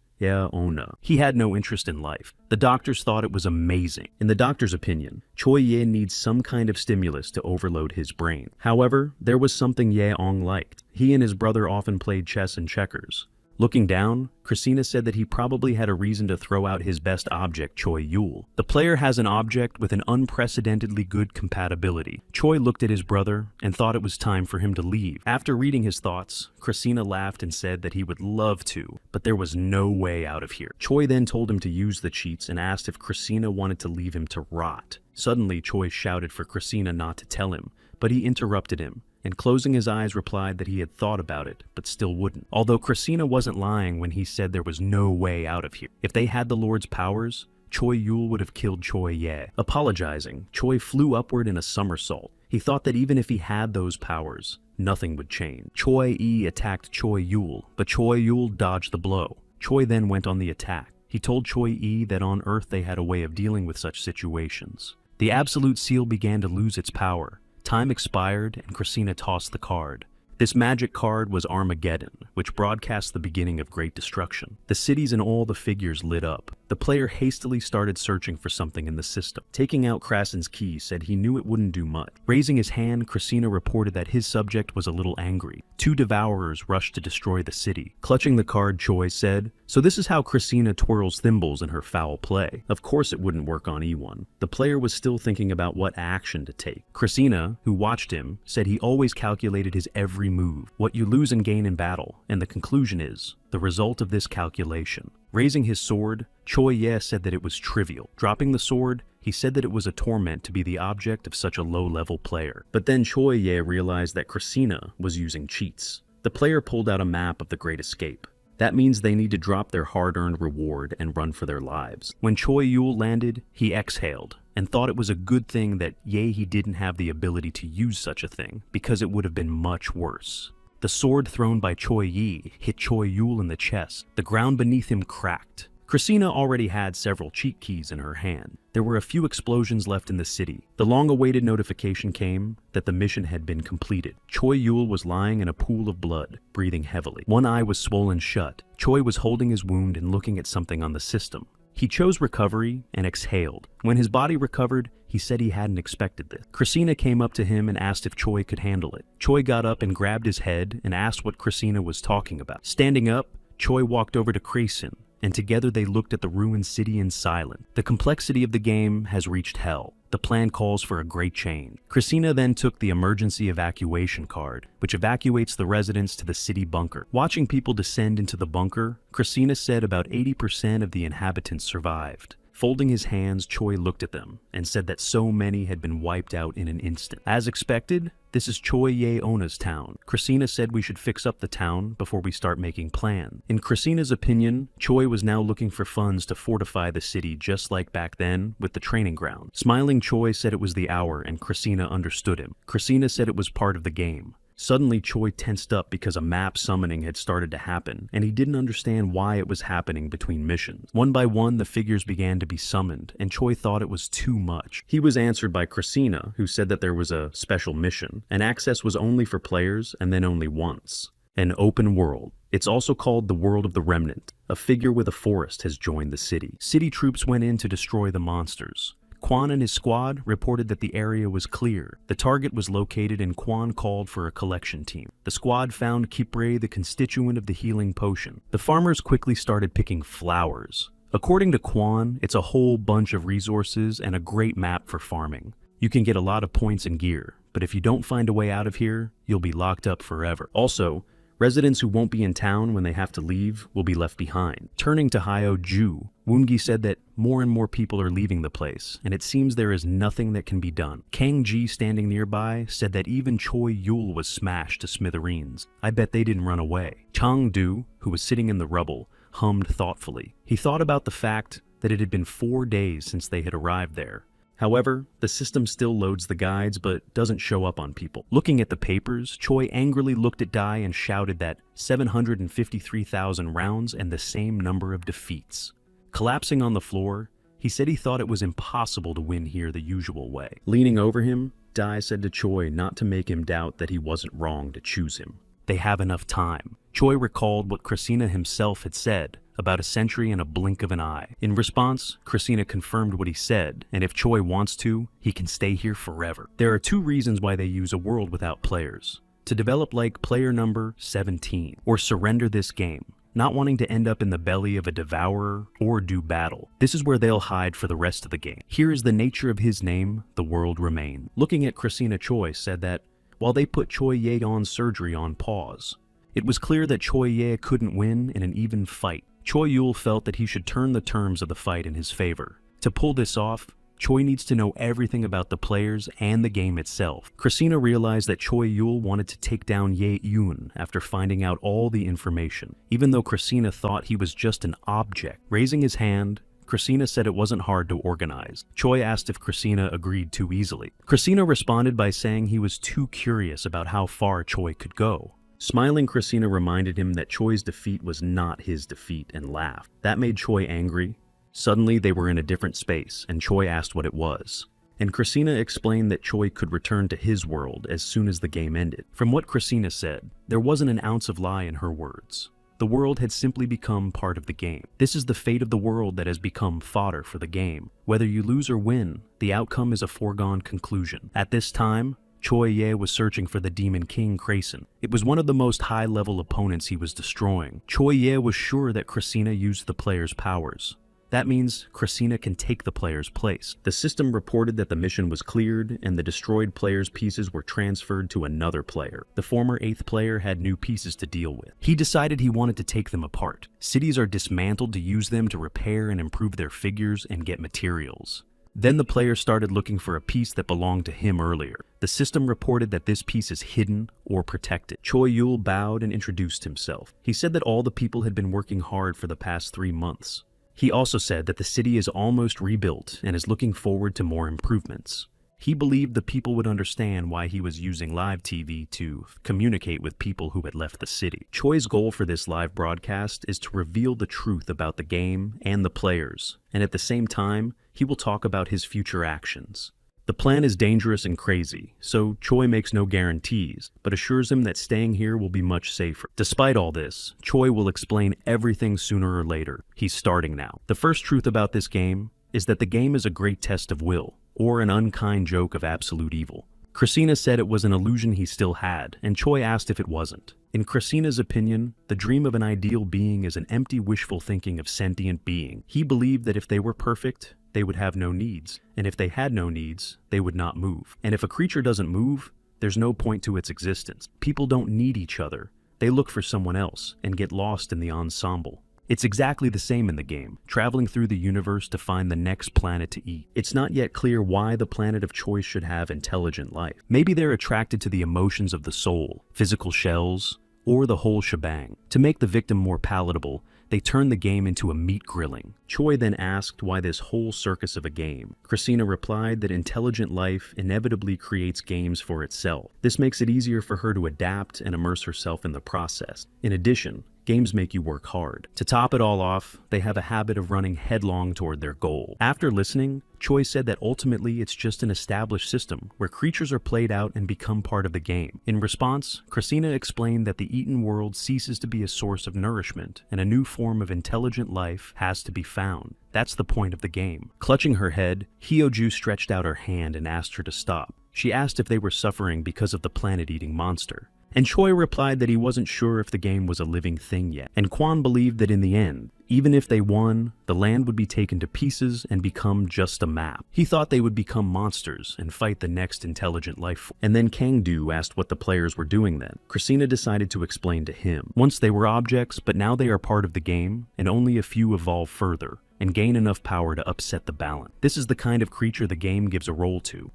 he had no interest in life. The doctors thought it was amazing. In the doctor's opinion, Choi Ye needs some kind of stimulus to overload his brain. However, there was something Yeong liked. He and his brother often played chess and checkers. Looking down, Christina said that he probably had a reason to throw out his best object, Choi Yule. The player has an object with an unprecedentedly good compatibility. Choi looked at his brother and thought it was time for him to leave. After reading his thoughts, Christina laughed and said that he would love to, but there was no way out of here. Choi then told him to use the cheats and asked if Christina wanted to leave him to rot. Suddenly, Choi shouted for Christina not to tell him, but he interrupted him, and closing his eyes replied that he had thought about it, but still wouldn't. Although Christina wasn't lying when he said there was no way out of here. If they had the Lord's powers, Choi Yule would have killed Choi Ye. Apologizing, Choi flew upward in a somersault. He thought that even if he had those powers, nothing would change. Choi Yi attacked Choi Yule, but Choi Yule dodged the blow. Choi then went on the attack. He told Choi Yi that on Earth they had a way of dealing with such situations. The Absolute Seal began to lose its power. Time expired, and Christina tossed the card. This magic card was Armageddon, which broadcast the beginning of great destruction. The cities and all the figures lit up. The player hastily started searching for something in the system. Taking out Krasen's key said he knew it wouldn't do much. Raising his hand, Christina reported that his subject was a little angry. 2 devourers rushed to destroy the city. Clutching the card, Choi said, "So this is how Christina twirls thimbles in her foul play." Of course it wouldn't work on E1. The player was still thinking about what action to take. Christina, who watched him, said he always calculated his every move, what you lose and gain in battle, and the conclusion is the result of this calculation. Raising his sword, Choi Ye said that it was trivial. Dropping the sword, he said that it was a torment to be the object of such a low-level player. But then Choi Ye realized that Christina was using cheats. The player pulled out a map of the Great Escape. That means they need to drop their hard-earned reward and run for their lives. When Choi Yule landed, he exhaled and thought it was a good thing that he didn't have the ability to use such a thing, because it would have been much worse. The sword thrown by Choi Yi hit Choi Yule in the chest. The ground beneath him cracked. Christina already had several cheat keys in her hand. There were a few explosions left in the city. The long-awaited notification came that the mission had been completed. Choi Yule was lying in a pool of blood, breathing heavily. One eye was swollen shut. Choi was holding his wound and looking at something on the system. He chose recovery and exhaled. When his body recovered, he said he hadn't expected this. Christina came up to him and asked if Choi could handle it. Choi got up and grabbed his head and asked what Christina was talking about. Standing up, Choi walked over to Krasen, and together they looked at the ruined city in silence. The complexity of the game has reached hell. The plan calls for a great change. Christina then took the emergency evacuation card, which evacuates the residents to the city bunker. Watching people descend into the bunker, Christina said about 80% of the inhabitants survived. Folding his hands, Choi looked at them and said that so many had been wiped out in an instant. As expected, this is Choi Ye-ona's town. Christina said we should fix up the town before we start making plans. In Christina's opinion, Choi was now looking for funds to fortify the city just like back then with the training ground. Smiling, Choi said it was the hour and Christina understood him. Christina said it was part of the game. Suddenly, Choi tensed up because a map summoning had started to happen, and he didn't understand why it was happening between missions. One by one, the figures began to be summoned, and Choi thought it was too much. He was answered by Christina, who said that there was a special mission, and access was only for players and then only once. An open world. It's also called the World of the Remnant. A figure with a forest has joined the city. City troops went in to destroy the monsters. Quan and his squad reported that the area was clear. The target was located and Quan called for a collection team. The squad found Kipre, the constituent of the healing potion. The farmers quickly started picking flowers. According to Quan, it's a whole bunch of resources and a great map for farming. You can get a lot of points and gear, but if you don't find a way out of here, you'll be locked up forever. Also, residents who won't be in town when they have to leave will be left behind. Turning to Hyo Ju, Woongi said that more and more people are leaving the place, and it seems there is nothing that can be done. Kang Ji, standing nearby, said that even Choi Yule was smashed to smithereens. I bet they didn't run away. Chang Du, who was sitting in the rubble, hummed thoughtfully. He thought about the fact that it had been 4 days since they had arrived there. However, the system still loads the guides but doesn't show up on people. Looking at the papers, Choi angrily looked at Dai and shouted that 753,000 rounds and the same number of defeats. Collapsing on the floor, he said he thought it was impossible to win here the usual way. Leaning over him, Dai said to Choi not to make him doubt that he wasn't wrong to choose him. They have enough time. Choi recalled what Christina himself had said, about a century and a blink of an eye. In response, Christina confirmed what he said, and if Choi wants to, he can stay here forever. There are 2 reasons why they use a world without players. To develop like player number 17, or surrender this game, not wanting to end up in the belly of a devourer or do battle. This is where they'll hide for the rest of the game. Here is the nature of his name, the world remain. Looking at Christina, Choi said that while they put Choi Ye-on's surgery on pause, it was clear that Choi Ye couldn't win in an even fight. Choi Yul felt that he should turn the terms of the fight in his favor. To pull this off, Choi needs to know everything about the players and the game itself. Christina realized that Choi Yul wanted to take down Ye Yun after finding out all the information, even though Christina thought he was just an object. Raising his hand, Christina said it wasn't hard to organize. Choi asked if Christina agreed too easily. Christina responded by saying he was too curious about how far Choi could go. Smiling, Christina reminded him that Choi's defeat was not his defeat and laughed. That made Choi angry. Suddenly, they were in a different space, and Choi asked what it was. And Christina explained that Choi could return to his world as soon as the game ended. From what Christina said, there wasn't an ounce of lie in her words. The world had simply become part of the game. This is the fate of the world that has become fodder for the game. Whether you lose or win, the outcome is a foregone conclusion. At this time, Choi Ye was searching for the Demon King Crayson. It was one of the most high-level opponents he was destroying. Choi Ye was sure that Christina used the player's powers. That means Christina can take the player's place. The system reported that the mission was cleared and the destroyed player's pieces were transferred to another player. The former 8th player had new pieces to deal with. He decided he wanted to take them apart. Cities are dismantled to use them to repair and improve their figures and get materials. Then the player started looking for a piece that belonged to him earlier. The system reported that this piece is hidden or protected. Choi Yul bowed and introduced himself. He said that all the people had been working hard for the past 3 months. He also said that the city is almost rebuilt and is looking forward to more improvements. He believed the people would understand why he was using live TV to communicate with people who had left the city. Choi's goal for this live broadcast is to reveal the truth about the game and the players, and at the same time, he will talk about his future actions. The plan is dangerous and crazy, so Choi makes no guarantees, but assures him that staying here will be much safer. Despite all this, Choi will explain everything sooner or later. He's starting now. The first truth about this game is that the game is a great test of will, or an unkind joke of absolute evil. Christina said it was an illusion he still had, and Choi asked if it wasn't. In Christina's opinion, the dream of an ideal being is an empty wishful thinking of sentient being. He believed that if they were perfect, they would have no needs, and if they had no needs, they would not move. And if a creature doesn't move, there's no point to its existence. People don't need each other. They look for someone else and get lost in the ensemble. It's exactly the same in the game, traveling through the universe to find the next planet to eat. It's not yet clear why the planet of choice should have intelligent life. Maybe they're attracted to the emotions of the soul, physical shells, or the whole shebang. To make the victim more palatable, they turned the game into a meat grilling. Choi then asked why this whole circus of a game. Christina replied that intelligent life inevitably creates games for itself. This makes it easier for her to adapt and immerse herself in the process. In addition, games make you work hard. To top it all off, they have a habit of running headlong toward their goal. After listening, Choi said that ultimately it's just an established system where creatures are played out and become part of the game. In response, Christina explained that the eaten world ceases to be a source of nourishment and a new form of intelligent life has to be found. That's the point of the game. Clutching her head, Hyoju stretched out her hand and asked her to stop. She asked if they were suffering because of the planet-eating monster. And Choi replied that he wasn't sure if the game was a living thing yet. And Kwan believed that in the end, even if they won, the land would be taken to pieces and become just a map. He thought they would become monsters and fight the next intelligent life form. And then Kang-do asked what the players were doing then. Christina decided to explain to him. Once they were objects, but now they are part of the game, and only a few evolve further and gain enough power to upset the balance. This is the kind of creature the game gives a role to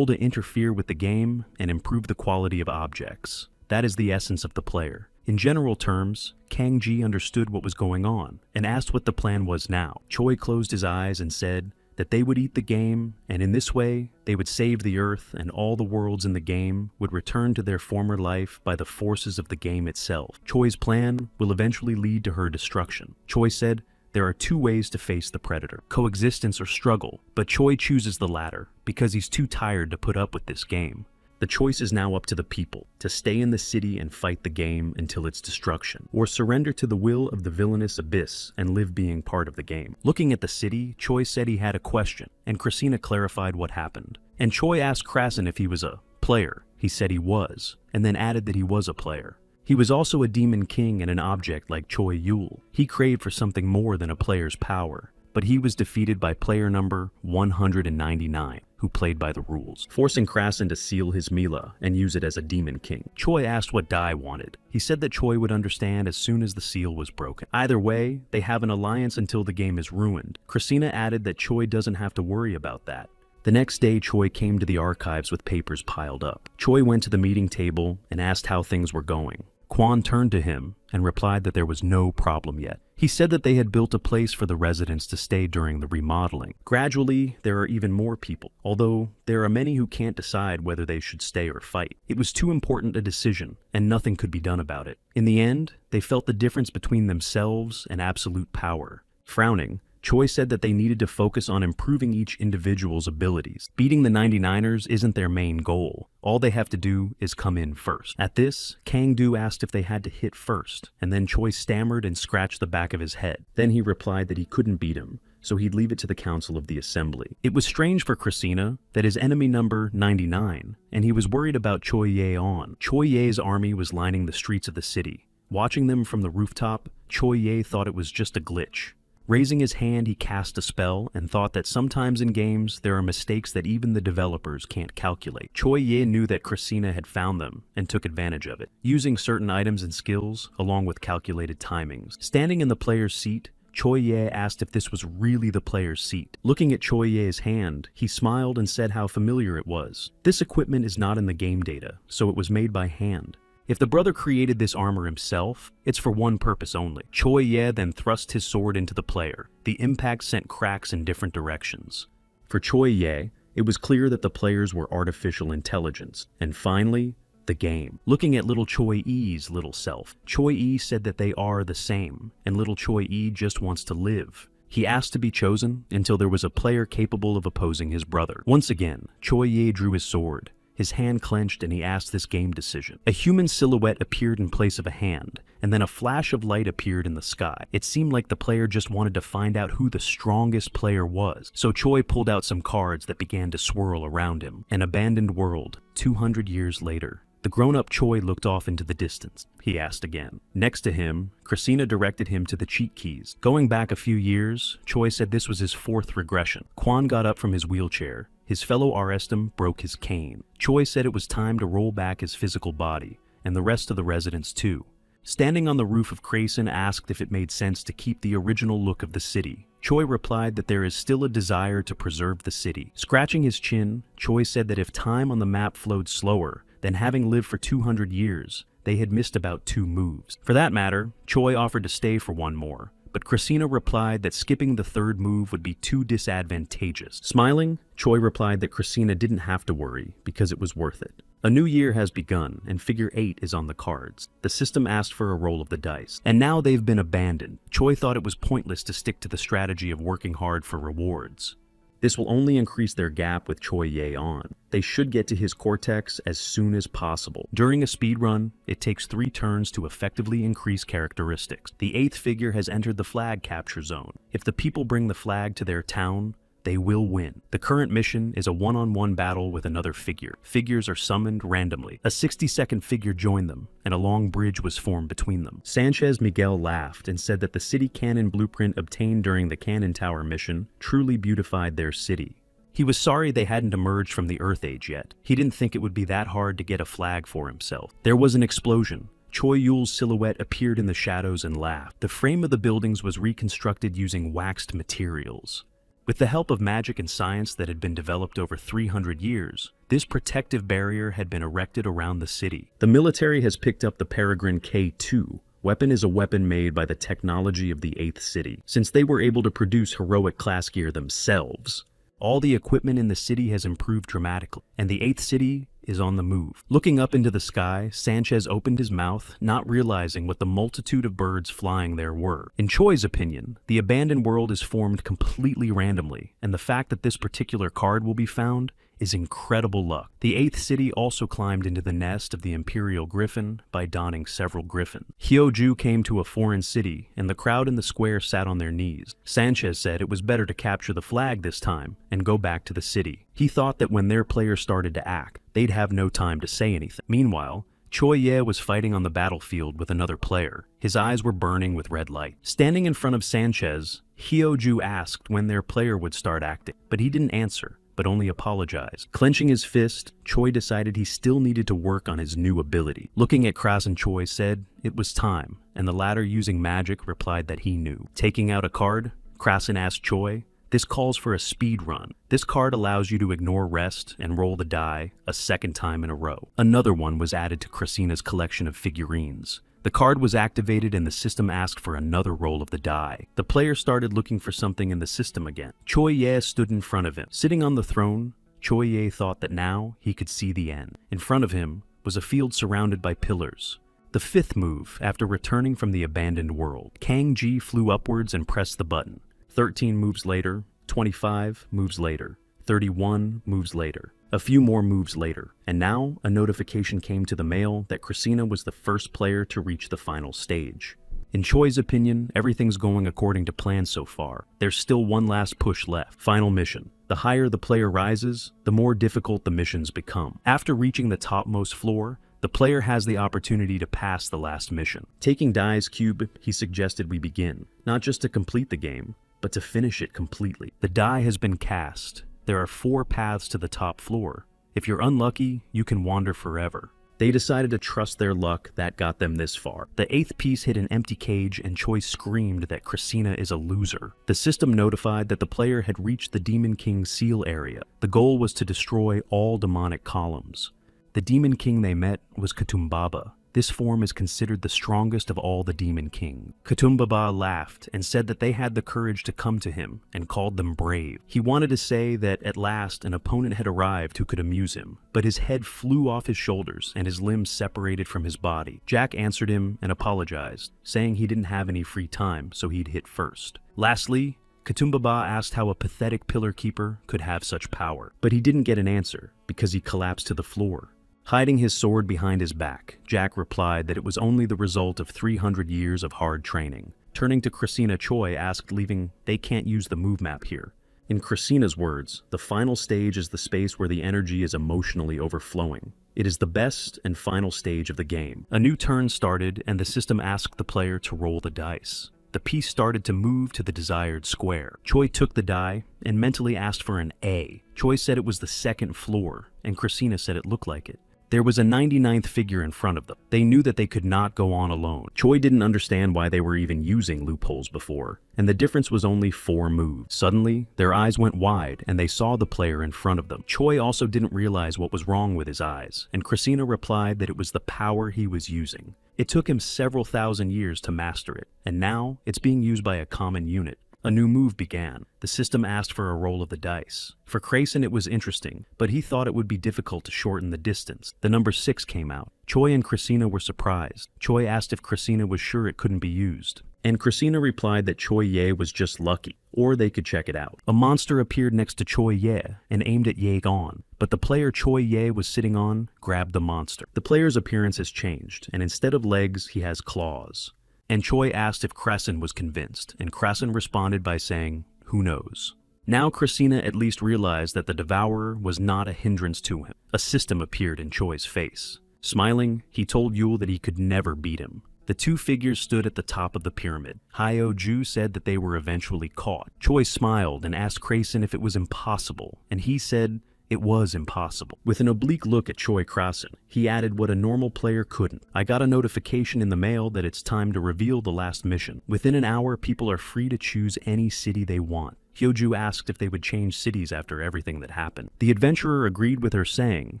interfere with the game and improve the quality of objects. That is the essence of the player. In general terms, Kang-ji understood what was going on and asked what the plan was now. Choi closed his eyes and said that they would eat the game, and in this way, they would save the Earth and all the worlds in the game would return to their former life by the forces of the game itself. Choi's plan will eventually lead to her destruction. Choi said there are two ways to face the predator: coexistence or struggle, but Choi chooses the latter because he's too tired to put up with this game. The choice is now up to the people, to stay in the city and fight the game until its destruction, or surrender to the will of the villainous abyss and live being part of the game. Looking at the city, Choi said he had a question, and Christina clarified what happened. And Choi asked Krasin if he was a player. He said he was, and then added that he was a player. He was also a demon king and an object like Choi Yul. He craved for something more than a player's power, but he was defeated by player number 199, who played by the rules, forcing Krasin to seal his Mila and use it as a demon king. Choi asked what Dai wanted. He said that Choi would understand as soon as the seal was broken. Either way, they have an alliance until the game is ruined. Christina added that Choi doesn't have to worry about that. The next day, Choi came to the archives with papers piled up. Choi went to the meeting table and asked how things were going. Kwon turned to him and replied that there was no problem yet. He said that they had built a place for the residents to stay during the remodeling. Gradually, there are even more people, although there are many who can't decide whether they should stay or fight. It was too important a decision, and nothing could be done about it. In the end, they felt the difference between themselves and absolute power. Frowning, Choi said that they needed to focus on improving each individual's abilities. Beating the 99ers isn't their main goal. All they have to do is come in first. At this, Kang-do asked if they had to hit first, and then Choi stammered and scratched the back of his head. Then he replied that he couldn't beat him, so he'd leave it to the Council of the Assembly. It was strange for Christina that his enemy number 99, and he was worried about Choi Ye-on. Choi Ye's army was lining the streets of the city. Watching them from the rooftop, Choi Ye thought it was just a glitch. Raising his hand, he cast a spell and thought that sometimes in games there are mistakes that even the developers can't calculate. Choi Ye knew that Christina had found them and took advantage of it, using certain items and skills along with calculated timings. Standing in the player's seat, Choi Ye asked if this was really the player's seat. Looking at Choi Ye's hand, he smiled and said how familiar it was. This equipment is not in the game data, so it was made by hand. If the brother created this armor himself, it's for one purpose only. Choi Ye then thrust his sword into the player. The impact sent cracks in different directions. For Choi Ye, it was clear that the players were artificial intelligence. And finally, the game. Looking at little Choi E's little self, Choi E said that they are the same, and little Choi E just wants to live. He asked to be chosen until there was a player capable of opposing his brother. Once again, Choi Ye drew his sword. His hand clenched and he asked this game decision. A human silhouette appeared in place of a hand, and then a flash of light appeared in the sky. It seemed like the player just wanted to find out who the strongest player was. So Choi pulled out some cards that began to swirl around him. An abandoned world, 200 years later. The grown-up Choi looked off into the distance. He asked again. Next to him, Christina directed him to the cheat keys. Going back a few years, Choi said this was his fourth regression. Kwon got up from his wheelchair. His fellow Arestum broke his cane. Choi said it was time to roll back his physical body, and the rest of the residents too. Standing on the roof of Krasin asked if it made sense to keep the original look of the city. Choi replied that there is still a desire to preserve the city. Scratching his chin, Choi said that if time on the map flowed slower, then having lived for 200 years, they had missed about 2 moves. For that matter, Choi offered to stay for one more, but Christina replied that skipping the 3rd move would be too disadvantageous. Smiling, Choi replied that Christina didn't have to worry because it was worth it. A new year has begun, and figure 8 is on the cards. The system asked for a roll of the dice, and now they've been abandoned. Choi thought it was pointless to stick to the strategy of working hard for rewards. This will only increase their gap with Choi Ye-on. They should get to his cortex as soon as possible. During a speedrun, it takes 3 turns to effectively increase characteristics. The 8th figure has entered the flag capture zone. If the people bring the flag to their town, they will win. The current mission is a one-on-one battle with another figure. Figures are summoned randomly. A 60-second figure joined them, and a long bridge was formed between them. Sanchez Miguel laughed and said that the city cannon blueprint obtained during the Cannon Tower mission truly beautified their city. He was sorry they hadn't emerged from the Earth Age yet. He didn't think it would be that hard to get a flag for himself. There was an explosion. Choi Yul's silhouette appeared in the shadows and laughed. The frame of the buildings was reconstructed using waxed materials. With the help of magic and science that had been developed over 300 years, this protective barrier had been erected around the city. The military has picked up the Peregrine K2. Weapon is a weapon made by the technology of the 8th city, since they were able to produce heroic class gear themselves. All the equipment in the city has improved dramatically, and the 8th city is on the move. Looking up into the sky, Sanchez opened his mouth, not realizing what the multitude of birds flying there were. In Choi's opinion, the abandoned world is formed completely randomly, and the fact that this particular card will be found is incredible luck. The 8th city also climbed into the nest of the Imperial Griffin by donning several griffins. Hyoju came to a foreign city, and the crowd in the square sat on their knees. Sanchez said it was better to capture the flag this time and go back to the city. He thought that when their players started to act, they'd have no time to say anything. Meanwhile, Choi Ye was fighting on the battlefield with another player. His eyes were burning with red light. Standing in front of Sanchez, Hyoju asked when their player would start acting, but he didn't answer, but only apologized. Clenching his fist, Choi decided he still needed to work on his new ability. Looking at Krasen, Choi said it was time, and the latter, using magic, replied that he knew. Taking out a card, Krasen asked Choi, "This calls for a speed run. This card allows you to ignore rest and roll the die a second time in a row." Another one was added to Krasina's collection of figurines. The card was activated and the system asked for another roll of the die. The player started looking for something in the system again. Choi Ye stood in front of him. Sitting on the throne, Choi Ye thought that now he could see the end. In front of him was a field surrounded by pillars. The 5th move, after returning from the abandoned world, Kang Ji flew upwards and pressed the button. 13 moves later, 25 moves later, 31 moves later. A few more moves later, and now a notification came to the mail that Krasina was the first player to reach the final stage. In Choi's opinion, everything's going according to plan so far. There's still one last push left. Final mission. The higher the player rises, the more difficult the missions become. After reaching the topmost floor, the player has the opportunity to pass the last mission. Taking Dai's cube, he suggested we begin, not just to complete the game, but to finish it completely. The die has been cast. There are 4 paths to the top floor. If you're unlucky, you can wander forever. They decided to trust their luck that got them this far. The 8th piece hit an empty cage and Choi screamed that Krasina is a loser. The system notified that the player had reached the Demon King's seal area. The goal was to destroy all demonic columns. The Demon King they met was Katumbaba. This form is considered the strongest of all the Demon King. Katumbaba laughed and said that they had the courage to come to him and called them brave. He wanted to say that at last an opponent had arrived who could amuse him, but his head flew off his shoulders and his limbs separated from his body. Jack answered him and apologized, saying he didn't have any free time, so he'd hit first. Lastly, Katumbaba asked how a pathetic pillar keeper could have such power, but he didn't get an answer because he collapsed to the floor. Hiding his sword behind his back, Jack replied that it was only the result of 300 years of hard training. Turning to Krasina, Choi asked, leaving, "They can't use the move map here." In Krasina's words, the final stage is the space where the energy is emotionally overflowing. It is the best and final stage of the game. A new turn started and the system asked the player to roll the dice. The piece started to move to the desired square. Choi took the die and mentally asked for an A. Choi said it was the 2nd floor, and Krasina said it looked like it. There was a 99th figure in front of them. They knew that they could not go on alone. Choi didn't understand why they were even using loopholes before, and the difference was only 4 moves. Suddenly, their eyes went wide and they saw the player in front of them. Choi also didn't realize what was wrong with his eyes, and Krasina replied that it was the power he was using. It took him several thousand years to master it, and now it's being used by a common unit. A new move began. The system asked for a roll of the dice. For Krasen it was interesting, but he thought it would be difficult to shorten the distance. The number 6 came out. Choi and Krasina were surprised. Choi asked if Krasina was sure it couldn't be used, and Krasina replied that Choi Ye was just lucky, or they could check it out. A monster appeared next to Choi Ye and aimed at Ye Gon, but the player Choi Ye was sitting on grabbed the monster. The player's appearance has changed, and instead of legs, he has claws. And Choi asked if Krasen was convinced, and Krasen responded by saying, "Who knows?" Now Krasina at least realized that the Devourer was not a hindrance to him. A system appeared in Choi's face. Smiling, he told Yule that he could never beat him. The 2 figures stood at the top of the pyramid. Hyo-ju said that they were eventually caught. Choi smiled and asked Krasen if it was impossible, and he said it was impossible. With an oblique look at Choi Krasen, he added what a normal player couldn't. "I got a notification in the mail that it's time to reveal the last mission. Within an hour, people are free to choose any city they want." Hyoju asked if they would change cities after everything that happened. The adventurer agreed with her, saying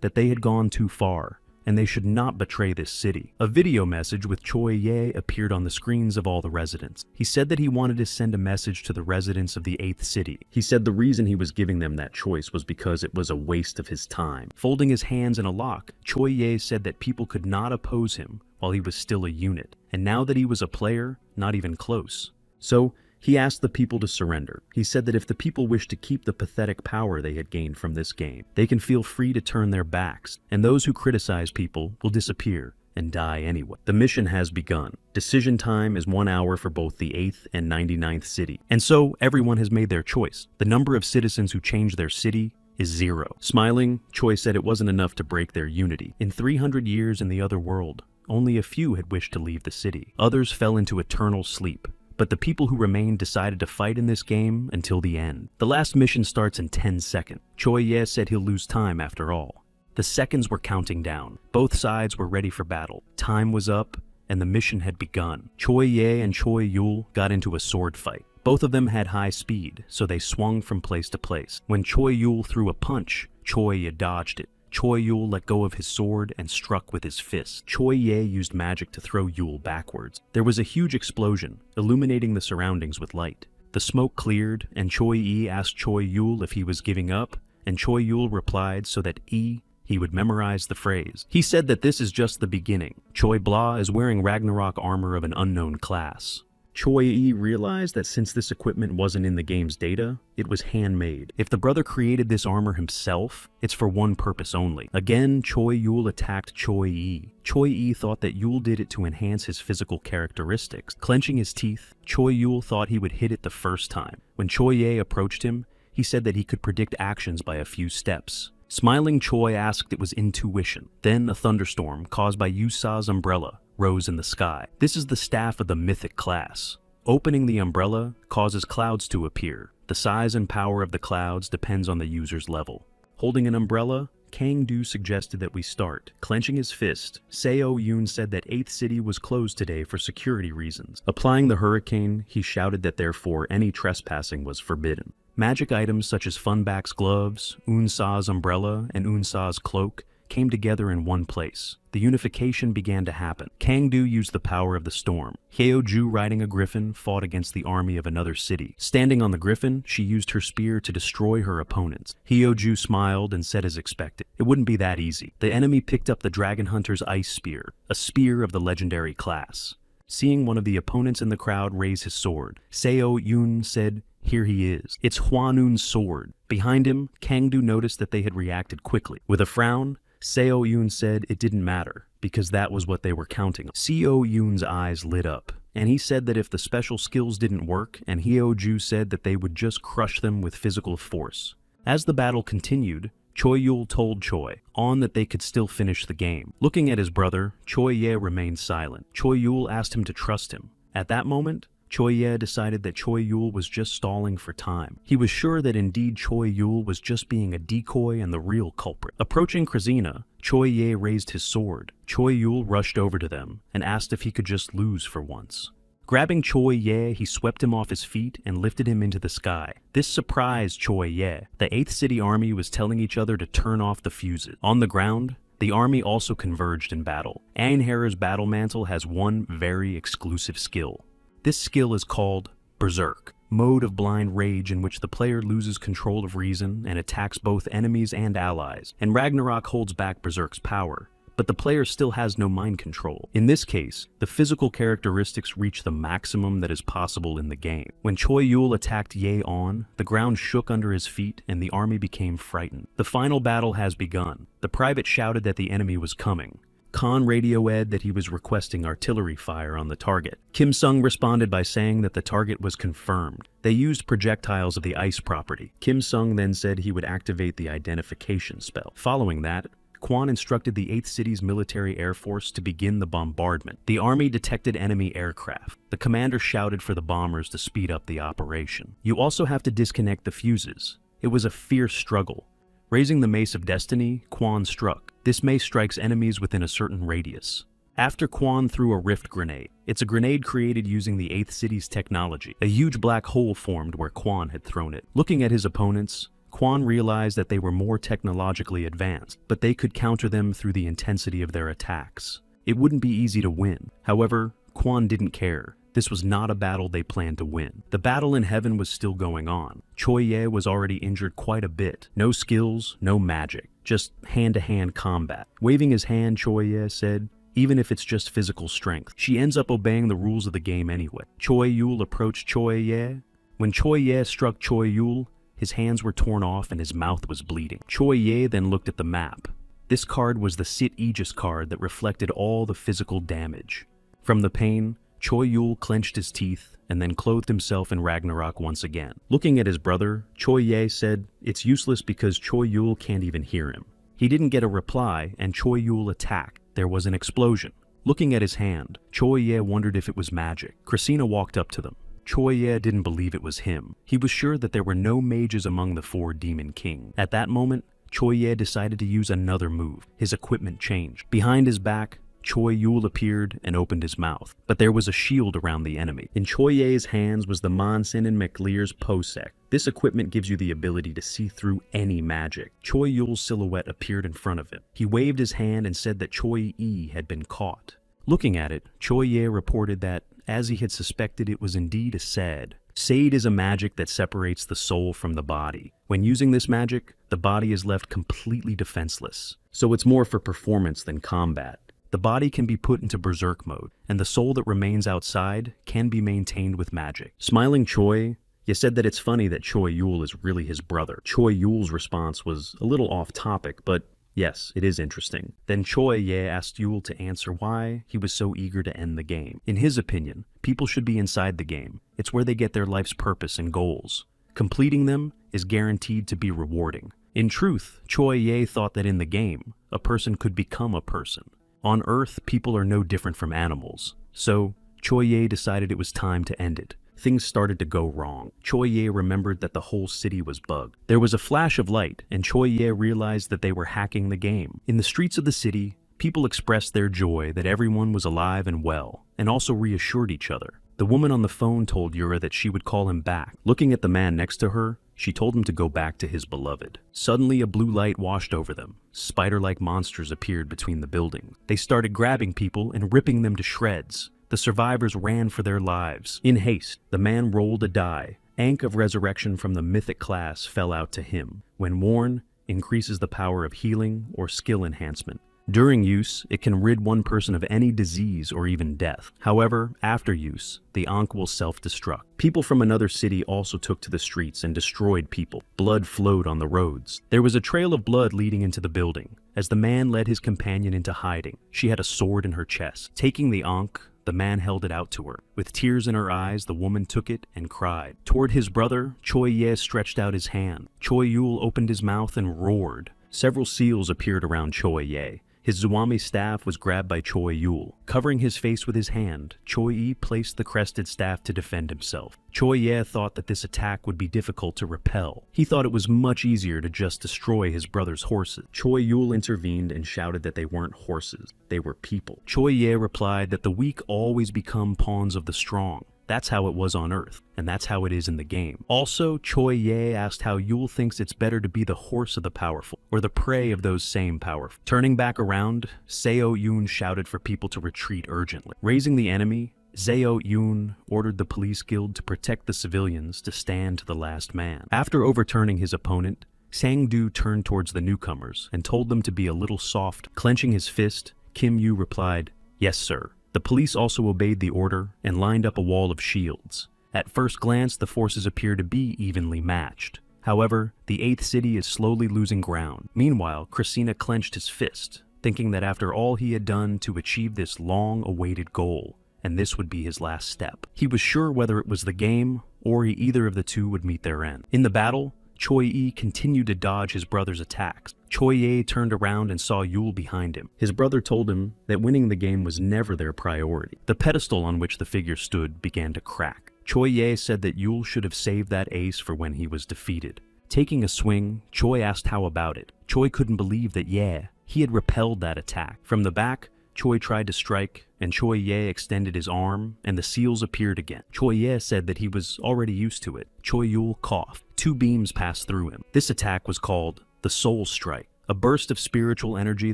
that they had gone too far, and they should not betray this city. A video message with Choi Ye appeared on the screens of all the residents. He said that he wanted to send a message to the residents of the 8th city. He said the reason he was giving them that choice was because it was a waste of his time. Folding his hands in a lock, Choi Ye said that people could not oppose him while he was still a unit, and now that he was a player, not even close. So, he asked the people to surrender. He said that if the people wish to keep the pathetic power they had gained from this game, they can feel free to turn their backs, and those who criticize people will disappear and die anyway. The mission has begun. Decision time is 1 hour for both the 8th and 99th city. And so, everyone has made their choice. The number of citizens who changed their city is 0. Smiling, Choi said it wasn't enough to break their unity. In 300 years in the other world, only a few had wished to leave the city. Others fell into eternal sleep. But the people who remained decided to fight in this game until the end. The last mission starts in 10 seconds. Choi Ye said he'll lose time after all. The seconds were counting down. Both sides were ready for battle. Time was up, and the mission had begun. Choi Ye and Choi Yul got into a sword fight. Both of them had high speed, so they swung from place to place. When Choi Yul threw a punch, Choi Ye dodged it. Choi Yul let go of his sword and struck with his fist. Choi Ye used magic to throw Yul backwards. There was a huge explosion, illuminating the surroundings with light. The smoke cleared, and Choi Ye asked Choi Yul if he was giving up, and Choi Yul replied so that he would memorize the phrase. He said that this is just the beginning. Choi Blah is wearing Ragnarok armor of an unknown class. Choi Yi realized that since this equipment wasn't in the game's data, it was handmade. If the brother created this armor himself, it's for one purpose only. Again, Choi Yul attacked Choi Yi. Choi Yi thought that Yul did it to enhance his physical characteristics. Clenching his teeth, Choi Yul thought he would hit it the first time. When Choi Ye approached him, he said that he could predict actions by a few steps. Smiling, Choi asked it was intuition. Then a thunderstorm, caused by Yusa's umbrella, rose in the sky. This is the staff of the mythic class. Opening the umbrella causes clouds to appear. The size and power of the clouds depends on the user's level. Holding an umbrella, Kang-do suggested that we start. Clenching his fist, Seo-yoon said that 8th City was closed today for security reasons. Applying the hurricane, he shouted that therefore any trespassing was forbidden. Magic items such as Funback's gloves, Unsa's umbrella, and Unsa's cloak came together in one place. The unification began to happen. Kang-do used the power of the storm. Hyeoju, riding a griffin, fought against the army of another city. Standing on the griffin, she used her spear to destroy her opponents. Hyeoju smiled and said as expected, it wouldn't be that easy. The enemy picked up the dragon hunter's ice spear, a spear of the legendary class. Seeing one of the opponents in the crowd raise his sword, Seo-yoon said, here he is. It's Hwanun's sword. Behind him, Kang-do noticed that they had reacted quickly. With a frown, Seo-yoon said it didn't matter, because that was what they were counting on. Seo-yoon's eyes lit up, and he said that if the special skills didn't work, and Hyeoju said that they would just crush them with physical force. As the battle continued, Choi Yul told Choi On that they could still finish the game. Looking at his brother, Choi Ye remained silent. Choi Yul asked him to trust him. At that moment, Choi Ye decided that Choi Yul was just stalling for time. He was sure that indeed Choi Yul was just being a decoy and the real culprit. Approaching Krasina, Choi Ye raised his sword. Choi Yul rushed over to them and asked if he could just lose for once. Grabbing Choi Ye, he swept him off his feet and lifted him into the sky. This surprised Choi Ye. The 8th City Army was telling each other to turn off the fuses. On the ground, the army also converged in battle. Einherjar's battle mantle has one very exclusive skill. This skill is called Berserk, mode of blind rage in which the player loses control of reason and attacks both enemies and allies, and Ragnarok holds back Berserk's power, but the player still has no mind control. In this case, the physical characteristics reach the maximum that is possible in the game. When Choi Yul attacked Ye On, the ground shook under his feet and the army became frightened. The final battle has begun. The private shouted that the enemy was coming. Khan radioed that he was requesting artillery fire on the target. Kim Sung responded by saying that the target was confirmed. They used projectiles of the ice property. Kim Sung then said he would activate the identification spell. Following that, Kwon instructed the 8th City's military air force to begin the bombardment. The army detected enemy aircraft. The commander shouted for the bombers to speed up the operation. You also have to disconnect the fuses. It was a fierce struggle. Raising the Mace of Destiny, Kwon struck. This mace strikes enemies within a certain radius. After Kwon threw a rift grenade. It's a grenade created using the 8th City's technology. A huge black hole formed where Kwon had thrown it. Looking at his opponents, Kwon realized that they were more technologically advanced, but they could counter them through the intensity of their attacks. It wouldn't be easy to win. However, Kwon didn't care. This was not a battle they planned to win. The battle in heaven was still going on. Choi Ye was already injured quite a bit. No skills, no magic, just hand-to-hand combat. Waving his hand, Choi Ye said, "Even if it's just physical strength." She ends up obeying the rules of the game anyway. Choi Yul approached Choi Ye. When Choi Ye struck Choi Yul, his hands were torn off and his mouth was bleeding. Choi Ye then looked at the map. This card was the Sit Aegis card that reflected all the physical damage. From the pain, Choi Yul clenched his teeth and then clothed himself in Ragnarok once again. Looking at his brother, Choi Ye said, "It's useless because Choi Yul can't even hear him." He didn't get a reply and Choi Yul attacked. There was an explosion. Looking at his hand, Choi Ye wondered if it was magic. Christina walked up to them. Choi Ye didn't believe it was him. He was sure that there were no mages among the 4 Demon King. At that moment, Choi Ye decided to use another move. His equipment changed. Behind his back, Choi Yul appeared and opened his mouth, but there was a shield around the enemy. In Choi Ye's hands was the Monsin and McLear's Posek. This equipment gives you the ability to see through any magic. Choi Yul's silhouette appeared in front of him. He waved his hand and said that Choi Yi had been caught. Looking at it, Choi Ye reported that, as he had suspected, it was indeed a Sed. Sade is a magic that separates the soul from the body. When using this magic, the body is left completely defenseless. So it's more for performance than combat. The body can be put into berserk mode, and the soul that remains outside can be maintained with magic. Smiling Choi, Ye said that it's funny that Choi Yul is really his brother. Choi Yul's response was a little off topic, but yes, it is interesting. Then Choi Ye asked Yul to answer why he was so eager to end the game. In his opinion, people should be inside the game. It's where they get their life's purpose and goals. Completing them is guaranteed to be rewarding. In truth, Choi Ye thought that in the game, a person could become a person. On Earth, people are no different from animals. So, Choi Ye decided it was time to end it. Things started to go wrong. Choi Ye remembered that the whole city was bugged. There was a flash of light, and Choi Ye realized that they were hacking the game. In the streets of the city, people expressed their joy that everyone was alive and well, and also reassured each other. The woman on the phone told Yura that she would call him back. Looking at the man next to her, she told him to go back to his beloved. Suddenly, a blue light washed over them. Spider-like monsters appeared between the buildings. They started grabbing people and ripping them to shreds. The survivors ran for their lives. In haste, the man rolled a die. Ankh of Resurrection from the mythic class fell out to him. When worn, increases the power of healing or skill enhancement. During use, it can rid one person of any disease or even death. However, after use, the Ankh will self-destruct. People from another city also took to the streets and destroyed people. Blood flowed on the roads. There was a trail of blood leading into the building. As the man led his companion into hiding, she had a sword in her chest. Taking the Ankh, the man held it out to her. With tears in her eyes, the woman took it and cried. Toward his brother, Choi Ye stretched out his hand. Choi Yul opened his mouth and roared. Several seals appeared around Choi Ye. His Zuami staff was grabbed by Choi Yul. Covering his face with his hand, Choi Yi placed the crested staff to defend himself. Choi Ye thought that this attack would be difficult to repel. He thought it was much easier to just destroy his brother's horses. Choi Yul intervened and shouted that they weren't horses, they were people. Choi Ye replied that the weak always become pawns of the strong. That's how it was on Earth, and that's how it is in the game. Also, Choi Ye asked how Yul thinks it's better to be the horse of the powerful, or the prey of those same powerful. Turning back around, Seo Yoon shouted for people to retreat urgently. Raising the enemy, Seo Yoon ordered the police guild to protect the civilians to stand to the last man. After overturning his opponent, Sang-do turned towards the newcomers and told them to be a little soft. Clenching his fist, Kim Yu replied, "Yes, sir." The police also obeyed the order and lined up a wall of shields. At first glance, the forces appear to be evenly matched. However, the 8th city is slowly losing ground. Meanwhile, Christina clenched his fist, thinking that after all he had done to achieve this long-awaited goal, and this would be his last step. He was sure whether it was the game, or either of the two would meet their end. In the battle, Choi Yi continued to dodge his brother's attacks. Choi Ye turned around and saw Yul behind him. His brother told him that winning the game was never their priority. The pedestal on which the figure stood began to crack. Choi Ye said that Yul should have saved that ace for when he was defeated. Taking a swing, Choi asked how about it. Choi couldn't believe that he had repelled that attack. From the back, Choi tried to strike, and Choi Ye extended his arm, and the seals appeared again. Choi Ye said that he was already used to it. Choi Yul coughed. 2 beams passed through him. This attack was called the Soul Strike, a burst of spiritual energy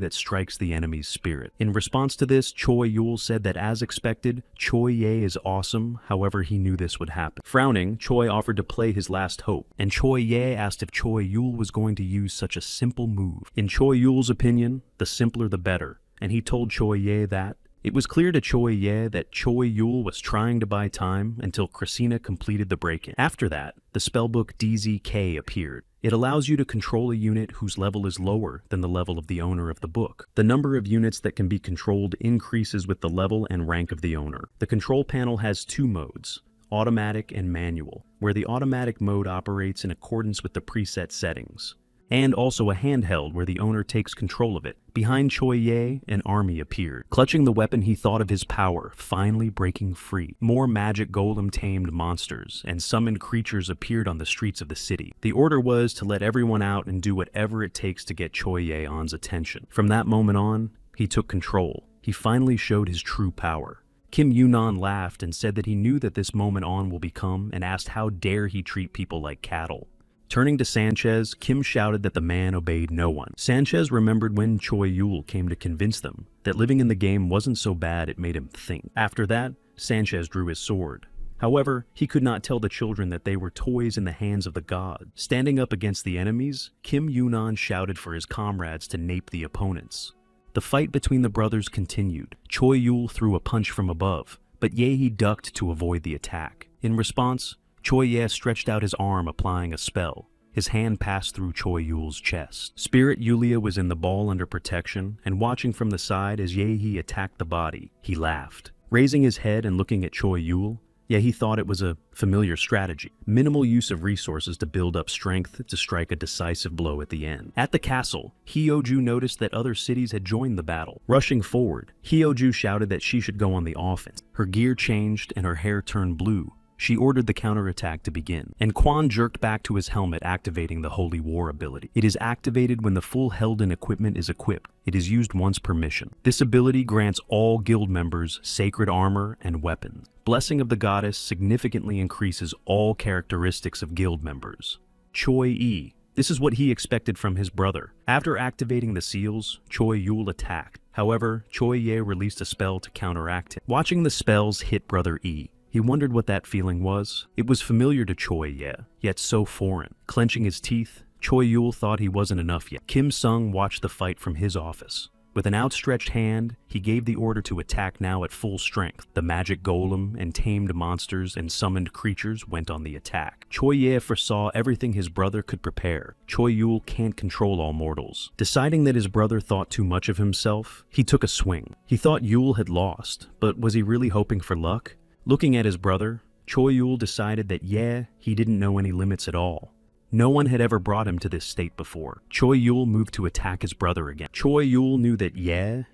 that strikes the enemy's spirit. In response to this, Choi Yul said that as expected, Choi Ye is awesome, however he knew this would happen. Frowning, Choi offered to play his last hope, and Choi Ye asked if Choi Yul was going to use such a simple move. In Choi Yul's opinion, the simpler the better, and he told Choi Ye that it was clear to Choi Ye that Choi Yul was trying to buy time until Christina completed the break-in. After that, the spellbook DZK appeared. It allows you to control a unit whose level is lower than the level of the owner of the book. The number of units that can be controlled increases with the level and rank of the owner. The control panel has 2 modes, automatic and manual, where the automatic mode operates in accordance with the preset settings, and also a handheld where the owner takes control of it. Behind Choi Ye, an army appeared. Clutching the weapon, he thought of his power, finally breaking free. More magic golem-tamed monsters and summoned creatures appeared on the streets of the city. The order was to let everyone out and do whatever it takes to get Choi Ye-on's attention. From that moment on, he took control. He finally showed his true power. Kim Yunan laughed and said that he knew that this moment on will become, and asked how dare he treat people like cattle. Turning to Sanchez, Kim shouted that the man obeyed no one. Sanchez remembered when Choi Yul came to convince them that living in the game wasn't so bad it made him think. After that, Sanchez drew his sword. However, he could not tell the children that they were toys in the hands of the god. Standing up against the enemies, Kim Yunan shouted for his comrades to nape the opponents. The fight between the brothers continued. Choi Yul threw a punch from above, but Ye ducked to avoid the attack. In response, Choi Ye stretched out his arm, applying a spell. His hand passed through Choi Yul's chest. Spirit Yulia was in the ball under protection, and watching from the side as Ye attacked the body, he laughed. Raising his head and looking at Choi Yul, Ye thought it was a familiar strategy. Minimal use of resources to build up strength to strike a decisive blow at the end. At the castle, Hyoju noticed that other cities had joined the battle. Rushing forward, Hyoju shouted that she should go on the offense. Her gear changed and her hair turned blue. She ordered the counterattack to begin, and Quan jerked back to his helmet, activating the Holy War ability. It is activated when the full Helden equipment is equipped. It is used once per mission. This ability grants all guild members sacred armor and weapons. Blessing of the Goddess significantly increases all characteristics of guild members. Choi Yi. This is what he expected from his brother. After activating the seals, Choi Yul attacked. However, Choi Ye released a spell to counteract it. Watching the spells hit Brother Yi, he wondered what that feeling was. It was familiar to Choi Ye, yet so foreign. Clenching his teeth, Choi Yul thought he wasn't enough yet. Kim Sung watched the fight from his office. With an outstretched hand, he gave the order to attack now at full strength. The magic golem and tamed monsters and summoned creatures went on the attack. Choi Ye foresaw everything his brother could prepare. Choi Yul can't control all mortals. Deciding that his brother thought too much of himself, he took a swing. He thought Yul had lost, but was he really hoping for luck? Looking at his brother, Choi Yul decided that he didn't know any limits at all. No one had ever brought him to this state before. Choi Yul moved to attack his brother again. Choi Yul knew that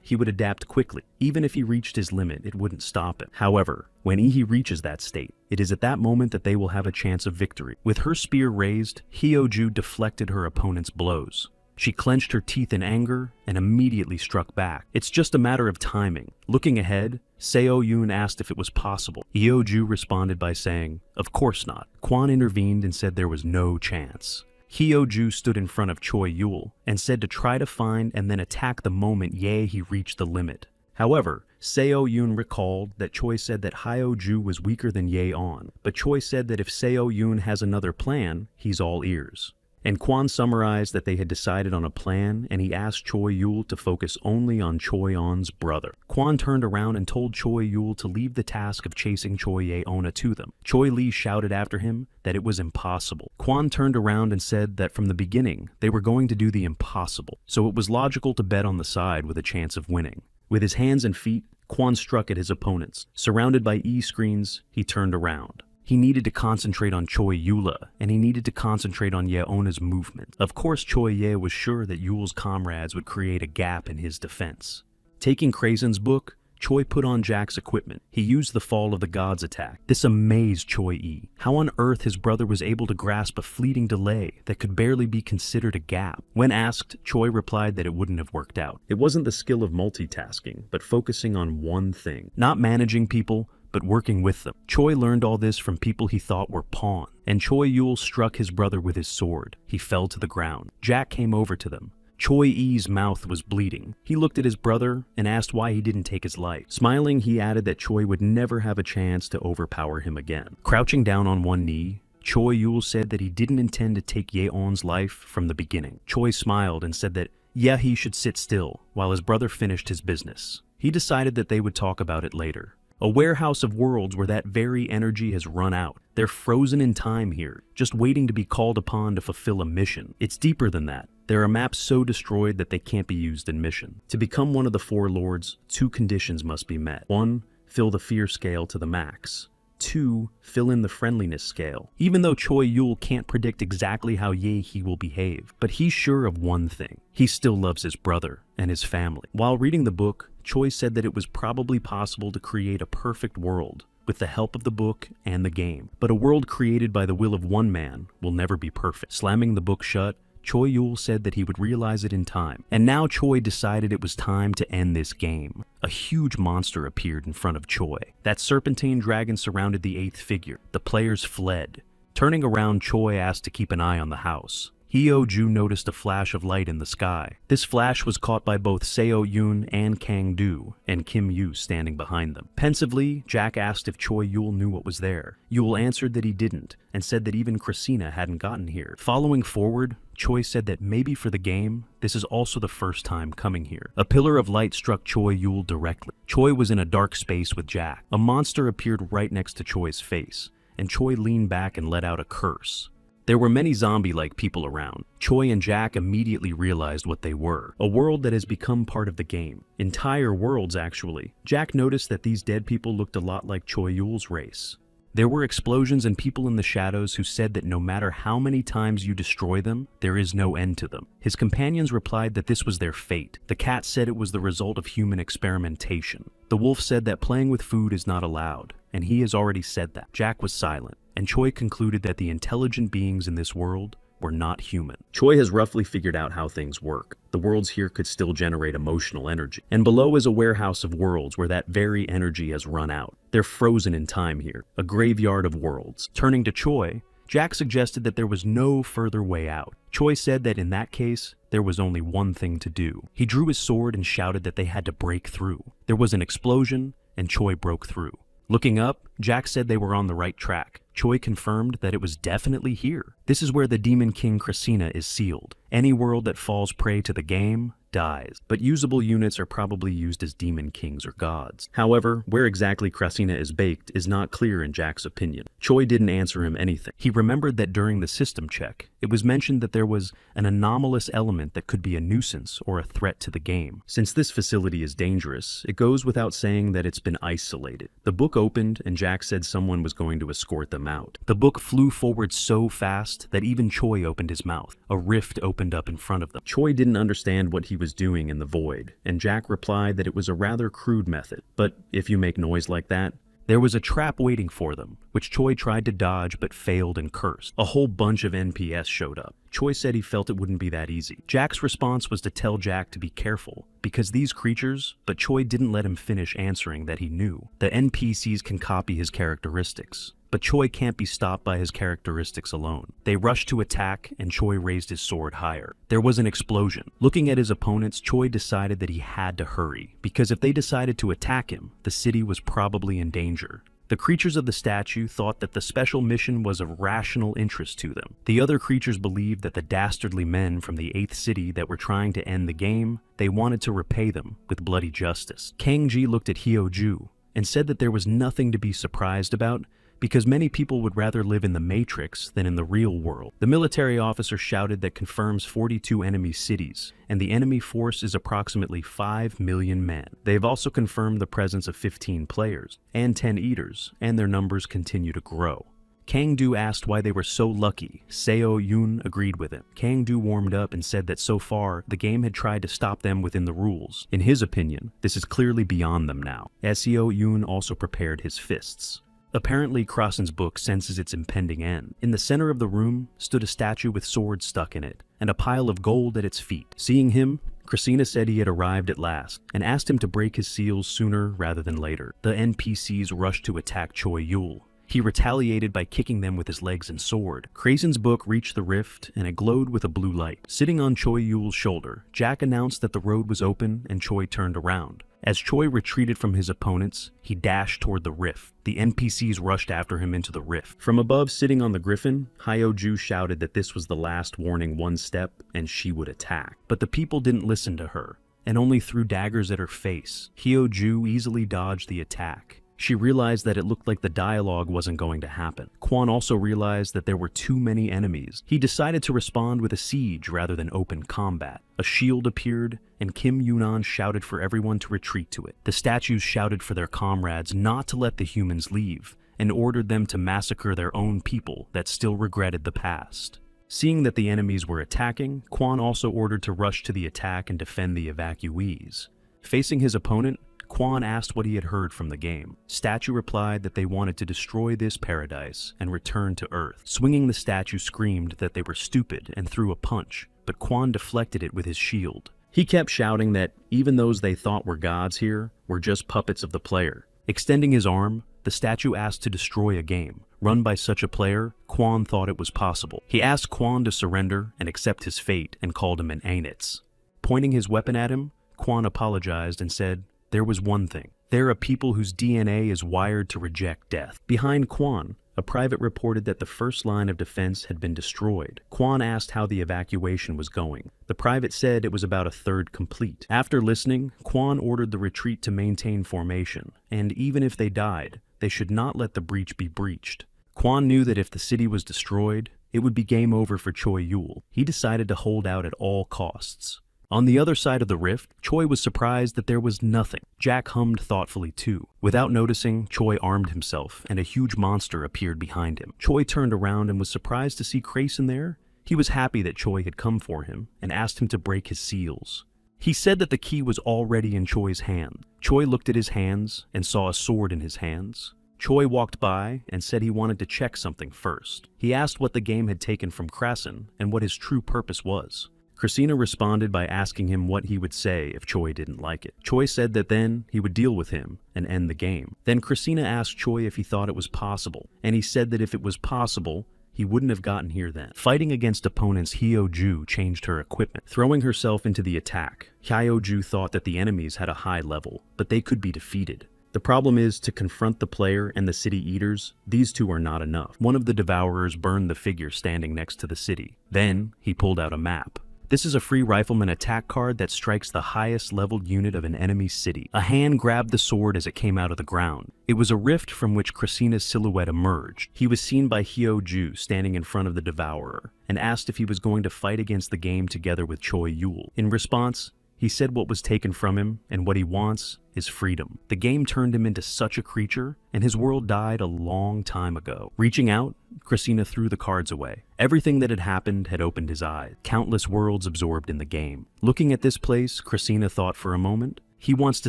he would adapt quickly. Even if he reached his limit, it wouldn't stop him. However, when Ihi reaches that state, it is at that moment that they will have a chance of victory. With her spear raised, Hyoju deflected her opponent's blows. She clenched her teeth in anger and immediately struck back. It's just a matter of timing. Looking ahead, Seo Yoon asked if it was possible. Hyoju responded by saying, "Of course not." Kwon intervened and said there was no chance. Hyoju stood in front of Choi Yul and said to try to find and then attack the moment he reached the limit. However, Seo Yoon recalled that Choi said that Hyoju was weaker than Ye-on, but Choi said that if Seo Yoon has another plan, he's all ears. And Kwon summarized that they had decided on a plan, and he asked Choi Yul to focus only on Choi-on's brother. Kwon turned around and told Choi Yul to leave the task of chasing Choi Ye-ona to them. Choi Lee shouted after him that it was impossible. Kwon turned around and said that from the beginning, they were going to do the impossible, so it was logical to bet on the side with a chance of winning. With his hands and feet, Kwon struck at his opponents. Surrounded by E-screens, he turned around. He needed to concentrate on Choi Yula, and he needed to concentrate on Ye-ona's movement. Of course, Choi Ye was sure that Yul's comrades would create a gap in his defense. Taking Krazen's book, Choi put on Jack's equipment. He used the Fall of the Gods attack. This amazed Choi-e. How on earth his brother was able to grasp a fleeting delay that could barely be considered a gap. When asked, Choi replied that it wouldn't have worked out. It wasn't the skill of multitasking, but focusing on one thing. Not managing people, but working with them. Choi learned all this from people he thought were pawns. And Choi Yul struck his brother with his sword. He fell to the ground. Jack came over to them. Choi-e's mouth was bleeding. He looked at his brother and asked why he didn't take his life. Smiling, he added that Choi would never have a chance to overpower him again. Crouching down on one knee, Choi Yul said that he didn't intend to take Yeon's life from the beginning. Choi smiled and said that, yeah, he should sit still, while his brother finished his business. He decided that they would talk about it later. A warehouse of worlds where that very energy has run out. They're frozen in time here, just waiting to be called upon to fulfill a mission. It's deeper than that. There are maps so destroyed that they can't be used in mission. To become one of the four lords, 2 conditions must be met. 1, fill the fear scale to the max. 2, fill in the friendliness scale. Even though Choi Yul can't predict exactly how Ye-he will behave, but he's sure of one thing. He still loves his brother and his family. While reading the book, Choi said that it was probably possible to create a perfect world with the help of the book and the game. But a world created by the will of one man will never be perfect. Slamming the book shut, Choi Yul said that he would realize it in time. And now Choi decided it was time to end this game. A huge monster appeared in front of Choi. That serpentine dragon surrounded the 8th figure. The players fled. Turning around, Choi asked to keep an eye on the house. Hyo-ju noticed a flash of light in the sky. This flash was caught by both Seo-yoon and Kang-do, and Kim-yu standing behind them. Pensively, Jack asked if Choi Yul knew what was there. Yul answered that he didn't, and said that even Christina hadn't gotten here. Following forward, Choi said that maybe for the game, this is also the first time coming here. A pillar of light struck Choi Yul directly. Choi was in a dark space with Jack. A monster appeared right next to Choi's face, and Choi leaned back and let out a curse. There were many zombie-like people around. Choi and Jack immediately realized what they were. A world that has become part of the game. Entire worlds, actually. Jack noticed that these dead people looked a lot like Choi Yul's race. There were explosions and people in the shadows who said that no matter how many times you destroy them, there is no end to them. His companions replied that this was their fate. The cat said it was the result of human experimentation. The wolf said that playing with food is not allowed, and he has already said that. Jack was silent, and Choi concluded that the intelligent beings in this world were not human. Choi has roughly figured out how things work. The worlds here could still generate emotional energy. And below is a warehouse of worlds where that very energy has run out. They're frozen in time here, a graveyard of worlds. Turning to Choi, Jack suggested that there was no further way out. Choi said that in that case, there was only one thing to do. He drew his sword and shouted that they had to break through. There was an explosion, and Choi broke through. Looking up, Jack said they were on the right track. Choi confirmed that it was definitely here. This is where the Demon King Christina is sealed. Any world that falls prey to the game dies, but usable units are probably used as demon kings or gods. However, where exactly Christina is baked is not clear in Jack's opinion. Choi didn't answer him anything. He remembered that during the system check, it was mentioned that there was an anomalous element that could be a nuisance or a threat to the game. Since this facility is dangerous, it goes without saying that it's been isolated. The book opened and Jack said someone was going to escort them out. The book flew forward so fast that even Choi opened his mouth. A rift opened up in front of them. Choi didn't understand what he was doing in the void, and Jack replied that it was a rather crude method. But if you make noise like that, there was a trap waiting for them, which Choi tried to dodge but failed and cursed. A whole bunch of NPS showed up. Choi said he felt it wouldn't be that easy. Jack's response was to tell Jack to be careful, because these creatures, but Choi didn't let him finish answering that he knew. The NPCs can copy his characteristics, but Choi can't be stopped by his characteristics alone. They rushed to attack, and Choi raised his sword higher. There was an explosion. Looking at his opponents, Choi decided that he had to hurry, because if they decided to attack him, the city was probably in danger. The creatures of the statue thought that the special mission was of rational interest to them. The other creatures believed that the dastardly men from the 8th city that were trying to end the game, they wanted to repay them with bloody justice. Kang-ji looked at Hyo-ju and said that there was nothing to be surprised about, because many people would rather live in the Matrix than in the real world. The military officer shouted that confirms 42 enemy cities, and the enemy force is approximately 5 million men. They've also confirmed the presence of 15 players, and 10 eaters, and their numbers continue to grow. Kang-do asked why they were so lucky. Seo-yoon agreed with him. Kang-do warmed up and said that so far, the game had tried to stop them within the rules. In his opinion, this is clearly beyond them now. Seo-yoon also prepared his fists. Apparently, Krasen's book senses its impending end. In the center of the room stood a statue with swords stuck in it, and a pile of gold at its feet. Seeing him, Christina said he had arrived at last, and asked him to break his seals sooner rather than later. The NPCs rushed to attack Choi Yul. He retaliated by kicking them with his legs and sword. Krasen's book reached the rift, and it glowed with a blue light. Sitting on Choi Yul's shoulder, Jack announced that the road was open, and Choi turned around. As Choi retreated from his opponents, he dashed toward the rift. The NPCs rushed after him into the rift. From above, sitting on the griffin, Hyo-ju shouted that this was the last warning one step, and she would attack. But the people didn't listen to her, and only threw daggers at her face. Hyo-ju easily dodged the attack. She realized that it looked like the dialogue wasn't going to happen. Kwon also realized that there were too many enemies. He decided to respond with a siege rather than open combat. A shield appeared, and Kim Yunan shouted for everyone to retreat to it. The statues shouted for their comrades not to let the humans leave, and ordered them to massacre their own people that still regretted the past. Seeing that the enemies were attacking, Kwon also ordered to rush to the attack and defend the evacuees. Facing his opponent, Kwon asked what he had heard from the game. Statue replied that they wanted to destroy this paradise and return to Earth. Swinging, the statue screamed that they were stupid and threw a punch, but Kwon deflected it with his shield. He kept shouting that even those they thought were gods here were just puppets of the player. Extending his arm, the statue asked to destroy a game. Run by such a player, Kwon thought it was possible. He asked Kwon to surrender and accept his fate and called him an anits. Pointing his weapon at him, Kwon apologized and said, "There was one thing. There are people whose DNA is wired to reject death." Behind Kwon, a private reported that the first line of defense had been destroyed. Kwon asked how the evacuation was going. The private said it was about a third complete. After listening, Kwon ordered the retreat to maintain formation, and even if they died, they should not let the breach be breached. Kwon knew that if the city was destroyed, it would be game over for Choi Yul. He decided to hold out at all costs. On the other side of the rift, Choi was surprised that there was nothing. Jack hummed thoughtfully too. Without noticing, Choi armed himself, and a huge monster appeared behind him. Choi turned around and was surprised to see Krasen there. He was happy that Choi had come for him, and asked him to break his seals. He said that the key was already in Choi's hand. Choi looked at his hands, and saw a sword in his hands. Choi walked by, and said he wanted to check something first. He asked what the game had taken from Krasen, and what his true purpose was. Christina responded by asking him what he would say if Choi didn't like it. Choi said that then he would deal with him and end the game. Then Christina asked Choi if he thought it was possible, and he said that if it was possible, he wouldn't have gotten here then. Fighting against opponents, Hyo-ju changed her equipment. Throwing herself into the attack, Hyo-ju thought that the enemies had a high level, but they could be defeated. The problem is, to confront the player and the city eaters, these two are not enough. One of the devourers burned the figure standing next to the city. Then, he pulled out a map. This is a free rifleman attack card that strikes the highest leveled unit of an enemy city. A hand grabbed the sword as it came out of the ground. It was a rift from which Christina's silhouette emerged. He was seen by Hyo-ju standing in front of the devourer, and asked if he was going to fight against the game together with Choi Yul. In response, he said what was taken from him, and what he wants is freedom. The game turned him into such a creature, and his world died a long time ago. Reaching out, Christina threw the cards away. Everything that had happened had opened his eyes. Countless worlds absorbed in the game. Looking at this place, Christina thought for a moment, he wants to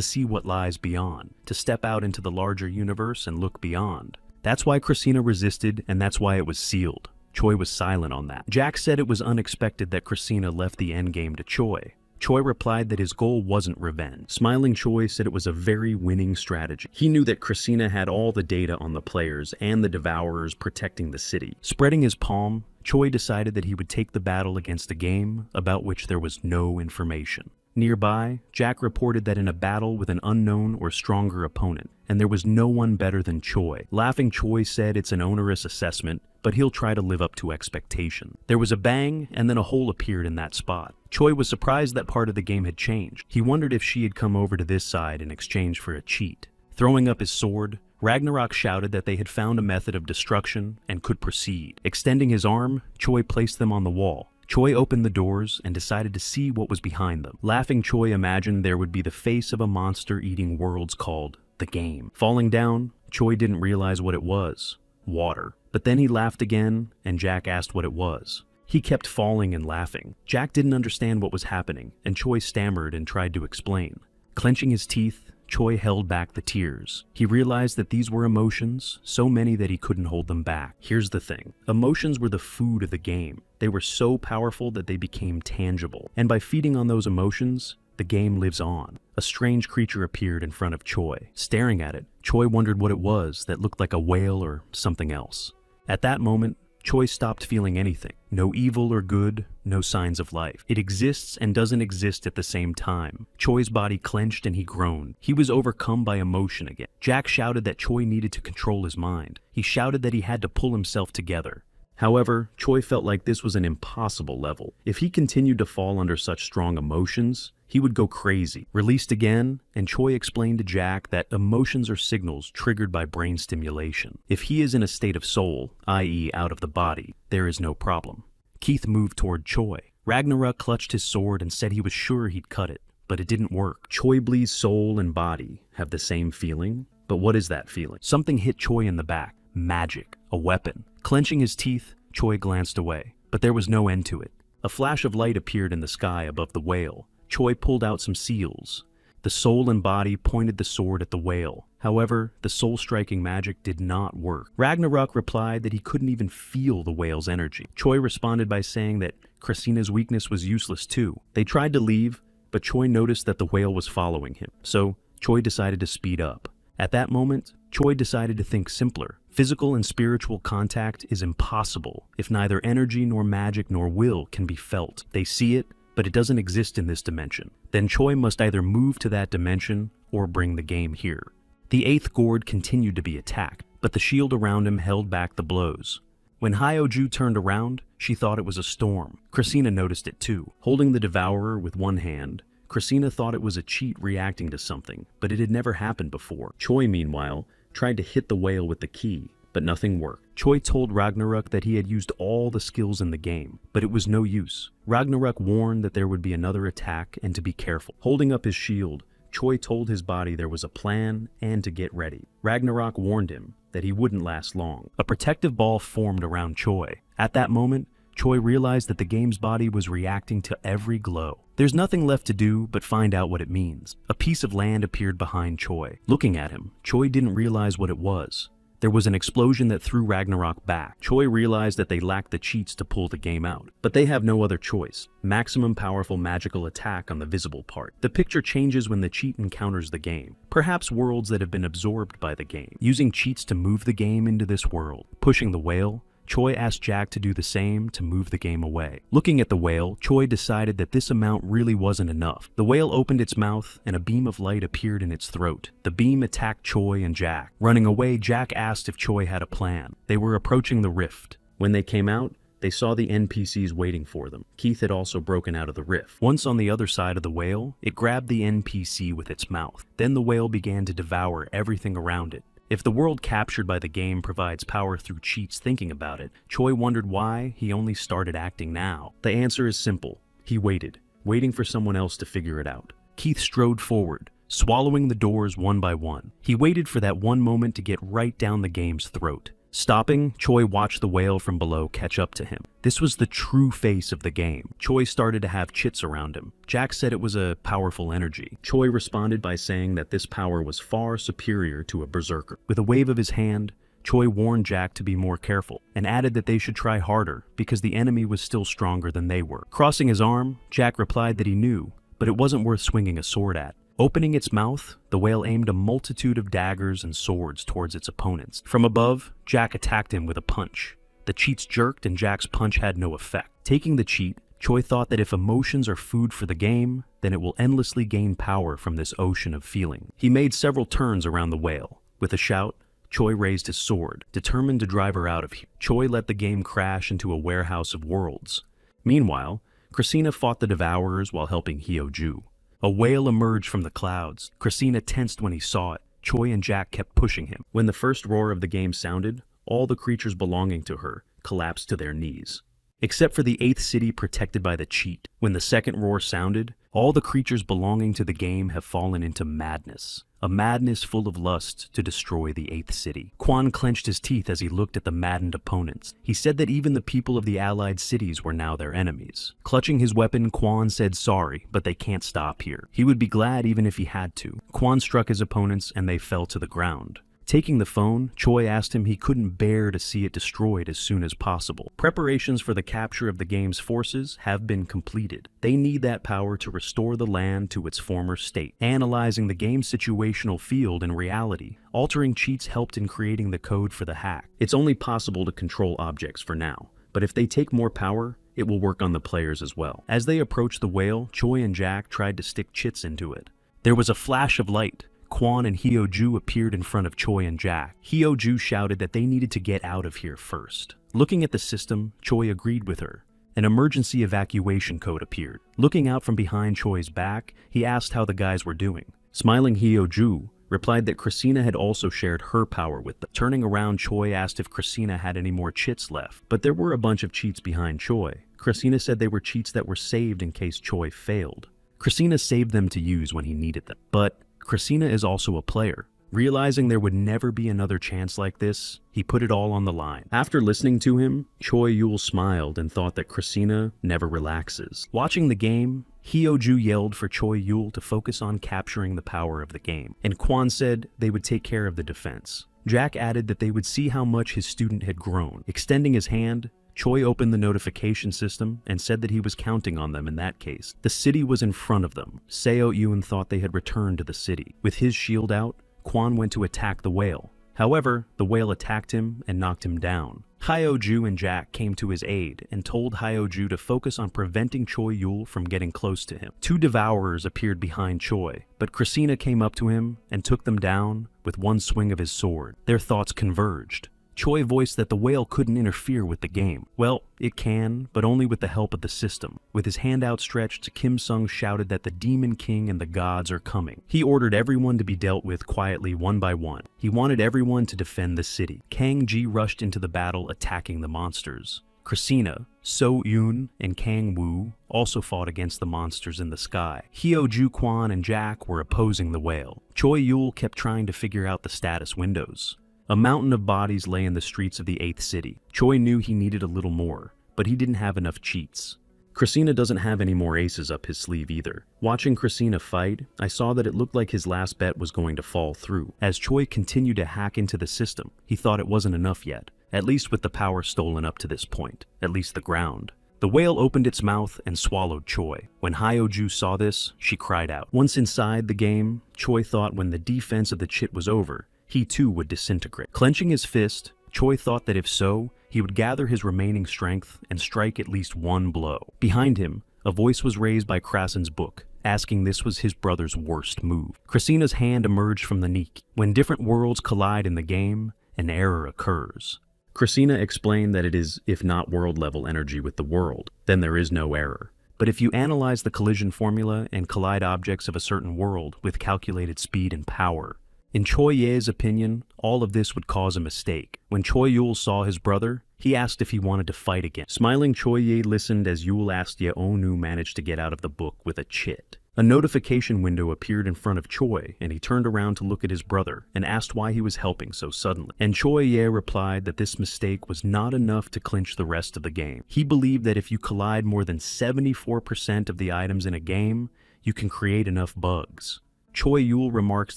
see what lies beyond, to step out into the larger universe and look beyond. That's why Christina resisted, and that's why it was sealed. Choi was silent on that. Jack said it was unexpected that Christina left the endgame to Choi. Choi replied that his goal wasn't revenge. Smiling, Choi said it was a very winning strategy. He knew that Christina had all the data on the players and the devourers protecting the city. Spreading his palm, Choi decided that he would take the battle against a game about which there was no information. Nearby, Jack reported that in a battle with an unknown or stronger opponent, and there was no one better than Choi. Laughing, Choi said it's an onerous assessment, but he'll try to live up to expectation. There was a bang, and then a hole appeared in that spot. Choi was surprised that part of the game had changed. He wondered if she had come over to this side in exchange for a cheat. Throwing up his sword, Ragnarok shouted that they had found a method of destruction and could proceed. Extending his arm, Choi placed them on the wall. Choi opened the doors and decided to see what was behind them. Laughing, Choi imagined there would be the face of a monster eating worlds called the game. Falling down, Choi didn't realize what it was. Water. But then he laughed again, and Jack asked what it was. He kept falling and laughing. Jack didn't understand what was happening, and Choi stammered and tried to explain. Clenching his teeth, Choi held back the tears. He realized that these were emotions, so many that he couldn't hold them back. Here's the thing. Emotions were the food of the game. They were so powerful that they became tangible. And by feeding on those emotions, the game lives on. A strange creature appeared in front of Choi. Staring at it, Choi wondered what it was that looked like a whale or something else. At that moment, Choi stopped feeling anything. No evil or good, no signs of life. It exists and doesn't exist at the same time. Choi's body clenched and he groaned. He was overcome by emotion again. Jack shouted that Choi needed to control his mind. He shouted that he had to pull himself together. However, Choi felt like this was an impossible level. If he continued to fall under such strong emotions, he would go crazy. Released again, and Choi explained to Jack that emotions are signals triggered by brain stimulation. If he is in a state of soul, i.e. out of the body, there is no problem. Keith moved toward Choi. Ragnarok clutched his sword and said he was sure he'd cut it, but it didn't work. Choi Blee's soul and body have the same feeling, but what is that feeling? Something hit Choi in the back. Magic. A weapon. Clenching his teeth, Choi glanced away, but there was no end to it. A flash of light appeared in the sky above the whale. Choi pulled out some seals. The soul and body pointed the sword at the whale. However, the soul-striking magic did not work. Ragnarok replied that he couldn't even feel the whale's energy. Choi responded by saying that Christina's weakness was useless too. They tried to leave, but Choi noticed that the whale was following him, so Choi decided to speed up. At that moment, Choi decided to think simpler. Physical and spiritual contact is impossible if neither energy nor magic nor will can be felt. They see it, but it doesn't exist in this dimension. Then Choi must either move to that dimension or bring the game here. The eighth gourd continued to be attacked, but the shield around him held back the blows. When Hyoju turned around, she thought it was a storm. Christina noticed it too. Holding the devourer with one hand, Christina thought it was a cheat reacting to something, but it had never happened before. Choi, meanwhile, tried to hit the whale with the key, but nothing worked. Choi told Ragnarok that he had used all the skills in the game, but it was no use. Ragnarok warned that there would be another attack and to be careful. Holding up his shield, Choi told his body there was a plan and to get ready. Ragnarok warned him that he wouldn't last long. A protective ball formed around Choi. At that moment, Choi realized that the game's body was reacting to every glow. There's nothing left to do but find out what it means. A piece of land appeared behind Choi. Looking at him, Choi didn't realize what it was. There was an explosion that threw Ragnarok back. Choi realized that they lacked the cheats to pull the game out. But they have no other choice. Maximum powerful magical attack on the visible part. The picture changes when the cheat encounters the game. Perhaps worlds that have been absorbed by the game. Using cheats to move the game into this world. Pushing the whale, Choi asked Jack to do the same to move the game away. Looking at the whale, Choi decided that this amount really wasn't enough. The whale opened its mouth and a beam of light appeared in its throat. The beam attacked Choi and Jack. Running away, Jack asked if Choi had a plan. They were approaching the rift. When they came out, they saw the NPCs waiting for them. Keith had also broken out of the rift. Once on the other side of the whale, it grabbed the NPC with its mouth. Then the whale began to devour everything around it. If the world captured by the game provides power through cheats thinking about it, Choi wondered why he only started acting now. The answer is simple. He waited, waiting for someone else to figure it out. Keith strode forward, swallowing the doors one by one. He waited for that one moment to get right down the game's throat. Stopping, Choi watched the whale from below catch up to him. This was the true face of the game. Choi started to have chits around him. Jack said it was a powerful energy. Choi responded by saying that this power was far superior to a berserker. With a wave of his hand, Choi warned Jack to be more careful, and added that they should try harder because the enemy was still stronger than they were. Crossing his arm, Jack replied that he knew, but it wasn't worth swinging a sword at. Opening its mouth, the whale aimed a multitude of daggers and swords towards its opponents. From above, Jack attacked him with a punch. The cheats jerked and Jack's punch had no effect. Taking the cheat, Choi thought that if emotions are food for the game, then it will endlessly gain power from this ocean of feeling. He made several turns around the whale. With a shout, Choi raised his sword, determined to drive her out of here. Choi let the game crash into a warehouse of worlds. Meanwhile, Christina fought the devourers while helping Hyoju. A whale emerged from the clouds. Christina tensed when he saw it. Choi and Jack kept pushing him. When the first roar of the game sounded, all the creatures belonging to her collapsed to their knees. Except for the 8th city protected by the cheat. When the second roar sounded, All the creatures belonging to the game have fallen into madness. A madness full of lust to destroy the 8th city. Quan clenched his teeth as he looked at the maddened opponents. He said that even the people of the allied cities were now their enemies. Clutching his weapon, Quan said sorry, but they can't stop here. He would be glad even if he had to. Quan struck his opponents and they fell to the ground. Taking the phone, Choi asked him he couldn't bear to see it destroyed as soon as possible. Preparations for the capture of the game's forces have been completed. They need that power to restore the land to its former state. Analyzing the game's situational field and reality, altering cheats helped in creating the code for the hack. It's only possible to control objects for now, but if they take more power, it will work on the players as well. As they approached the whale, Choi and Jack tried to stick chits into it. There was a flash of light. Quan and Hyo-ju appeared in front of Choi and Jack. Hyo-ju shouted that they needed to get out of here first. Looking at the system, Choi agreed with her. An emergency evacuation code appeared. Looking out from behind Choi's back, he asked how the guys were doing. Smiling, Hyo-ju replied that Christina had also shared her power with them. Turning around, Choi asked if Christina had any more chits left, but there were a bunch of cheats behind Choi. Christina said they were cheats that were saved in case Choi failed. Christina saved them to use when he needed them, but Christina is also a player. Realizing there would never be another chance like this, he put it all on the line. After listening to him, Choi Yul smiled and thought that Christina never relaxes. Watching the game, Hyo-ju yelled for Choi Yul to focus on capturing the power of the game, and Quan said they would take care of the defense. Jack added that they would see how much his student had grown. Extending his hand, Choi opened the notification system and said that he was counting on them in that case. The city was in front of them. Seo Yoon thought they had returned to the city. With his shield out, Quan went to attack the whale. However, the whale attacked him and knocked him down. Hyo-ju and Jack came to his aid and told Hyo-ju to focus on preventing Choi Yul from getting close to him. Two devourers appeared behind Choi, but Christina came up to him and took them down with one swing of his sword. Their thoughts converged. Choi voiced that the whale couldn't interfere with the game. Well, it can, but only with the help of the system. With his hand outstretched, Kim Sung shouted that the Demon King and the gods are coming. He ordered everyone to be dealt with quietly one by one. He wanted everyone to defend the city. Kang Ji rushed into the battle, attacking the monsters. Christina, So Yoon, and Kang Woo also fought against the monsters in the sky. Hyo-ju, Quan, and Jack were opposing the whale. Choi Yul kept trying to figure out the status windows. A mountain of bodies lay in the streets of the 8th city. Choi knew he needed a little more, but he didn't have enough cheats. Christina doesn't have any more aces up his sleeve either. Watching Christina fight, I saw that it looked like his last bet was going to fall through. As Choi continued to hack into the system, he thought it wasn't enough yet, at least with the power stolen up to this point, at least the ground. The whale opened its mouth and swallowed Choi. When Hyo-ju saw this, she cried out. Once inside the game, Choi thought when the defense of the chit was over, he too would disintegrate. Clenching his fist, Choi thought that if so, he would gather his remaining strength and strike at least one blow. Behind him, a voice was raised by Krasen's book, asking this was his brother's worst move. Christina's hand emerged from the Neek. When different worlds collide in the game, an error occurs. Christina explained that it is if not world-level energy with the world, then there is no error. But if you analyze the collision formula and collide objects of a certain world with calculated speed and power, in Choi Ye's opinion, all of this would cause a mistake. When Choi Yul saw his brother, he asked if he wanted to fight again. Smiling, Choi Ye listened as Yul asked Ye Onu managed to get out of the book with a chit. A notification window appeared in front of Choi, and he turned around to look at his brother and asked why he was helping so suddenly. And Choi Ye replied that this mistake was not enough to clinch the rest of the game. He believed that if you collide more than 74% of the items in a game, you can create enough bugs. Choi Yul remarks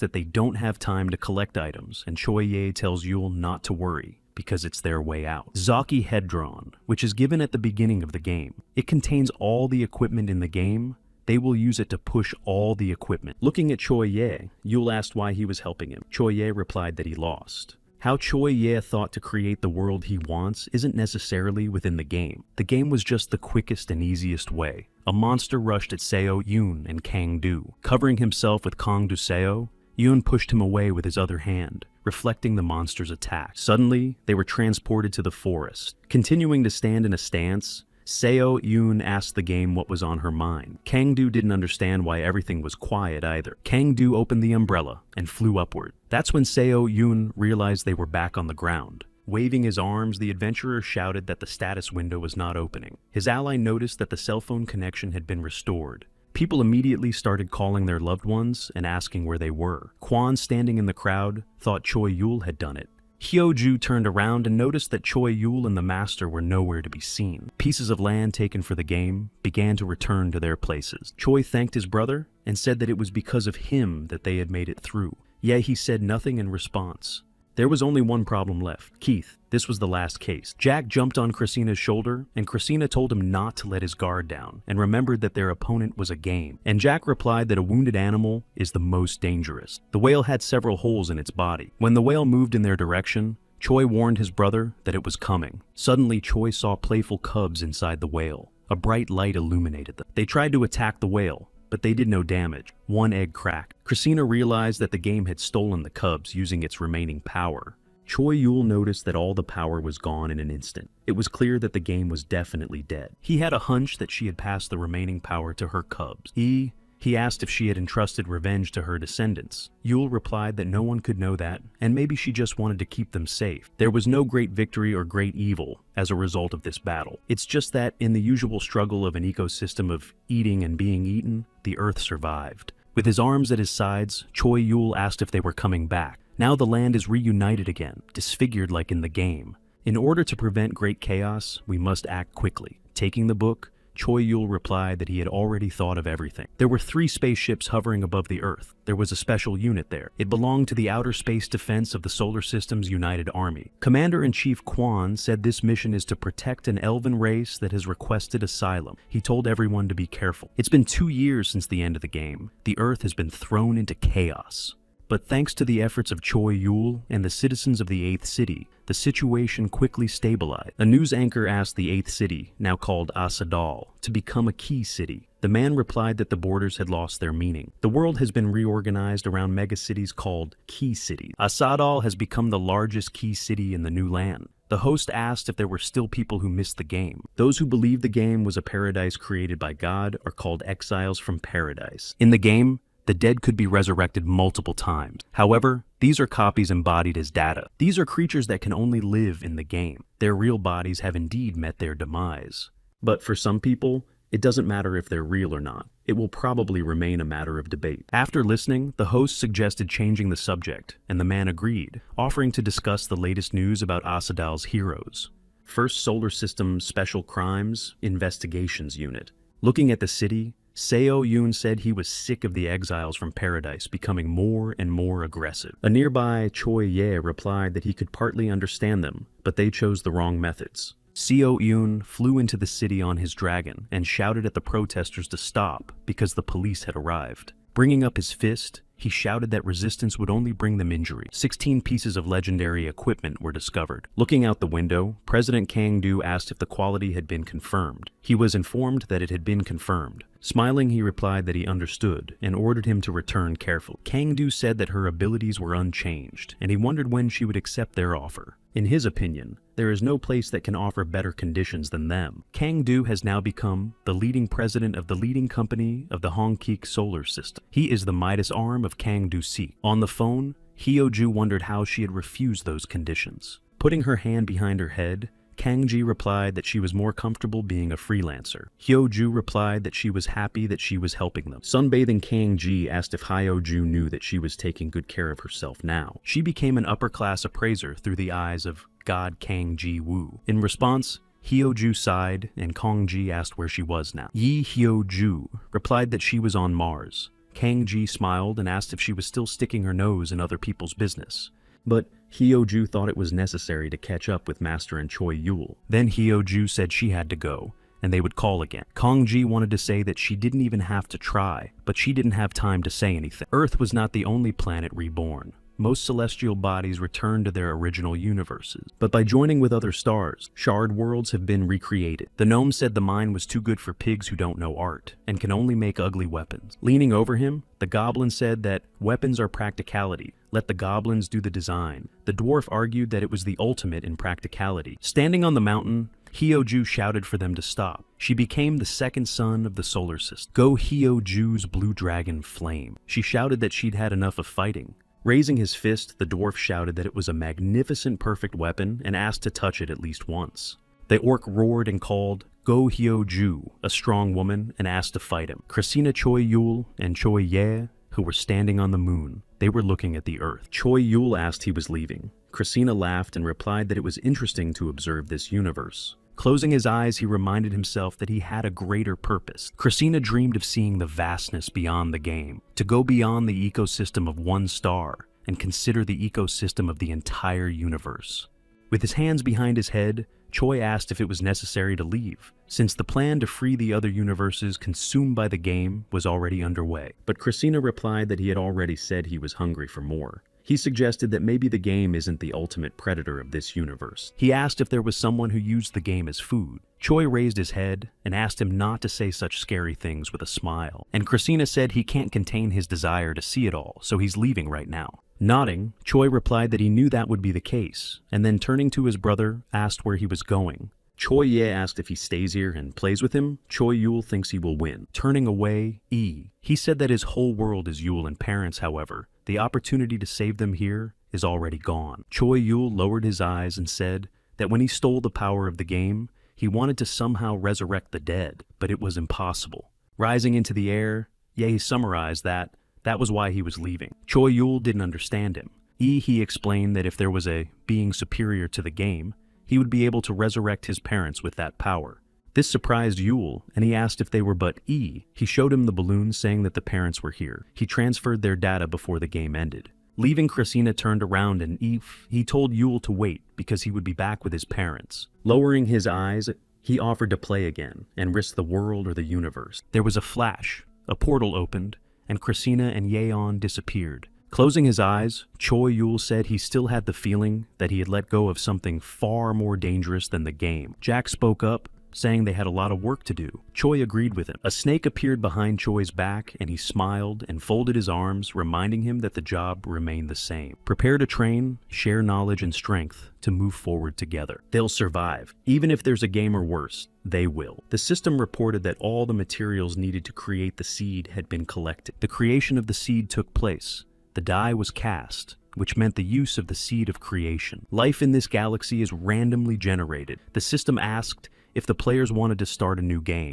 that they don't have time to collect items, and Choi Ye tells Yul not to worry, because it's their way out. Zaki Head-Drawn, which is given at the beginning of the game. It contains all the equipment in the game. They will use it to push all the equipment. Looking at Choi Ye, Yul asked why he was helping him. Choi Ye replied that he lost. How Choi Ye thought to create the world he wants isn't necessarily within the game. The game was just the quickest and easiest way. A monster rushed at Seo Yoon and Kang Do. Covering himself with Kang Do Seo, Yoon pushed him away with his other hand, reflecting the monster's attack. Suddenly, they were transported to the forest. Continuing to stand in a stance, Seo Yoon asked the game what was on her mind. Kang Do didn't understand why everything was quiet either. Kang Do opened the umbrella and flew upward. That's when Seo Yoon realized they were back on the ground. Waving his arms, the adventurer shouted that the status window was not opening. His ally noticed that the cell phone connection had been restored. People immediately started calling their loved ones and asking where they were. Kwon, standing in the crowd, thought Choi Yul had done it. Hyo-ju turned around and noticed that Choi Yul and the master were nowhere to be seen. Pieces of land taken for the game began to return to their places. Choi thanked his brother and said that it was because of him that they had made it through. Yet he said nothing in response. There was only one problem left. Keith. This was the last case. Jack jumped on Christina's shoulder, and Christina told him not to let his guard down, and remembered that their opponent was a game. And Jack replied that a wounded animal is the most dangerous. The whale had several holes in its body. When the whale moved in their direction, Choi warned his brother that it was coming. Suddenly, Choi saw playful cubs inside the whale. A bright light illuminated them. They tried to attack the whale, but they did no damage. One egg cracked. Christina realized that the game had stolen the cubs using its remaining power. Choi Yul noticed that all the power was gone in an instant. It was clear that the game was definitely dead. He had a hunch that she had passed the remaining power to her cubs. He asked if she had entrusted revenge to her descendants. Yul replied that no one could know that, and maybe she just wanted to keep them safe. There was no great victory or great evil as a result of this battle. It's just that in the usual struggle of an ecosystem of eating and being eaten, the Earth survived. With his arms at his sides, Choi Yul asked if they were coming back. Now the land is reunited again, disfigured like in the game. In order to prevent great chaos, we must act quickly. Taking the book, Choi Yul replied that he had already thought of everything. There were 3 spaceships hovering above the Earth. There was a special unit there. It belonged to the Outer Space Defense of the Solar System's United Army. Commander-in-Chief Kwon said this mission is to protect an elven race that has requested asylum. He told everyone to be careful. It's been 2 years since the end of the game. The Earth has been thrown into chaos. But thanks to the efforts of Choi Yul and the citizens of the 8th city, the situation quickly stabilized. A news anchor asked the 8th city, now called Asadal, to become a key city. The man replied that the borders had lost their meaning. The world has been reorganized around megacities called key cities. Asadal has become the largest key city in the new land. The host asked if there were still people who missed the game. Those who believed the game was a paradise created by God are called exiles from paradise. In the game, the dead could be resurrected multiple times. However, these are copies embodied as data. These are creatures that can only live in the game. Their real bodies have indeed met their demise. But for some people, it doesn't matter if they're real or not. It will probably remain a matter of debate. After listening, the host suggested changing the subject, and the man agreed, offering to discuss the latest news about Asadal's heroes. First Solar System Special Crimes Investigations Unit. Looking at the city, Seo Yoon said he was sick of the exiles from paradise becoming more and more aggressive. A nearby Choi Ye replied that he could partly understand them, but they chose the wrong methods. Seo Yoon flew into the city on his dragon and shouted at the protesters to stop because the police had arrived. Bringing up his fist, he shouted that resistance would only bring them injury. 16 pieces of legendary equipment were discovered. Looking out the window, President Kang-do asked if the quality had been confirmed. He was informed that it had been confirmed. Smiling, he replied that he understood and ordered him to return carefully. Kang-do said that her abilities were unchanged, and he wondered when she would accept their offer. In his opinion, there is no place that can offer better conditions than them. Kang-do has now become the leading president of the leading company of the Hongkik solar system. He is the Midas arm of Kang-do-sik. On the phone, Hyo-ju wondered how she had refused those conditions. Putting her hand behind her head, Kang-ji replied that she was more comfortable being a freelancer. Hyo-ju replied that she was happy that she was helping them. Sunbathing Kang-ji asked if Hyo-ju knew that she was taking good care of herself now. She became an upper-class appraiser through the eyes of God Kang-ji-woo. In response, Hyo-ju sighed, and Kang-ji asked where she was now. Yi Hyo-ju replied that she was on Mars. Kang-ji smiled and asked if she was still sticking her nose in other people's business. But Hyo-ju thought it was necessary to catch up with Master and Choi Yul. Then Hyo-ju said she had to go, and they would call again. Kang-ji wanted to say that she didn't even have to try, but she didn't have time to say anything. Earth was not the only planet reborn. Most celestial bodies returned to their original universes. But by joining with other stars, shard worlds have been recreated. The gnome said the mine was too good for pigs who don't know art, and can only make ugly weapons. Leaning over him, the goblin said that weapons are practicality. Let the goblins do the design. The dwarf argued that it was the ultimate in practicality. Standing on the mountain, Hyo-ju shouted for them to stop. She became the second son of the solar system. Go Hyo-ju's blue dragon flame. She shouted that she'd had enough of fighting. Raising his fist, the dwarf shouted that it was a magnificent perfect weapon and asked to touch it at least once. The orc roared and called, Go Hyo-ju, a strong woman, and asked to fight him. Christina Choi-yul and Choi-ye, who were standing on the moon. They were looking at the earth. Choi-yul asked he was leaving. Christina laughed and replied that it was interesting to observe this universe. Closing his eyes, he reminded himself that he had a greater purpose. Christina dreamed of seeing the vastness beyond the game, to go beyond the ecosystem of one star and consider the ecosystem of the entire universe. With his hands behind his head, Choi asked if it was necessary to leave, since the plan to free the other universes consumed by the game was already underway. But Christina replied that he had already said he was hungry for more. He suggested that maybe the game isn't the ultimate predator of this universe. He asked if there was someone who used the game as food. Choi raised his head and asked him not to say such scary things with a smile. And Christina said he can't contain his desire to see it all, so he's leaving right now. Nodding, Choi replied that he knew that would be the case, and then turning to his brother, asked where he was going. Choi-ye asked if he stays here and plays with him. Choi-yul thinks he will win. Turning away, he said that his whole world is Yul and parents, however. The opportunity to save them here is already gone. Choi-yul lowered his eyes and said that when he stole the power of the game, he wanted to somehow resurrect the dead, but it was impossible. Rising into the air, Ye summarized that was why he was leaving. Choi-yul didn't understand him. He explained that if there was a being superior to the game, he would be able to resurrect his parents with that power. This surprised Yul, and he asked if they were but He showed him the balloon saying that the parents were here. He transferred their data before the game ended. Leaving, Christina turned around and he told Yul to wait because he would be back with his parents. Lowering his eyes, he offered to play again and risk the world or the universe. There was a flash, a portal opened, and Christina and Yeon disappeared. Closing his eyes, Choi-yul said he still had the feeling that he had let go of something far more dangerous than the game. Jack spoke up, saying they had a lot of work to do. Choi agreed with him. A snake appeared behind Choi's back, and he smiled and folded his arms, reminding him that the job remained the same. Prepare to train, share knowledge and strength to move forward together. They'll survive. Even if there's a game or worse, they will. The system reported that all the materials needed to create the seed had been collected. The creation of the seed took place. The die was cast, which meant the use of the seed of creation. Life in this galaxy is randomly generated. The system asked if the players wanted to start a new game.